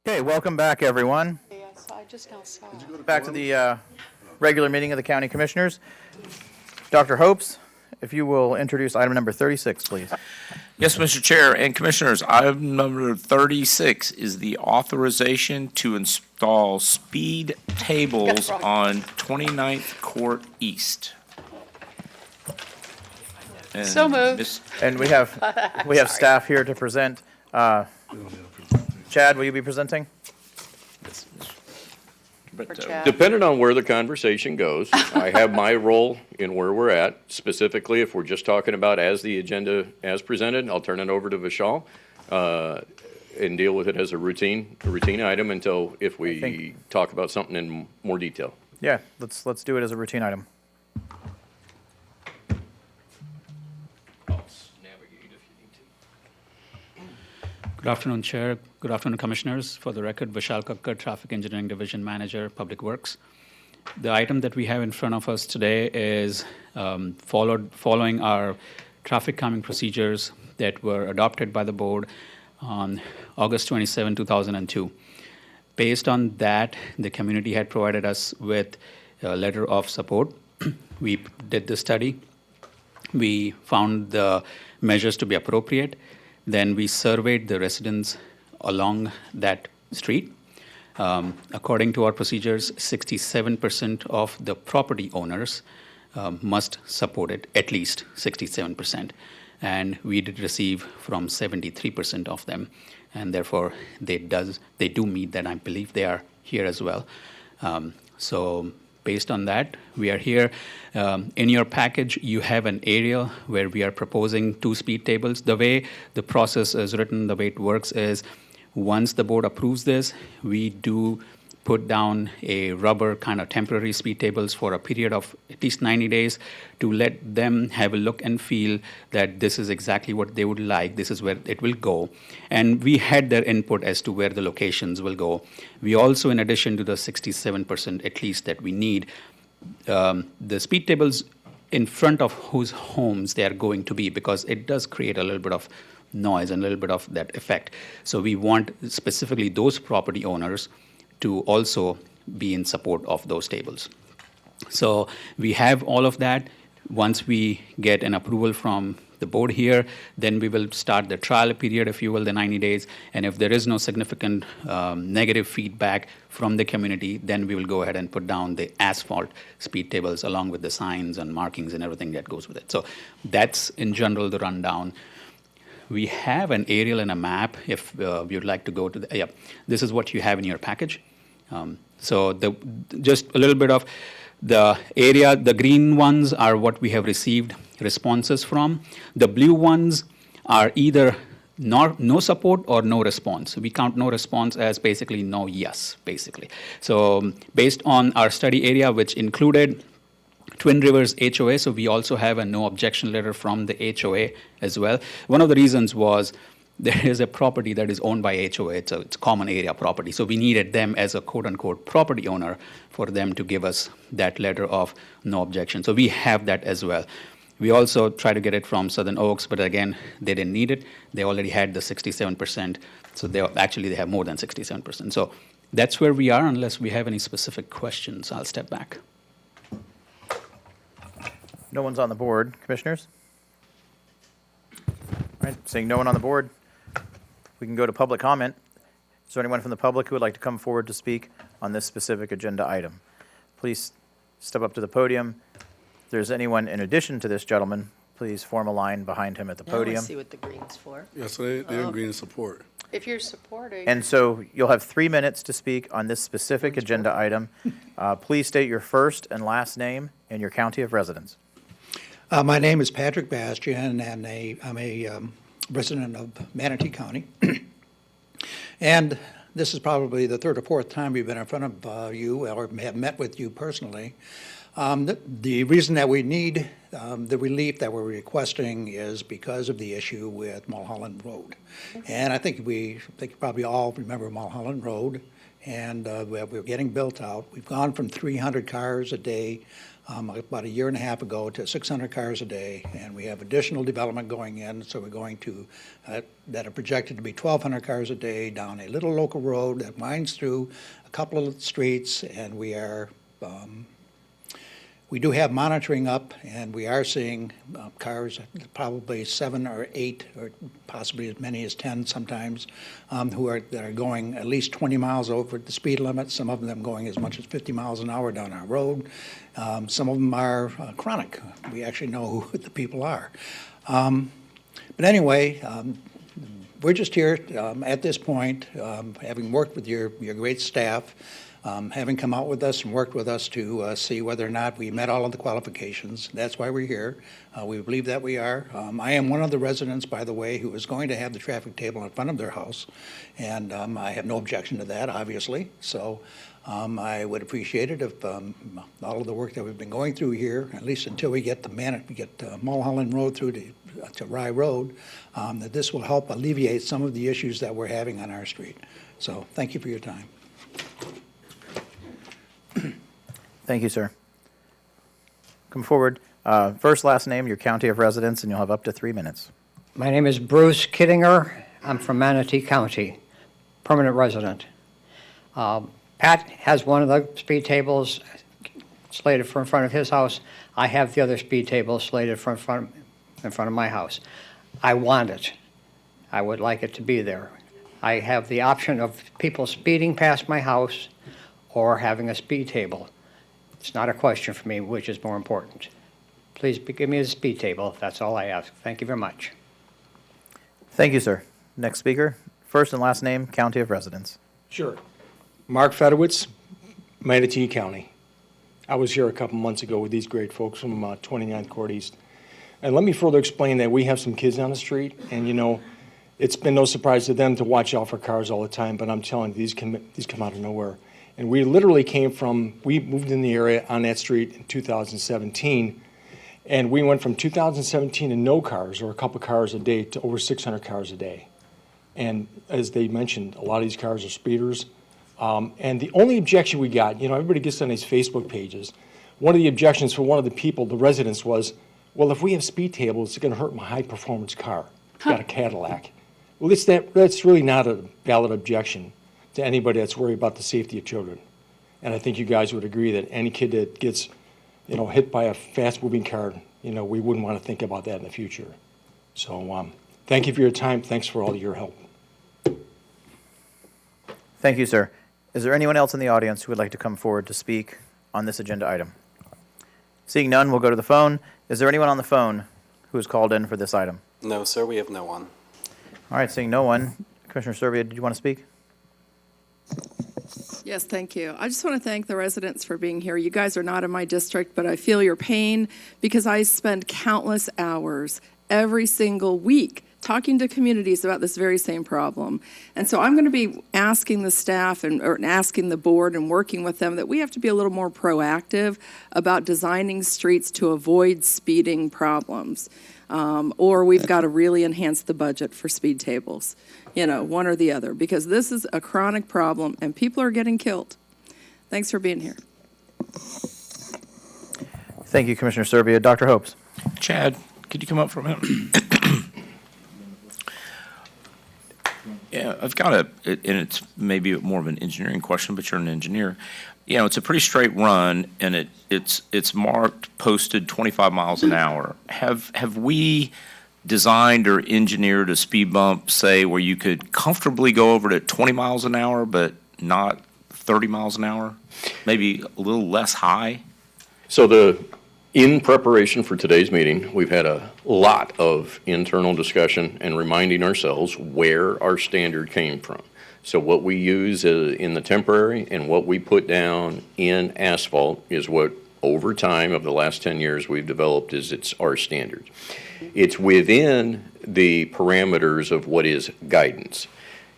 Okay, welcome back, everyone. Yes, I just now saw. Back to the regular meeting of the County Commissioners. Dr. Hopes, if you will introduce item number 36, please. Yes, Mr. Chair and Commissioners, item number 36 is the authorization to install speed tables on 29th Court East. And So moved. And we have staff here to present. Chad, will you be presenting? Depending on where the conversation goes, I have my role in where we're at. Specifically, if we're just talking about as the agenda as presented, I'll turn it over to Vishal and deal with it as a routine item until if we talk about something in more detail. Yeah, let's do it as a routine item. Good afternoon, Chair. Good afternoon, Commissioners. For the record, Vishal Kakkar, Traffic Engineering Division Manager, Public Works. The item that we have in front of us today is following our traffic calming procedures that were adopted by the board on August 27, 2002. Based on that, the community had provided us with a letter of support. We did the study. We found the measures to be appropriate. Then we surveyed the residents along that street. According to our procedures, 67% of the property owners must support it, at least 67%. And we did receive from 73% of them. And therefore, they do meet that. I believe they are here as well. So based on that, we are here. In your package, you have an area where we are proposing 2 speed tables. The way the process is written, the way it works is once the board approves this, we do put down a rubber kind of temporary speed tables for a period of at least 90 days to let them have a look and feel that this is exactly what they would like, this is where it will go. And we had their input as to where the locations will go. We also, in addition to the 67% at least that we need, the speed tables in front of whose homes they are going to be, because it does create a little bit of noise and a little bit of that effect. So we want specifically those property owners to also be in support of those tables. So we have all of that. Once we get an approval from the board here, then we will start the trial period, if you will, the 90 days. And if there is no significant negative feedback from the community, then we will go ahead and put down the asphalt speed tables along with the signs and markings and everything that goes with it. So that's in general the rundown. We have an aerial and a map if you'd like to go to the, this is what you have in your package. So just a little bit of the area, the green ones are what we have received responses from. The blue ones are either no support or no response. We count no response as basically no yes, basically. So based on our study area, which included Twin Rivers HOA, so we also have a no objection letter from the HOA as well. One of the reasons was there is a property that is owned by HOA. It's a common area property. So we needed them as a quote-unquote property owner for them to give us that letter of no objection. So we have that as well. We also try to get it from Southern Oaks, but again, they didn't need it. They already had the 67%. So they have more than 67%. So that's where we are. Unless we have any specific questions, I'll step back. No one's on the board. Commissioners? All right, seeing no one on the board, we can go to public comment. Is there anyone from the public who would like to come forward to speak on this specific agenda item? Please step up to the podium. If there's anyone in addition to this gentleman, please form a line behind him at the Now I podium. see what the green's for. Yeah, so they're in green support. If you're supporting. And so you'll have 3 minutes to speak on this specific agenda item. Please state your first and last name and your county of residence. My name is Patrick Bastian, and I'm a resident of Manatee County. And this is probably the 3rd or 4th time we've been in front of you or have met with you personally. The reason that we need the relief that we're requesting is because of the issue with Mulholland Road. And I think you probably all remember Mulholland Road, and we're getting built out. We've gone from 300 cars a day about a year and a half ago to 600 cars a day, and we have additional development going in, so we're going to, that are projected to be 1,200 cars a day down a little local road that winds through a couple of streets, and we do have monitoring up, and we are seeing cars, probably 7 or 8, or possibly as many as 10 sometimes, that are going at least 20 miles over the speed limit. Some of them going as much as 50 miles an hour down our road. Some of them are chronic. We actually know who the people are. But anyway, we're just here at this point, having worked with your great staff, having come out with us and worked with us to see whether or not we met all of the qualifications. That's why we're here. We believe that we are. I am one of the residents, by the way, who is going to have the traffic table in front of their house, and I have no objection to that, obviously. So I would appreciate it if all of the work that we've been going through here, at least until we get Mulholland Road through to Rye Road, that this will help alleviate some of the issues that we're having on our street. So thank you for your time. Thank you, sir. Come forward. First, last name, your county of residence, and you'll have up to 3 minutes. My name is Bruce Kittinger. I'm from Manatee County, permanent resident. Pat has one of the speed tables slated for in front of his house. I have the other speed table slated for in front of my house. I want it. I would like it to be there. I have the option of people speeding past my house or having a speed table. It's not a question for me which is more important. Please give me a speed table. That's all I ask. Thank you very much. Thank you, sir. Next speaker, first and last name, county of residence. Sure. Mark Fedowitz, Manatee County. I was here a couple months ago with these great folks from 29th Court East. And let me further explain that we have some kids on the street, and you know, it's been no surprise to them to watch out for cars all the time, but I'm telling you, these come out of nowhere. And we literally we moved in the area on that street in 2017, and we went from 2017 to no cars, or a couple cars a day, to over 600 cars a day. And as they mentioned, a lot of these cars are speeders. And the only objection we got, you know, everybody gets on these Facebook pages. One of the objections for one of the people, the residents, was, well, if we have speed tables, it's going to hurt my high-performance car. It's got a Cadillac. Well, that's really not a valid objection to anybody that's worried about the safety of children. And I think you guys would agree that any kid that gets, you know, hit by a fast-moving car, you know, we wouldn't want to think about that in the future. So thank you for your time. Thanks for all your help. Thank you, sir. Is there anyone else in the audience who would like to come forward to speak on this agenda item? Seeing none, we'll go to the phone. Is there anyone on the phone who is called in for this item? No, sir, we have no one. All right, seeing no one. Commissioner Serbia, did you want to speak? Yes, thank you. I just want to thank the residents for being here. You guys are not in my district, but I feel your pain because I spend countless hours every single week talking to communities about this very same problem. And so I'm going to be asking the staff or asking the board and working with them that we have to be a little more proactive about designing streets to avoid speeding problems. Or we've got to really enhance the budget for speed tables, you know, one or the other, because this is a chronic problem and people are getting killed. Thanks for being here. Thank you, Commissioner Serbia. Dr. Hopes. Chad, could you come up for a minute? Yeah, I've got and it's maybe more of an engineering question, but you're an engineer. You know, it's a pretty straight run, and it's marked, posted 25 miles an hour. Have we designed or engineered a speed bump, say, where you could comfortably go over to 20 miles an hour, but not 30 miles an hour? Maybe a little less high? So in preparation for today's meeting, we've had a lot of internal discussion and reminding ourselves where our standard came from. So what we use in the temporary and what we put down in asphalt is what, over time of the last 10 years, we've developed it's our standard. It's within the parameters of what is guidance.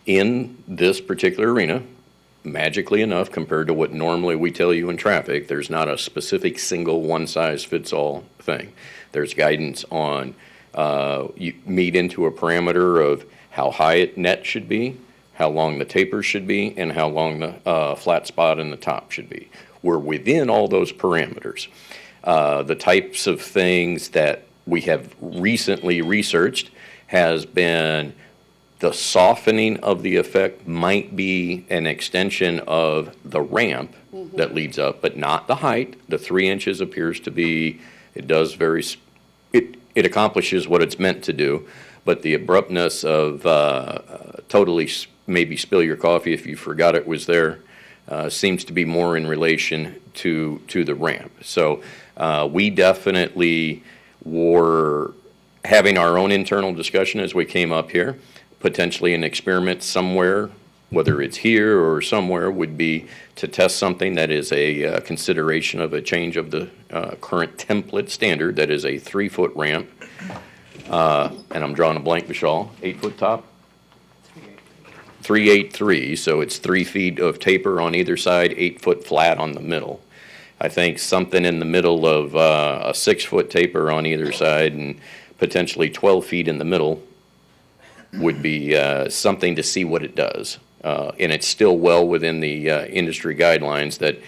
In this particular arena, magically enough, compared to what normally we tell you in traffic, there's not a specific single one-size-fits-all thing. There's guidance on, you meet into a parameter of how high it net should be, how long the taper should be, and how long the flat spot in the top should be. We're within all those parameters. The types of things that we have recently researched has been the softening of the effect might be an extension of the ramp that leads up, but not the height. The 3 inches appears to be, it does very, it accomplishes what it's meant to do, but the abruptness of totally maybe spill your coffee if you forgot it was there seems to be more in relation to the ramp. So we definitely were having our own internal discussion as we came up here. Potentially an experiment somewhere, whether it's here or somewhere, would be to test something that is a consideration of a change of the current template standard that is a 3-foot ramp. And I'm drawing a blank, Vishal, 8-foot top? 383, so it's 3 feet of taper on either side, 8-foot flat on the middle. I think something in the middle of a 6-foot taper on either side and potentially 12 feet in the middle would be something to see what it does. And it's still well within the industry guidelines that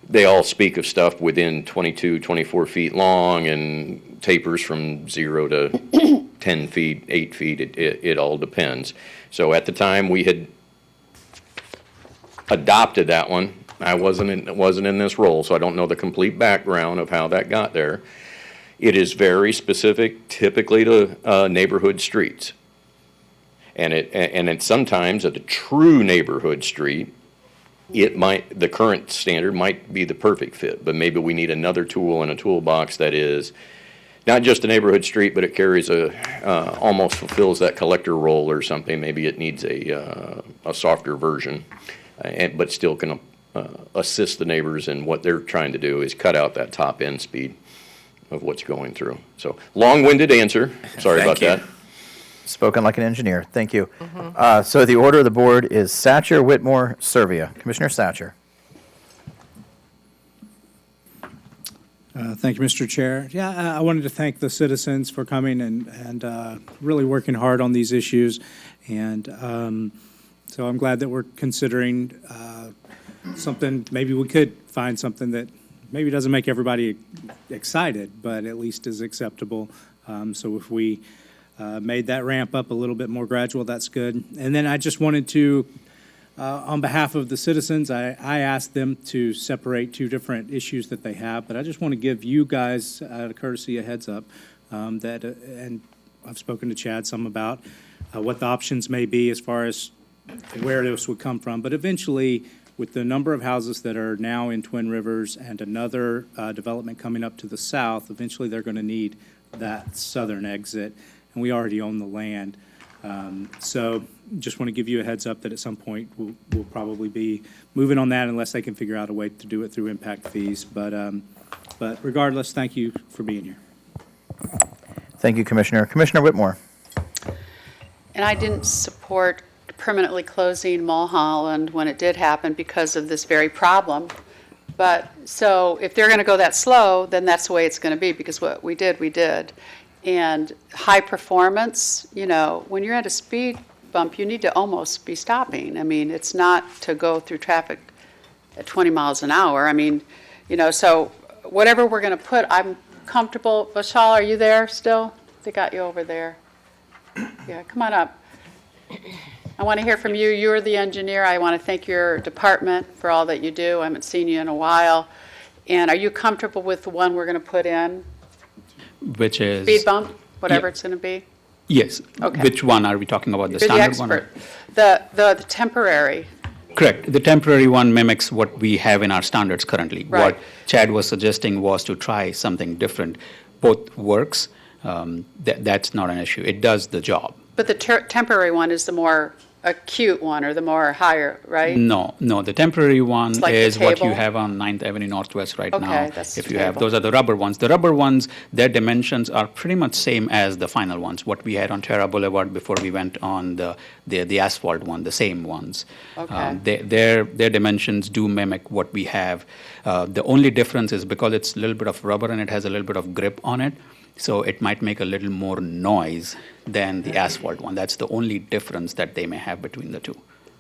they all speak of stuff within 22, 24 feet long and tapers from 0 to 10 feet, 8 feet. It all depends. So at the time we had adopted that one, I wasn't in this role, so I don't know the complete background of how that got there. It is very specific, typically to neighborhood streets. And it's sometimes at a true neighborhood street, the current standard might be the perfect fit, but maybe we need another tool in a toolbox that is not just a neighborhood street, but it carries almost fulfills that collector role or something. Maybe it needs a softer version, but still can assist the neighbors in what they're trying to do is cut out that top end speed of what's going through. So long-winded answer. Sorry about that. Spoken like an engineer. Thank you. So the order of the board is Satcher, Whitmore, Servia. Commissioner Satcher. Thank you, Mr. Chair. Yeah, I wanted to thank the citizens for coming and really working hard on these issues. And so I'm glad that we're considering something, maybe we could find something that maybe doesn't make everybody excited, but at least is acceptable. So if we made that ramp up a little bit more gradual, that's good. And then I just wanted to, on behalf of the citizens, I asked them to separate 2 different issues that they have, but I just want to give you guys, out of courtesy, a heads up that, and I've spoken to Chad some about what the options may be as far as where this would come from. But eventually, with the number of houses that are now in Twin Rivers and another development coming up to the south, eventually they're going to need that southern exit, and we already own the land. So just want to give you a heads up that at some point we'll probably be moving on that unless they can figure out a way to do it through impact fees. But regardless, thank you for being here. Thank you, Commissioner. Commissioner Whitmore. And I didn't support permanently closing Mulholland when it did happen because of this very problem. But so if they're going to go that slow, then that's the way it's going to be, because what we did, we did. And high performance, you know, when you're at a speed bump, you need to almost be stopping. I mean, it's not to go through traffic at 20 miles an hour. I mean, you know, so whatever we're going to put, I'm comfortable. Vishal, are you there still? They got you over there. Yeah, come on up. I want to hear from you. You're the engineer. I want to thank your department for all that you do. I haven't seen you in a while. And are you comfortable with the one we're going to put in? Which is? Speed bump, whatever it's going to be? Yes. Okay. Which one are we talking about? The You're standard the one? expert. The temporary. Correct. The temporary one mimics what we have in our standards currently. Right. What Chad was suggesting was to try something different. Both works. That's not an issue. It does the job. But the temporary one is the more acute one or the more higher, right? No, the temporary one It's like the is what you table? have on 9th Avenue Northwest right Okay, now. that's If the you have, table. those are the rubber ones. The rubber ones, their dimensions are pretty much same as the final ones, what we had on Terra Boulevard before we went on the asphalt one, the same ones. Okay. Their dimensions do mimic what we have. The only difference is because it's a little bit of rubber and it has a little bit of grip on it, so it might make a little more noise than the asphalt one. That's the only difference that they may have between the two.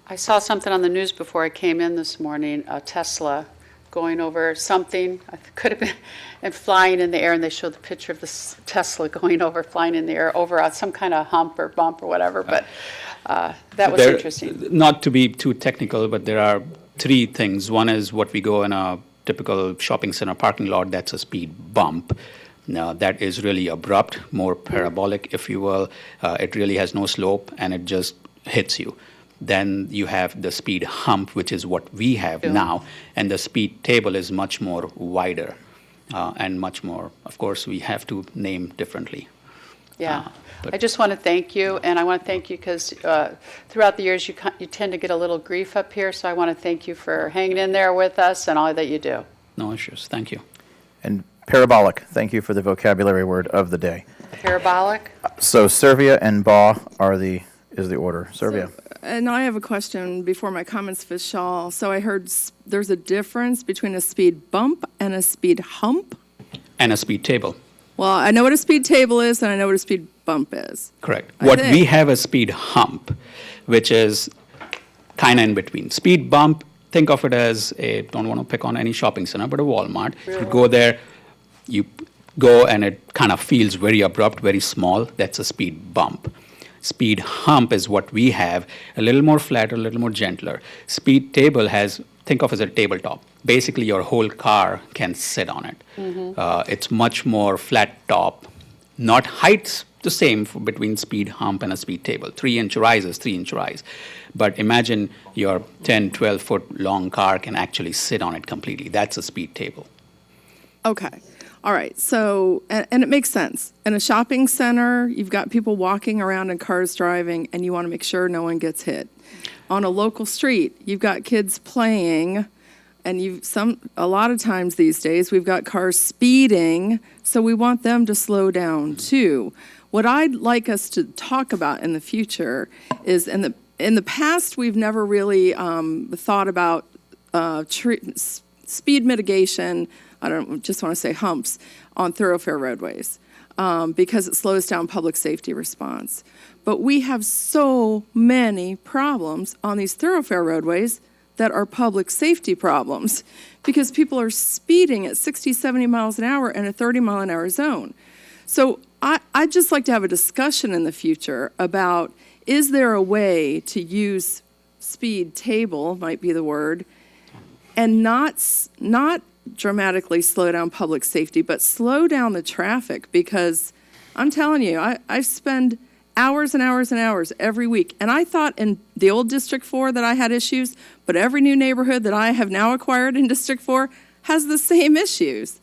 I saw something on the news before I came in this morning, a Tesla going over something, could have been, and flying in the air, and they showed the picture of this Tesla going over, flying in the air over some kind of hump or bump or whatever, but that was interesting. Not to be too technical, but there are three things. One is what we go in a typical shopping center parking lot, that's a speed bump. Now, that is really abrupt, more parabolic, if you will. It really has no slope, and it just hits you. Then you have the speed hump, which is what we have now, and the speed table is much more wider and much more, of course, we have to name differently. Yeah. I just want to thank you, and I want to thank you because throughout the years you tend to get a little grief up here, so I want to thank you for hanging in there with us and all that you do. No issues. Thank you. And parabolic, thank you for the vocabulary word of the day. Parabolic? So Servia and BA is the order. Servia. And I have a question before my comments, Vishal. So I heard there's a difference between a speed bump and a speed hump? And a speed table. Well, I know what a speed table is, and I know what a speed bump is. Correct. I What think. we have a speed hump, which is kind of in between. Speed bump, think of it as don't want to pick on any shopping center, but a Walmart. You go there, you go and it kind of feels very abrupt, very small. That's a speed bump. Speed hump is what we have, a little more flatter, a little more gentler. Speed table think of it as a tabletop. Basically, your whole car can sit on it. It's much more flat top, not heights the same between speed hump and a speed table. 3-inch rise is 3-inch rise. But imagine your 10, 12-foot long car can actually sit on it completely. That's a speed table. Okay. All right. So, and it makes sense. In a shopping center, you've got people walking around and cars driving, and you want to make sure no one gets hit. On a local street, you've got kids playing, and a lot of times these days, we've got cars speeding, so we want them to slow down too. What I'd like us to talk about in the future is in the past, we've never really thought about speed mitigation. I don't just want to say humps on thoroughfare roadways because it slows down public safety response. But we have so many problems on these thoroughfare roadways that are public safety problems because people are speeding at 60, 70 miles an hour in a 30-mile-an-hour zone. So I'd just like to have a discussion in the future about, is there a way to use speed table, might be the word, and not dramatically slow down public safety, but slow down the traffic, because I'm telling you, I spend hours and hours and hours every week. And I thought in the old District 4 that I had issues, but every new neighborhood that I have now acquired in District 4 has the same issues.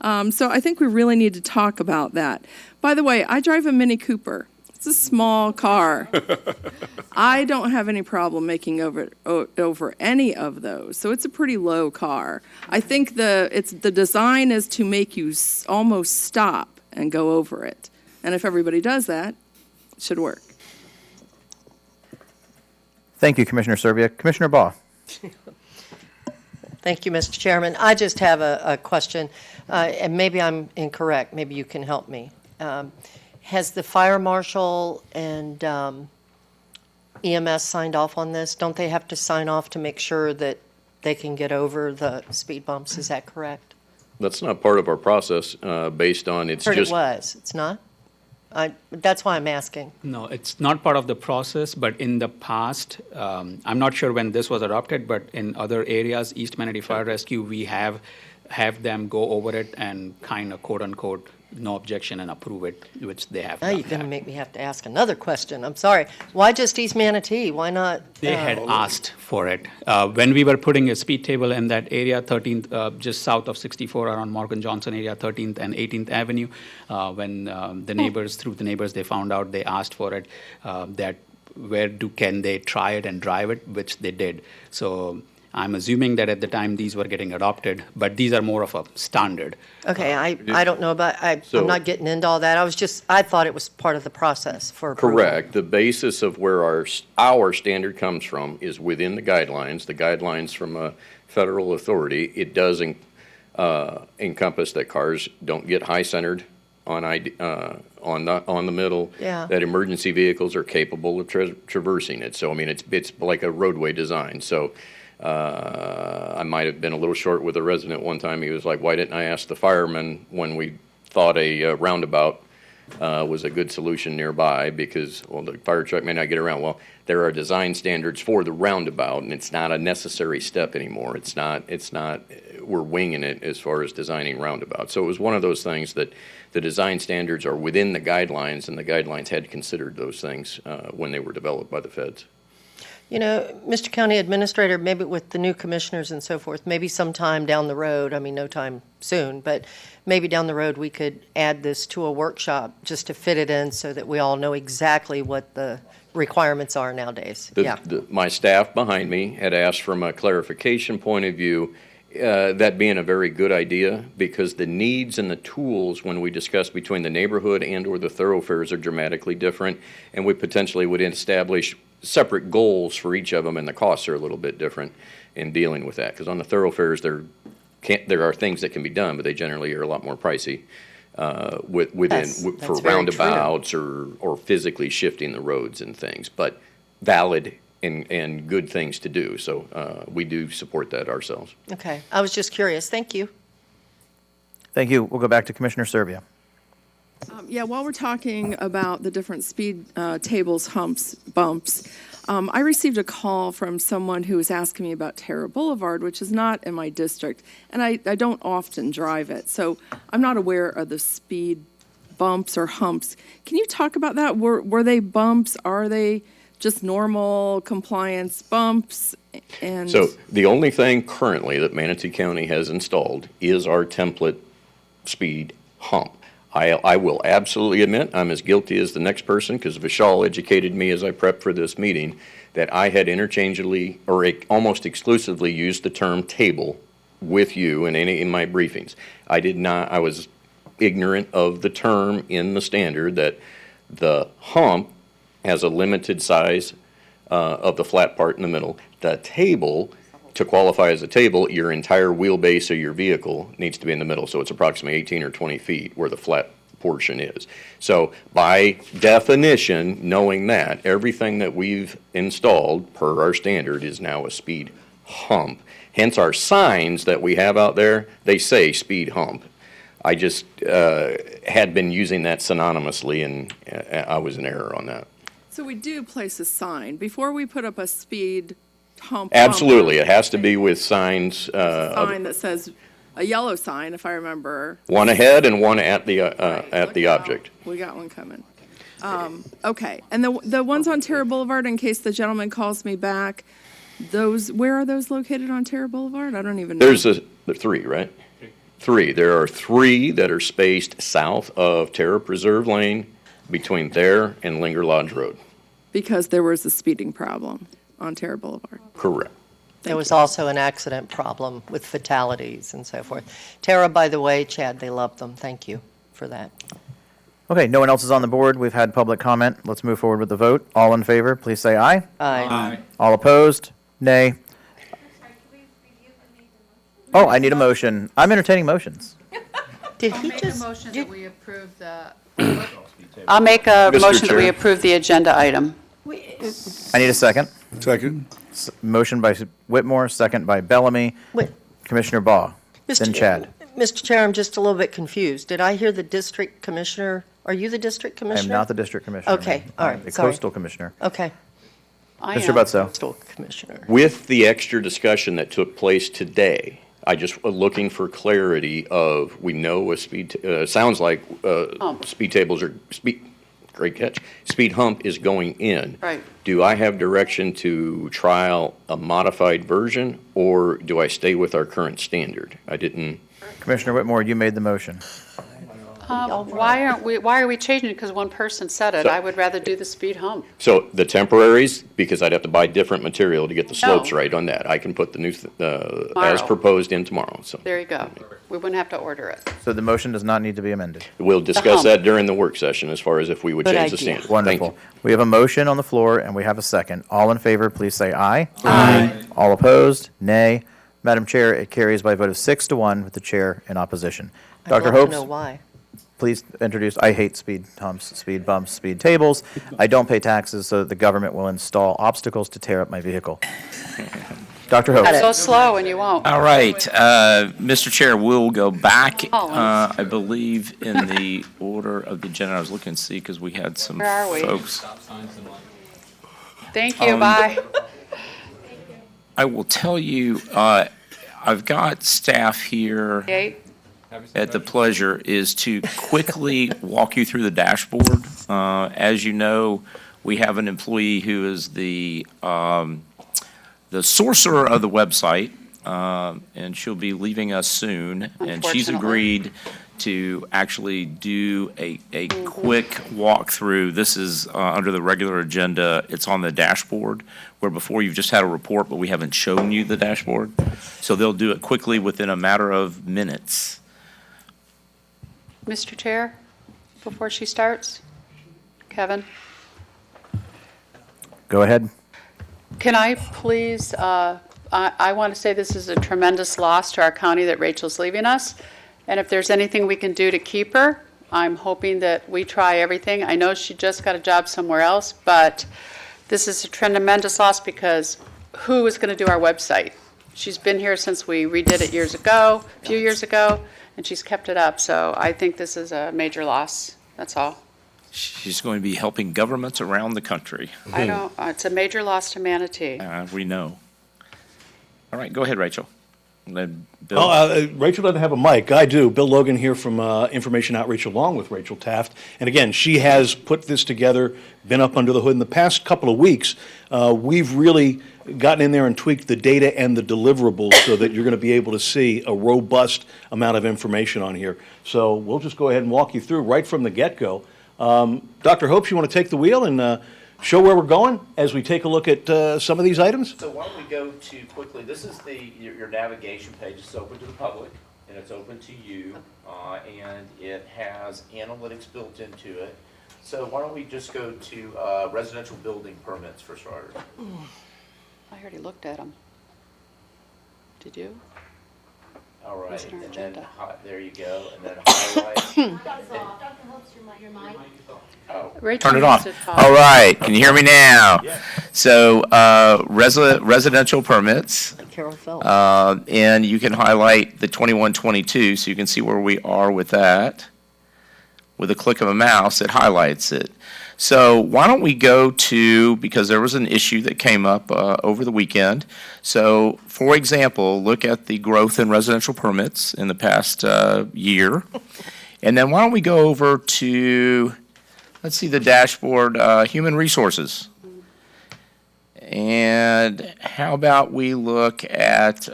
So I think we really need to talk about that. By the way, I drive a Mini Cooper. It's a small car. I don't have any problem making over any of those. So it's a pretty low car. I think the design is to make you almost stop and go over it. And if everybody does that, it should work. Thank you, Commissioner Servia. Commissioner Baugh. Thank you, Mr. Chairman. I just have a question, and maybe I'm incorrect. Maybe you can help me. Has the fire marshal and EMS signed off on this? Don't they have to sign off to make sure that they can get over the speed bumps? Is that correct? That's not part of our process based on, it's Heard just. it was. It's not? That's why I'm asking. No, it's not part of the process, but in the past, I'm not sure when this was adopted, but in other areas, East Manatee Fire Rescue, we have them go over it and kind of quote unquote no objection and approve it, which they have Now done you're going to that. make me have to ask another question. I'm sorry. Why just East Manatee? Why not? They had asked for it. When we were putting a speed table in that area, 13th, just south of 64, around Morgan Johnson area, 13th and 18th Avenue, when the neighbors, they found out, they asked for it, that can they try it and drive it, which they did. So I'm assuming that at the time these were getting adopted, but these are more of a standard. Okay, I don't know about, I'm not getting into all that. I thought it was part of the process for approval. Correct. The basis of where our standard comes from is within the guidelines from a federal authority. It does encompass that cars don't get high-centered on the middle. Yeah. That emergency vehicles are capable of traversing it. So, I mean, it's like a roadway design. So, I might have been a little short with a resident one time. He was like, why didn't I ask the firemen when we thought a roundabout was a good solution nearby, because, well, the fire truck may not get around. Well, there are design standards for the roundabout, and it's not a necessary step anymore. It's not, we're winging it as far as designing roundabouts. So it was one of those things that the design standards are within the guidelines, and the guidelines had considered those things when they were developed by the feds. You know, Mr. County Administrator, maybe with the new commissioners and so forth, maybe sometime down the road, I mean, no time soon, but maybe down the road we could add this to a workshop just to fit it in so that we all know exactly what the requirements are nowadays. My staff behind me had asked from a clarification point of view, that being a very good idea, because the needs and the tools when we discuss between the neighborhood and or the thoroughfares are dramatically different, and we potentially would establish separate goals for each of them, and the costs are a little bit different in dealing with that. Because on the thoroughfares, there are things that can be done, but they generally are a lot more pricey for roundabouts or physically shifting the roads and things. But valid and good things to do. So we do support that ourselves. Okay, I was just curious. Thank you. Thank you. We'll go back to Commissioner Serbia. Yeah, while we're talking about the different speed tables, humps, bumps, I received a call from someone who was asking me about Terra Boulevard, which is not in my district, and I don't often drive it, so I'm not aware of the speed bumps or humps. Can you talk about that? Were they bumps? Are they just normal compliance bumps? And so the only thing currently that Manatee County has installed is our template speed hump. I will absolutely admit I'm as guilty as the next person, because Vishal educated me as I prepped for this meeting that I had interchangeably or almost exclusively used the term table with you in my briefings. I did not. I was ignorant of the term in the standard that the hump has a limited size of the flat part in the middle. The table, to qualify as a table, your entire wheelbase of your vehicle needs to be in the middle, so it's approximately 18 or 20 feet where the flat portion is. So by definition, knowing that, everything that we've installed per our standard is now a speed hump. Hence our signs that we have out there, they say speed hump. I just had been using that synonymously, and I was in error on that. so we do place a sign before we put up a speed hump. Absolutely, it has to be with signs. Sign that says, a yellow sign, if I remember. One ahead and one at the object. We got one coming. Okay, and the ones on Terra Boulevard, in case the gentleman calls me back, where are those located on Terra Boulevard? I don't even know. There's three, right? Three. There are three that are spaced south of Terra Preserve Lane between there and Linger Lodge Road. Because there was a speeding problem on Terra Boulevard. Correct. There was also an accident problem with fatalities and so forth. Tara, by the way, Chad, they love them. Thank you for that. Okay, no one else is on the board. We've had public comment. Let's move forward with the vote. All in favor, please say aye. Aye. All opposed? Nay. Oh, I need a motion. I'm entertaining motions. Did I'll he make just? a motion that we approve the, I'll make a Mr. motion that we Chair. approve the agenda item. I need a second. Second. Motion by Whitmore, second by Bellamy. Wait. Commissioner Baugh, then Chad. Mr. Chair, I'm just a little bit confused. Did I hear the district commissioner? Are you the district I commissioner? am not the district commissioner. Okay, ma'am. all I'm right, the sorry. coastal commissioner. Okay. I Mr. am. Butso. Coastal commissioner. With the extra discussion that took place today, I just was looking for clarity of, we know a sounds like speed tables are, great catch, speed hump is going in. Right. Do I have direction to trial a modified version, or do I stay with our current standard? I didn't. Commissioner Whitmore, you made the motion. Why are we changing it because one person said it? So- I would rather do the speed hump. So the temporaries, because I'd have to buy different material to get the slopes No. right on that. I can put the new, as Tomorrow. proposed in tomorrow, so. There you go. We wouldn't have to order it. So the motion does not need to be amended. We'll discuss hump. that during the work session as far as if we would Good change the idea. standard. Thank you. Wonderful. We have a motion on the floor, and we have a second. All in favor, please say aye. Aye. All opposed, nay. Madam Chair, it carries by a vote of 6-1 with the chair in opposition. I'd Dr. love to Hopes, know why. please introduce, I hate speed humps, speed bumps, speed tables. I don't pay taxes, so that the government will install obstacles to tear up my vehicle. Dr. Hopes. So slow and you won't. All right, Mr. Chair, we'll go back, I believe, in the order of the agenda. I was looking to see because we had some Where are we? folks. Thank you, bye. I will tell you, I've got staff here Kate? at the pleasure is to quickly walk you through the dashboard. As you know, we have an employee who is the sorcerer of the website, and she'll be leaving us soon. And she's Unfortunately. agreed to actually do a quick walkthrough. This is under the regular agenda. It's on the dashboard, where before you've just had a report, but we haven't shown you the dashboard. So they'll do it quickly within a matter of minutes. Mr. Chair, before she starts? Kevin? Go ahead. Can I please, I want to say this is a tremendous loss to our county that Rachel's leaving us. And if there's anything we can do to keep her, I'm hoping that we try everything. I know she just got a job somewhere else, but this is a tremendous loss because who is going to do our website? She's been here since we redid it a few years ago, and she's kept it up. So I think this is a major loss. That's all. She's going to be helping governments around the country. I don't, it's a major loss to Manatee. We know. All right, go ahead, Rachel. Then Bill. Rachel doesn't have a mic. I do. Bill Logan here from Information Outreach along with Rachel Taft. And again, she has put this together, been up under the hood. In the past couple of weeks, we've really gotten in there and tweaked the data and the deliverables so that you're going to be able to see a robust amount of information on here. So we'll just go ahead and walk you through right from the get-go. Dr. Hopes, you want to take the wheel and show where we're going as we take a look at some of these items? So why don't we go to quickly, this is your navigation page. It's open to the public, and it's open to you, and it has analytics built into it. So why don't we just go to residential building permits for starters? I already looked at them. Did you? All right, Where's our and then, agenda? there you go, and then highlight. Rachel Turn it needs on. to talk. All right, can you hear me now? So, residential permits. Carol Phelps. And you can highlight the 2122, so you can see where we are with that. With a click of a mouse, it highlights it. So why don't we go to, because there was an issue that came up over the weekend. So, for example, look at the growth in residential permits in the past year. And then why don't we go over to, let's see, the dashboard, human resources. And how about we look at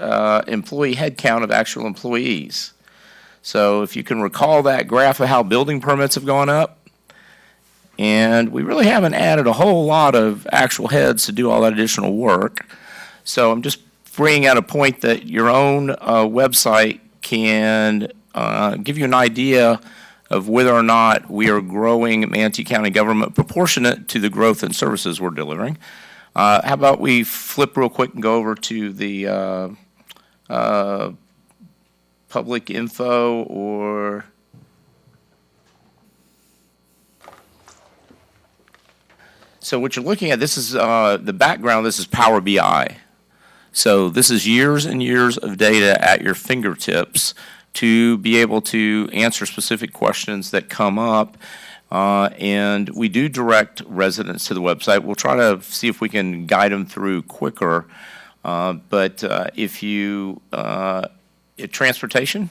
employee headcount of actual employees? So if you can recall that graph of how building permits have gone up, and we really haven't added a whole lot of actual heads to do all that additional work. So I'm just bringing out a point that your own website can give you an idea of whether or not we are growing Manatee County government proportionate to the growth in services we're delivering. How about we flip real quick and go over to the public info or so what you're looking at, this is the background, this is Power BI. So this is years and years of data at your fingertips to be able to answer specific questions that come up. And we do direct residents to the website. We'll try to see if we can guide them through quicker. But if you, transportation.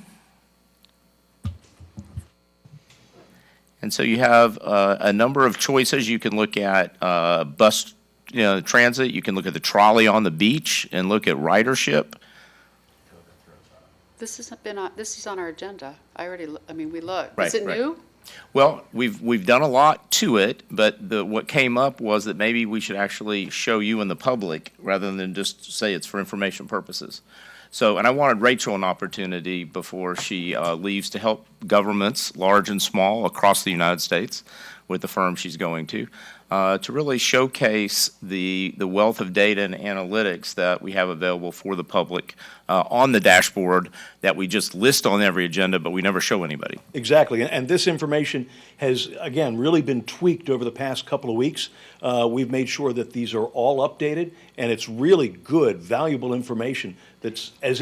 And so you have a number of choices. You can look at bus, transit. You can look at the trolley on the beach and look at ridership. This is on our agenda. We looked. Right, Is it right. new? Well, we've done a lot to it, but what came up was that maybe we should actually show you and the public rather than just say it's for information purposes. So, and I wanted Rachel an opportunity before she leaves to help governments, large and small, across the United States with the firm she's going to really showcase the wealth of data and analytics that we have available for the public on the dashboard that we just list on every agenda, but we never show anybody. Exactly, and this information has, again, really been tweaked over the past couple of weeks. We've made sure that these are all updated, and it's really good, valuable information that's as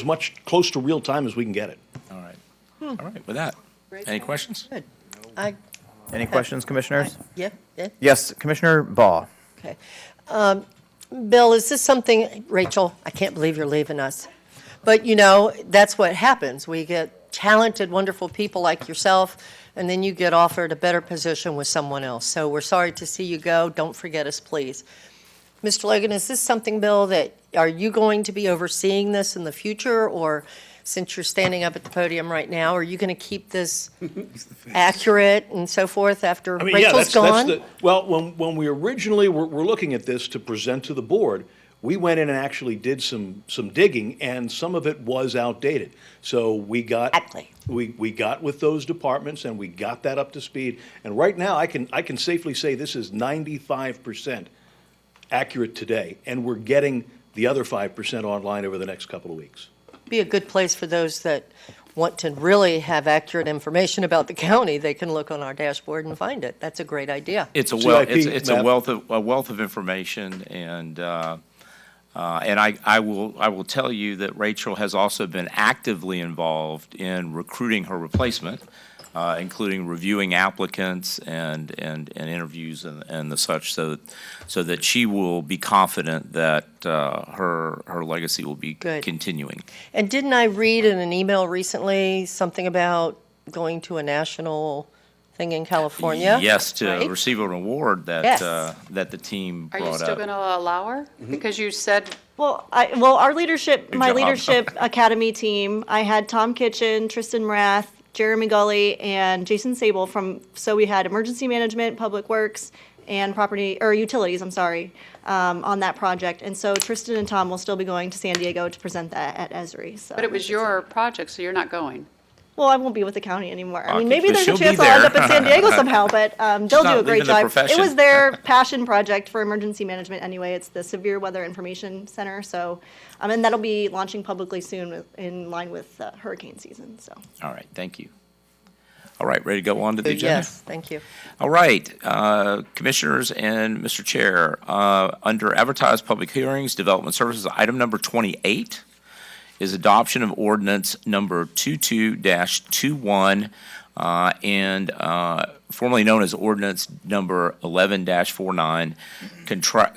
much close to real time as we can get it. All right. All right, with that, any questions? Good. Any questions, commissioners? Yeah. Yes, Commissioner Baugh. Okay. Bill, is this something, Rachel, I can't believe you're leaving us. But, that's what happens. We get talented, wonderful people like yourself, and then you get offered a better position with someone else. So we're sorry to see you go. Don't forget us, please. Mr. Logan, is this something, Bill, that are you going to be overseeing this in the future? Or since you're standing up at the podium right now, are you going to keep this accurate and so forth after Rachel's gone? Well, when we originally were looking at this to present to the board, we went in and actually did some digging, and some of it was outdated. So we got we got with those departments, and we got that up to speed. And right now, I can safely say this is 95% accurate today, and we're getting the other 5% online over the next couple of weeks. Be a good place for those that want to really have accurate information about the county. They can look on our dashboard and find it. That's a great idea. It's a wealth of information, and I will tell you that Rachel has also been actively involved in recruiting her replacement, including reviewing applicants and interviews and the such, so that she will be confident that her legacy will be continuing. And didn't I read in an email recently something about going to a national thing in California? Yes, to right? receive an award that Yes. that the team Are brought you still up. going to allow her? Because you said Well, our leadership, my job. leadership academy team, I had Tom Kitchen, Tristan Mrath, Jeremy Gully, and Jason Sable so we had emergency management, public works, and utilities, on that project. And so Tristan and Tom will still be going to San Diego to present that at Esri. So. But it was your project, so you're not going. Well, I won't be with the county anymore. I mean, Okay, maybe but there's a she'll chance be I'll end there. up in San Diego somehow, but they'll do not a great leaving the job. It profession. was their passion project for emergency management anyway. It's the Severe Weather Information Center. So, and that'll be launching publicly soon in line with hurricane season. So. All right, thank you. All right, ready to go on to the agenda? Yes, thank you. All right, Commissioners and Mr. Chair, under Advertised Public Hearings, Development Services, item number 28 is adoption of ordinance number 22-21, and formerly known as ordinance number 11-49,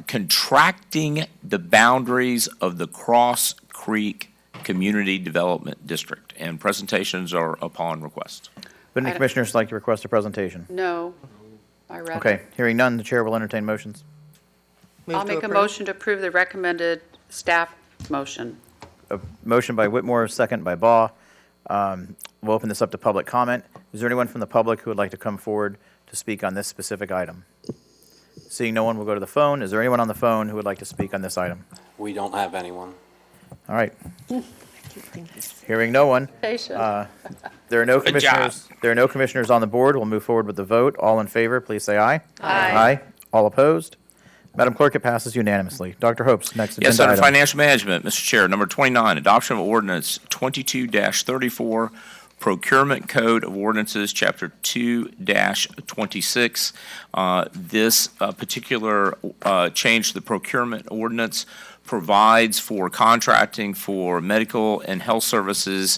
contracting the boundaries of the Cross Creek Community Development District, and presentations are upon request. Would any commissioners like to request a presentation? No, I read it. Okay, hearing none, the chair will entertain motions. I'll make a motion to approve the recommended staff motion. A motion by Whitmore, second by Baugh. We'll open this up to public comment. Is there anyone from the public who would like to come forward to speak on this specific item? Seeing no one, we'll go to the phone. Is there anyone on the phone who would like to speak on this item? We don't have anyone. All right. Hearing no one. Patient. There are no Good job. commissioners. There are no commissioners on the board. We'll move forward with the vote. All in favor, please say aye. Aye. All opposed? Madam Clerk, it passes unanimously. Dr. Hopes, next agenda Yes, under item. Financial Management, Mr. Chair, number 29, adoption of ordinance 22-34, Procurement Code of Ordinances, Chapter 2-26. This particular change to the procurement ordinance provides for contracting for medical and health services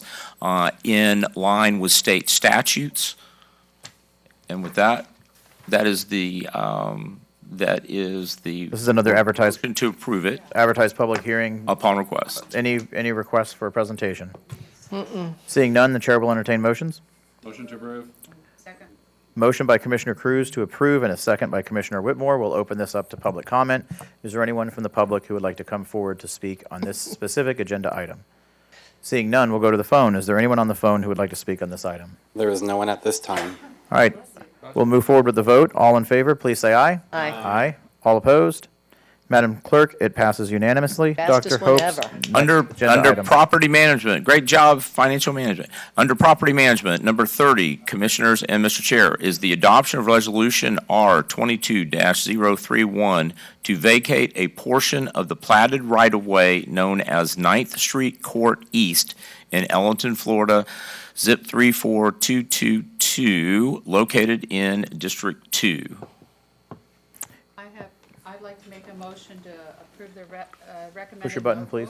in line with state statutes. And with that, that is the This is another advertised. motion to approve it Advertised public hearing. upon request. Any requests for a presentation? Seeing none, the chair will entertain motions. Motion to approve. Second. Motion by Commissioner Cruz to approve and a second by Commissioner Whitmore. We'll open this up to public comment. Is there anyone from the public who would like to come forward to speak on this specific agenda item? Seeing none, we'll go to the phone. Is there anyone on the phone who would like to speak on this item? There is no one at this time. All right, we'll move forward with the vote. All in favor, please say aye. Aye. Aye. All opposed? Madam Clerk, it passes unanimously. Fastest Dr. one Hopes, ever. next Under agenda item. property management, great job, financial management. Under property management, number 30, Commissioners and Mr. Chair, is the adoption of Resolution R 22-031 to vacate a portion of the platted right-of-way known as 9th Street Court East in Ellenton, Florida, zip 34222, located in District 2. I'd like to make a motion to approve the recommended. Push your button, please.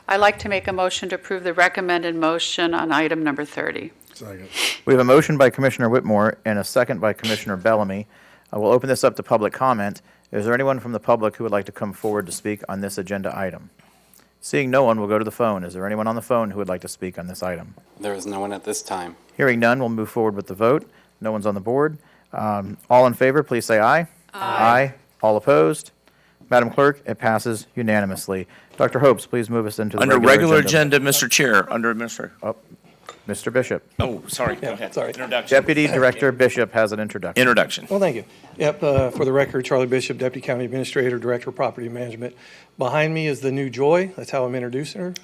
I'd like to make a motion to approve the recommended motion on item number 30. Second. We have a motion by Commissioner Whitmore and a second by Commissioner Bellamy. We'll open this up to public comment. Is there anyone from the public who would like to come forward to speak on this agenda item? Seeing no one, we'll go to the phone. Is there anyone on the phone who would like to speak on this item? There is no one at this time. Hearing none, we'll move forward with the vote. No one's on the board. All in favor, please say aye. Aye. All opposed? Madam Clerk, it passes unanimously. Dr. Hopes, please move us into the Under regular agenda, Mr. Chair, under Administrator. Oh, Mr. Bishop. Oh, sorry, go ahead. sorry. Introduction. Deputy Director Bishop has an introduction. Introduction. Well, thank you. Yep, for the record, Charlie Bishop, Deputy County Administrator, Director of Property Management. Behind me is the new Joy. That's how I'm introducing her.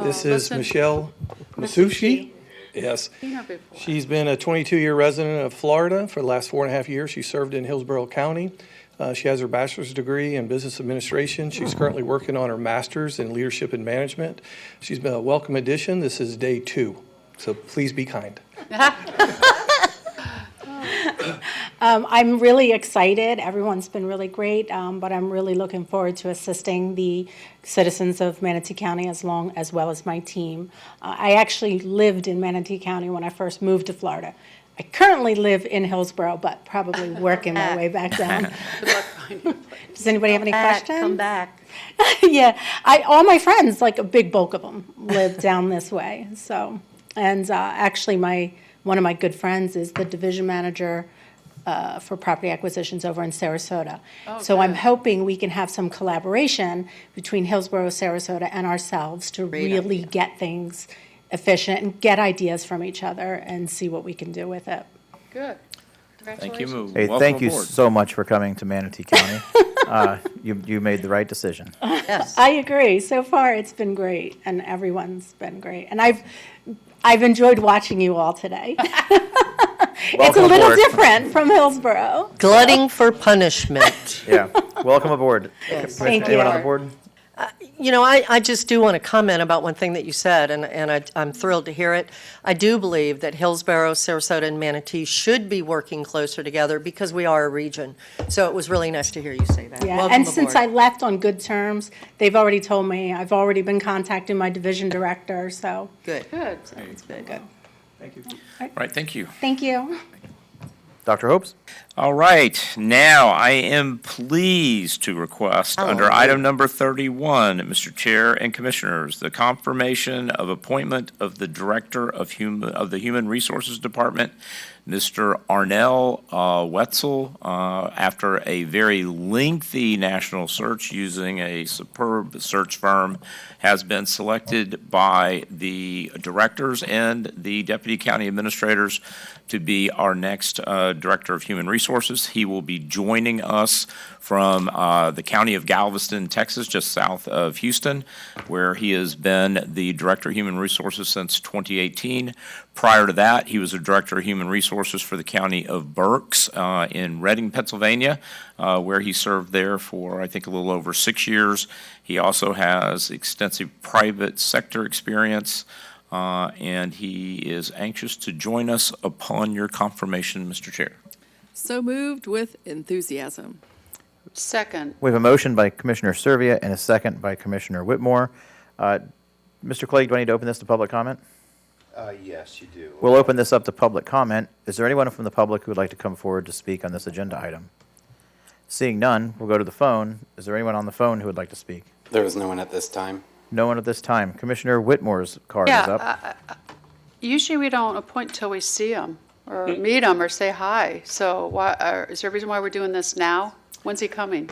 This is listen. Michelle Masucci. Yes. Seen her before. She's been a 22-year resident of Florida for the last 4.5 years. She served in Hillsborough County. She has her bachelor's degree in business administration. She's currently working on her master's in leadership and management. She's been a welcome addition. This is day 2, so please be kind. I'm really excited. Everyone's been really great, but I'm really looking forward to assisting the citizens of Manatee County as well as my team. I actually lived in Manatee County when I first moved to Florida. I currently live in Hillsborough, but probably working my way back down. Good luck finding a place. Does anybody have any questions? Come back. Yeah, all my friends, like a big bulk of them, live down this way. So, and actually, one of my good friends is the division manager for property acquisitions over in Sarasota. So I'm hoping we can have some collaboration between Hillsborough, Sarasota, and ourselves to really get things efficient and get ideas from each other and see what we can do with it. Good. Thank you. Congratulations. Hey, Welcome thank you aboard. so much for coming to Manatee County. You made the right decision. Yes. I agree. So far, it's been great, and everyone's been great. And I've enjoyed watching you all today. It's a little aboard. different from Hillsborough. Glutting for punishment. Yeah, welcome aboard. Yes. Thank Anyone you. on the board? You know, I just do want to comment about one thing that you said, and I'm thrilled to hear it. I do believe that Hillsborough, Sarasota, and Manatee should be working closer together because we are a region. So it was really nice to hear you say that. Yeah, Welcome and since I aboard. left on good terms, they've already told me, I've already been contacting my division director, so. Good. Good. Sounds good. All right, thank you. Thank you. Dr. Hopes? All right, now I am pleased to request under item number 31, Mr. Chair and Commissioners, the confirmation of appointment of the Director of the Human Resources Department, Mr. Arnell Wetzel, after a very lengthy national search using a superb search firm, has been selected by the directors and the deputy county administrators to be our next Director of Human Resources. He will be joining us from the county of Galveston, Texas, just south of Houston, where he has been the Director of Human Resources since 2018. Prior to that, he was a Director of Human Resources for the county of Berks in Reading, Pennsylvania, where he served there for, I think, a little over 6 years. He also has extensive private sector experience, and he is anxious to join us upon your confirmation, Mr. Chair. So moved with enthusiasm. Second. We have a motion by Commissioner Servia and a second by Commissioner Whitmore. Mr. Clegg, do I need to open this to public comment? Yes, you do. We'll open this up to public comment. Is there anyone from the public who would like to come forward to speak on this agenda item? Seeing none, we'll go to the phone. Is there anyone on the phone who would like to speak? There is no one at this time. No one at this time. Commissioner Whitmore's card is up. Yeah, usually we don't appoint till we see them or meet them or say hi. So why, is there a reason why we're doing this now? When's he coming?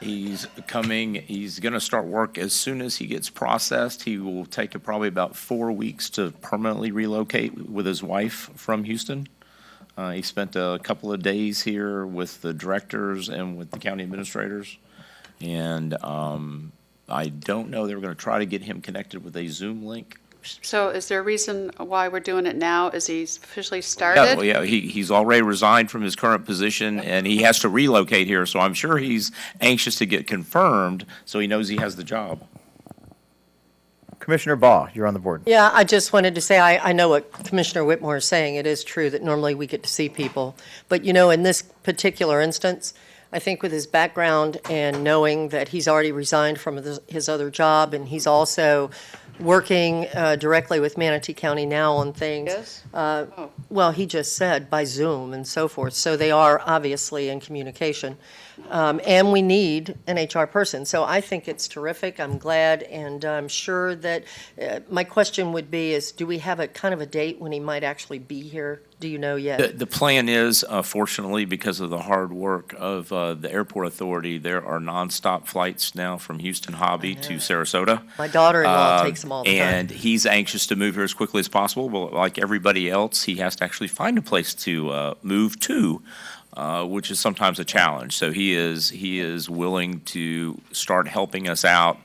He's going to start work as soon as he gets processed. He will take probably about 4 weeks to permanently relocate with his wife from Houston. He spent a couple of days here with the directors and with the county administrators. And I don't know, they were going to try to get him connected with a Zoom link. So is there a reason why we're doing it now? Is he officially Yeah, started? well, yeah, he's already resigned from his current position, and he has to relocate here, so I'm sure he's anxious to get confirmed, so he knows he has the job. Commissioner Baugh, you're on the board. Yeah, I just wanted to say, I know what Commissioner Whitmore is saying. It is true that normally we get to see people. But, in this particular instance, I think with his background and knowing that he's already resigned from his other job, and he's also working directly with Manatee County now on things. Yes? Well, he just said by Zoom and so forth. So they are obviously in communication. And we need an HR person. So I think it's terrific. I'm glad. And I'm sure that my question would be is, do we have a kind of a date when he might actually be here? Do you know yet? The plan is, fortunately, because of the hard work of the airport authority, there are nonstop flights now from Houston Hobby to Sarasota. My daughter-in-law takes them all the time. And he's anxious to move here as quickly as possible. But like everybody else, he has to actually find a place to move to, which is sometimes a challenge. So he is willing to start helping us out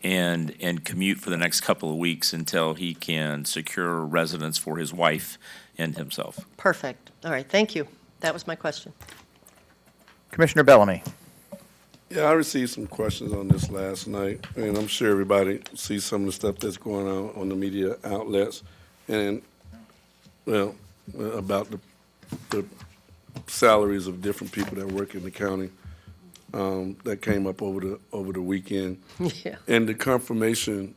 and commute for the next couple of weeks until he can secure residence for his wife and himself. Perfect. All right, thank you. That was my question. Commissioner Bellamy. Yeah, I received some questions on this last night, and I'm sure everybody sees some of the stuff that's going on the media outlets, and, well, about the salaries of different people that work in the county that came up over the weekend. Yeah. And the confirmation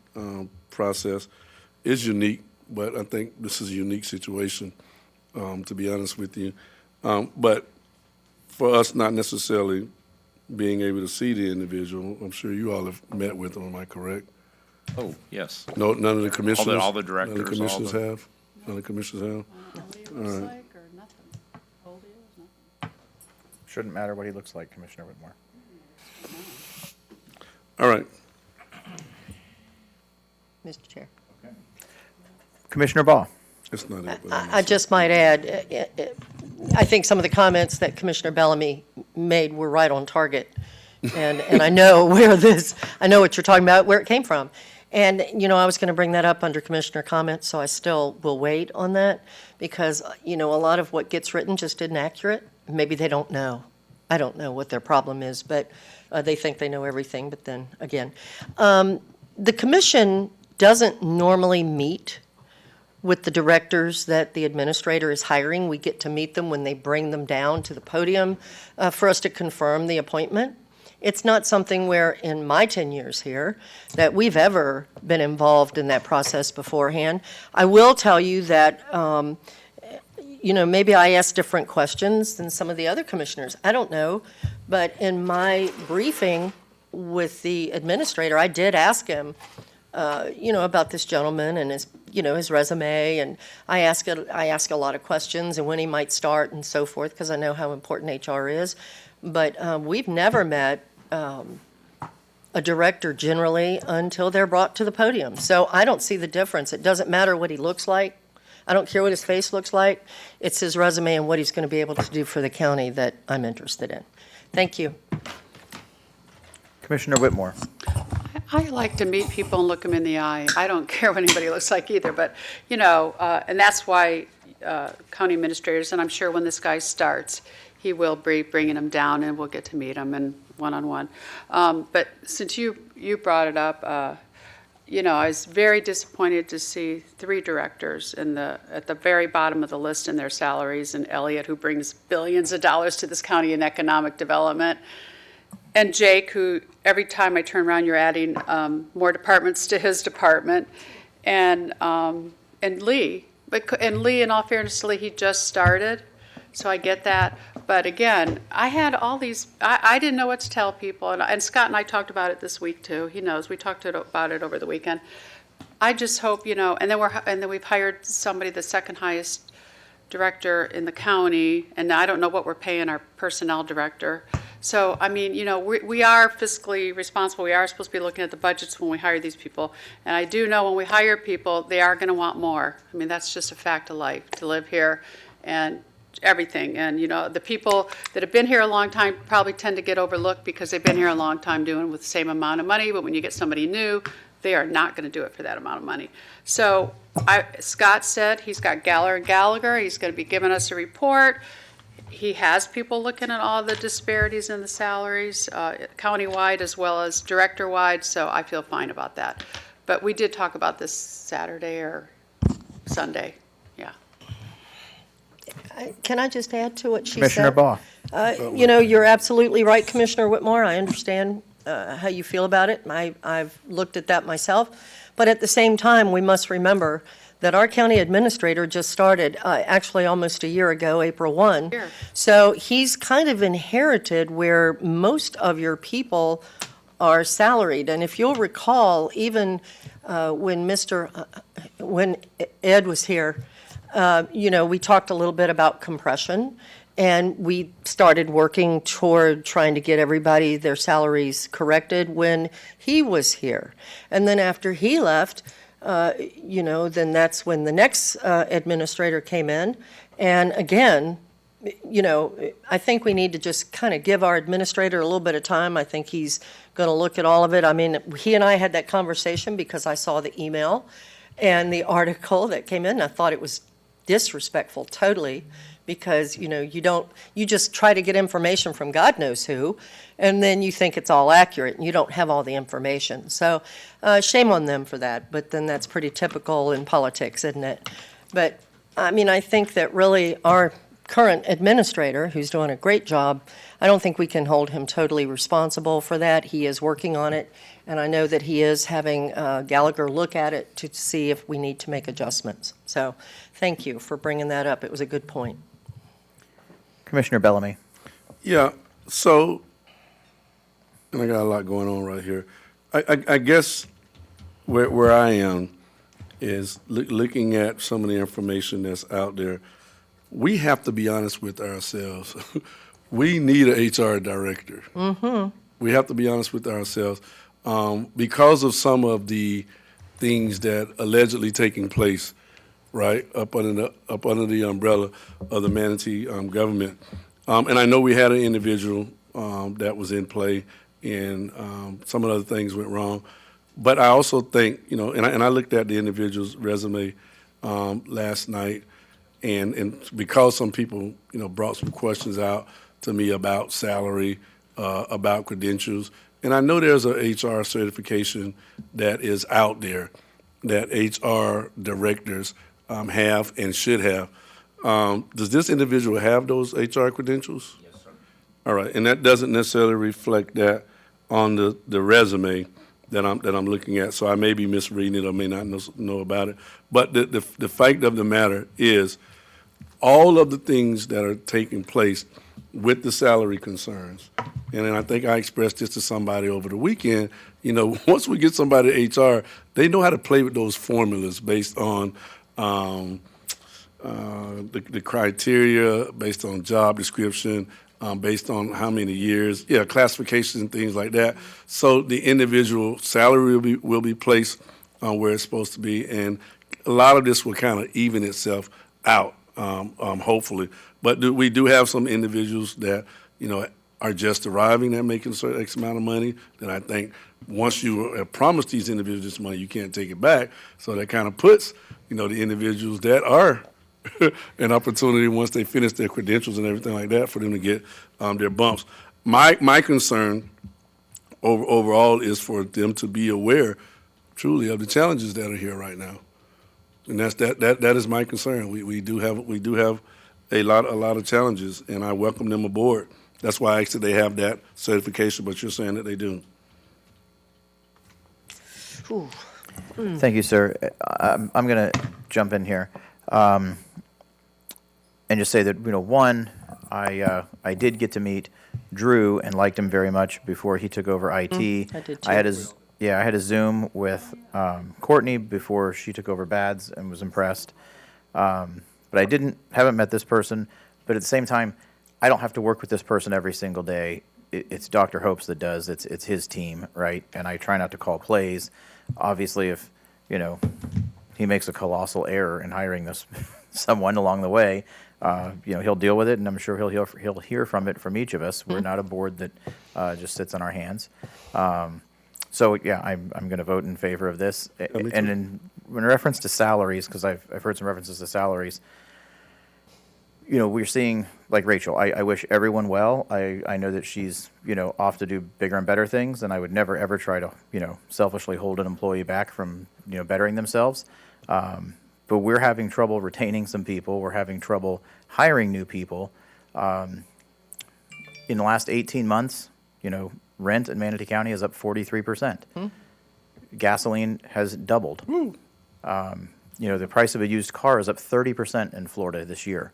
process is unique, but I think this is a unique situation, to be honest with you. But for us not necessarily being able to see the individual, I'm sure you all have met with them, am I correct? Oh, yes. No, none of the commissioners? All the directors. None of the commissioners have? None of the commissioners have? All right. Shouldn't matter what he looks like, Commissioner Whitmore. All right. Mr. Chair. Commissioner Baugh. That's not it. I just might add, I think some of the comments that Commissioner Bellamy made were right on target. And I know I know what you're talking about, where it came from. And, I was going to bring that up under Commissioner comments, so I still will wait on that because, a lot of what gets written just isn't accurate. Maybe they don't know. I don't know what their problem is, but they think they know everything. But then again, the commission doesn't normally meet with the directors that the administrator is hiring. We get to meet them when they bring them down to the podium for us to confirm the appointment. It's not something where, in my 10 years here, that we've ever been involved in that process beforehand. I will tell you that, maybe I asked different questions than some of the other commissioners. I don't know. But in my briefing with the administrator, I did ask him, about this gentleman and his resume, and I ask a lot of questions and when he might start and so forth, because I know how important HR is. But we've never met a director generally until they're brought to the podium. So I don't see the difference. It doesn't matter what he looks like. I don't care what his face looks like. It's his resume and what he's going to be able to do for the county that I'm interested in. Thank you. Commissioner Whitmore. I like to meet people and look them in the eye. I don't care what anybody looks like either, but, and that's why county administrators, and I'm sure when this guy starts, he will be bringing them down and we'll get to meet them and one-on-one. But since you brought it up, I was very disappointed to see 3 directors at the very bottom of the list in their salaries, and Elliot, who brings billions of dollars to this county in economic development, and Jake, who every time I turn around, you're adding more departments to his department, and Lee. And Lee, in all fairness to Lee, he just started, so I get that. But again, I had all these, I didn't know what to tell people, and Scott and I talked about it this week too. He knows, we talked about it over the weekend. I just hope, and then we've hired somebody, the second highest director in the county, and I don't know what we're paying our personnel director. So, I mean, you know, we are fiscally responsible. We are supposed to be looking at the budgets when we hire these people. And I do know when we hire people, they are going to want more. I mean, that's just a fact of life, to live here and everything. And, you know, the people that have been here a long time probably tend to get overlooked because they've been here a long time doing with the same amount of money. But when you get somebody new, they are not going to do it for that amount of money. So Scott said he's got Gallagher. He's going to be giving us a report. He has people looking at all the disparities in the salaries, countywide as well as director-wide, so I feel fine about that. But we did talk about this Saturday or Sunday, yeah. Can I just add to what she Commissioner said? Baugh. You know, you're absolutely right, Commissioner Whitmore. I understand how you feel about it. I've looked at that myself. But at the same time, we must remember that our county administrator just started, actually almost a year ago, April 1. Sure. So he's kind of inherited where most of your people are salaried. And if you'll recall, even when Ed was here, you know, we talked a little bit about compression, and we started working toward trying to get everybody their salaries corrected when he was here. And then after he left, you know, then that's when the next administrator came in. And again, you know, I think we need to just kind of give our administrator a little bit of time. I think he's going to look at all of it. I mean, he and I had that conversation because I saw the email and the article that came in. And I thought it was disrespectful, totally, because, you know, you just try to get information from God knows who, and then you think it's all accurate, and you don't have all the information. So shame on them for that, but then that's pretty typical in politics, isn't it? But, I mean, I think that really our current administrator, who's doing a great job, I don't think we can hold him totally responsible for that. He is working on it, and I know that he is having Gallagher look at it to see if we need to make adjustments. So thank you for bringing that up. It was a good point. Commissioner Bellamy. Yeah, so, and I got a lot going on right here. I guess where I am is looking at some of the information that's out there. We have to be honest with ourselves. We need an HR director. Mm-hmm. We have to be honest with ourselves. Because of some of the things that allegedly taking place, right, up under the umbrella of the Manatee government. And I know we had an individual that was in play, and some of the other things went wrong. But I also think, you know, and I looked at the individual's resume last night, and because some people, you know, brought some questions out to me about salary, about credentials, and I know there's a HR certification that is out there that HR directors have and should have. Does this individual have those HR credentials? Yes, sir. All right, and that doesn't necessarily reflect that on the resume that I'm looking at, so I may be misreading it or may not know about it. But the fact of the matter is, all of the things that are taking place with the salary concerns, and then I think I expressed this to somebody over the weekend, you know, once we get somebody to HR, they know how to play with those formulas based on the criteria, based on job description, based on how many years, classifications and things like that. So the individual salary will be placed where it's supposed to be, and a lot of this will kind of even itself out, hopefully. But we do have some individuals that, you know, are just arriving at making a certain X amount of money, that I think once you have promised these individuals this money, you can't take it back. So that kind of puts, you know, the individuals that are an opportunity once they finish their credentials and everything like that for them to get their bumps. My concern overall is for them to be aware truly of the challenges that are here right now. And that is my concern. We do have a lot of challenges, and I welcome them aboard. That's why I asked that they have that certification, but you're saying that they do. Thank you, sir. I'm going to jump in here and just say that, you know, one, I did get to meet Drew and liked him very much before he took over IT. I did too. I had a Zoom with Courtney before she took over BADS and was impressed. But I haven't met this person. But at the same time, I don't have to work with this person every single day. it's Dr. Hopes that does, it's his team, right? And I try not to call plays. Obviously, if, he makes a colossal error in hiring this, someone along the way, he'll deal with it, and I'm sure he'll hear from it from each of us. We're not a board that just sits on our hands. So, yeah, I'm going to vote in favor of this. And in reference to salaries, because I've heard some references to salaries, we're seeing, like Rachel, I wish everyone well. I know that she's, off to do bigger and better things, and I would never, ever try to, selfishly hold an employee back from, bettering themselves. But we're having trouble retaining some people. We're having trouble hiring new people. In the last 18 months, rent in Manatee County is up 43%. Gasoline has doubled. The price of a used car is up 30% in Florida this year.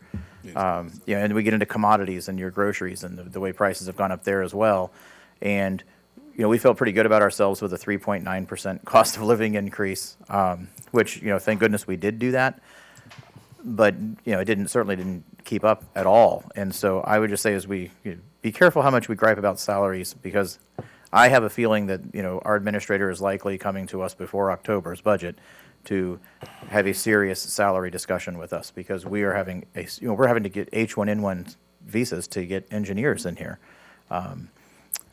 And we get into commodities and your groceries and the way prices have gone up there as well. And, we felt pretty good about ourselves with a 3.9% cost of living increase, which, thank goodness we did do that. But, it certainly didn't keep up at all. And so I would just say be careful how much we gripe about salaries, because I have a feeling that, our administrator is likely coming to us before October's budget to have a serious salary discussion with us, because we are having we're having to get H-1N1 visas to get engineers in here.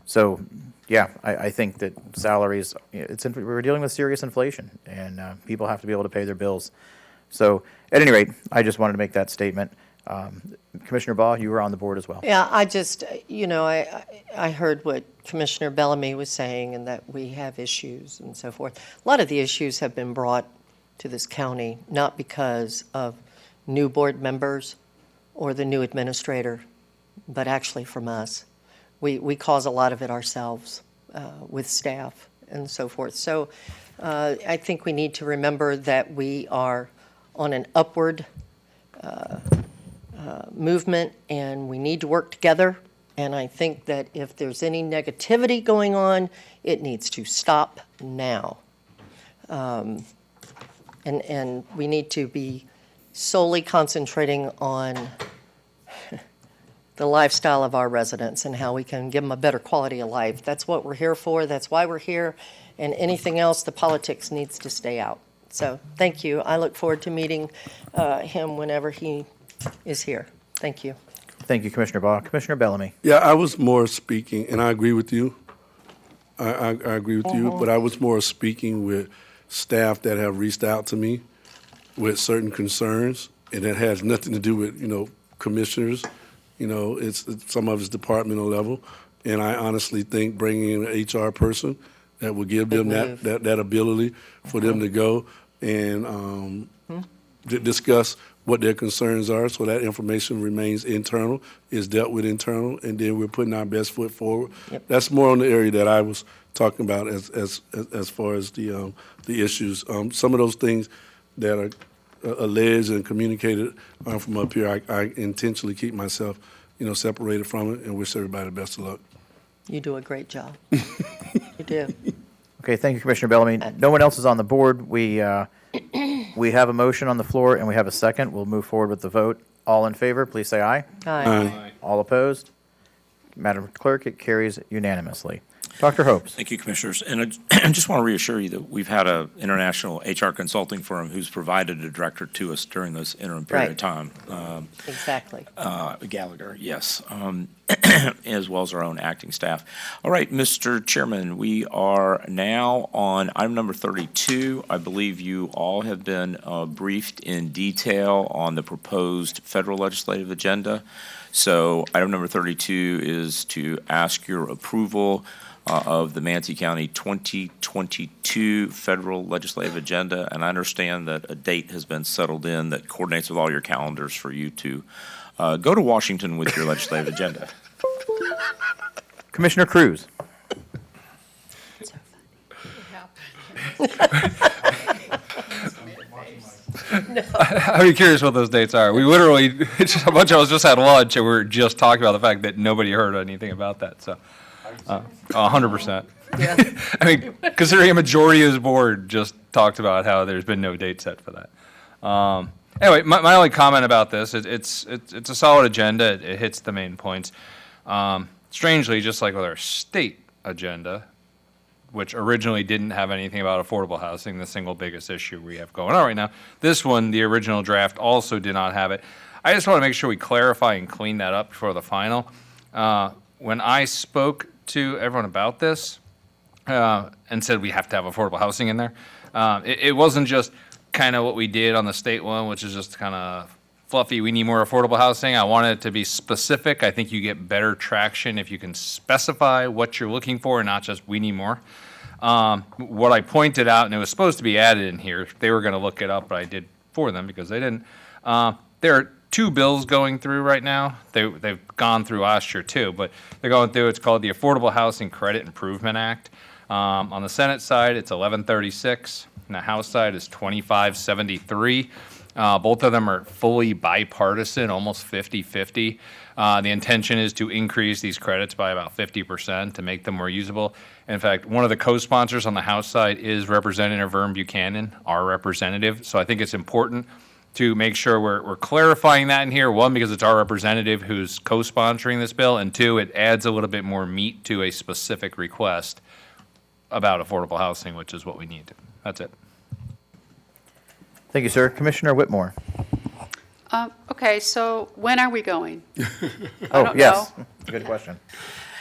So, yeah, I think that salaries, we're dealing with serious inflation, and people have to be able to pay their bills. So, at any rate, I just wanted to make that statement. Commissioner Baugh, you were on the board as well. Yeah, I just, I heard what Commissioner Bellamy was saying, and that we have issues and so forth. A lot of the issues have been brought to this county, not because of new board members or the new administrator, but actually from us. We cause a lot of it ourselves with staff and so forth. So I think we need to remember that we are on an upward movement, and we need to work together. And I think that if there's any negativity going on, it needs to stop now. And we need to be solely concentrating on the lifestyle of our residents and how we can give them a better quality of life. That's what we're here for. That's why we're here. And anything else, the politics needs to stay out. So thank you. I look forward to meeting him whenever he is here. Thank you. Thank you, Commissioner Baugh. Commissioner Bellamy. Yeah, I was more speaking, and I agree with you. I agree with you, but I was more speaking with staff that have reached out to me with certain concerns, and it has nothing to do with, commissioners. It's some of it's departmental level, and I honestly think bringing in an HR person that will give them that ability for them to go and discuss what their concerns are, so that information remains internal, is dealt with internal, and then we're putting our best foot forward. Yep. That's more on the area that I was talking about as far as the issues. Some of those things that are alleged and communicated from up here, I intentionally keep myself, separated from it, and wish everybody the best of luck. You do a great job. You do. Okay, thank you, Commissioner Bellamy. No one else is on the board. We have a motion on the floor, and we have a second. We'll move forward with the vote. All in favor, please say aye. Aye. All opposed? Madam Clerk, it carries unanimously. Dr. Hopes. Thank you, Commissioners. And I just want to reassure you that we've had an international HR consulting firm who's provided a director to us during this interim period of time. Exactly. Gallagher, yes, as well as our own acting staff. All right, Mr. Chairman, we are now on item number 32. I believe you all have been briefed in detail on the proposed federal legislative agenda. So item number 32 is to ask your approval of the Manatee County 2022 federal legislative agenda, and I understand that a date has been settled in that coordinates with all your calendars for you to go to Washington with your legislative agenda. Commissioner Cruz. I'm curious what those dates are. We literally, a bunch of us just had lunch and we were just talking about the fact that nobody heard anything about that. So, 100%. Yeah. I mean, considering a majority of the board just talked about how there's been no date set for that. Anyway, my only comment about this, it's a solid agenda. It hits the main points. strangely, just like with our state agenda, which originally didn't have anything about affordable housing, the single biggest issue we have going on right now, this one, the original draft, also did not have it. I just want to make sure we clarify and clean that up before the final. When I spoke to everyone about this and said we have to have affordable housing in there, it wasn't just kind of what we did on the state one, which is just kind of fluffy, we need more affordable housing. I wanted it to be specific. I think you get better traction if you can specify what you're looking for and not just we need more. What I pointed out, and it was supposed to be added in here, they were going to look it up, but I did for them because they didn't. There are two bills going through right now. They've gone through last year too, but they're going through, it's called the Affordable Housing Credit Improvement Act. On the Senate side, it's 1136, and the House side is 2573. Both of them are fully bipartisan, almost 50-50. The intention is to increase these credits by about 50% to make them more usable. In fact, one of the co-sponsors on the House side is Representative Vern Buchanan, our representative. So I think it's important to make sure we're clarifying that in here. One, because it's our representative who's co-sponsoring this bill, and two, it adds a little bit more meat to a specific request about affordable housing, which is what we need. That's it. Thank you, sir. Commissioner Whitmore. Okay, so when are we going? Oh, don't yes. know. Good question.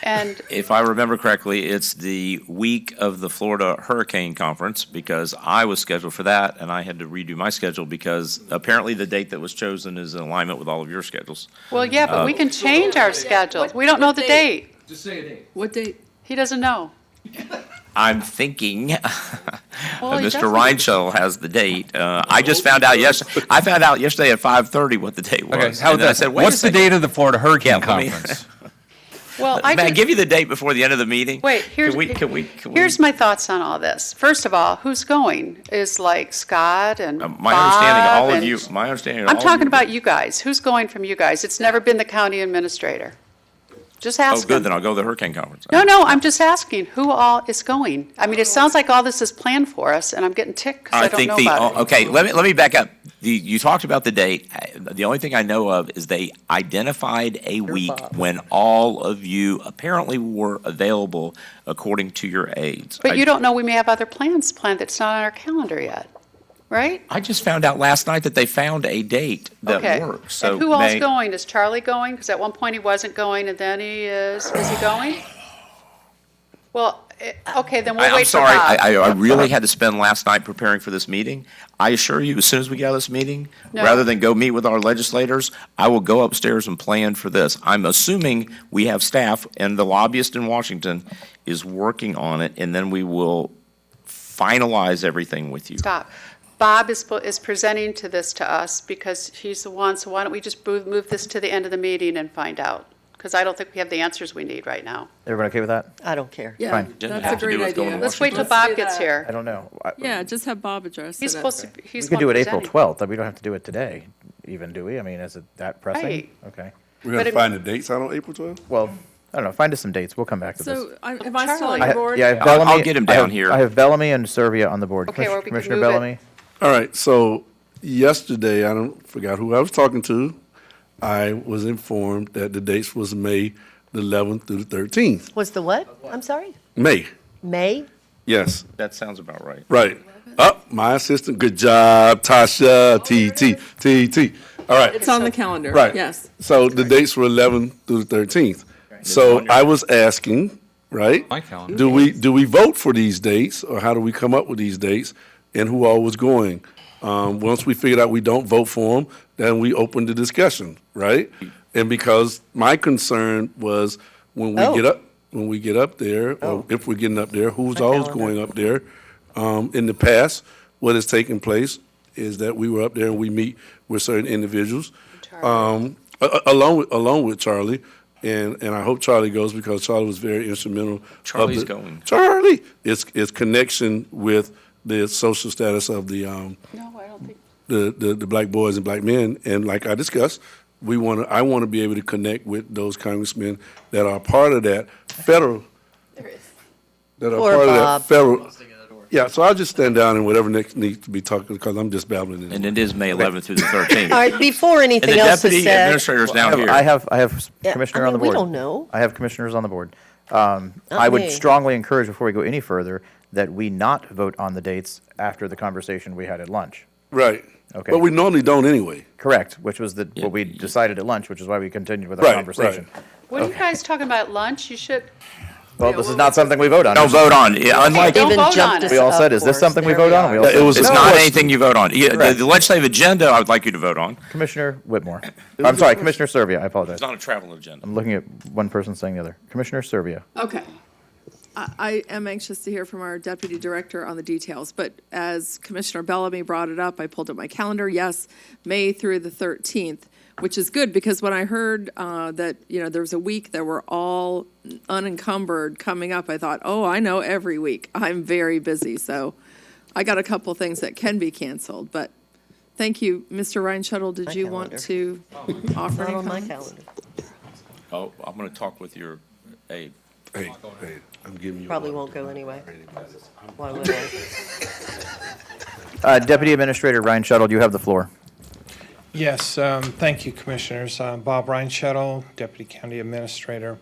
And If I remember correctly, it's the week of the Florida Hurricane Conference, because I was scheduled for that, and I had to redo my schedule because apparently the date that was chosen is in alignment with all of your schedules. well, yeah, but we can change our schedule. We don't know the date. Just say a date. What date? He doesn't know. I'm thinking Well, he Mr. doesn't. Reinschel has the date. I just found out I found out yesterday at 5:30 what the date was. Okay, how And then I about said, that? wait a What's the second. date of the Florida Hurricane Yeah, let me- Conference? Well, May I give you the date before the end of the meeting? Wait, here's, Can we? here's my thoughts on all this. First of all, who's going? Is like Scott and My understanding, Bob all of and- you, my understanding. I'm all of talking you- about you guys. Who's going from you guys? It's never been the county administrator. Just Oh, ask good, him. then I'll go to the Hurricane Conference. No, I'm just asking, who all is going? I mean, it sounds like all this is planned for us, and I'm getting ticked because I don't think know about it. okay, let me back up. You talked about the date. The only thing I know of is they identified a week when all of you apparently were available according to your aides. But you don't know, we may have other plans planned that's not on our calendar yet, right? I just found out last night that they found a date that Okay. works. So And who all's May- going? Is Charlie going? Because at one point he wasn't going, and then he is. Is he going? Well, okay, then we'll I'm wait for sorry, Bob. I really had to spend last night preparing for this meeting. I assure you, as soon as we get out of this meeting, No. rather than go meet with our legislators, I will go upstairs and plan for this. I'm assuming we have staff, and the lobbyist in Washington is working on it, and then we will finalize everything with you. Stop. Bob is presenting to this to us because he's the one, so why don't we just move this to the end of the meeting and find out? Because I don't think we have the answers we need right now. Everybody okay with that? I don't care. Yeah, Fine. Didn't that's have a to do great with going idea. to Let's wait till Let's Bob do gets that. here. I don't know. Yeah, just have Bob address it. He's supposed to, he's We the could do one it April presenting. 12th. We don't have to do it today, even, do we? I mean, is it that pressing? Right. Okay. We're But gonna it- find the dates out on April 12th? Well, I don't know. Find us some dates. We'll come back to this. So, am I still on Charlie. the board? Yeah, I have I'll Bellamy. get him I down have- here. I have Bellamy and Servia on the board. Okay, well, we can Commissioner move it. Bellamy? All right, so yesterday, forgot who I was talking to. I was informed that the dates was May the 11th through the 13th. Was the what? I'm sorry? May, May? yes, That sounds about right. right. Up, my assistant, good job, Tasha, T. All right. It's on the calendar. Right. Yes. So the dates were 11th through the 13th. So I was asking, right? My calendar. Do we vote for these dates, or how do we come up with these dates, and who all was going? Once we figured out we don't vote for them, then we opened the discussion, right? And because my concern was when we get up there, or if we're getting up there, who's always going up there? In the past, what has taken place is that we were up there and we meet with certain individuals, along with Charlie, and I hope Charlie goes because Charlie was very instrumental. of Charlie's going. Charlie, it's connection with the social status of the No, I don't think. the black boys and black men, and like I discussed, I want to be able to connect with those congressmen that are part of that federal. That are Poor part Bob. of that federal. Yeah, so I'll just stand down and whatever next needs to be talking, because I'm just babbling. And it is May 11th through the 13th. All right, before And anything the else is deputy said. administrator's down here. I have Yeah, commissioner I on the mean, we board. don't know. I have commissioners on the board. I would me. strongly encourage, before we go any further, that we not vote on the dates after the conversation we had at lunch. Right. Okay. But we normally don't anyway. Correct, which was what we decided at lunch, which is why we continued with our Right, conversation. What are you guys talking about, lunch? You should, Well, this is not something we vote on. Don't vote on. Yeah, unlike, don't Even vote jumped on it. us we all up said, is for this us. something we There vote on? are. We all Yeah, it said, was it's a not question. anything you vote on. Yeah, Correct. the legislative agenda, I would like you to vote on. Commissioner Whitmore. I'm sorry, Commissioner Servia, I apologize. It's not a travel agenda. I'm looking at one person saying the other. Commissioner Servia. Okay. I am anxious to hear from our deputy director on the details, but as Commissioner Bellamy brought it up, I pulled up my calendar. Yes, May through the 13th, which is good because when I heard that, there was a week that we're all unencumbered coming up, I thought, oh, I know every week. I'm very busy, so I got a couple things that can be canceled, but thank you. Mr. Ryan Shuttle, did you want to offer Not any on my comments? calendar. Oh, I'm going to talk with your aide. Hey, I'm giving you. Probably won't go anyway. Why would I? Deputy Administrator Ryan Shuttle, you have the floor. Yes, thank you, Commissioners. Bob Reinschettel, Deputy County Administrator.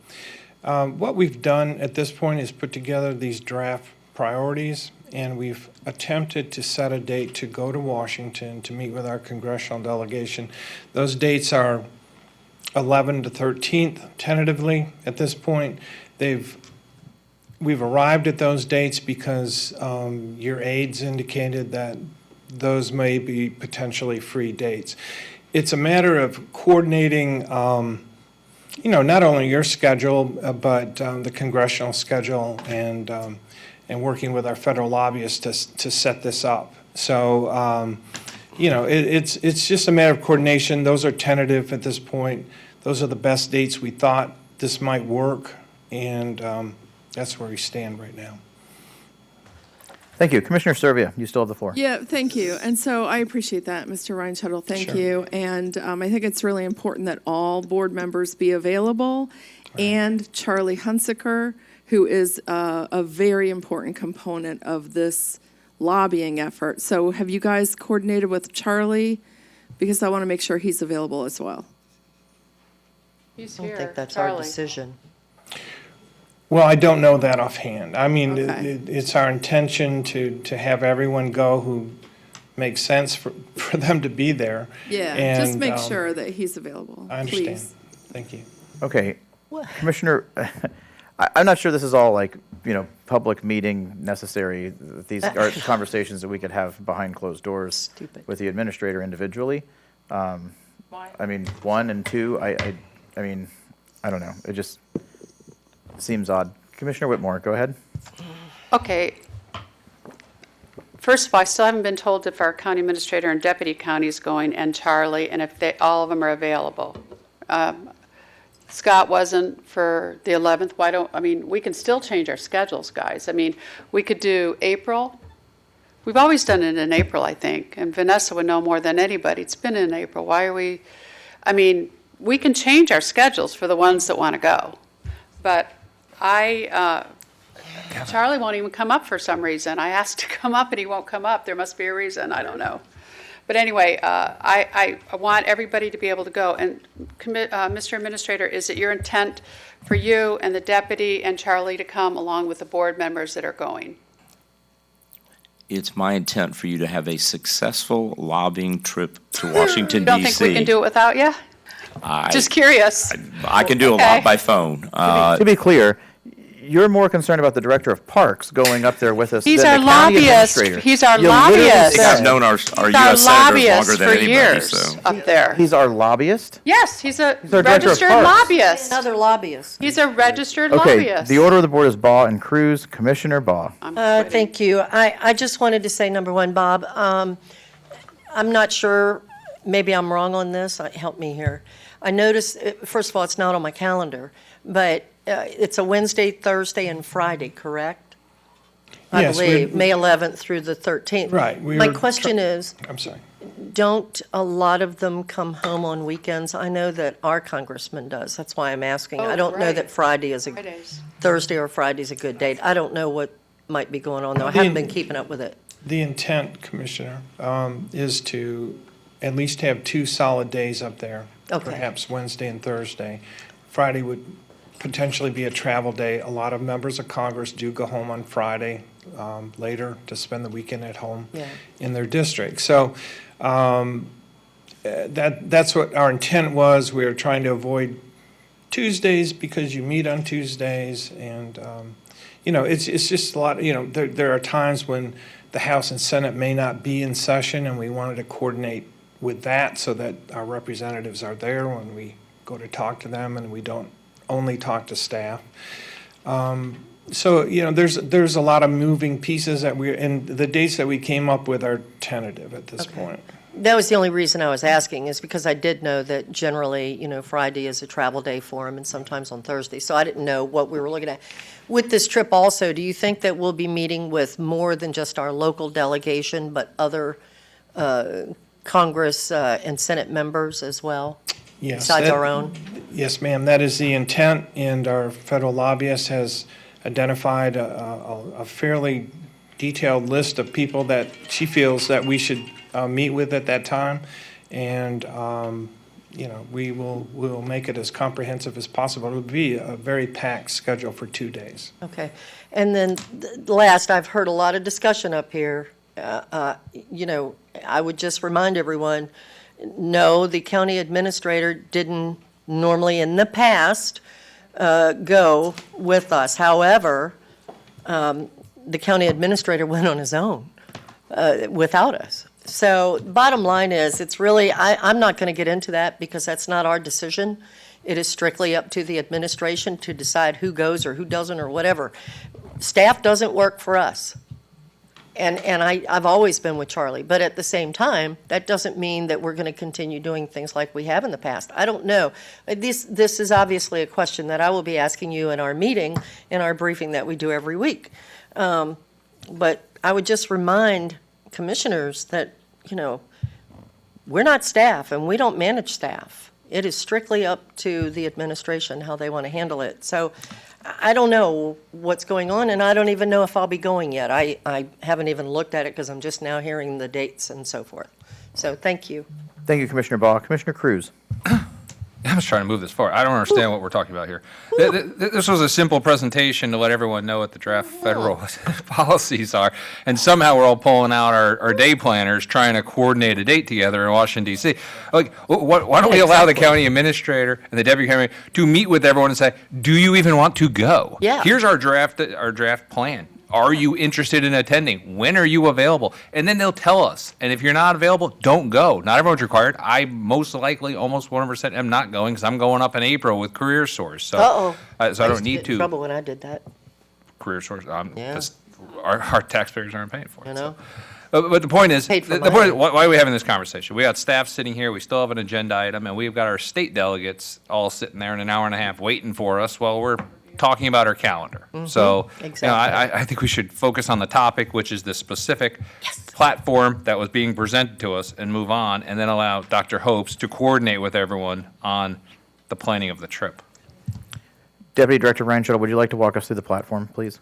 What we've done at this point is put together these draft priorities, and we've attempted to set a date to go to Washington to meet with our congressional delegation. Those dates are 11 to 13th tentatively at this point. We've arrived at those dates because your aides indicated that those may be potentially free dates. It's a matter of coordinating, not only your schedule, but the congressional schedule and working with our federal lobbyists to set this up. So, it's just a matter of coordination. Those are tentative at this point. Those are the best dates we thought this might work, and that's where we stand right now. Thank you. Commissioner Servia, you still have the floor. Yeah, thank you. And so I appreciate that, Mr. Ryan Shuttle. Thank Sure. you. And I think it's really important that all board members be available. And Charlie Hunsaker, who is a very important component of this lobbying effort. So have you guys coordinated with Charlie? Because I want to make sure he's available as well. he's I don't here. think that's our Charlie. decision. Well, I don't know that offhand. I mean, Okay. it's our intention to have everyone go who makes sense for them to be there. Yeah, just And, make sure that he's available, I understand. please. Thank you. Okay. Commissioner, I'm not sure this is all public meeting necessary. These are conversations that we could have behind closed doors with the administrator individually. Why? I mean, 1 and 2, I mean, I don't know. It just seems odd. Commissioner Whitmore, go ahead. Okay. First of all, I still haven't been told if our county administrator and deputy county is going, and Charlie, and if all of them are available. Scott wasn't for the 11th. We can still change our schedules, guys. I mean, we could do April. We've always done it in April, I think, and Vanessa would know more than anybody. It's been in April. Why are we, we can change our schedules for the ones that want to go. But Charlie won't even come up for some reason. I asked to come up and he won't come up. There must be a reason, I don't know. But anyway, I want everybody to be able to go. And Mr. Administrator, is it your intent for you and the deputy and Charlie to come along with the board members that are going? It's my intent for you to have a successful lobbying trip to Washington, You don't D.C. think we can do it without you? Just curious. I can do a Okay. lot by phone. To be clear, you're more concerned about the Director of Parks going up there with us He's than our the county lobbyist. administrator. He's our You literally lobbyist. said- I've known our He's our U.S. senators lobbyist longer than for anybody, years so. up there. He's our lobbyist? Yes, he's a He's our Director of registered Parks. lobbyist. Another lobbyist. He's a registered Okay, lobbyist. the order of the board is Baugh and Cruz. Commissioner Baugh. Thank you. I just wanted to say, number one, Bob, I'm not sure, maybe I'm wrong on this. Help me here. I noticed, first of all, it's not on my calendar, but it's a Wednesday, Thursday, and Friday, correct? I Yes, we- believe, May 11th through the 13th. Right, we My were question is, I'm sorry. don't a lot of them come home on weekends? I know that our congressman does. That's why I'm asking. I don't know that Friday is Fridays. Thursday or Friday is a good date. I don't know what might be going on, though. I haven't been keeping up with it. The intent, Commissioner, is to at least have 2 solid days up there. Okay. Perhaps Wednesday and Thursday. Friday would potentially be a travel day. A lot of members of Congress do go home on Friday later to spend the weekend at home Yeah. in their district. So that's what our intent was. We were trying to avoid Tuesdays because you meet on Tuesdays, and it's just a lot. There are times when the House and Senate may not be in session, and we wanted to coordinate with that so that our representatives are there when we go to talk to them, and we don't only talk to staff. So there's a lot of moving pieces and the dates that we came up with are tentative at this point. That was the only reason I was asking, is because I did know that generally, Friday is a travel day for them, and sometimes on Thursday. So I didn't know what we were looking at. With this trip also, do you think that we'll be meeting with more than just our local delegation, but other Congress and Senate members as well? Yes, Besides our own? Yes, ma'am, that is the intent, and our federal lobbyist has identified a fairly detailed list of people that she feels that we should meet with at that time, and we'll make it as comprehensive as possible. It would be a very packed schedule for 2 days. Okay. And then last, I've heard a lot of discussion up here. I would just remind everyone, no, the county administrator didn't normally in the past go with us. However, the county administrator went on his own without us. So bottom line is, it's really, I'm not going to get into that because that's not our decision. It is strictly up to the administration to decide who goes or who doesn't or whatever. Staff doesn't work for us. And I've always been with Charlie, but at the same time, that doesn't mean that we're going to continue doing things like we have in the past. I don't know. This is obviously a question that I will be asking you in our meeting, in our briefing that we do every week. But I would just remind commissioners that, we're not staff and we don't manage staff. It is strictly up to the administration how they want to handle it. So I don't know what's going on, and I don't even know if I'll be going yet. I haven't even looked at it because I'm just now hearing the dates and so forth. So thank you. Thank you, Commissioner Ball. Commissioner Cruz. I'm just trying to move this forward. I don't understand what we're talking about here. This was a simple presentation to let everyone know what the draft federal policies are, and somehow we're all pulling out our day planners trying to coordinate a date together in Washington, D.C. Like, why don't we allow the county administrator and the deputy county to meet with everyone and say, do you even want to go? Yeah. Here's our draft plan. Are you interested in attending? When are you available? And then they'll tell us. And if you're not available, don't go. Not everyone's required. I most likely, almost 100% am not going because I'm going up in April with Career Source. So, so I don't need to. Trouble when I did that. Career Source. Yeah. That's, our taxpayers aren't paying for it. You know? But the point is, Paid for the point mine. is, why are we having this conversation? We got staff sitting here, we still have an agenda item, and we've got our state delegates all sitting there in an hour and a half waiting for us while we're talking about our calendar. So, Exactly. I think we should focus on the topic, which is the specific platform that was being presented to us, and move on, and then allow Dr. Hopes to coordinate with everyone on the planning of the trip. Deputy Director Ryan Shuttle, would you like to walk us through the platform, please?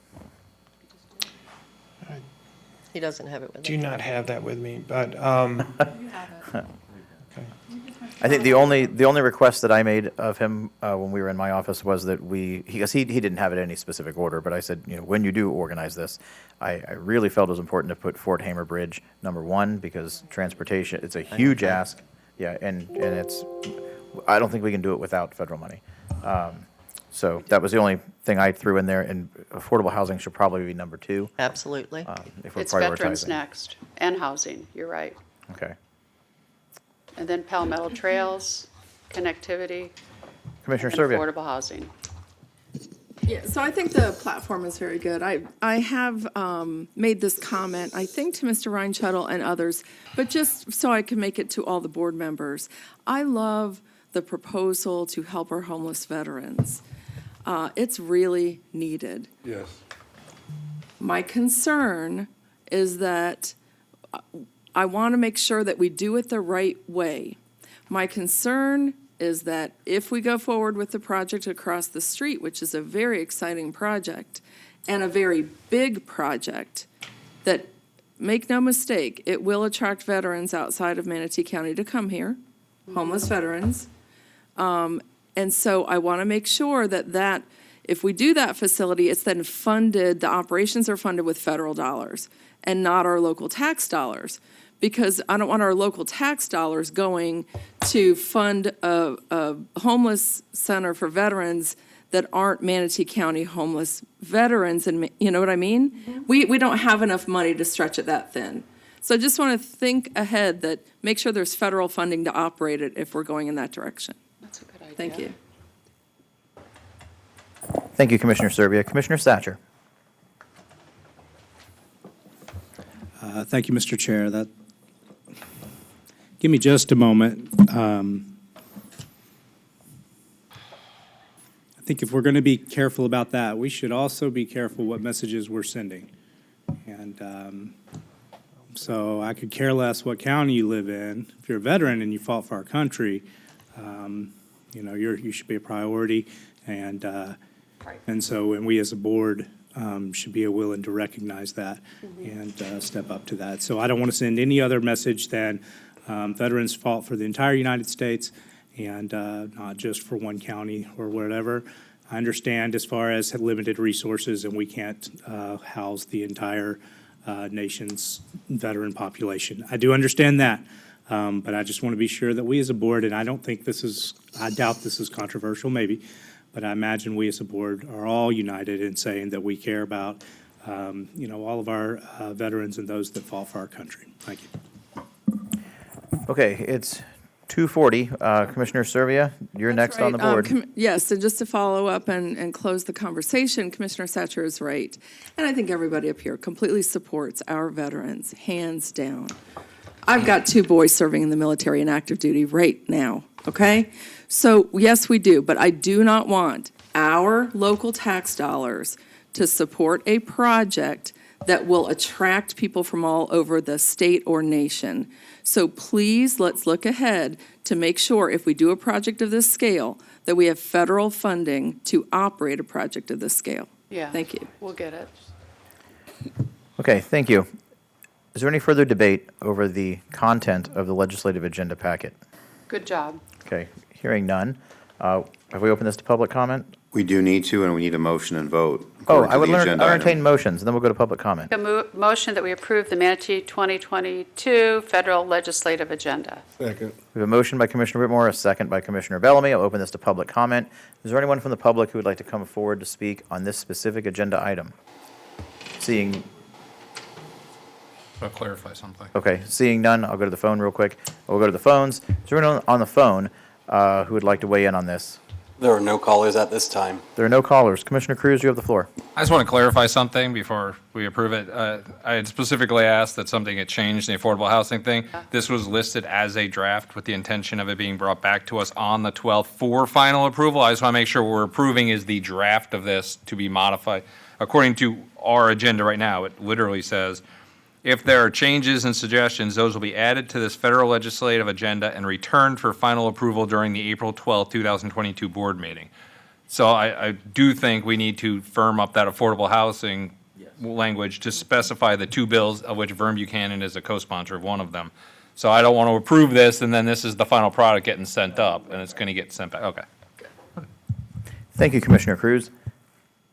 He doesn't have it with Do him. not have that with me, but I think the only request that I made of him when we were in my office was that he didn't have it in any specific order, but I said, when you do organize this, I really felt it was important to put Fort Hamer Bridge #1 because transportation, it's a huge ask. Yeah, and I don't think we can do it without federal money. So that was the only thing I threw in there, and affordable housing should probably be #2. Absolutely. If we're It's veterans prioritizing. next, and housing, you're right. Okay. And then Palmetto Trails, connectivity, Commissioner and Serbia. affordable housing. Yeah, so I think the platform is very good. I have made this comment, I think, to Mr. Ryan Shuttle and others, but just so I can make it to all the board members. I love the proposal to help our homeless veterans. It's really needed. Yes. My concern is that I want to make sure that we do it the right way. My concern is that if we go forward with the project across the street, which is a very exciting project, and a very big project that, make no mistake, it will attract veterans outside of Manatee County to come here, homeless veterans. And so I want to make sure that if we do that facility, it's then funded, the operations are funded with federal dollars and not our local tax dollars. Because I don't want our local tax dollars going to fund a homeless center for veterans that aren't Manatee County homeless veterans, and you know what I mean? We don't have enough money to stretch it that thin. So I just want to think ahead, that make sure there's federal funding to operate it if we're going in that direction. That's a good idea. Thank you. Thank you, Commissioner Serbia. Commissioner Satcher. Thank you, Mr. Chair. Give me just a moment. I think if we're going to be careful about that, we should also be careful what messages we're sending. And so I could care less what county you live in. If you're a veteran and you fought for our country, you should be a priority. And so, and we as a board should be willing to recognize that and step up to that. So I don't want to send any other message than veterans fought for the entire United States and not just for one county or whatever. I understand as far as limited resources, and we can't house the entire nation's veteran population. I do understand that, but I just want to be sure that we as a board, and I doubt this is controversial, maybe, but I imagine we as a board are all united in saying that we care about, all of our veterans and those that fought for our country. Thank you. Okay, it's 2:40. Commissioner Serbia, you're next on the board. Yes, and just to follow up and close the conversation, Commissioner Satcher is right. And I think everybody up here completely supports our veterans, hands down. I've got 2 boys serving in the military and active duty right now, okay? So, yes, we do, but I do not want our local tax dollars to support a project that will attract people from all over the state or nation. So please, let's look ahead to make sure if we do a project of this scale, that we have federal funding to operate a project of this scale. Yeah. Thank you. We'll get it. Okay, thank you. Is there any further debate over the content of the legislative agenda packet? Good job. Okay, hearing none. Have we opened this to public comment? We do need to, and we need a motion and vote. Oh, according I to would the agenda item. entertain motions, and then we'll go to public comment. A motion that we approve the Manatee 2022 federal legislative agenda. Second. We have a motion by Commissioner Whitmore, a second by Commissioner Bellamy. I'll open this to public comment. Is there anyone from the public who would like to come forward to speak on this specific agenda item? Seeing, I'll clarify something. okay, seeing none, I'll go to the phone real quick. We'll go to the phones. Is there anyone on the phone who would like to weigh in on this? There are no callers at this time. There are no callers. Commissioner Cruz, you have the floor. I just want to clarify something before we approve it. I had specifically asked that something had changed in the affordable housing thing. This was listed as a draft with the intention of it being brought back to us on the 12th for final approval. I just want to make sure what we're approving is the draft of this to be modified. According to our agenda right now, it literally says, if there are changes and suggestions, those will be added to this federal legislative agenda and returned for final approval during the April 12, 2022 board meeting. So I do think we need to firm up that affordable housing language to specify the 2 bills, of which Vern Buchanan is a co-sponsor of one of them. So I don't want to approve this, and then this is the final product getting sent up, and it's going to get sent back. Okay. Thank you, Commissioner Cruz.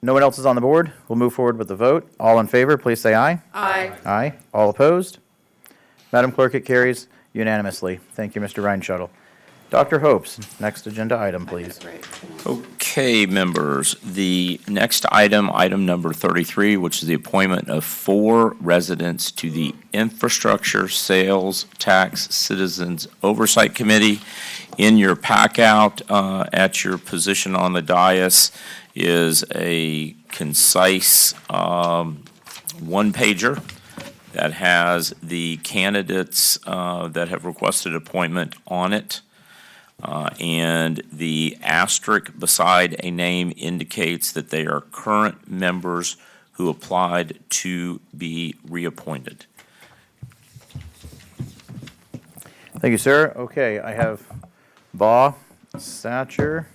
No one else is on the board. We'll move forward with the vote. All in favor, please say aye. Aye. Aye. All opposed? Madam Clerk, it carries unanimously. Thank you, Mr. Reinschuttle. Dr. Hopes, next agenda item, please. Okay, members, the next item, item number 33, which is the appointment of 4 residents to the Infrastructure Sales Tax Citizens Oversight Committee. In your pack-out, at your position on the dais, is a concise one-pager that has the candidates that have requested appointment on it. And the asterisk beside a name indicates that they are current members who applied to be reappointed. Thank you, sir. Okay, I have Baugh, Satcher,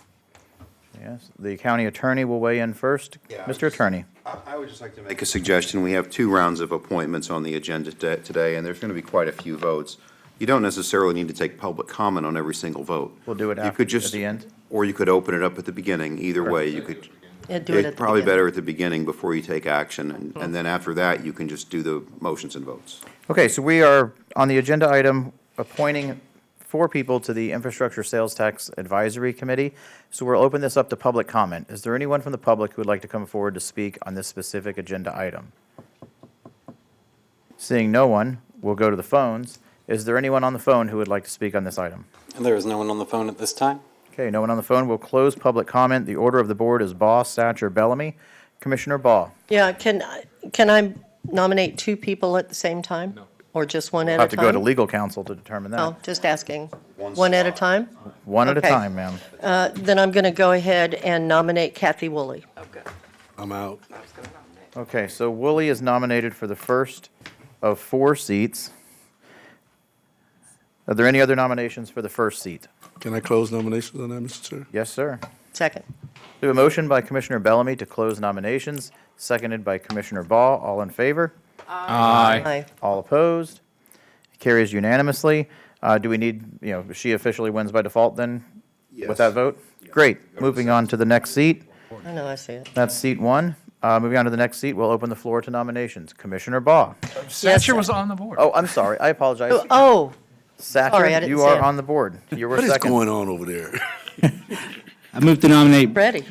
Yes, the county attorney will weigh in first. Mr. Attorney. I would just like to make a suggestion. We have 2 rounds of appointments on the agenda today, and there's going to be quite a few votes. You don't necessarily need to take public comment on every single vote. We'll do it You could just, at the end. or you could open it up at the beginning. Either way, you could. Yeah, do it at the Probably beginning. better at the beginning before you take action, and then after that, you can just do the motions and votes. Okay, so we are on the agenda item appointing 4 people to the Infrastructure Sales Tax Advisory Committee. So we'll open this up to public comment. Is there anyone from the public who would like to come forward to speak on this specific agenda item? Seeing no one, we'll go to the phones. Is there anyone on the phone who would like to speak on this item? And there is no one on the phone at this time. Okay, no one on the phone. We'll close public comment. The order of the board is Baugh, Satcher, Bellamy. Commissioner Baugh. Yeah, can I nominate 2 people at the same time? No. Or just one at We'll a have time? to go to legal counsel to determine that. Oh, just asking. One at a time? One at a Okay. time, ma'am. Then I'm going to go ahead and nominate Kathy Woolley. I'm out. Okay, so Woolley is nominated for the first of 4 seats. Are there any other nominations for the first seat? Can I close nominations on that, Mr. Chair? Yes, sir. Second. We have a motion by Commissioner Bellamy to close nominations, seconded by Commissioner Baugh. All in favor? Aye. All opposed? Carries unanimously. Do we need, she officially wins by default then? With that vote? Great. Moving on to the next seat. I know, I see it. That's seat 1. Moving on to the next seat, we'll open the floor to nominations. Commissioner Baugh. Satcher was on the board. Oh, I'm sorry. I apologize. Oh, Satcher, sorry, I didn't you see are it. on the board. You were What is second. going on over there? I move to nominate, ready.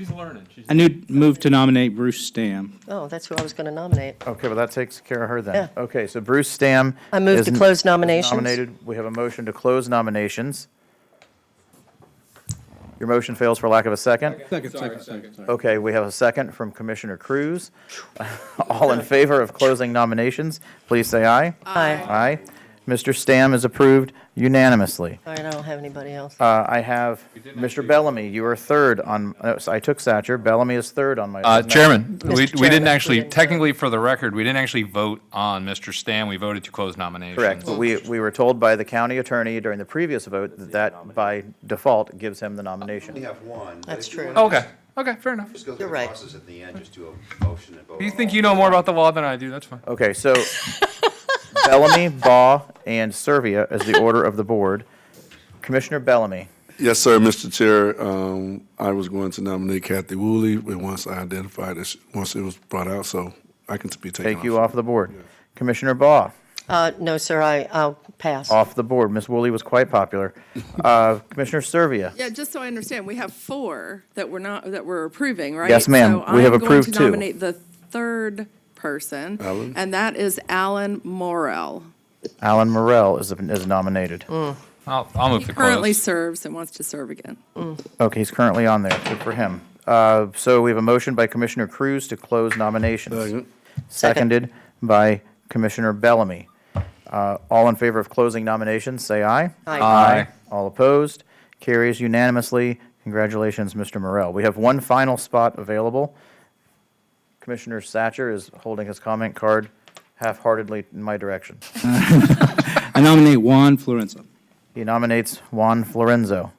move to nominate Bruce Stamm. Oh, that's who I was going to nominate. Okay, well, that takes care of her then. Yeah. Okay, so Bruce Stamm. I move is to close is nominations. Nominated. We have a motion to close nominations. Your motion fails for lack of a second? Second. Okay, we have a second from Commissioner Cruz. All in favor of closing nominations, please say aye. Aye. Aye. Mr. Stamm is approved unanimously. All right, I don't have anybody else. I have Mr. Bellamy. You are third on, I took Satcher. Bellamy is third on my. Chairman, Mr. we Chairman, didn't we actually, didn't vote. technically for the record, we didn't actually vote on Mr. Stam. We voted to close nominations. Correct. But we were told by the county attorney during the previous vote that that by default gives him the nomination. We have one. That's true. Okay, fair enough. Just go You're through the right. process at the end, just do a motion and vote. You think you know more about the law than I do, that's fine. Okay, so Bellamy, Baugh, and Servia is the order of the board. Commissioner Bellamy. Yes, sir, Mr. Chair. I was going to nominate Kathy Woolley, but once I identified it, once it was brought out, so I can be taken off. Take you off the board. Commissioner Baugh, No, sir, I'll pass. off the board. Ms. Woolley was quite popular. Commissioner Servia. Yeah, just so I understand, we have 4 that we're approving, right? Yes, ma'am. We have approved So 2. I'm going to nominate the third person. Alan? And that is Alan Morrell. Alan Morrell is nominated. I'll move He to currently close. serves and wants to serve again. Okay, he's currently on there. Good for him. So we have a motion by Commissioner Cruz to close nominations. Second. Seconded by Commissioner Bellamy. All in favor of closing nominations, say aye. Aye. All opposed? Carries unanimously. Congratulations, Mr. Morrell. We have one final spot available. Commissioner Satcher is holding his comment card half-heartedly in my direction. I nominate Juan Florenzo. He nominates Juan Florenzo.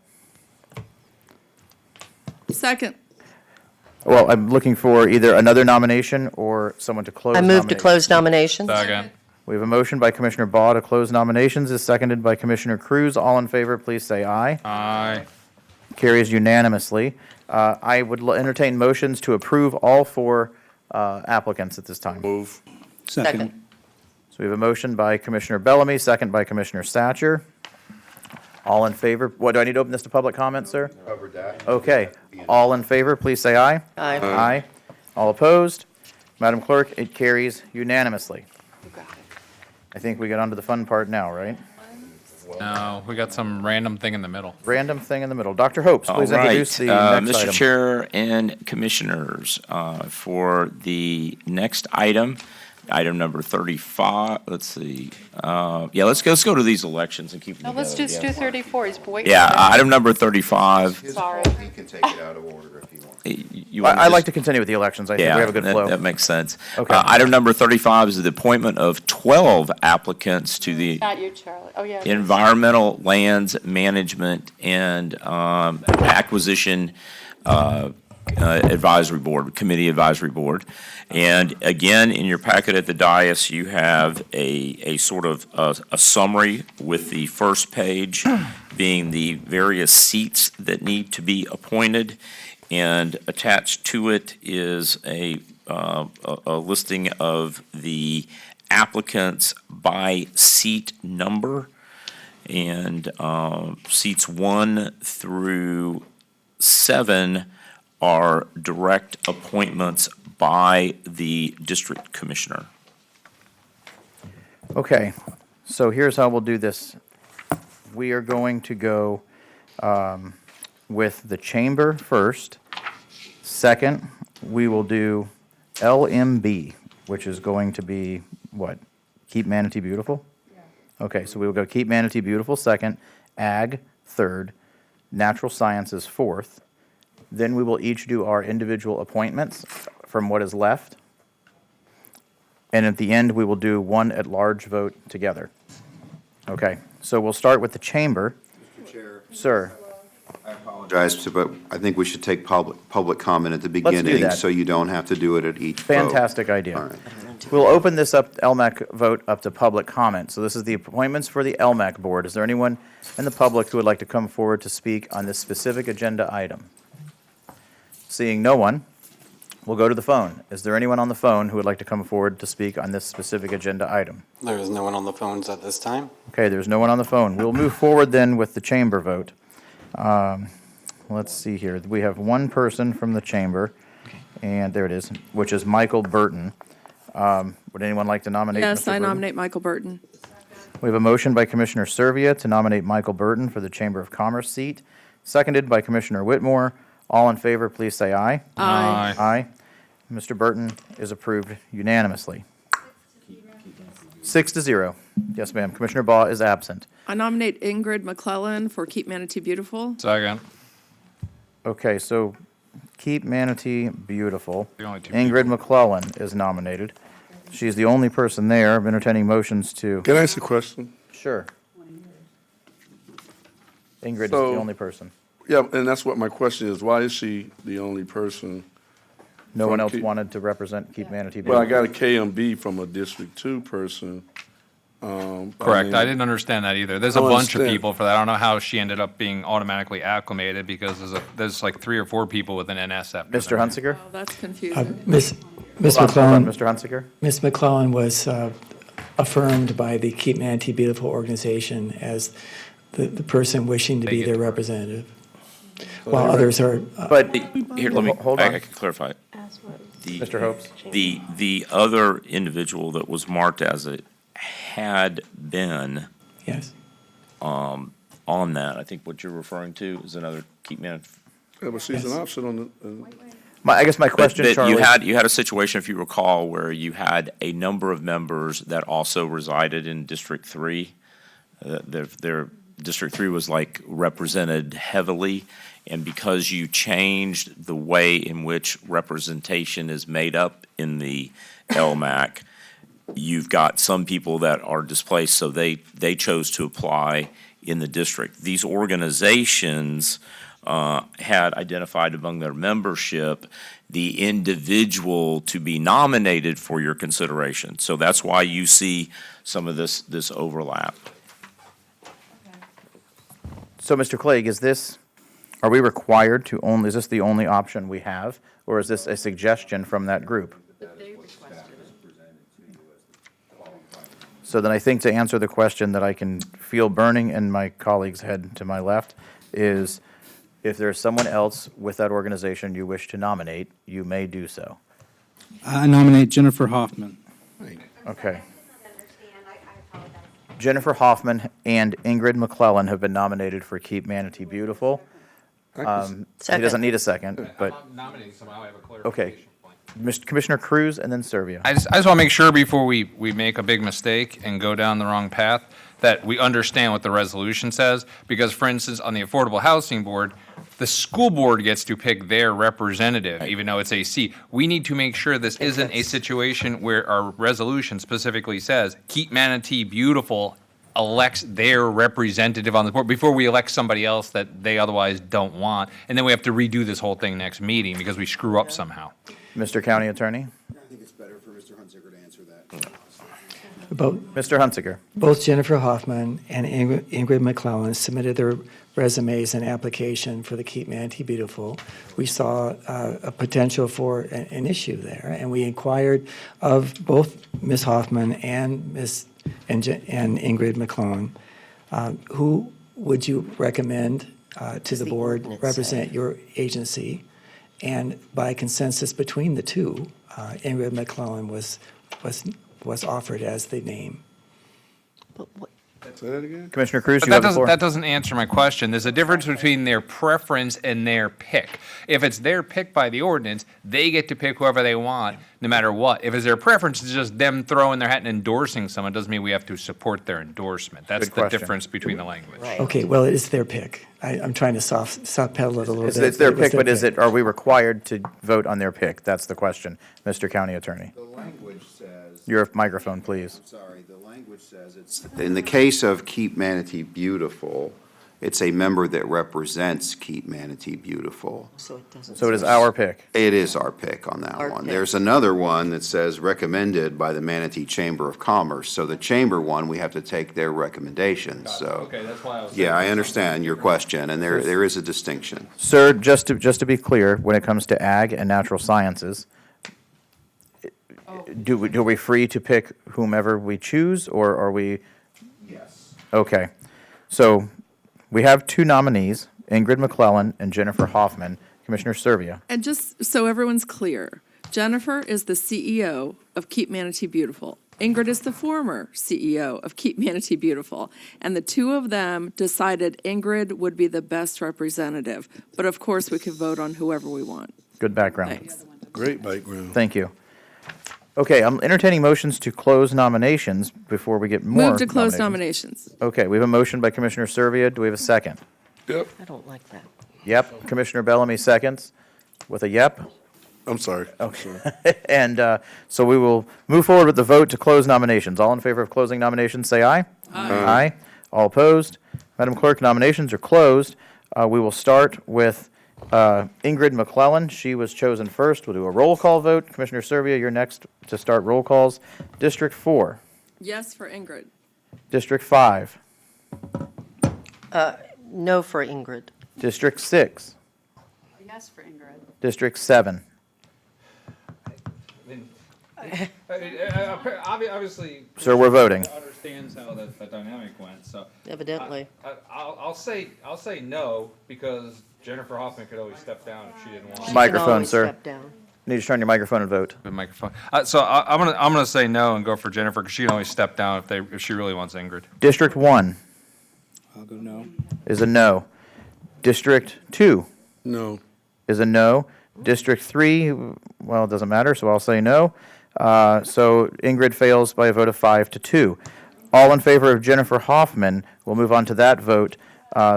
Second. Well, I'm looking for either another nomination or someone to close I move to nominations. close nominations. Second. We have a motion by Commissioner Baugh to close nominations, is seconded by Commissioner Cruz. All in favor, please say aye. Aye. Carries unanimously. I would entertain motions to approve all 4 applicants at this time. Move. Second. So we have a motion by Commissioner Bellamy, second by Commissioner Satcher. All in favor? What, do I need to open this to public comment, sir? Covered that. Okay. All in favor, please say aye. Aye. Aye. All opposed? Madam Clerk, it carries unanimously. I think we get on to the fun part now, right? No, we got some random thing in the middle. Random thing in the middle. Dr. Hopes, All please right, introduce the next Mr. item. Chair and Commissioners, for the next item, item number 35, let's see. Let's go to these elections and keep them No, together. let's just do 34, he's waiting. Yeah, item number 35. Sorry. He can take it out of order if you want. You want I'd like to continue with the elections. I think we have a good flow. that makes sense. Okay. Item number 35 is the appointment of 12 applicants to the Not you, Charlie. Oh, yeah. Environmental Lands Management and Acquisition advisory board, committee advisory board. And again, in your packet at the dais, you have a sort of a summary with the first page being the various seats that need to be appointed. And attached to it is a listing of the applicants by seat number. And seats 1 through 7 are direct appointments by the district commissioner. Okay, so here's how we'll do this. We are going to go with the chamber first. Second, we will do LMB, which is going to be what? Keep Manatee Beautiful? Okay, so we will go Keep Manatee Beautiful second, Ag third, Natural Sciences fourth. Then we will each do our individual appointments from what is left. And at the end, we will do one at-large vote together. Okay, so we'll start with the chamber. Mr. Chair. Sir. I apologize, but I think we should take public comment at the do beginning, that. so you don't have to do it at each vote. Fantastic idea. All right. We'll open this up, LMAC vote, up to public comment. So this is the appointments for the LMAC board. Is there anyone in the public who would like to come forward to speak on this specific agenda item? Seeing no one, we'll go to the phone. Is there anyone on the phone who would like to come forward to speak on this specific agenda item? There is no one on the phones at this time. Okay, there's no one on the phone. We'll move forward then with the chamber vote. Let's see here. We have one person from the chamber, and there it is, which is Michael Burton. Would anyone like to nominate Mr. Yes, I Burton? nominate Michael Burton. We have a motion by Commissioner Servia to nominate Michael Burton for the Chamber of Commerce seat, seconded by Commissioner Whitmore. All in favor, please say aye. Aye. Aye. Mr. Burton is approved unanimously. 6-0. Yes, ma'am. Commissioner Baugh is absent. I nominate Ingrid McClellan for Keep Manatee Beautiful. Second. Okay, so Keep Manatee Beautiful. The only two Ingrid McClellan is nominated. She's the only person there. I'm entertaining motions to... Can I ask a question? Sure. Ingrid is So- the only person. Yeah, and that's what my question is. Why is she the only person? No from one else Keep- wanted to represent Keep Manatee Well, Beautiful. I got a KMB from a District 2 person. Correct. mean, I didn't understand that either. There's a I don't bunch of understand. people for that. I don't know how she ended up being automatically acclimated because there's like 3 or 4 people with an NS after Mr. their name. Hunsaker? Oh, that's confusing. Miss Hold on, McClellan, Mr. Hunsaker? Miss McClellan was affirmed by the Keep Manatee Beautiful organization as the person wishing to be their representative, while others are. But Here, let me, Hold on. I can clarify. Mr. Hopes? The other individual that was marked as it had been Yes. on that, I think what you're referring to is another Keep Manatee. Yeah, but she's an option on the, I guess my question, But Charlie... you had a situation, if you recall, where you had a number of members that also resided in District 3. Their District 3 was like represented heavily, and because you changed the way in which representation is made up in the LMAC, you've got some people that are displaced, so they chose to apply in the district. These organizations had identified among their membership the individual to be nominated for your consideration. So that's why you see some of this overlap. So, Mr. Clegg, are we required to only, is this the only option we have, or is this a suggestion from that group? So then I think to answer the question that I can feel burning in my colleague's head to my left is, if there's someone else with that organization you wish to nominate, you may do so. I nominate Jennifer Hoffman. Okay. Jennifer Hoffman and Ingrid McClellan have been nominated for Keep Manatee Beautiful. He doesn't need a second, but, Nominating someone, I have a okay. Commissioner Cruz and then Servia. I just want to make sure before we make a big mistake and go down the wrong path, that we understand what the resolution says. Because, for instance, on the Affordable Housing Board, the school board gets to pick their representative, even though it's a seat. We need to make sure this isn't a situation where our resolution specifically says, Keep Manatee Beautiful elects their representative on the board before we elect somebody else that they otherwise don't want. And then we have to redo this whole thing next meeting because we screw up somehow. Mr. County Attorney? I think it's better for Mr. Hunziker to answer that. Mr. Hunziker? Both Jennifer Hoffman and Ingrid McClellan submitted their resumes and application for the Keep Manatee Beautiful. We saw a potential for an issue there, and we inquired of both Ms. Hoffman and Ingrid McClellan, who would you recommend to the board represent your agency? And by consensus between the two, Ingrid McClellan was offered as the name. Say that again? Commissioner Cruz, But you have the floor. that doesn't answer my question. There's a difference between their preference and their pick. If it's their pick by the ordinance, they get to pick whoever they want, no matter what. If it's their preference, it's just them throwing their hat and endorsing someone. It doesn't mean we have to support their endorsement. That's Good the question. difference between the language. Okay, well, it's their pick. I'm trying to soft pedal it a little bit. It's their It was pick, but are we required to vote on their pick? That's the question, Mr. County Attorney. The language says. Your microphone, please. Sorry, the language says it's. In the case of Keep Manatee Beautiful, it's a member that represents Keep Manatee Beautiful. So it doesn't. So it is our pick. It is our pick on that Our one. pick. There's another one that says recommended by the Manatee Chamber of Commerce. So the chamber one, we have to take their recommendations, so. Okay, that's why I was. Yeah, I understand your question, and there is a distinction. Sir, just to be clear, when it comes to ag and natural sciences, do we free to pick whomever we choose, or are we? Yes. Okay. So we have two nominees, Ingrid McClellan and Jennifer Hoffman. Commissioner Servia. And just so everyone's clear, Jennifer is the CEO of Keep Manatee Beautiful. Ingrid is the former CEO of Keep Manatee Beautiful. And the two of them decided Ingrid would be the best representative. But of course, we could vote on whoever we want. Good background. Thanks. Great background. Thank you. Okay, I'm entertaining motions to close nominations before we get more Move to close nominations. Okay, we have a motion by Commissioner Servia. Do we have a second? Yep, I don't like that. Yep. Commissioner Bellamy seconds with a yep. I'm sorry. Okay. And so we will move forward with the vote to close nominations. All in favor of closing nominations, say aye. Aye. All opposed? Madam Clerk, nominations are closed. We will start with Ingrid McClellan. She was chosen first. We'll do a roll call vote. Commissioner Servia, you're next to start roll calls. District 4. Yes for Ingrid. District 5. No for Ingrid. District 6. Yes for Ingrid. District 7. Obviously. Sir, we're voting. Understands how the dynamic went, so. Evidently. I'll say no, because Jennifer Hoffman could always step down if she didn't want. She can Microphone, always sir. step down. Need to turn your microphone and vote. The microphone. So I'm gonna say no and go for Jennifer because she can always step down if she really wants Ingrid. District 1 I'll go no. is a no. District 2 No. is a no. District 3, well, it doesn't matter, so I'll say no. So Ingrid fails by a vote of 5-2. All in favor of Jennifer Hoffman, we'll move on to that vote,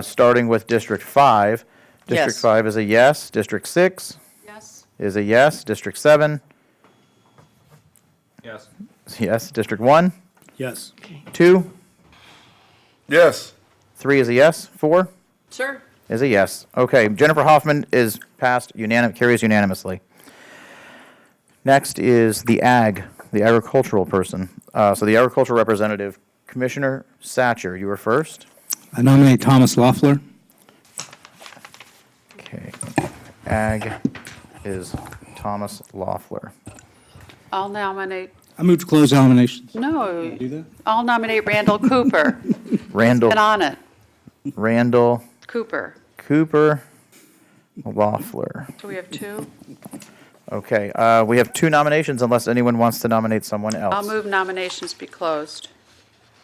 starting with District 5. District Yes. 5 is a yes. District 6 Yes. is a yes. District 7, Yes. yes. District 1, Yes. 2, Yes. 3 is a yes. 4 Sure. is a yes. Okay, Jennifer Hoffman is passed, carries unanimously. Next is the agricultural person. So the agricultural representative, Commissioner Satcher, you were first. I nominate Thomas Loeffler. Okay, ag is Thomas Loeffler. I'll nominate, I move to close nominations. no, Do that? I'll nominate Randall Cooper. Randall, Been on it. Randall Cooper. Cooper Loeffler. So we have two. Okay, we have 2 nominations unless anyone wants to nominate someone else. I'll move nominations be closed.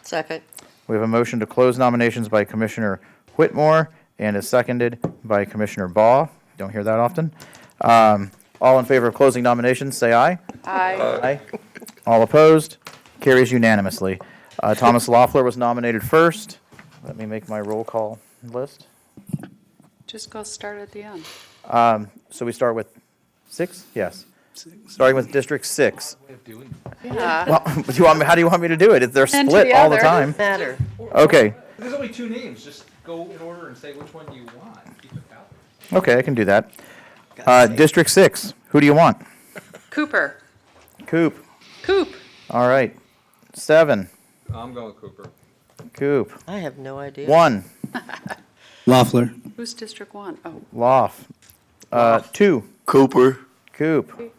Second. We have a motion to close nominations by Commissioner Whitmore and is seconded by Commissioner Baugh. Don't hear that often. All in favor of closing nominations, say aye. Aye. Aye. All opposed? Carries unanimously. Thomas Loeffler was nominated first. Let me make my roll call list. Just go start at the end. So we start with 6? Yes. Starting with District 6. Yeah. Well, how do you want me to do it? They're One to split the all the other. time. Matter. Okay, There's only two names. Just go in order and say which one you want. Keep it balanced. okay, I can do that. District 6, who do you want? Cooper. Coop. Coop. All right. 7, I'm going with Cooper. Coop. I have no idea. 1, Loeffler. Who's District 1? Oh, Loff. 2, Cooper. Coop.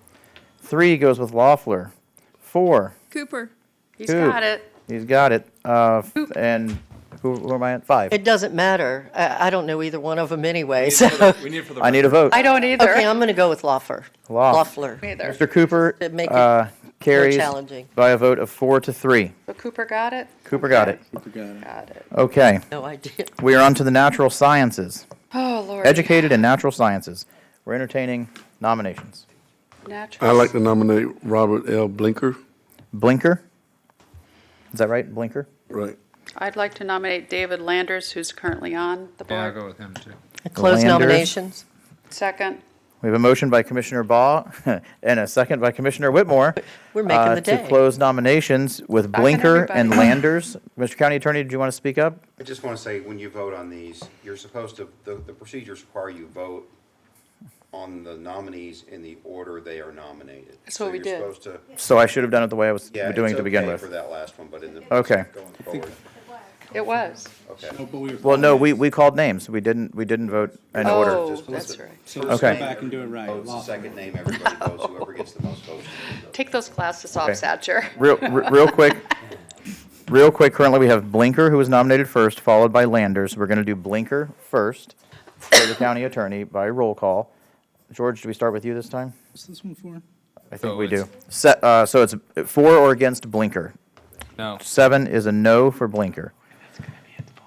3 goes with Loeffler. 4, Cooper. he's Coop. got it. He's got it. And who am I at? 5. It doesn't matter. I don't know either one of them anyway, so. We need it for the I need a vote. I don't either. Okay, I'm going to go with Loeffler. Loeffler. Loeffler. Mr. Cooper To make it carries challenging. by a vote of 4-3. But Cooper got it? Cooper got it. Got it. Okay. No idea. We are on to the natural sciences. Oh, Lord. Educated in natural sciences. We're entertaining nominations. Natural. I'd like to nominate Robert L. Blinker. Blinker? Is that right? Blinker? Right. I'd like to nominate David Landers, who's currently on the Yeah, I'll board. go with him too. Close Landers. nominations. Second. We have a motion by Commissioner Baugh and a second by Commissioner Whitmore. We're making the To day. close nominations with Blinker and everybody. Landers. Mr. County Attorney, did you want to speak up? I just want to say, when you vote on these, you're supposed to, the procedures require you vote on the nominees in the order they are nominated. That's what we did. So you're supposed to, So I should have done it the way I was yeah, doing it it's to begin okay with. for that last one, but in the. Okay. Going forward, It was. okay. Well, no, we called names. We didn't vote in order. Oh, that's right. So let's go Okay. back and do it right. Votes the second name, everybody votes, whoever gets the most votes. Take those glasses off, Okay. Satcher. Real quick, currently we have Blinker, who was nominated first, followed by Landers. We're going to do Blinker first for the county attorney by roll call. George, do we start with you this time? What's this one for? I think So we do. it's- So it's 4 or against Blinker. No. 7 is a no for Blinker.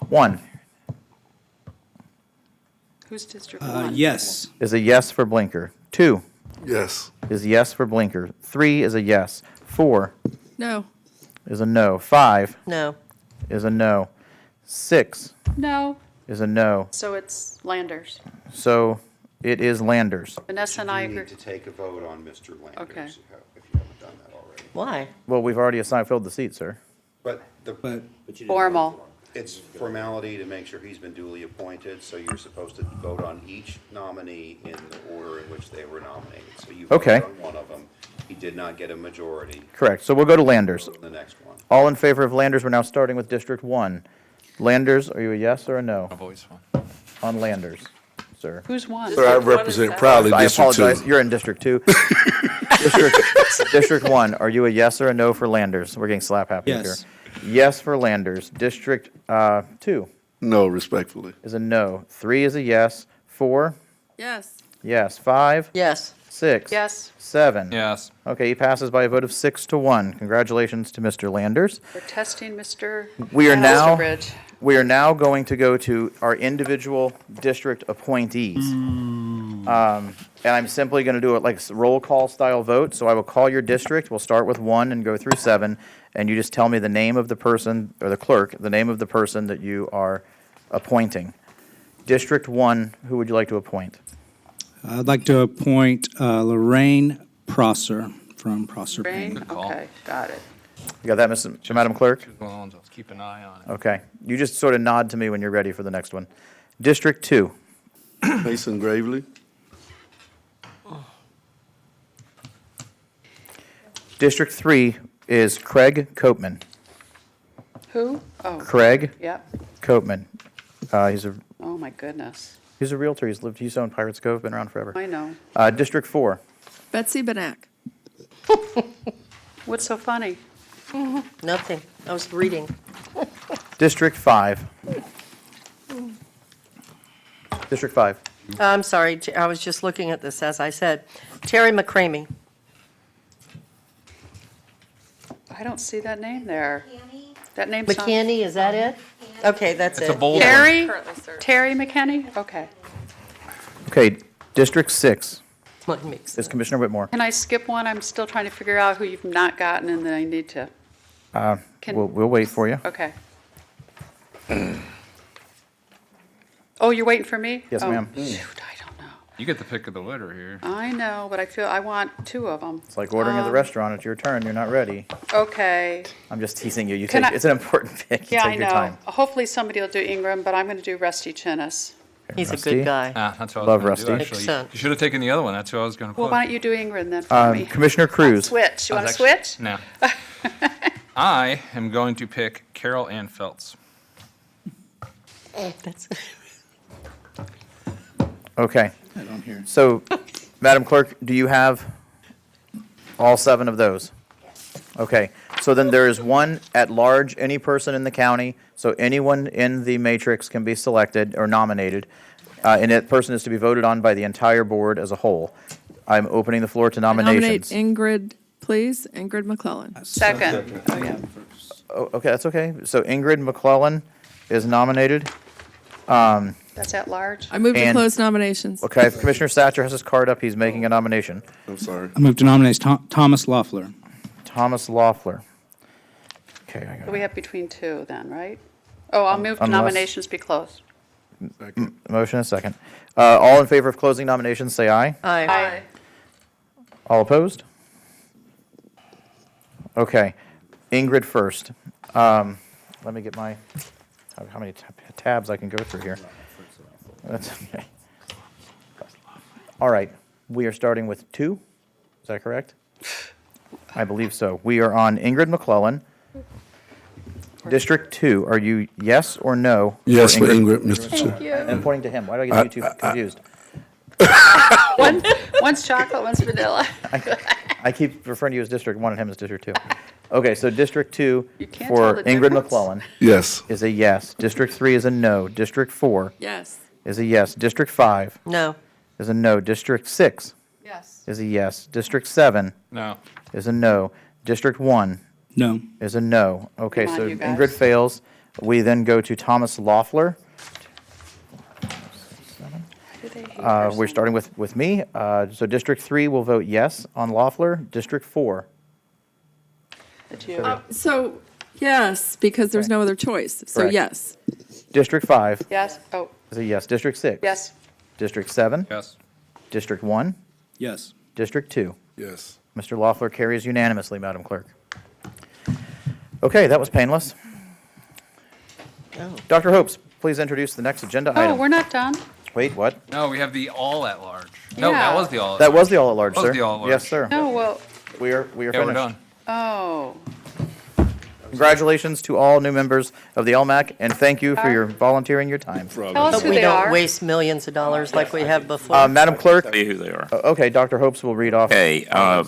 1 Who's District 1? Yes. is a yes for Blinker. 2 Yes. is yes for Blinker. 3 is a yes. 4 No. is a no. 5 No. is a no. 6 No. is a no. So it's Landers. So it is Landers. Vanessa and I You agree. need to take a vote on Mr. Landers. Okay. If you haven't done that already. Why? Well, we've already filled the seat, sir. But Formal. it's formality to make sure he's been duly appointed, so you're supposed to vote on each nominee in the order in which they were nominated. So you Okay. voted on one of them. He did not get a majority. Correct. So we'll go to Landers. Vote on the next one. All in favor of Landers, we're now starting with District 1. Landers, are you a yes or a no? I've always fun. On Landers, sir. Who's one? Sir, I represent proudly I District 2. apologize, you're in District 2. District 1, are you a yes or a no for Landers? We're getting slap happy up here. Yes. Yes for Landers. District 2 No, respectfully. is a no. 3 is a yes. 4, Yes. yes. 5, Yes. 6. Yes. 7. Yes. Okay, he passes by a vote of 6-1. Congratulations to Mr. Landers. We're testing Mr. We are now, Bridge. we are now going to go to our individual district appointees. And I'm simply going to do it like roll call style vote. So I will call your district. We'll start with 1 and go through 7. And you just tell me the name of the person, or the clerk, the name of the person that you are appointing. District 1, who would you like to appoint? I'd like to appoint Lorraine Prosser from Prosser Rain? Payne. call. Okay, got it. You got that, Madam Clerk? Choose one of the ones. Let's keep an eye on it. Okay. You just sort of nod to me when you're ready for the next one. District 2. Mason Gravely. District 3 is Craig Copeman. Who? Oh. Craig Yep. Copeman. He's a Oh, my goodness. realtor. He's owned Pirates Cove, been around forever. I know. District 4. Betsy Benak. What's so funny? Nothing. I was reading. District 5. District 5. I'm sorry, I was just looking at this, as I said. Terry McCramey. I don't see that name there. That name's not. McKinney, is that it? Okay, that's it. It's a bold Terry? Terry McKinney? Okay. Okay, District 6 Mine makes is Commissioner Whitmore. Can I skip one? I'm still trying to figure out who you've not gotten and then I need to. Can- We'll wait for you. Okay. Oh, you're waiting for me? Yes, Oh, ma'am. Shoot, I don't know. You get the pick of the litter here. I know, but I want two of them. It's like ordering at the restaurant. It's your turn. You're not ready. Okay. I'm just teasing you. Can I- It's an important pick. You Yeah, I take your know. time. Hopefully somebody will do Ingram, but I'm going to do Rusty Chinnis. He's a Rusty. good guy. That's what Love I was going to do, Rusty. actually. Makes sense. You should have taken the other one. That's who I was going to put. Well, why don't you do Ingram then for me? Commissioner Cruz. Switch. You I want was to actually- switch? No. I am going to pick Carol Ann Feltz. That's, Okay. So, Madam Clerk, do you have all 7 of those? Okay. So then there is one at large, any person in the county. So anyone in the matrix can be selected or nominated. And that person is to be voted on by the entire board as a whole. I'm opening the floor to Nominate nominations. Ingrid, please. Ingrid McClellan. Second. Oh, yeah. Oh, okay, that's okay. So Ingrid McClellan is nominated. That's at large. I move to And- close nominations. Okay, if Commissioner Satcher has his card up, he's making a nomination. I'm sorry. I move to nominate Thomas Loeffler. Thomas Loeffler. Okay, I got So we have between two then, right? Oh, I'll move to unless- nominations be closed. motion and second. All in favor of closing nominations, say aye. aye. All opposed? Okay, Ingrid first. Let me get my, how many tabs I can go through here. That's okay. All right, we are starting with 2, is that correct? I believe so. We are on Ingrid McClellan. District 2, are you yes or no? Yes for Ingrid, Mr. Chair. Thank you. And I'm pointing to him. Why do I get you two confused? One's chocolate, one's vanilla. I keep referring to you as District 1 and him as District 2. Okay, so District 2 You can't for tell the Ingrid difference? McClellan Yes. is a yes. District 3 is a no. District 4 Yes. is a yes. District 5 No. is a no. District 6 Yes. is a yes. District 7 No. is a no. District 1 No. is a no. Okay, Come on, so you guys. Ingrid fails. We then go to Thomas Loeffler. Do they hate her We're so starting with me. So District 3 will vote yes on Loeffler. District 4. much? The two. So, yes, because there's no other choice. So, Correct. yes. District 5 Yes, oh, is a yes. District 6. yes. District 7. Yes. District 1. Yes. District 2. Yes. Mr. Loeffler carries unanimously, Madam Clerk. Okay, that was painless. Dr. Hopes, please introduce the next agenda Oh, item. we're not done? Wait, what? No, we have the all at large. No, that Yeah. was the all at That large. was the all at large, That was sir. the all at large. Yes, sir. No, well, We are Yeah, we're finished. done. oh. Congratulations to all new members of the LMAC, and thank you for your volunteering your time. Tell us But who we they don't are. waste millions of dollars like we have before. Madam Clerk, Tell you who they are. okay, Dr. Hopes will read off. Okay,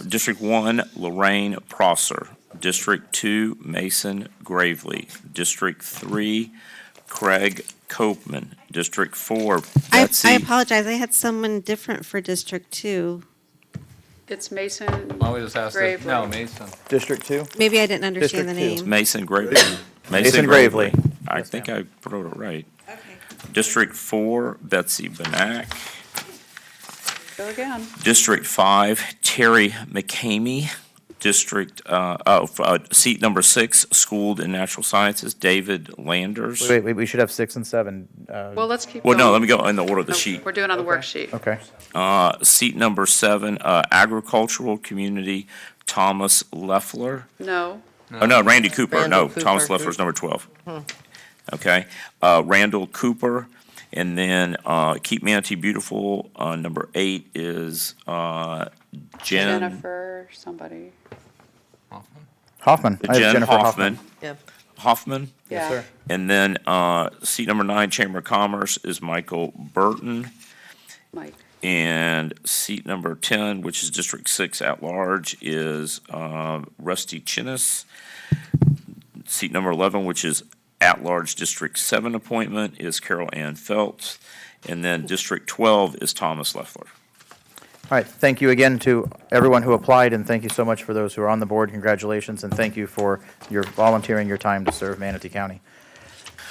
District 1, Lorraine Prosser. District 2, Mason Gravely. District 3, Craig Copeman. District 4, I Betsy. apologize, I had someone different for District 2. It's Mason Why don't we just ask Gravely. No, Mason. District 2? Maybe I didn't understand the District two. name. Mason Gravely. Mason Gravely. I Yes, think ma'am. I wrote it right. District 4, Betsy Benak. Go again. District 5, Terry McCamey. District, seat number 6, Schooled in Natural Sciences, David Landers. Wait, we should have 6 and 7. Well, let's keep Well, going. no, let me go in the order of the No, sheet. We're doing on the worksheet. Okay. Seat number 7, Agricultural Community, Thomas Leffler. No. Oh, no, Randy Cooper. Randall No, Cooper. Thomas Leffler's number 12. Okay. Randall Cooper. And then Keep Manatee Beautiful, number 8 is Jen Jennifer, somebody. Hoffman. I have Jennifer Hoffman. Yeah. Hoffman. Yeah. sir. And then seat number 9, Chamber of Commerce, is Michael Burton. Mike. And seat number 10, which is District 6 at large, is Rusty Chinnis. Seat number 11, which is at-large District 7 appointment, is Carol Ann Feltz. And then District 12 is Thomas Leffler. All right, thank you again to everyone who applied, and thank you so much for those who are on the board. Congratulations, and thank you for your volunteering your time to serve Manatee County.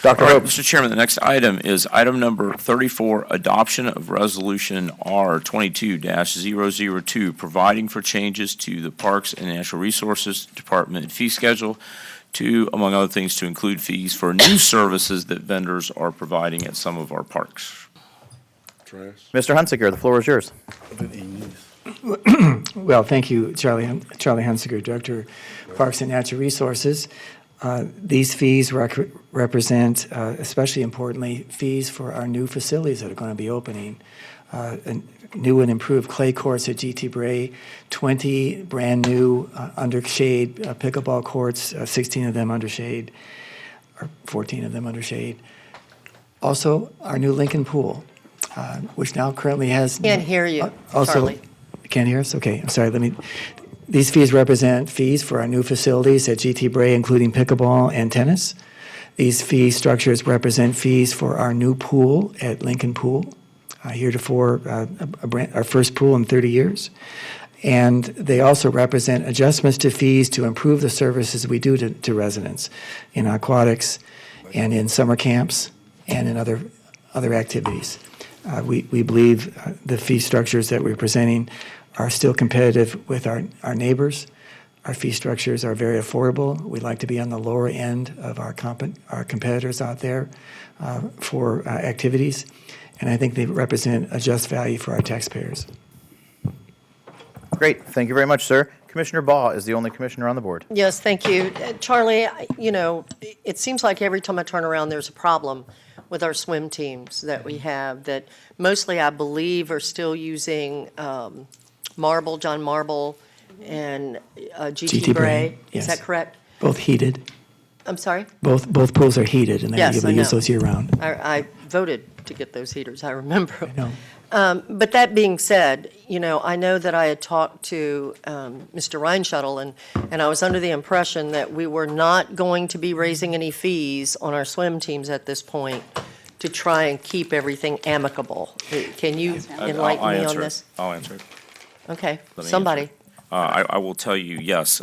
Dr. All right, Hopes. Mr. Chairman, the next item is item number 34, adoption of Resolution R 22-002, providing for changes to the Parks and Natural Resources Department fee schedule to, among other things, to include fees for new services that vendors are providing at some of our parks. Mr. Hunsaker, the floor is yours. Well, thank you, Charlie Hunsaker, Director, Parks and Natural Resources. These fees represent, especially importantly, fees for our new facilities that are going to be opening. New and improved clay courts at GT Bray, 20 brand-new under shade pickleball courts, 16 of them under shade, or 14 of them under shade. Also, our new Lincoln Pool, which now currently has... Can't hear you, Also, Charlie. Can't hear us? Okay, I'm sorry. These fees represent fees for our new facilities at GT Bray, including pickleball and tennis. These fee structures represent fees for our new pool at Lincoln Pool, heretofore our first pool in 30 years. And they also represent adjustments to fees to improve the services we do to residents in aquatics and in summer camps and in other activities. We believe the fee structures that we're presenting are still competitive with our neighbors. Our fee structures are very affordable. We like to be on the lower end of our competitors out there for activities, and I think they represent a just value for our taxpayers. Great. Thank you very much, sir. Commissioner Baugh is the only commissioner on the board. Yes, thank you. Charlie, it seems like every time I turn around, there's a problem with our swim teams that we have that mostly, I believe, are still using John Marble, and GT Bray. Yes. Is that correct? Both heated. I'm sorry? Both pools are heated, and they're Yes, able I to use know. those year-round. I voted to get those heaters, I remember. I know. But that being said, I know that I had talked to Mr. Reinschuttle, and I was under the impression that we were not going to be raising any fees on our swim teams at this point to try and keep everything amicable. Can you enlighten me on this? I'll answer it. Okay, Let me somebody. answer it. I will tell you, yes,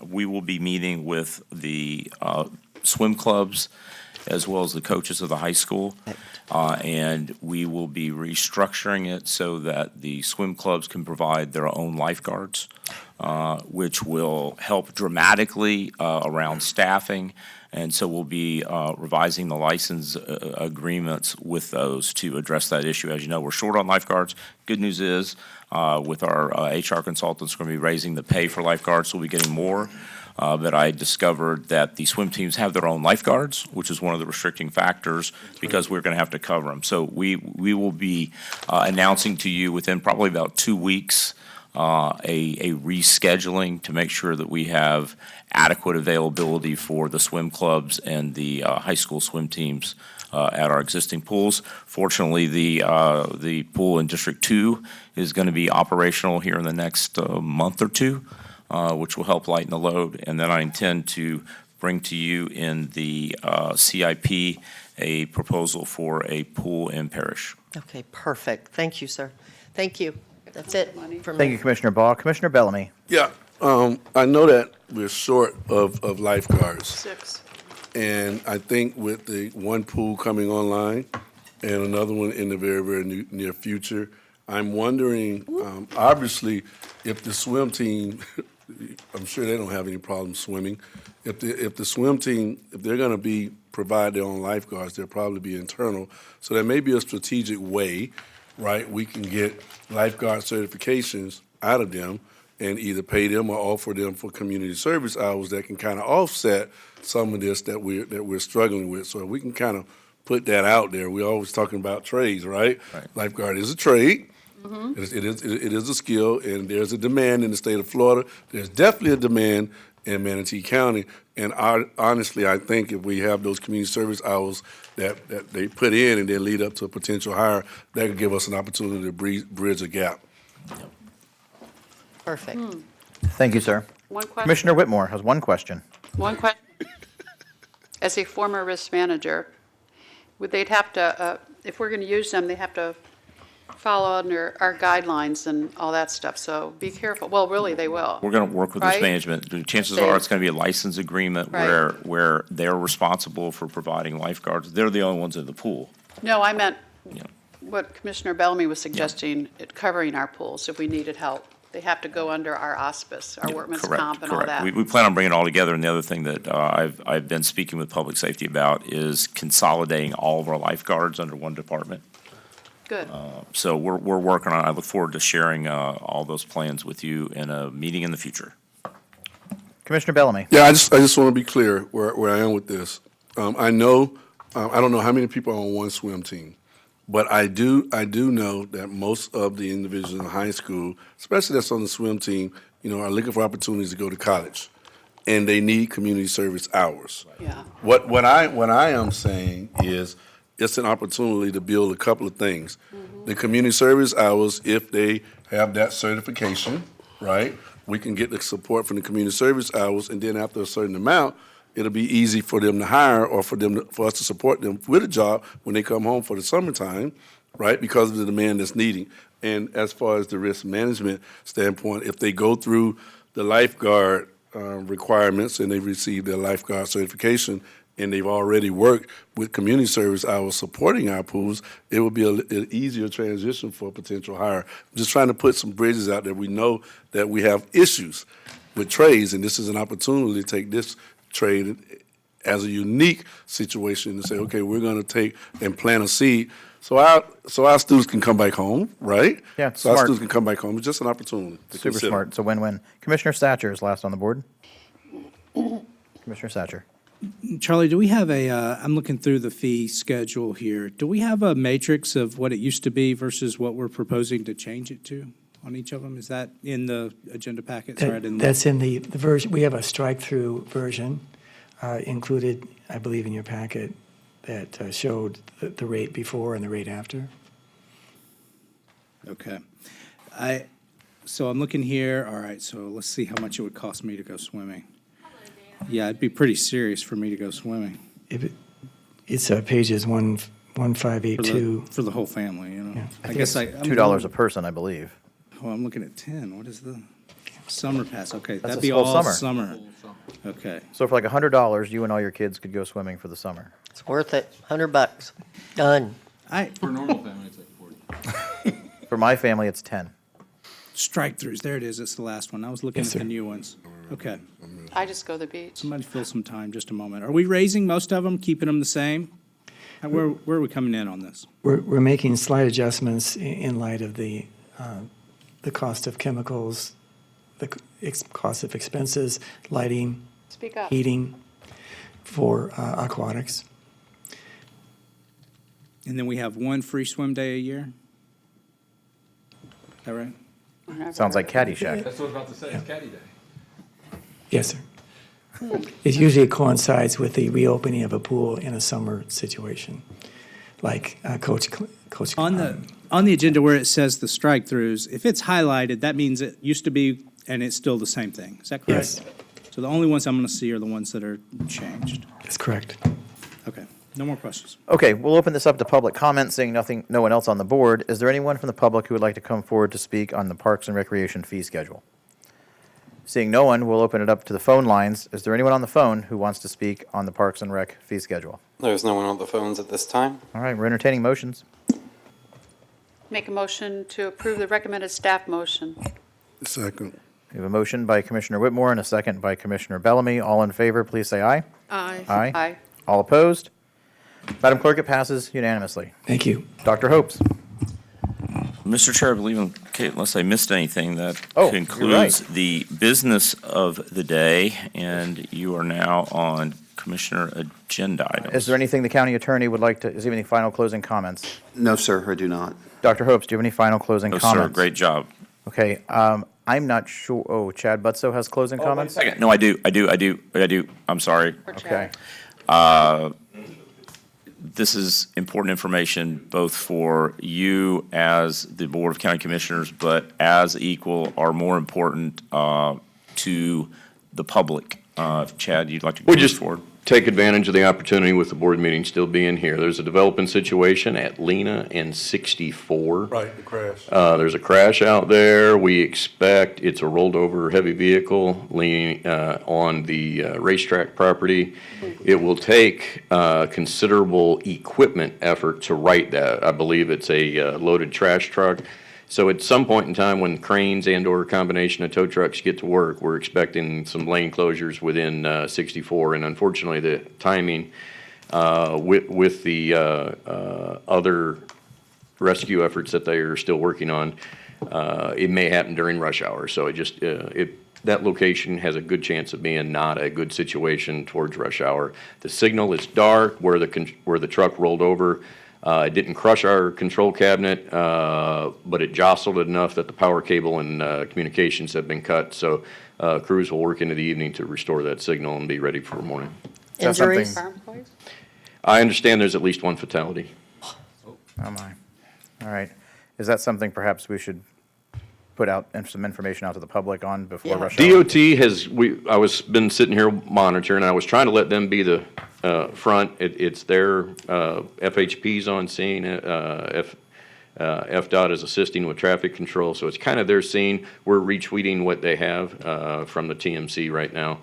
we will be meeting with the swim clubs as well as the coaches of the high school, and we will be restructuring it so that the swim clubs can provide their own lifeguards, which will help dramatically around staffing. And so we'll be revising the license agreements with those to address that issue. As you know, we're short on lifeguards. Good news is, with our HR consultants, we're going to be raising the pay for lifeguards, so we'll be getting more. But I discovered that the swim teams have their own lifeguards, which is one of the restricting factors, because we're going to have to cover them. So we will be announcing to you within probably about 2 weeks a rescheduling to make sure that we have adequate availability for the swim clubs and the high school swim teams at our existing pools. Fortunately, the pool in District 2 is going to be operational here in the next month or two, which will help lighten the load. And then I intend to bring to you in the CIP a proposal for a pool in Parish. Okay, perfect. Thank you, sir. Thank you. That's it for me. Thank you, Commissioner Baugh. Commissioner Bellamy. Yeah, I know that we're short of lifeguards. 6. And I think with the one pool coming online and another one in the very, very near future, I'm wondering, obviously, if the swim team, I'm sure they don't have any problem swimming. If the swim team, if they're going to provide their own lifeguards, they'll probably be internal. So there may be a strategic way, right? We can get lifeguard certifications out of them and either pay them or offer them for community service hours that can kind of offset some of this that we're struggling with. So we can kind of put that out there. We're always talking about trades, right? Lifeguard is a trade. Mm-hmm. It is a skill, and there's a demand in the state of Florida. There's definitely a demand in Manatee County. And honestly, I think if we have those community service hours that they put in and then lead up to a potential hire, that could give us an opportunity to bridge a gap. Perfect. Thank you, sir. One question. Commissioner Whitmore has one question. One question. As a former risk manager, they'd have to, if we're going to use them, they have to follow under our guidelines and all that stuff, so be careful. Well, really, they will. We're going to work with Right? risk management. The chances are it's going to be a license agreement Right. where they're responsible for providing lifeguards. They're the only ones in the pool. No, I meant what Commissioner Bellamy was suggesting, it covering our pools if we needed help. They have to go under our auspice, our workman's comp and all that. We plan on bringing it all together, and the other thing that I've been speaking with public safety about is consolidating all of our lifeguards under one department. Good. So we're working on it. I look forward to sharing all those plans with you in a meeting in the future. Commissioner Bellamy. Yeah, I just want to be clear where I am with this. I know, I don't know how many people are on one swim team, but I do know that most of the individuals in high school, especially that's on the swim team, are looking for opportunities to go to college, and they need community service hours. Yeah. What I am saying is it's an opportunity to build a couple of things. The community service hours, if they have that certification, right? We can get the support from the community service hours, and then after a certain amount, it'll be easy for them to hire or for us to support them with a job when they come home for the summertime, right? Because of the demand that's needing. And as far as the risk management standpoint, if they go through the lifeguard requirements and they receive their lifeguard certification, and they've already worked with community service hours supporting our pools, it will be an easier transition for a potential hire. I'm just trying to put some bridges out there. We know that we have issues with trades, and this is an opportunity to take this trade as a unique situation to say, okay, we're going to take and plant a seed so our students can come back home, right? Yeah, so our smart. students can come back home. It's just an opportunity to Super consider. smart. It's a win-win. Commissioner Satcher is last on the board. Commissioner Satcher. Charlie, do we have I'm looking through the fee schedule here. Do we have a matrix of what it used to be versus what we're proposing to change it to on each of them? Is that in the agenda packet? Sorry, I didn't look. That's in the version. We have a strike-through version included, I believe, in your packet that showed the rate before and the rate after. Okay. So I'm looking here. All right, so let's see how much it would cost me to go swimming. Yeah, it'd be pretty serious for me to go swimming. It's pages 1582. For the whole family, Yeah. I guess I'm $2 a person, I believe. Oh, I'm looking at 10. What is the summer pass? Okay, That's that'd a be full all summer. summer. Okay. So for like $100, you and all your kids could go swimming for the summer. It's worth it. $100. Done. For a normal family, it's like 40. For my family, it's 10. Strike-throughs, there it is. It's the last one. I was looking Yes, at the sir. new ones. Okay. I just go to the beach. Somebody fill some time, just a moment. Are we raising most of them, keeping them the same? Where are we coming in on this? We're making slight adjustments in light of the cost of chemicals, the cost of expenses, lighting, Speak up. heating for aquatics. And then we have one free swim day a year? Is that right? Sounds like Caddyshack. That's what I was about to say, it's Caddy Day. Yes, sir. It usually coincides with the reopening of a pool in a summer situation, like Coach. On the agenda where it says the strike-throughs, if it's highlighted, that means it used to be, and it's still the same thing. Is that correct? Yes. So the only ones I'm going to see are the ones that are changed. That's correct. Okay, no more questions. Okay, we'll open this up to public comment, seeing no one else on the board. Is there anyone from the public who would like to come forward to speak on the Parks and Recreation fee schedule? Seeing no one, we'll open it up to the phone lines. Is there anyone on the phone who wants to speak on the Parks and Rec fee schedule? There's no one on the phones at this time. All right, we're entertaining motions. Make a motion to approve the recommended staff motion. Second. We have a motion by Commissioner Whitmore and a second by Commissioner Bellamy. All in favor, please say aye. Aye. Aye. Aye. All opposed? Madam Clerk, it passes unanimously. Thank you. Dr. Hopes. Mr. Chair, I believe, unless I missed anything, that Oh, you're concludes right. the business of the day, and you are now on Commissioner agenda items. Is there anything the county attorney would like to, is there any final closing comments? No, sir, I do not. Dr. Hopes, do you have any final closing No, comments? sir, great job. Okay, I'm not sure, Chad Butso has closing comments? Second, no, I do. I'm sorry. Okay. This is important information both for you as the Board of County Commissioners, but as equal or more important to the public. Chad, you'd like to go We just forward? take advantage of the opportunity with the board meeting still being here. There's a developing situation at Lena and 64. Right, the crash. There's a crash out there. We expect it's a rolled over heavy vehicle leaning on the racetrack property. It will take considerable equipment effort to right that. I believe it's a loaded trash truck. So at some point in time, when cranes and/or a combination of tow trucks get to work, we're expecting some lane closures within 64. And unfortunately, the timing with the other rescue efforts that they are still working on. It may happen during rush hour, so that location has a good chance of being not a good situation towards rush hour. The signal is dark where the truck rolled over. It didn't crush our control cabinet, but it jostled it enough that the power cable and communications have been cut. So crews will work into the evening to restore that signal and be ready for the morning. Injuries? I understand there's at least one fatality. Oh, my. All right. Is that something perhaps we should put out some information out to the public on before rush hour? DOT has, been sitting here monitoring, I was trying to let them be the front. It's their FHP's on scene, FDOT is assisting with traffic control, so it's kind of their scene. We're retweeting what they have from the TMC right now.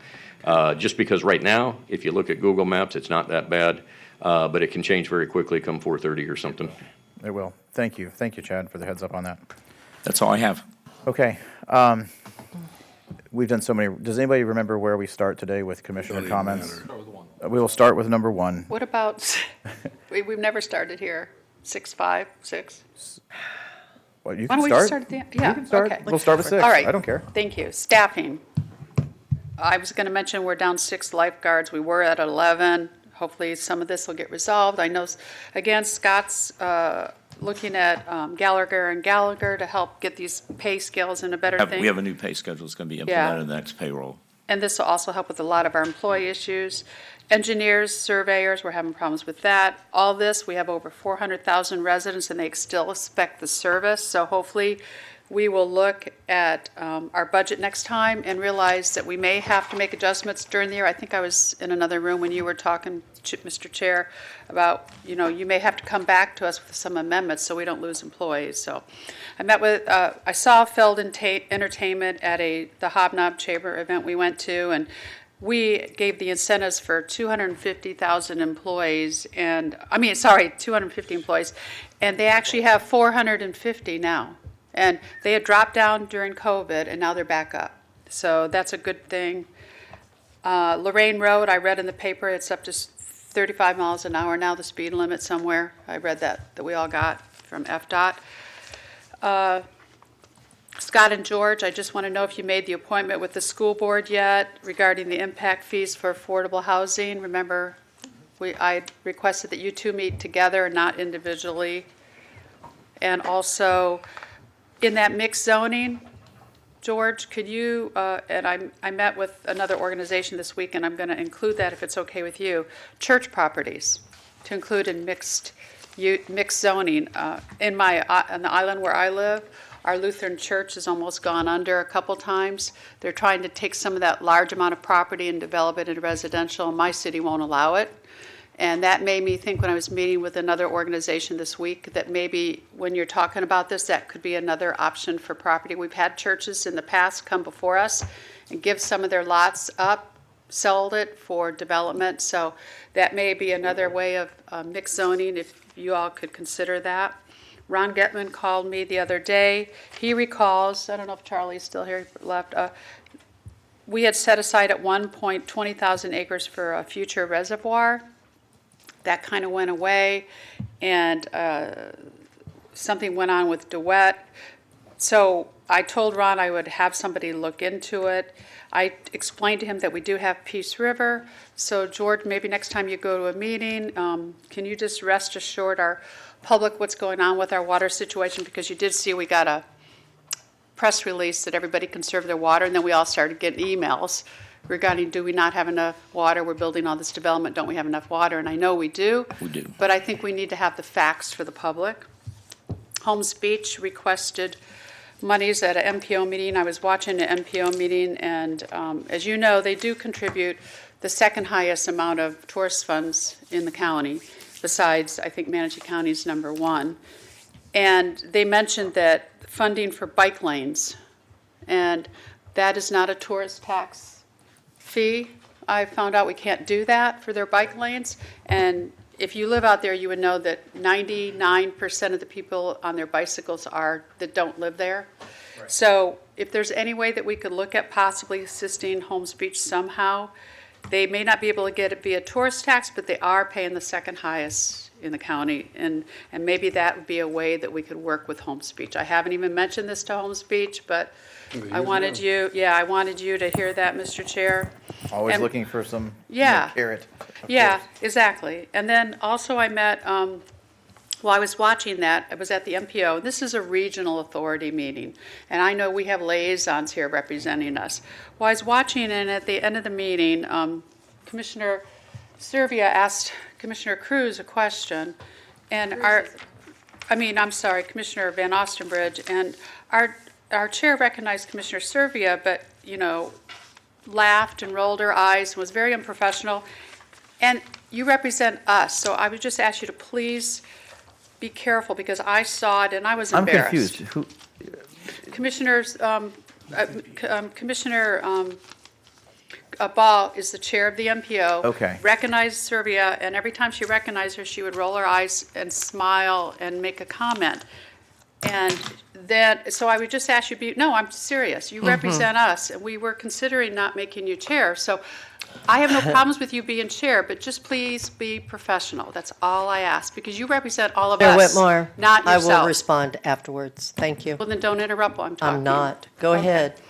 Just because right now, if you look at Google Maps, it's not that bad, but it can change very quickly come 4:30 or something. It will. Thank you. Thank you, Chad, for the heads up on that. That's all I have. Okay. We've done so many. Does anybody remember where we start today with commissioner comments? We will start with number 1. What about, we've never started here, 6, 6? Well, you Why can don't we start. just start at the end? Yeah, okay. We'll start with 6. All right. I don't care. Thank you. Staffing. I was going to mention we're down 6 lifeguards. We were at 11. Hopefully some of this will get resolved. I know, again, Scott's looking at Gallagher and Gallagher to help get these pay scales in a better thing. We have a new pay schedule that's going to be implemented in the next payroll. And this will also help with a lot of our employee issues. Engineers, surveyors, we're having problems with that. All this, we have over 400,000 residents and they still expect the service. So hopefully we will look at our budget next time and realize that we may have to make adjustments during the year. I think I was in another room when you were talking, Mr. Chair, about, you may have to come back to us with some amendments so we don't lose employees. So I met with, I saw Feld Entertainment at the Hobnob Chamber event we went to, and we gave the incentives for 250,000 employees, 250 employees, and they actually have 450 now. And they had dropped down during COVID, and now they're back up. So that's a good thing. Lorraine Road, I read in the paper, it's up to 35 miles an hour now, the speed limit somewhere. I read that we all got from FDOT. Scott and George, I just want to know if you made the appointment with the school board yet regarding the impact fees for affordable housing. Remember, I requested that you two meet together and not individually. And also, in that mixed zoning, George, could you, and I met with another organization this week, and I'm going to include that if it's okay with you, church properties to include in mixed zoning. On the island where I live, our Lutheran church has almost gone under a couple times. They're trying to take some of that large amount of property and develop it into residential, and my city won't allow it. And that made me think when I was meeting with another organization this week that maybe when you're talking about this, that could be another option for property. We've had churches in the past come before us and give some of their lots up, sold it for development. So that may be another way of mixed zoning if you all could consider that. Ron Getman called me the other day. He recalls, I don't know if Charlie's still here left, we had set aside at one point 20,000 acres for a future reservoir. That kind of went away, and something went on with DeWitt. So I told Ron I would have somebody look into it. I explained to him that we do have Peace River. So George, maybe next time you go to a meeting, can you just rest assured our public what's going on with our water situation? Because you did see we got a press release that everybody conserve their water, and then we all started getting emails regarding, do we not have enough water? We're building all this development. Don't we have enough water? And I know we do. We do. But I think we need to have the facts for the public. Holmes Beach requested monies at an MPO meeting. I was watching an MPO meeting, and as you know, they do contribute the second highest amount of tourist funds in the county, besides, I think, Manatee County's number 1. And they mentioned that funding for bike lanes, and that is not a tourist tax fee. I found out we can't do that for their bike lanes, and if you live out there, you would know that 99% of the people on their bicycles that don't live there. Right. So if there's any way that we could look at possibly assisting Holmes Beach somehow, they may not be able to get it via tourist tax, but they are paying the second highest in the county, and maybe that would be a way that we could work with home speech. I haven't even mentioned this to home speech, but I wanted you to hear that, Mr. Chair. Always And- looking for some Yeah. carrot. of Yeah, course. exactly. And then also I met, while I was watching that, I was at the MPO. This is a regional authority meeting, and I know we have liaisons here representing us. While I was watching, and at the end of the meeting, Commissioner Servia asked Commissioner Cruz a question, and Commissioner Van Ostenbridge, and our chair recognized Commissioner Servia, but, laughed and rolled her eyes and was very unprofessional. And you represent us, so I would just ask you to please be careful, because I saw it and I was I'm embarrassed. confused. Who, Commissioner Ball is the chair of the MPO. Okay. Recognized Servia, and every time she recognized her, she would roll her eyes and smile and make a comment. And then, so I would just ask you, no, I'm serious. You represent us, and we were considering not making you chair. So I have no problems with you being chair, but just please be professional. That's all I ask, because you represent all of Chair us, Whitmore, not I yourself. will respond afterwards. Thank you. Well, then don't interrupt while I'm talking. I'm not. Go ahead.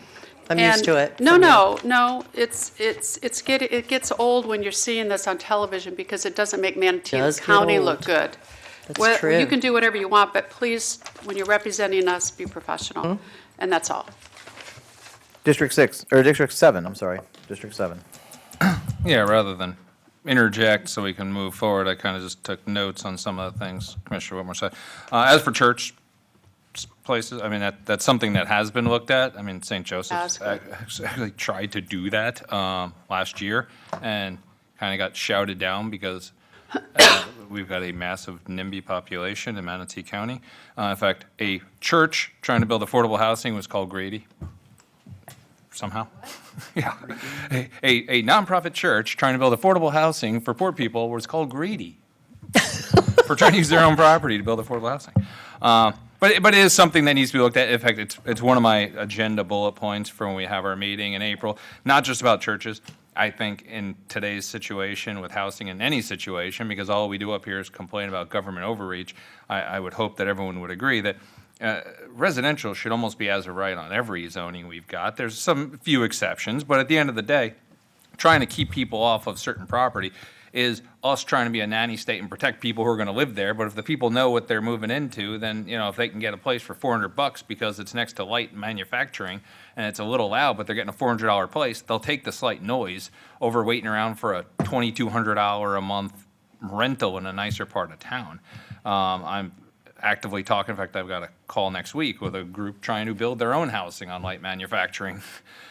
I'm used to it. No. It gets old when you're seeing this on television, because it doesn't make Manatee Does get County old. look good. That's Well, true. you can do whatever you want, but please, when you're representing us, be professional. And that's all. District 6, or District 7, I'm sorry. District 7. Yeah, rather than interject so we can move forward, I kind of just took notes on some of the things Commissioner Whitmore said. As for church places, I mean, that's something that has been looked at. I mean, St. Joseph's actually tried to do that last year and kind of got shouted down because we've got a massive NIMBY population in Manatee County. In fact, a church trying to build affordable housing was called Grady. Somehow. Yeah. A nonprofit church trying to build affordable housing for poor people was called greedy for trying to use their own property to build affordable housing. But it is something that needs to be looked at. In fact, it's one of my agenda bullet points for when we have our meeting in April, not just about churches. I think in today's situation with housing, in any situation, because all we do up here is complain about government overreach, I would hope that everyone would agree that residential should almost be as of right on every zoning we've got. There's some few exceptions, but at the end of the day, trying to keep people off of certain property is us trying to be a nanny state and protect people who are going to live there. But if the people know what they're moving into, then, if they can get a place for $400 because it's next to light manufacturing and it's a little loud, but they're getting a $400 place, they'll take the slight noise over waiting around for a $2,200 a month rental in a nicer part of town. I'm actively talking. In fact, I've got a call next week with a group trying to build their own housing on light manufacturing.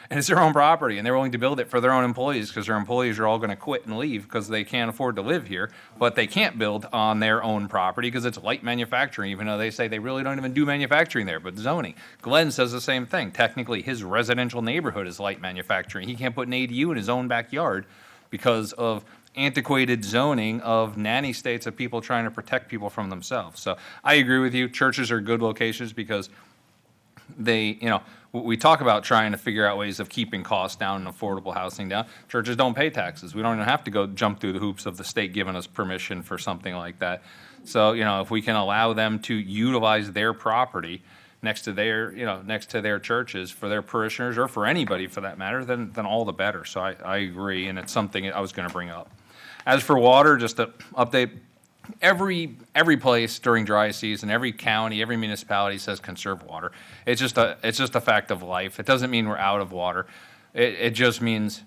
And it's their own property, and they're willing to build it for their own employees because their employees are all going to quit and leave because they can't afford to live here. But they can't build on their own property because it's light manufacturing, even though they say they really don't even do manufacturing there, but zoning. Glenn says the same thing. Technically, his residential neighborhood is light manufacturing. He can't put an ADU in his own backyard because of antiquated zoning of nanny states of people trying to protect people from themselves. So I agree with you. Churches are good locations because they, we talk about trying to figure out ways of keeping costs down and affordable housing down. Churches don't pay taxes. We don't even have to go jump through the hoops of the state giving us permission for something like that. So, if we can allow them to utilize their property next to their churches for their parishioners or for anybody for that matter, then all the better. So I agree, and it's something I was going to bring up. As for water, just to update, every place during dry season, every county, every municipality says conserve water. It's just a fact of life. It doesn't mean we're out of water. It just means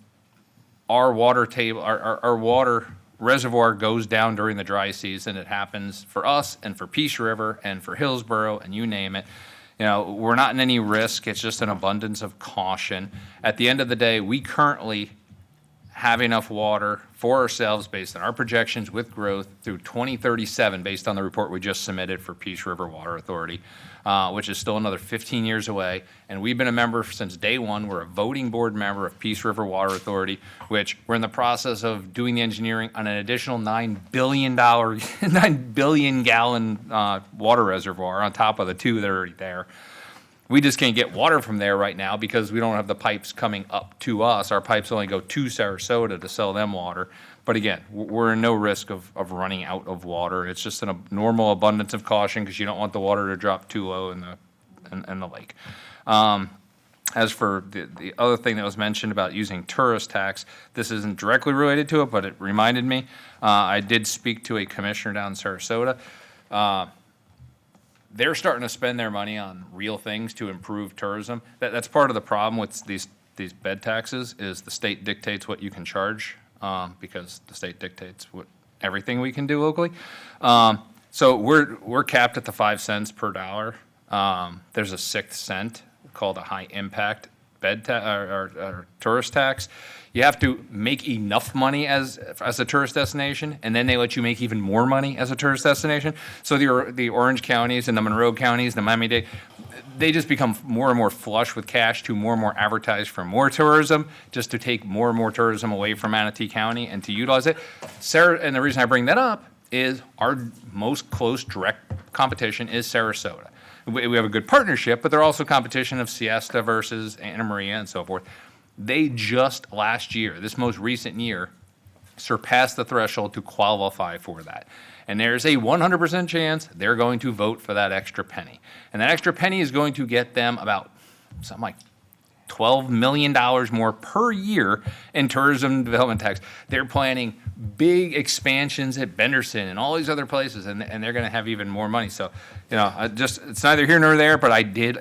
our water table, our water reservoir goes down during the dry season. It happens for us and for Peace River and for Hillsborough and you name it. We're not in any risk. It's just an abundance of caution. At the end of the day, we currently have enough water for ourselves based on our projections with growth through 2037, based on the report we just submitted for Peace River Water Authority, which is still another 15 years away. And we've been a member since day one. We're a voting board member of Peace River Water Authority, which we're in the process of doing the engineering on an additional $9 billion gallon water reservoir on top of the two that are already there. We just can't get water from there right now because we don't have the pipes coming up to us. Our pipes only go to Sarasota to sell them water. But again, we're in no risk of running out of water. It's just a normal abundance of caution because you don't want the water to drop too low in the lake. As for the other thing that was mentioned about using tourist tax, this isn't directly related to it, but it reminded me. I did speak to a commissioner down in Sarasota. They're starting to spend their money on real things to improve tourism. That's part of the problem with these bed taxes is the state dictates what you can charge because the state dictates everything we can do locally. So we're capped at the 5 cents per dollar. There's a 6th cent called a high impact bed or tourist tax. You have to make enough money as a tourist destination, and then they let you make even more money as a tourist destination. So the Orange counties and the Monroe counties, the Miami-Dade, they just become more and more flush with cash to more and more advertise for more tourism, just to take more and more tourism away from Manatee County and to utilize it. And the reason I bring that up is our most close direct competition is Sarasota. We have a good partnership, but they're also competition of Siesta versus Anna Maria and so forth. They just last year, this most recent year, surpassed the threshold to qualify for that. And there's a 100% chance they're going to vote for that extra penny. And that extra penny is going to get them about something like $12 million more per year in tourism development tax. They're planning big expansions at Benderson and all these other places, and they're going to have even more money. So, it's neither here nor there, but I did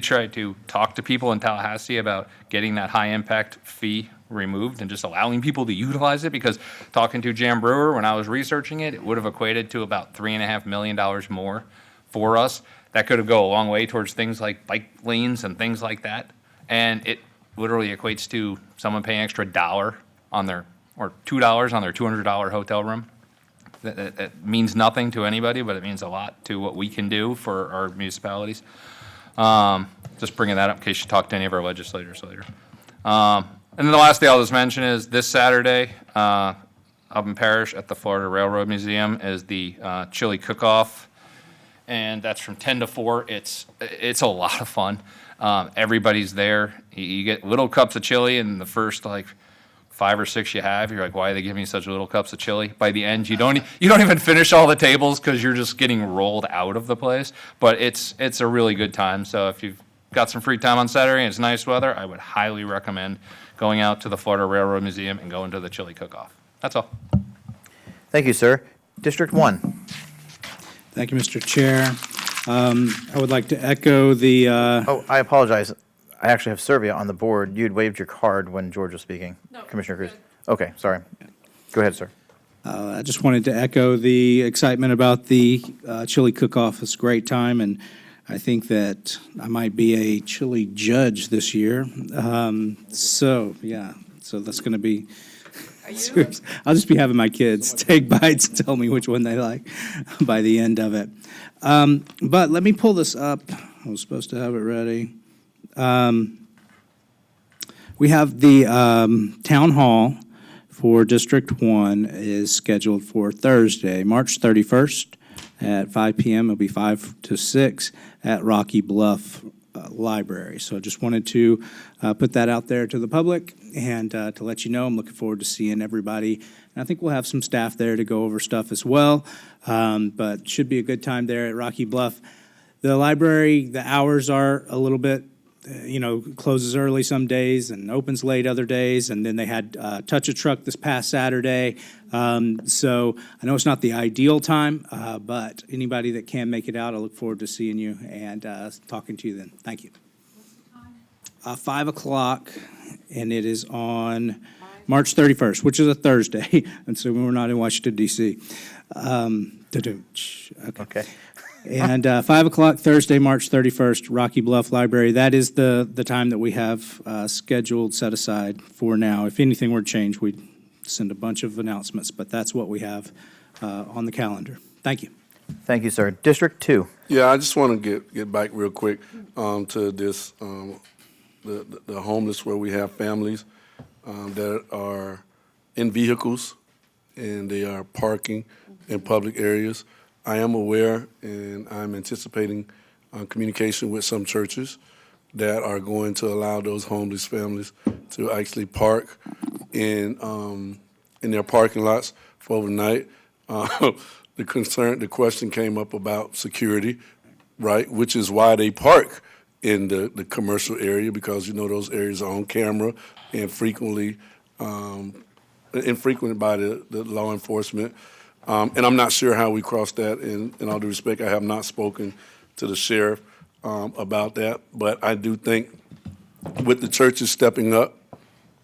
try to talk to people in Tallahassee about getting that high impact fee removed and just allowing people to utilize it, because talking to Jan Brewer when I was researching it, it would have equated to about $3.5 million more for us. That could have go a long way towards things like bike lanes and things like that. And it literally equates to someone paying extra $1 on their, or $2 on their $200 hotel room. That means nothing to anybody, but it means a lot to what we can do for our municipalities. Just bringing that up in case you talk to any of our legislators later. And then the last thing I'll just mention is this Saturday, up in Parish at the Florida Railroad Museum is the chili cook-off. And that's from 10 to 4. It's a lot of fun. Everybody's there. You get little cups of chili, and the first 5 or 6 you have, you're like, why are they giving me such little cups of chili? By the end, you don't even finish all the tables because you're just getting rolled out of the place. But it's a really good time. So if you've got some free time on Saturday and it's nice weather, I would highly recommend going out to the Florida Railroad Museum and going to the chili cook-off. That's all. Thank you, sir. District 1. Thank you, Mr. Chair. I would like to echo the. Oh, I apologize. I actually have Servia on the board. You had waved your card when George was speaking. No, Commissioner Cruz. Okay, sorry. Go ahead, sir. I just wanted to echo the excitement about the chili cook-off. It's a great time, and I think that I might be a chili judge this year. So that's going to be. I'll just be having my kids take bites and tell me which one they like by the end of it. But let me pull this up. I was supposed to have it ready. We have the town hall for District 1 is scheduled for Thursday, March 31st at 5 p.m. It'll be 5 to 6 at Rocky Bluff Library. So I just wanted to put that out there to the public and to let you know I'm looking forward to seeing everybody. And I think we'll have some staff there to go over stuff as well, but should be a good time there at Rocky Bluff. The library, the hours are a little bit, closes early some days and opens late other days. And then they had Touch a Truck this past Saturday. So I know it's not the ideal time, but anybody that can make it out, I look forward to seeing you and talking to you then. Thank you. 5 o'clock, and it is on March 31st, which is a Thursday. And so we're not in Washington, D.C. Okay. And 5 o'clock Thursday, March 31st, Rocky Bluff Library. That is the time that we have scheduled, set aside for now. If anything were to change, we'd send a bunch of announcements, but that's what we have on the calendar. Thank you. Thank you, sir. District 2. Yeah, I just want to get back real quick to this, the homeless, where we have families that are in vehicles and they are parking in public areas. I am aware, and I'm anticipating communication with some churches that are going to allow those homeless families to actually park in their parking lots for overnight. The question came up about security, right? Which is why they park in the commercial area, because those areas are on camera and frequently infrequented by the law enforcement. And I'm not sure how we cross that. In all due respect, I have not spoken to the sheriff about that, but I do think with the churches stepping up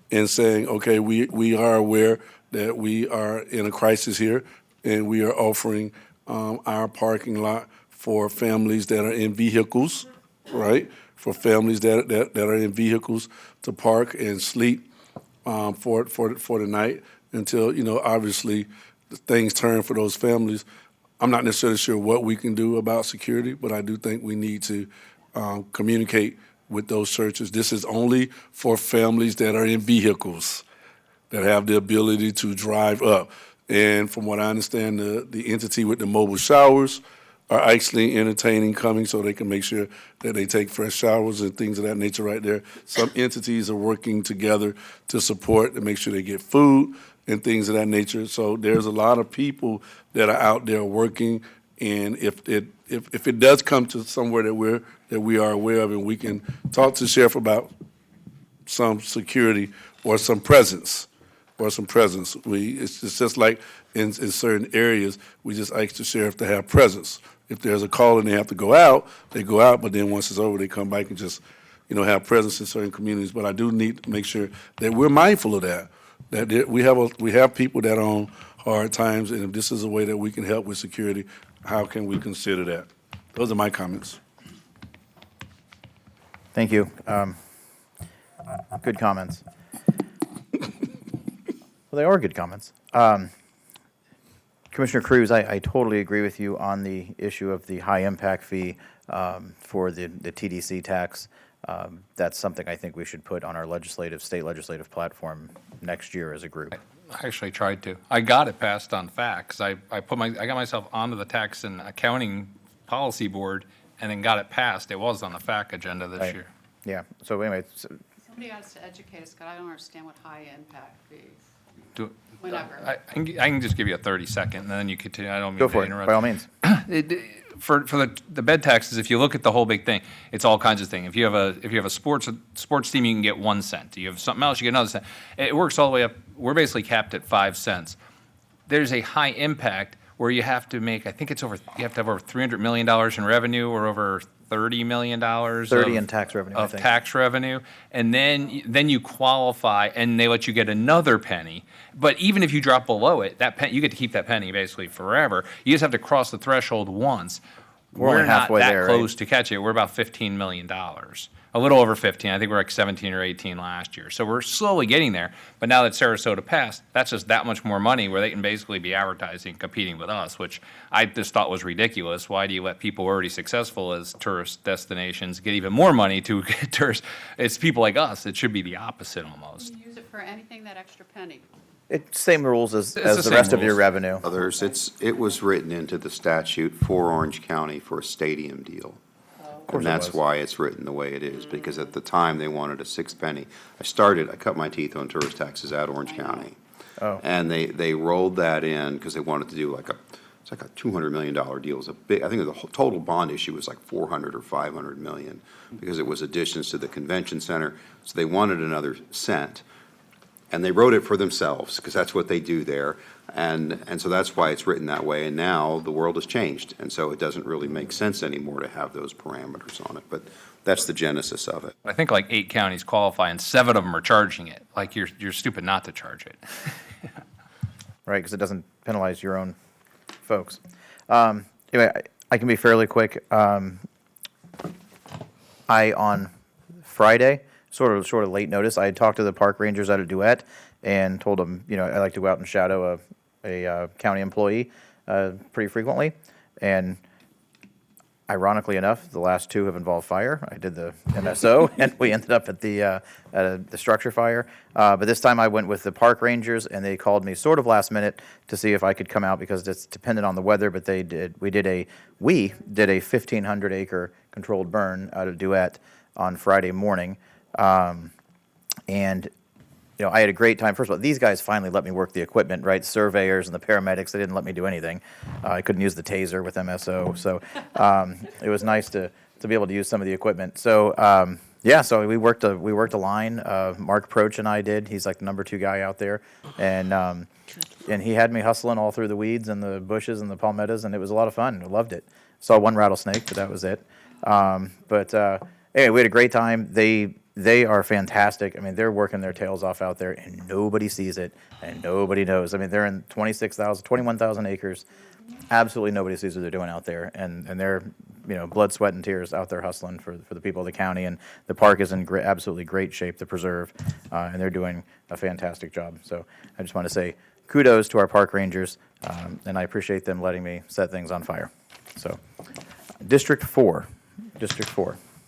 and saying, okay, we are aware that we are in a crisis here, and we are offering our parking lot for families that are in vehicles, right? For families that are in vehicles to park and sleep for the night until, obviously, things turn for those families. I'm not necessarily sure what we can do about security, but I do think we need to communicate with those churches. This is only for families that are in vehicles, that have the ability to drive up. And from what I understand, the entity with the mobile showers are actually entertaining coming so they can make sure that they take fresh showers and things of that nature right there. Some entities are working together to support and make sure they get food and things of that nature. So there's a lot of people that are out there working, and if it does come to somewhere that we are aware of, and we can talk to the sheriff about some security or some presence. It's just like in certain areas, we just ask the sheriff to have presence. If there's a call and they have to go out, they go out, but then once it's over, they come back and just, have presence in certain communities. But I do need to make sure that we're mindful of that we have people that are on hard times, and if this is a way that we can help with security, how can we consider that? Those are my comments. Thank you. Good comments. Well, they are good comments. Commissioner Cruz, I totally agree with you on the issue of the high impact fee for the TDC tax. That's something I think we should put on our state legislative platform next year as a group. I actually tried to. I got it passed on fact, 'cause I got myself onto the tax and accounting policy board and then got it passed. It was on the FAC agenda this year. Yeah, so anyway. Somebody has to educate us, because I don't understand what high impact fees. Whenever. I can just give you a 30-second, and then you continue. I don't mean Go to for it, interrupt. by all means. For the bed taxes, if you look at the whole big thing, it's all kinds of things. If you have a sports team, you can get 1 cent. You have something else, you get another cent. It works all the way up. We're basically capped at 5 cents. There's a high impact where you have to make, I think you have to have over $300 million in revenue or over $30 million 30 in tax revenue, I of think. tax revenue, and then you qualify, and they let you get another penny. But even if you drop below it, you get to keep that penny basically forever. You just have to cross the threshold once. We're only not halfway that there, close right? to catch it. We're about $15 million, a little over 15. I think we're like 17 or 18 last year. So we're slowly getting there. But now that Sarasota passed, that's just that much more money where they can basically be advertising, competing with us, which I just thought was ridiculous. Why do you let people already successful as tourist destinations get even more money to get tourists? It's people like us. It should be the opposite almost. You use it for anything, that extra penny. It's same rules as the the same rest of your rules. revenue. Others, it was written into the statute for Orange County for a stadium deal. course And it that's was. why it's written the way it is, because at the time, they wanted a 6 penny. I cut my teeth on tourist taxes at Orange County. Oh. And they rolled that in because they wanted to do it's like a $200 million deal. It was I think the whole total bond issue was like 400 or 500 million, because it was additions to the convention center. So they wanted another cent. And they wrote it for themselves, because that's what they do there. And so that's why it's written that way. And now the world has changed. And so it doesn't really make sense anymore to have those parameters on it. But that's the genesis of it. I think like 8 counties qualify, and 7 of them are charging it. Like you're stupid not to charge it. Right, because it doesn't penalize your own folks. Anyway, I can be fairly quick. On Friday, sort of late notice, I had talked to the park rangers at a duet and told them, I like to go out and shadow a county employee pretty frequently. And Ironically enough, the last two have involved fire. I did the MSO, and we ended up at the structure fire. But this time I went with the park rangers, and they called me sort of last minute to see if I could come out because it's dependent on the weather. But we did a 1,500 acre controlled burn out of Duet on Friday morning, and I had a great time. First of all, these guys finally let me work the equipment, right? Surveyors and the paramedics, they didn't let me do anything. I couldn't use the taser with MSO, so it was nice to be able to use some of the equipment. So so we worked a line. Mark Proch and I did. He's like the number 2 guy out there, and he had me hustling all through the weeds and the bushes and the palmettos, and it was a lot of fun. I loved it. Saw one rattlesnake, but that was it. Anyway, we had a great time. They are fantastic. I mean, they're working their tails off out there, and nobody sees it, and nobody knows. I mean, they're in 21,000 acres. Absolutely nobody sees what they're doing out there, and they're, blood, sweat, and tears out there hustling for the people of the county, and the park is in absolutely great shape to preserve, and they're doing a fantastic job. So I just want to say kudos to our park rangers, and I appreciate them letting me set things on fire. So, District 4.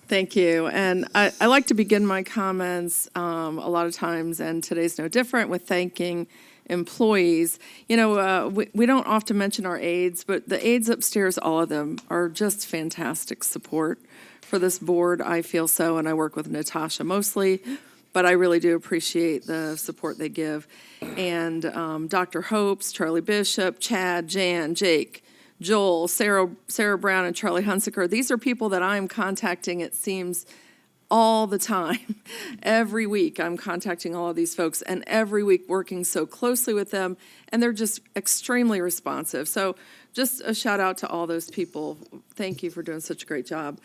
Thank you. And I like to begin my comments a lot of times, and today's no different, with thanking employees. We don't often mention our aides, but the aides upstairs, all of them, are just fantastic support for this board. I feel so, and I work with Natasha mostly, but I really do appreciate the support they give. And Dr. Hopes, Charlie Bishop, Chad, Jan, Jake, Joel, Sarah Brown, and Charlie Hunsaker. These are people that I'm contacting, it seems, all the time. Every week I'm contacting all of these folks, and every week working so closely with them, and they're just extremely responsive. So just a shout out to all those people. Thank you for doing such a great job.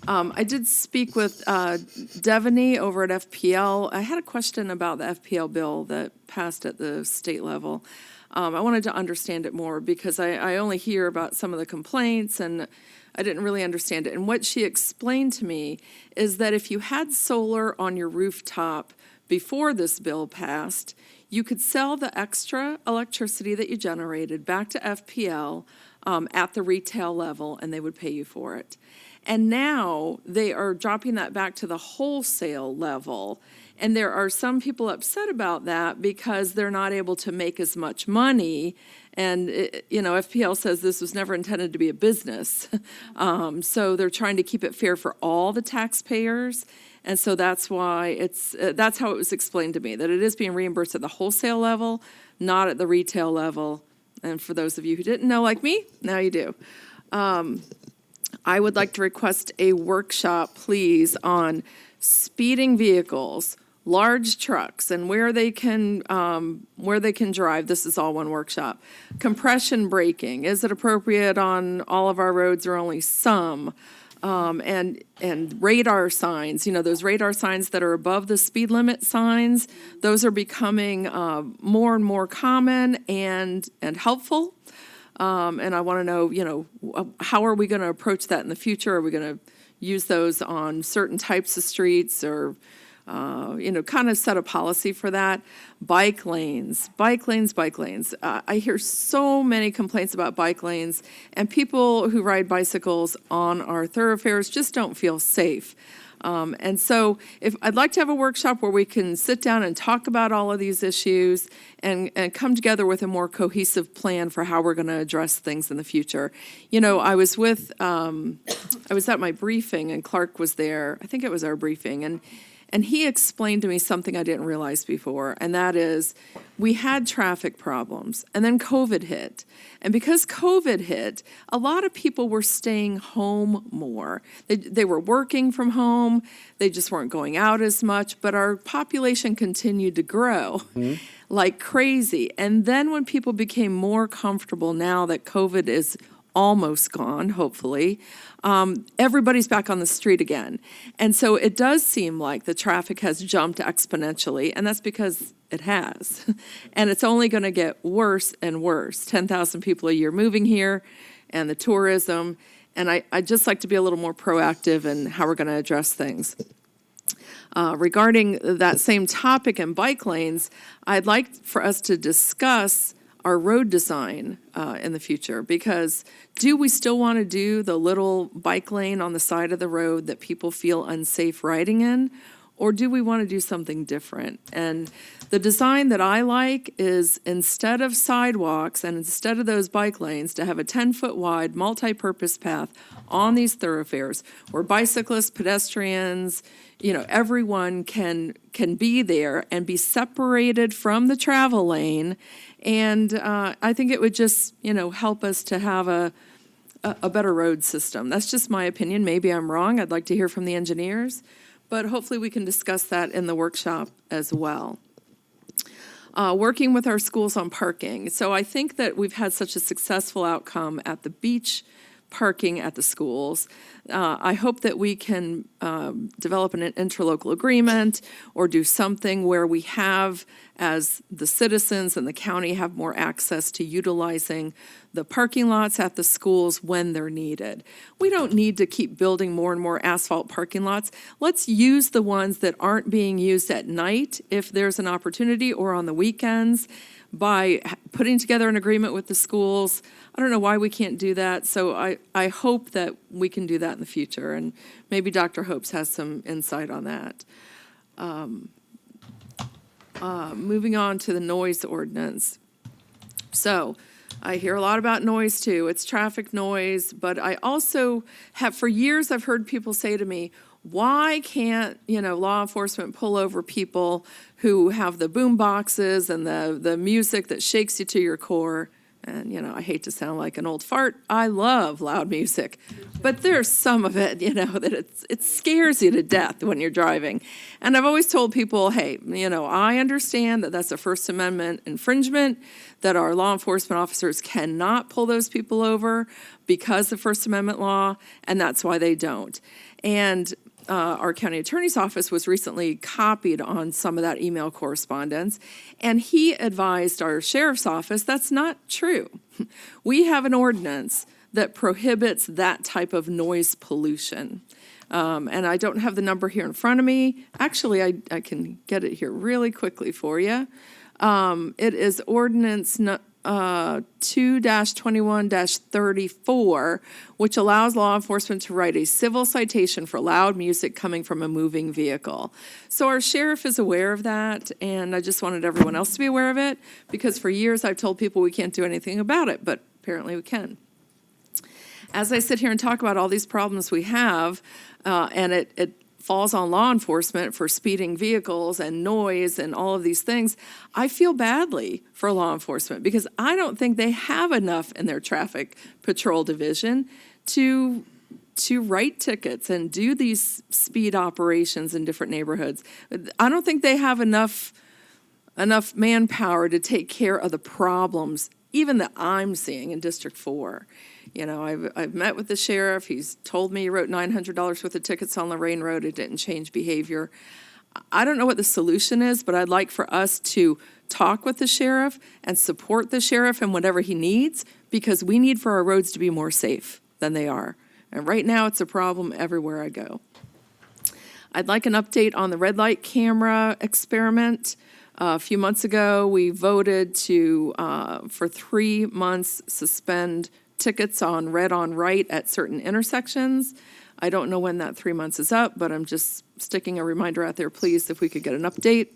I did speak with Devaney over at FPL. I had a question about the FPL bill that passed at the state level. I wanted to understand it more because I only hear about some of the complaints, and I didn't really understand it. And what she explained to me is that if you had solar on your rooftop before this bill passed, you could sell the extra electricity that you generated back to FPL at the retail level, and they would pay you for it. And now they are dropping that back to the wholesale level. And there are some people upset about that because they're not able to make as much money. And, FPL says this was never intended to be a business. So they're trying to keep it fair for all the taxpayers. And so that's why that's how it was explained to me, that it is being reimbursed at the wholesale level, not at the retail level. And for those of you who didn't know, like me, now you do. I would like to request a workshop, please, on speeding vehicles, large trucks, and where they can drive. This is all one workshop. Compression braking, is it appropriate on all of our roads or only some? And radar signs, those radar signs that are above the speed limit signs, those are becoming more and more common and helpful. And I want to know, how are we going to approach that in the future? Are we going to use those on certain types of streets, or kind of set a policy for that? Bike lanes. I hear so many complaints about bike lanes, and people who ride bicycles on our thoroughfares just don't feel safe. And so I'd like to have a workshop where we can sit down and talk about all of these issues and come together with a more cohesive plan for how we're going to address things in the future. I was at my briefing, and Clark was there. I think it was our briefing, and he explained to me something I didn't realize before, and that is we had traffic problems, and then COVID hit. And because COVID hit, a lot of people were staying home more. They were working from home. They just weren't going out as much, but our population continued to grow like crazy. And then when people became more comfortable now that COVID is almost gone, hopefully, everybody's back on the street again. And so it does seem like the traffic has jumped exponentially, and that's because it has. And it's only going to get worse and worse. 10,000 people a year moving here, and the tourism. And I'd just like to be a little more proactive in how we're going to address things. Regarding that same topic in bike lanes, I'd like for us to discuss our road design in the future, because do we still want to do the little bike lane on the side of the road that people feel unsafe riding in, or do we want to do something different? And the design that I like is, instead of sidewalks and instead of those bike lanes, to have a 10-foot wide multi-purpose path on these thoroughfares where bicyclists, pedestrians, everyone can be there and be separated from the travel lane. And I think it would just, help us to have a better road system. That's just my opinion. Maybe I'm wrong. I'd like to hear from the engineers, but hopefully we can discuss that in the workshop as well. Working with our schools on parking. So I think that we've had such a successful outcome at the beach parking at the schools. I hope that we can develop an interlocal agreement or do something where we have, as the citizens and the county, have more access to utilizing the parking lots at the schools when they're needed. We don't need to keep building more and more asphalt parking lots. Let's use the ones that aren't being used at night if there's an opportunity, or on the weekends, by putting together an agreement with the schools. I don't know why we can't do that, so I hope that we can do that in the future, and maybe Dr. Hopes has some insight on that. Moving on to the noise ordinance. So I hear a lot about noise too. It's traffic noise, but I also have, for years, I've heard people say to me, why can't, law enforcement pull over people who have the boom boxes and the music that shakes you to your core? And, I hate to sound like an old fart. I love loud music. But there's some of it, that it scares you to death when you're driving. And I've always told people, hey, I understand that that's a First Amendment infringement, that our law enforcement officers cannot pull those people over because of First Amendment law, and that's why they don't. And our county attorney's office was recently copied on some of that email correspondence, and he advised our sheriff's office that's not true. We have an ordinance that prohibits that type of noise pollution. And I don't have the number here in front of me. Actually, I can get it here really quickly for you. It is ordinance 2-21-34, which allows law enforcement to write a civil citation for loud music coming from a moving vehicle. So our sheriff is aware of that, and I just wanted everyone else to be aware of it, because for years I've told people we can't do anything about it, but apparently we can. As I sit here and talk about all these problems we have, and it falls on law enforcement for speeding vehicles and noise and all of these things, I feel badly for law enforcement, because I don't think they have enough in their traffic patrol division to write tickets and do these speed operations in different neighborhoods. I don't think they have enough manpower to take care of the problems, even that I'm seeing in District 4. I've met with the sheriff. He's told me he wrote $900 worth of tickets on Lorraine Road. It didn't change behavior. I don't know what the solution is, but I'd like for us to talk with the sheriff and support the sheriff in whatever he needs, because we need for our roads to be more safe than they are. And right now, it's a problem everywhere I go. I'd like an update on the red light camera experiment. A few months ago, we voted to, for 3 months, suspend tickets on red on right at certain intersections. I don't know when that 3 months is up, but I'm just sticking a reminder out there, please, if we could get an update.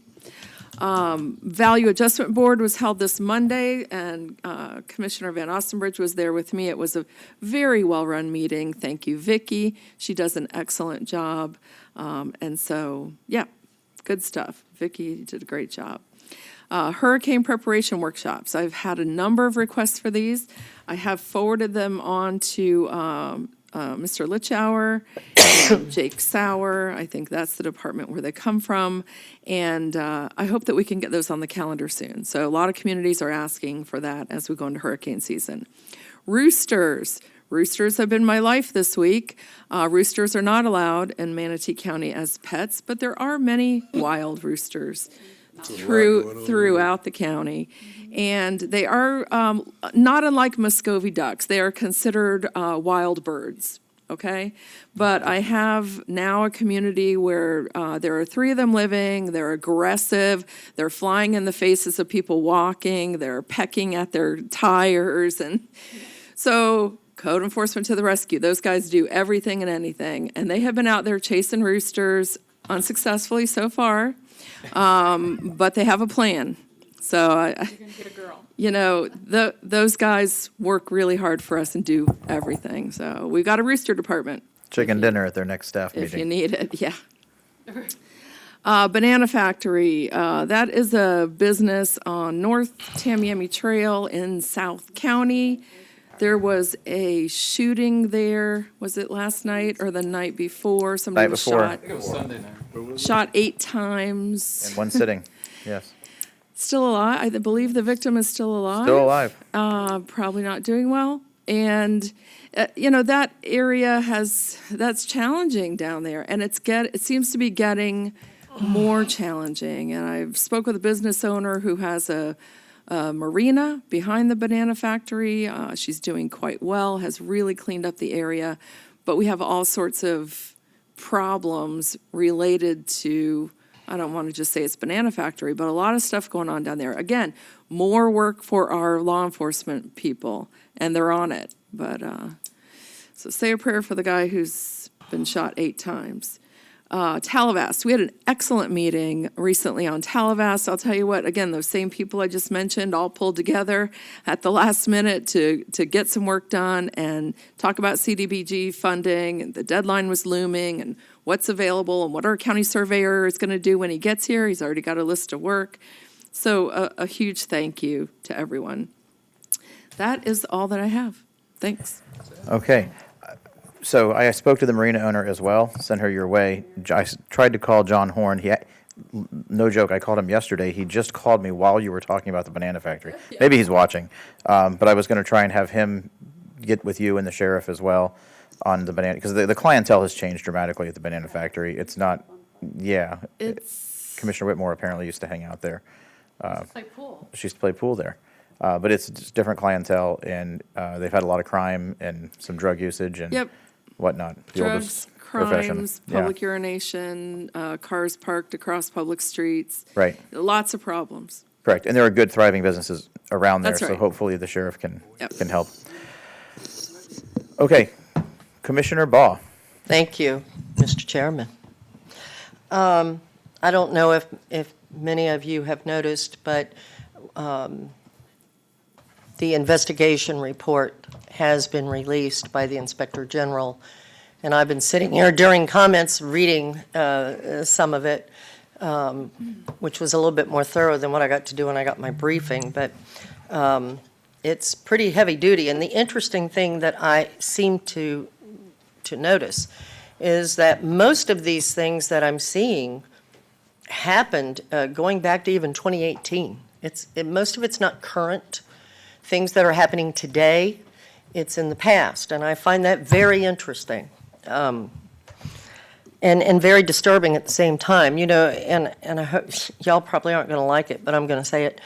Value Adjustment Board was held this Monday, and Commissioner Van Ostenbridge was there with me. It was a very well-run meeting. Thank you, Vicki. She does an excellent job. And so, yeah, good stuff. Vicki did a great job. Hurricane preparation workshops. I've had a number of requests for these. I have forwarded them on to Mr. Litchauer and Jake Sauer. I think that's the department where they come from. And I hope that we can get those on the calendar soon. So a lot of communities are asking for that as we go into hurricane season. Roosters. Roosters have been my life this week. Roosters are not allowed in Manatee County as pets, but there are many wild roosters throughout the county. And they are not unlike Muscovy ducks. They are considered wild birds. okay? But I have now a community where there are 3 of them living, they're aggressive, they're flying in the faces of people walking, they're pecking at their tires, and so code enforcement to the rescue. Those guys do everything and anything, and they have been out there chasing roosters unsuccessfully so far, but they have a plan. So you know, those guys work really hard for us and do everything. So we've got a rooster department. Chicken dinner at their next staff meeting. If you need it, yeah. Banana Factory, that is a business on North Tamiami Trail in South County. There was a shooting there, was it last night or the night before? Somebody Night was before. shot. I think it was Sunday night. Shot 8 times. In one sitting, yes. Still alive. I believe the victim is still alive. Still alive. Probably not doing well. And, you know, that area that's challenging down there. And it seems to be getting more challenging. And I've spoke with a business owner who has a marina behind the Banana Factory. She's doing quite well, has really cleaned up the area. But we have all sorts of problems related to, I don't want to just say it's Banana Factory, but a lot of stuff going on down there. Again, more work for our law enforcement people, and they're on it. But, so say a prayer for the guy who's been shot 8 times. Talavast, we had an excellent meeting recently on Talavast. I'll tell you what, again, those same people I just mentioned all pulled together at the last minute to get some work done and talk about CDBG funding, and the deadline was looming, and what's available, and what our county surveyor is going to do when he gets here. He's already got a list of work. So a huge thank you to everyone. That is all that I have. Thanks. Okay. So I spoke to the marina owner as well, sent her your way. I tried to call John Horn. No joke, I called him yesterday. He just called me while you were talking about the Banana Factory. Maybe he's watching. But I was going to try and have him get with you and the sheriff as well on the banana, because the clientele has changed dramatically at the Banana Factory. It's not, Commissioner Whitmore apparently used to hang out there. Play pool. She used to play pool there. But it's just different clientele, and they've had a lot of crime and some drug usage and whatnot. The Drugs, oldest profession. crimes, Yeah. public urination, cars parked across public streets. Right. Lots of problems. Correct. And there are good thriving businesses around there, That's so right. hopefully the sheriff can help. Okay. Commissioner Baugh. Thank you, Mr. Chairman. I don't know if many of you have noticed, but the investigation report has been released by the Inspector General, and I've been sitting here during comments reading some of it, which was a little bit more thorough than what I got to do when I got my briefing, but it's pretty heavy duty. And the interesting thing that I seem to notice is that most of these things that I'm seeing happened going back to even 2018. Most of it's not current things that are happening today. It's in the past, and I find that very interesting and very disturbing at the same time. You know, and I hope y'all probably aren't going to like it, but I'm going to say it.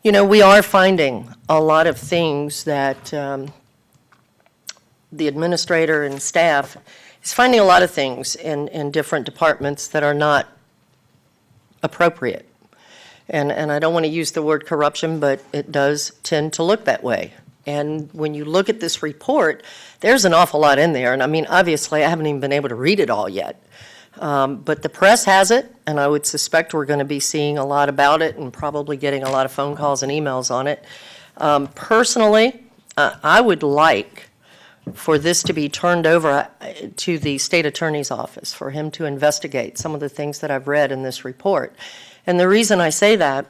You know, we are finding a lot of things that the administrator and staff is finding a lot of things in different departments that are not appropriate. And I don't want to use the word corruption, but it does tend to look that way. And when you look at this report, there's an awful lot in there. And I mean, obviously, I haven't even been able to read it all yet. But the press has it, and I would suspect we're going to be seeing a lot about it and probably getting a lot of phone calls and emails on it. Personally, I would like for this to be turned over to the state attorney's office, for him to investigate some of the things that I've read in this report. And the reason I say that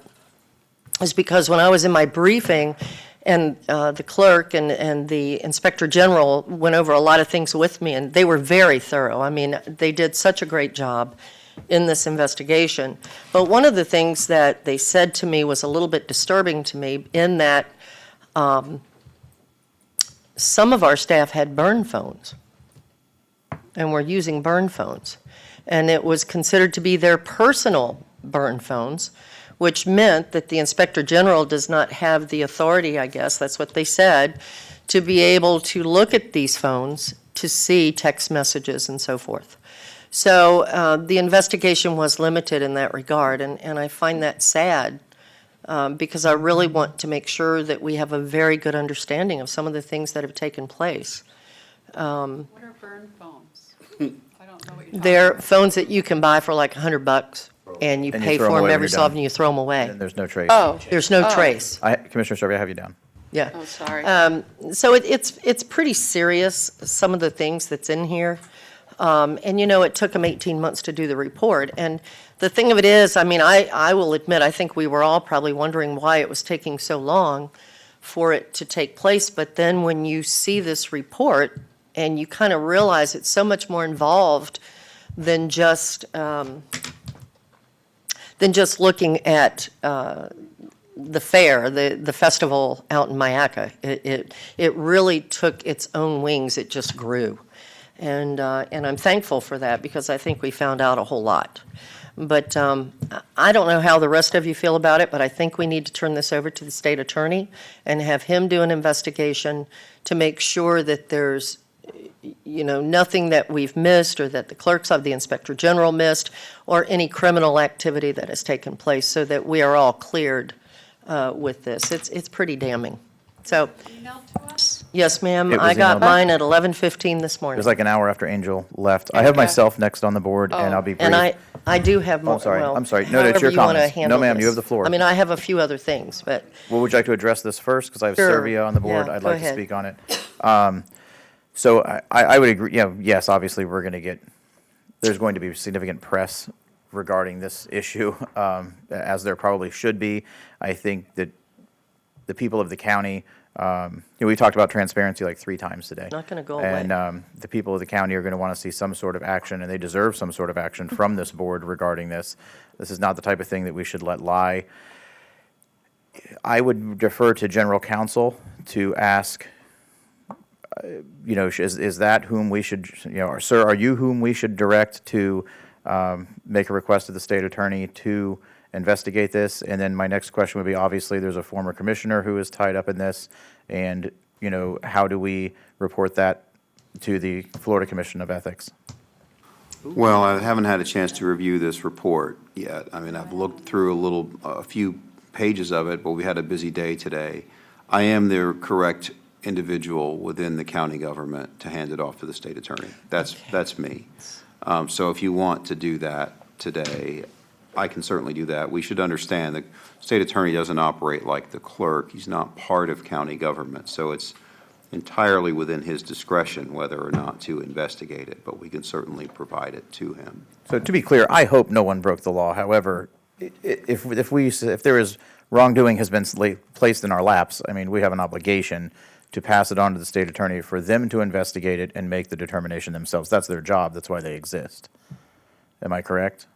is because when I was in my briefing, and the clerk and the inspector general went over a lot of things with me, and they were very thorough. I mean, they did such a great job in this investigation. But one of the things that they said to me was a little bit disturbing to me, in that some of our staff had burn phones and were using burn phones. And it was considered to be their personal burn phones, which meant that the Inspector General does not have the authority, I guess, that's what they said, to be able to look at these phones to see text messages and so forth. So the investigation was limited in that regard, and I find that sad because I really want to make sure that we have a very good understanding of some of the things that have taken place. What are burn phones? I don't know what you're talking They're about. phones that you can buy for like $100, and you And you pay throw for 'em them away when every you're so done. often, you throw them away. And there's no trace. Oh. There's no Oh. trace. Commissioner Serbia, I have you down. Yeah. Oh, sorry. So it's pretty serious, some of the things that's in here. And, you know, it took them 18 months to do the report. And the thing of it is, I mean, I will admit, I think we were all probably wondering why it was taking so long for it to take place. But then when you see this report and you kind of realize it's so much more involved than just looking at the fair, the festival out in Mayaca. It really took its own wings. It just grew. And I'm thankful for that because I think we found out a whole lot. But I don't know how the rest of you feel about it, but I think we need to turn this over to the state attorney and have him do an investigation to make sure that there's, you know, nothing that we've missed or that the clerks of the inspector general missed or any criminal activity that has taken place so that we are all cleared with this. It's pretty damning. So, Email to us? yes, ma'am, It was I got emailed. mine at 11:15 this It morning. was like an hour after Angel left. I have Okay. myself next on the board, and I'll be brief. And I do have Oh, more, I'm sorry. well, I'm sorry. No, it's however your you wanna comments. handle No, ma'am, you this. have the floor. I mean, I have a few other things, but Well, would you like to address this first? Because I have Sure. Servia on the board. Yeah, I'd go like to ahead. speak on it. So I would agree, you know, yes, obviously, there's going to be significant press regarding this issue, as there probably should be. I think that the people of the county, you know, we talked about transparency like 3 times today. Not gonna go away. And the people of the county are going to want to see some sort of action, and they deserve some sort of action from this board regarding this. This is not the type of thing that we should let lie. I would defer to general counsel to ask, you know, is that whom we should, you know, or, sir, are you whom we should direct to make a request to the state attorney to investigate this? And then my next question would be, obviously, there's a former commissioner who is tied up in this, and, you know, how do we report that to the Florida Commission of Ethics? Well, I haven't had a chance to review this report yet. I mean, I've looked through a few pages of it, but we had a busy day today. I am the correct individual within the county government to hand it off to the state attorney. That's me. So if you want to do that today, I can certainly do that. We should understand the state attorney doesn't operate like the clerk. He's not part of county government. So it's entirely within his discretion whether or not to investigate it, but we can certainly provide it to him. So to be clear, I hope no one broke the law. However, if there is wrongdoing has been placed in our laps, I mean, we have an obligation to pass it on to the state attorney for them to investigate it and make the determination themselves. That's their job. That's why they exist. Am I correct?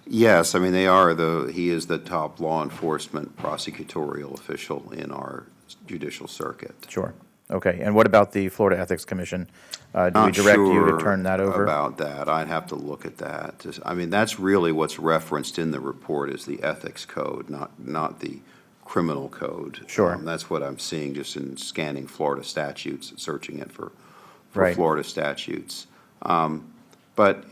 Yes, I mean, he is the top law enforcement prosecutorial official in our judicial circuit. Sure. Okay. And what about the Florida Ethics Commission? Do we Not direct you to sure turn that over? about that. I'd have to look at that. I mean, that's really what's referenced in the report is the ethics code, not the criminal code. Sure. That's what I'm seeing just in scanning Florida statutes, searching it for Right. Florida statutes. But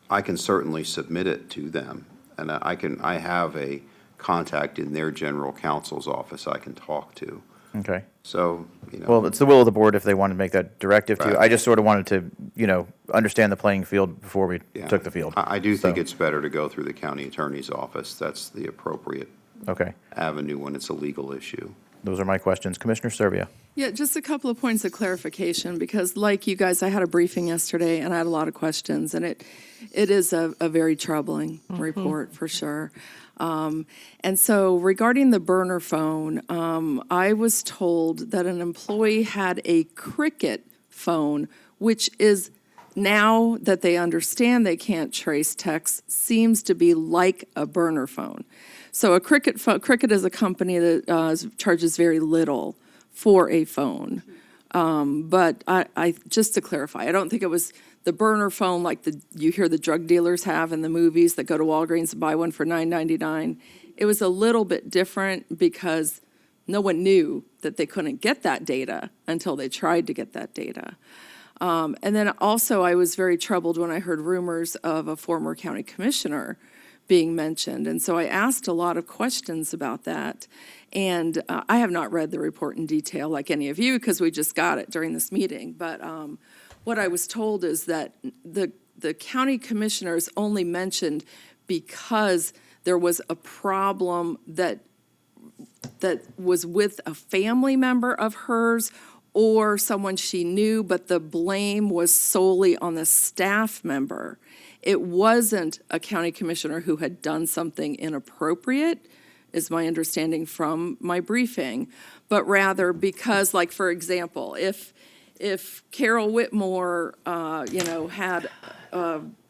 I can certainly submit it to them, and I have a contact in their general counsel's office I can talk to. Okay. So, you know. Well, it's the will of the board if they want to make that directive to you. Right. I just sort of wanted to, you know, understand the playing field before we Yeah. took the field. I do think So- it's better to go through the county attorney's office. That's the appropriate Okay. avenue when it's a legal issue. Those are my questions. Commissioner Serbia. Yeah, just a couple of points of clarification, because like you guys, I had a briefing yesterday and I had a lot of questions, and it is a very troubling report for sure. And so regarding the burner phone, I was told that an employee had a Cricket phone, which is, now that they understand they can't trace text, seems to be like a burner phone. So a Cricket is a company that charges very little for a phone. But I just to clarify, I don't think it was the burner phone like you hear the drug dealers have in the movies that go to Walgreens and buy one for $9.99. It was a little bit different because no one knew that they couldn't get that data until they tried to get that data. And then also, I was very troubled when I heard rumors of a former county commissioner being mentioned. And so I asked a lot of questions about that. And I have not read the report in detail like any of you, because we just got it during this meeting. But what I was told is that the county commissioners only mentioned because there was a problem that was with a family member of hers or someone she knew, but the blame was solely on the staff member. It wasn't a county commissioner who had done something inappropriate, is my understanding from my briefing, but rather because, like, for example, if Carol Whitmore, had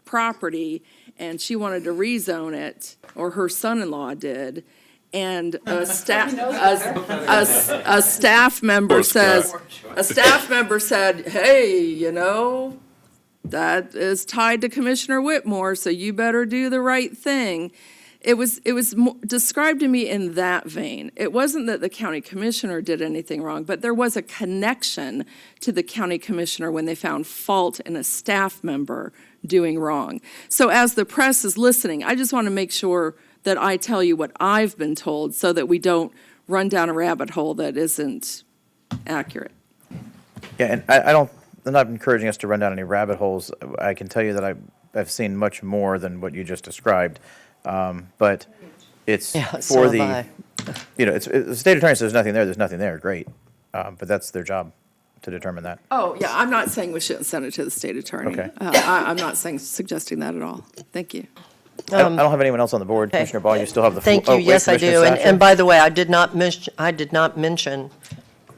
property and she wanted to rezone it, or her son-in-law did, and a staff member said, hey, that is tied to Commissioner Whitmore, so you better do the right thing. It was described to me in that vein. It wasn't that the county commissioner did anything wrong, but there was a connection to the county commissioner when they found fault in a staff member doing wrong. So as the press is listening, I just want to make sure that I tell you what I've been told so that we don't run down a rabbit hole that isn't accurate. Yeah, and I'm not encouraging us to run down any rabbit holes. I can tell you that I've seen much more than what you just described. But it's for the, it's the state attorney says there's nothing there, great. But that's their job to determine that. Oh, yeah, I'm not saying we shouldn't send it to the state attorney. Okay. I'm not suggesting that at all. Thank you. I don't have anyone else on the board. Commissioner Ball, you still have the floor. Thank you. Yes, I do. And by the way, I did not mention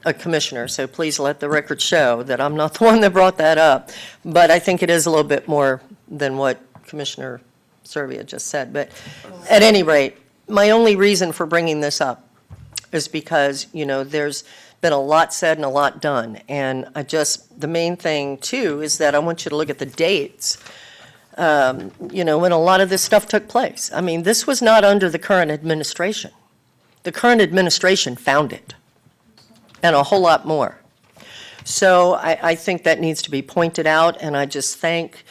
a commissioner, so please let the record show that I'm not the one that brought that up. But I think it is a little bit more than what Commissioner Servia just said. But at any rate, my only reason for bringing this up is because, there's been a lot said and a lot done. And the main thing, too, is that I want you to look at the dates, when a lot of this stuff took place. I mean, this was not under the current administration. The current administration found it, and a whole lot more. So I think that needs to be pointed out, and I just thank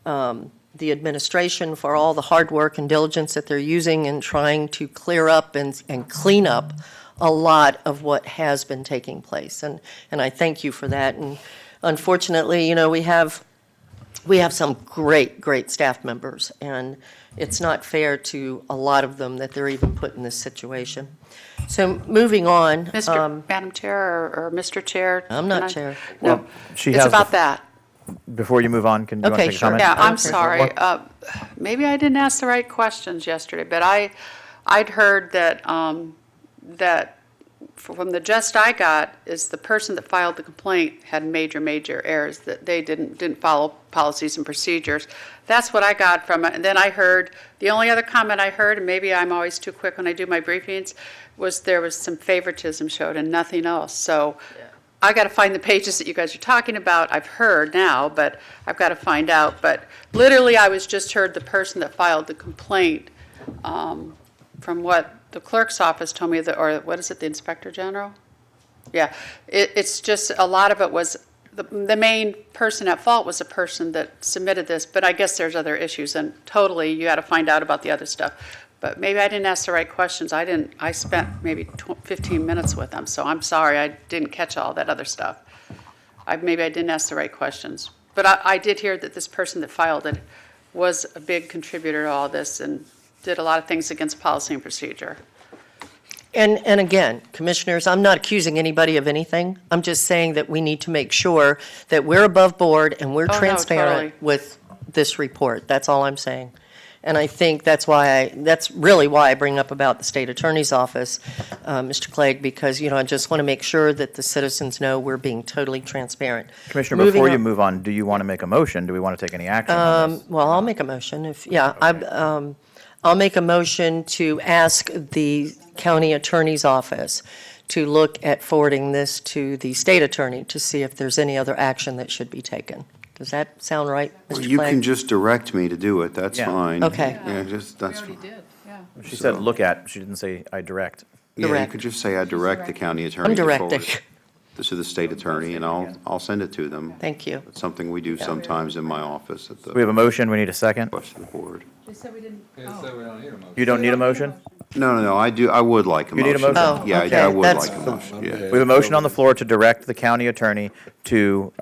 the administration for all the hard work and diligence that they're using in trying to clear up and clean up a lot of what has been taking place. And I thank you for that. And unfortunately, we have some great staff members, and it's not fair to a lot of them that they're even put in this situation. So moving on. Madam Chair or Mr. Chair? I'm not chair. No, She it's has about that. Before you move on, do you want to take a comment? Yeah, I'm sorry. Maybe I didn't ask the right questions yesterday, but I'd heard that from the gist I got is the person that filed the complaint had major errors, that they didn't follow policies and procedures. That's what I got from it. And then I heard, the only other comment I heard, and maybe I'm always too quick when I do my briefings, was there was some favoritism showed and nothing else. So I got to find the pages that you guys are talking about. I've heard now, but I've got to find out. But literally, I was just heard the person that filed the complaint, from what the clerk's office told me, or what is it, the Inspector General? Yeah, it's just a lot of it was, the main person at fault was the person that submitted this, but I guess there's other issues, and totally, you got to find out about the other stuff. But maybe I didn't ask the right questions. I spent maybe 15 minutes with them, so I'm sorry I didn't catch all that other stuff. Maybe I didn't ask the right questions. But I did hear that this person that filed it was a big contributor to all this and did a lot of things against policy and procedure. And again, commissioners, I'm not accusing anybody of anything. I'm just saying that we need to make sure that we're above board and we're transparent with this report. That's all I'm saying. And I think that's really why I bring up about the state attorney's office, Mr. Clegg, because, I just want to make sure that the citizens know we're being totally transparent. Commissioner, before you move on, do you want to make a motion? Do we want to take any action on this? Well, I'll make a motion. I'll make a motion to ask the county attorney's office to look at forwarding this to the state attorney to see if there's any other action that should be taken. Does that sound right, Mr. Well, you Clegg? can just direct me to do it, that's fine. Okay. Yeah, that's. She said look at, she didn't say I direct. Yeah, you could just say I direct the county attorney I'm to directing. forward. to the state attorney, and I'll send it to them. Thank you. It's something we do sometimes in my office at the. We have a motion, we need a second. Request of the board. They said we didn't. You don't need a motion? No, I do, I would like a You motion. need a motion? Oh, Yeah, okay, I would that's- like a motion, yeah. We have a motion on the floor to direct the county attorney to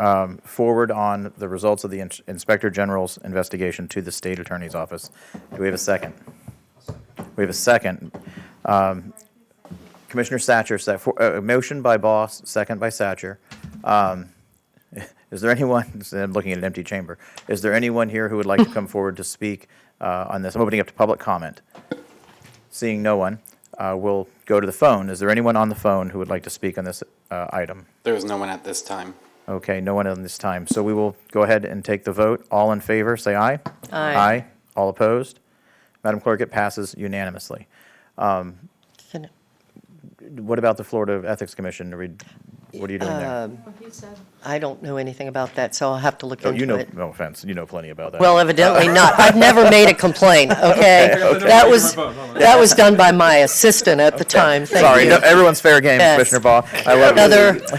forward on the results of the Inspector General's investigation to the state attorney's office. Do we have a second? We have a second. Commissioner Satcher, a motion by Boss, second by Satcher. Is there anyone, I'm looking at an empty chamber, is there anyone here who would like to come forward to speak on this? I'm opening up to public comment. Seeing no one, we'll go to the phone. Is there anyone on the phone who would like to speak on this item? There is no one at this time. Okay, no one on this time. So we will go ahead and take the vote. All in favor, say aye. Aye. Aye. All opposed? Madam Clerk, it passes unanimously. Can- What about the Florida Ethics Commission? What are you doing there? I don't know anything about that, so I'll have to look Oh, into you know, it. no offense, you know plenty about that. Well, evidently not. I've never made a complaint, okay? That was done by my assistant at the time. Thank Sorry, you. no, everyone's fair game, Yes. Commissioner Ball. I love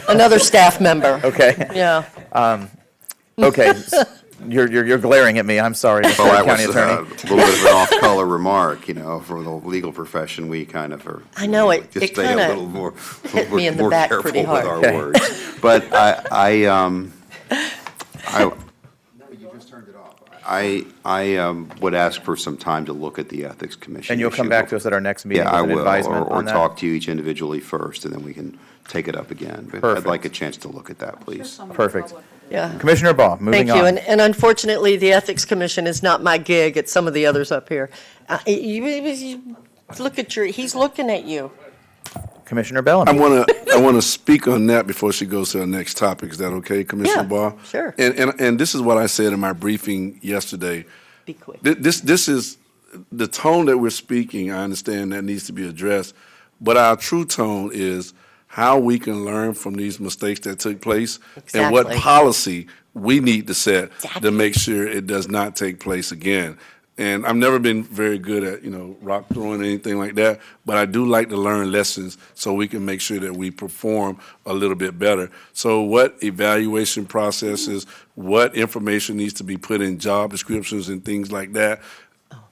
Another staff member. Okay. Yeah. Okay, you're glaring at me. I'm sorry, Mr. Well, that County was Attorney. a little bit of an off-color remark, for the legal profession, we kind of are. I know it. Just It stay a kinda little more, hit me in the more back careful pretty with hard. our Okay. words. But I would ask for some time to look at the Ethics Commission. And you'll come issue. back to us at our next meeting Yeah, with I an will, advisement or on that? talk to you each individually first, and then we can take it up again. But I'd Perfect. like a chance to look at that, please. Perfect. Yeah. Commissioner Ball, moving Thank you. on. And unfortunately, the Ethics Commission is not my gig. It's some of the others up here. You look at he's looking at you. Commissioner Bellamy. I want to speak on that before she goes to the next topic. Is that okay, Commissioner Yeah, Barr? sure. And this is what I said in my briefing yesterday. Be quick. This is the tone that we're speaking. I understand that needs to be addressed, but our true tone is how we can learn from these mistakes that took place and what Exactly. policy we need to set to make sure it does not take place again. And I've never been very good at, rock throwing or anything like that, but I do like to learn lessons so we can make sure that we perform a little bit better. So what evaluation processes, what information needs to be put in job descriptions and things like that,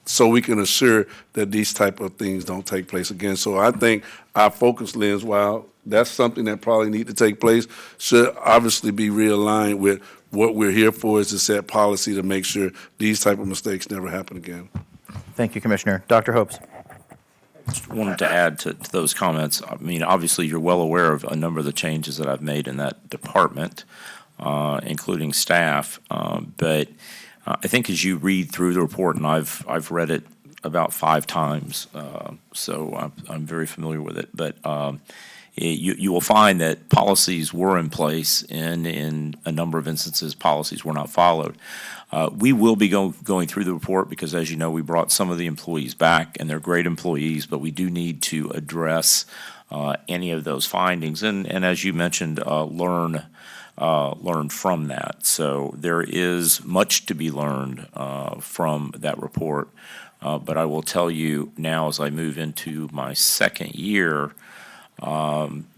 so we can assure that these type of things don't take place again. So I think our focus lens, while that's something that probably need to take place, should obviously be realigned with what we're here for, is to set policy to make sure these type of mistakes never happen again. Thank you, Commissioner. Dr. Hopes. Just wanted to add to those comments. I mean, obviously, you're well aware of a number of the changes that I've made in that department, including staff. But I think as you read through the report, and I've read it about 5 times, so I'm very familiar with it. But you will find that policies were in place, and in a number of instances, policies were not followed. We will be going through the report because, as you know, we brought some of the employees back, and they're great employees, but we do need to address any of those findings, and as you mentioned, learn from that. So there is much to be learned from that report. But I will tell you now, as I move into my second year,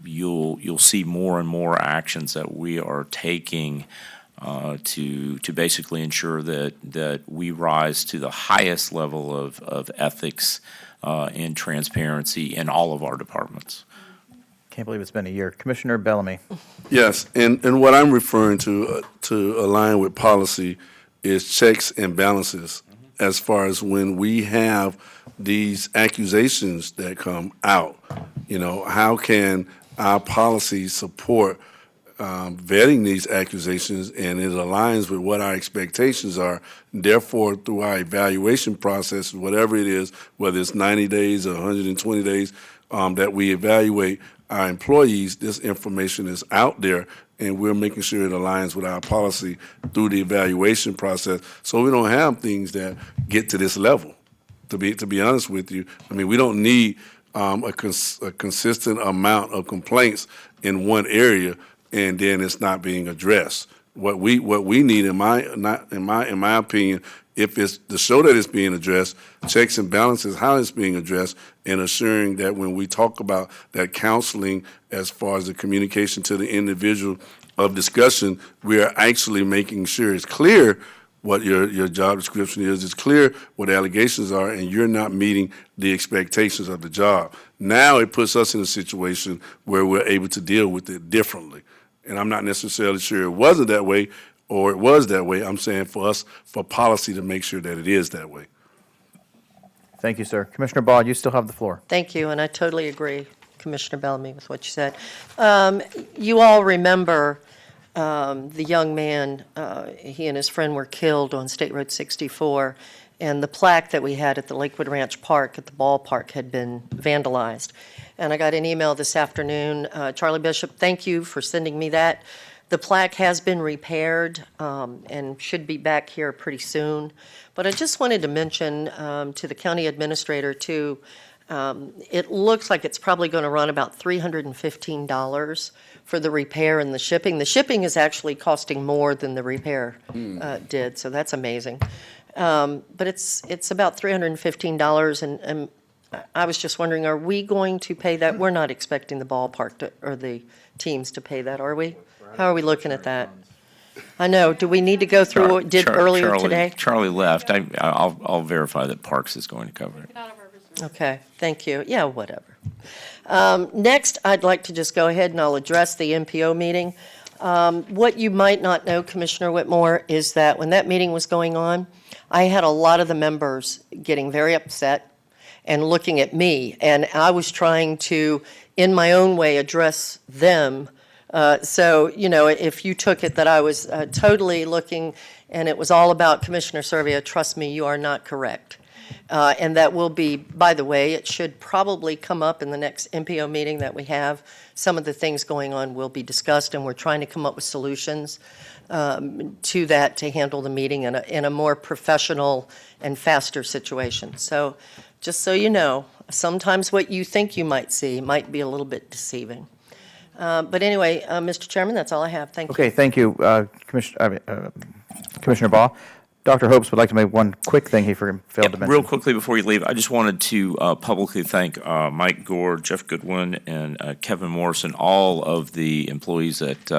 you'll see more and more actions that we are taking to basically ensure that we rise to the highest level of ethics and transparency in all of our departments. Can't believe it's been a year. Commissioner Bellamy. Yes, and what I'm referring to align with policy is checks and balances as far as when we have these accusations that come out. How can our policy support vetting these accusations, and it aligns with what our expectations are. Therefore, through our evaluation process, whatever it is, whether it's 90 days or 120 days, that we evaluate our employees, this information is out there, and we're making sure it aligns with our policy through the evaluation process, so we don't have things that get to this level. To be honest with you, I mean, we don't need a consistent amount of complaints in one area, and then it's not being addressed. What we need, in my opinion, if it's to show that it's being addressed, checks and balances how it's being addressed, and assuring that when we talk about that counseling as far as the communication to the individual of discussion, we are actually making sure it's clear what your job description is, it's clear what the allegations are, and you're not meeting the expectations of the job. Now it puts us in a situation where we're able to deal with it differently. And I'm not necessarily sure it wasn't that way or it was that way. I'm saying for us, for policy to make sure that it is that way. Thank you, sir. Commissioner Ball, you still have the floor. Thank you, and I totally agree, Commissioner Bellamy, with what you said. You all remember the young man, he and his friend were killed on State Road 64, and the plaque that we had at the Lakewood Ranch Park at the ballpark had been vandalized. And I got an email this afternoon. Charlie Bishop, thank you for sending me that. The plaque has been repaired and should be back here pretty soon. But I just wanted to mention to the county administrator, too, it looks like it's probably going to run about $315 for the repair and the shipping. The shipping is actually costing more than the repair did, so that's amazing. But it's about $315, and I was just wondering, are we going to pay that? We're not expecting the ballpark or the teams to pay that, are we? How are we looking at that? I know. Do we need to go through what we did earlier today? Charlie left. I'll verify that Parks is going to cover it. Okay, thank you. Yeah, whatever. Next, I'd like to just go ahead and I'll address the MPO meeting. What you might not know, Commissioner Whitmore, is that when that meeting was going on, I had a lot of the members getting very upset and looking at me, and I was trying to, in my own way, address them. So, you know, if you took it that I was totally looking and it was all about Commissioner Servia, trust me, you are not correct. And that will be, by the way, it should probably come up in the next MPO meeting that we have. Some of the things going on will be discussed, and we're trying to come up with solutions to that to handle the meeting in a more professional and faster situation. So just so you know, sometimes what you think you might see might be a little bit deceiving. But anyway, Mr. Chairman, that's all I have. Thank you. Okay, thank you, Commissioner Ball. Dr. Hopes would like to make one quick thing he failed to mention. Real quickly before you leave, I just wanted to publicly thank Mike Gore, Jeff Goodwin, and Kevin Morrison, all of the employees at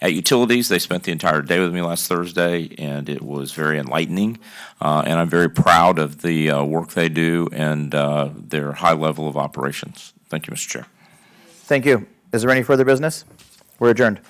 Utilities. They spent the entire day with me last Thursday, and it was very enlightening. And I'm very proud of the work they do and their high level of operations. Thank you, Mr. Chair. Thank you. Is there any further business? We're adjourned.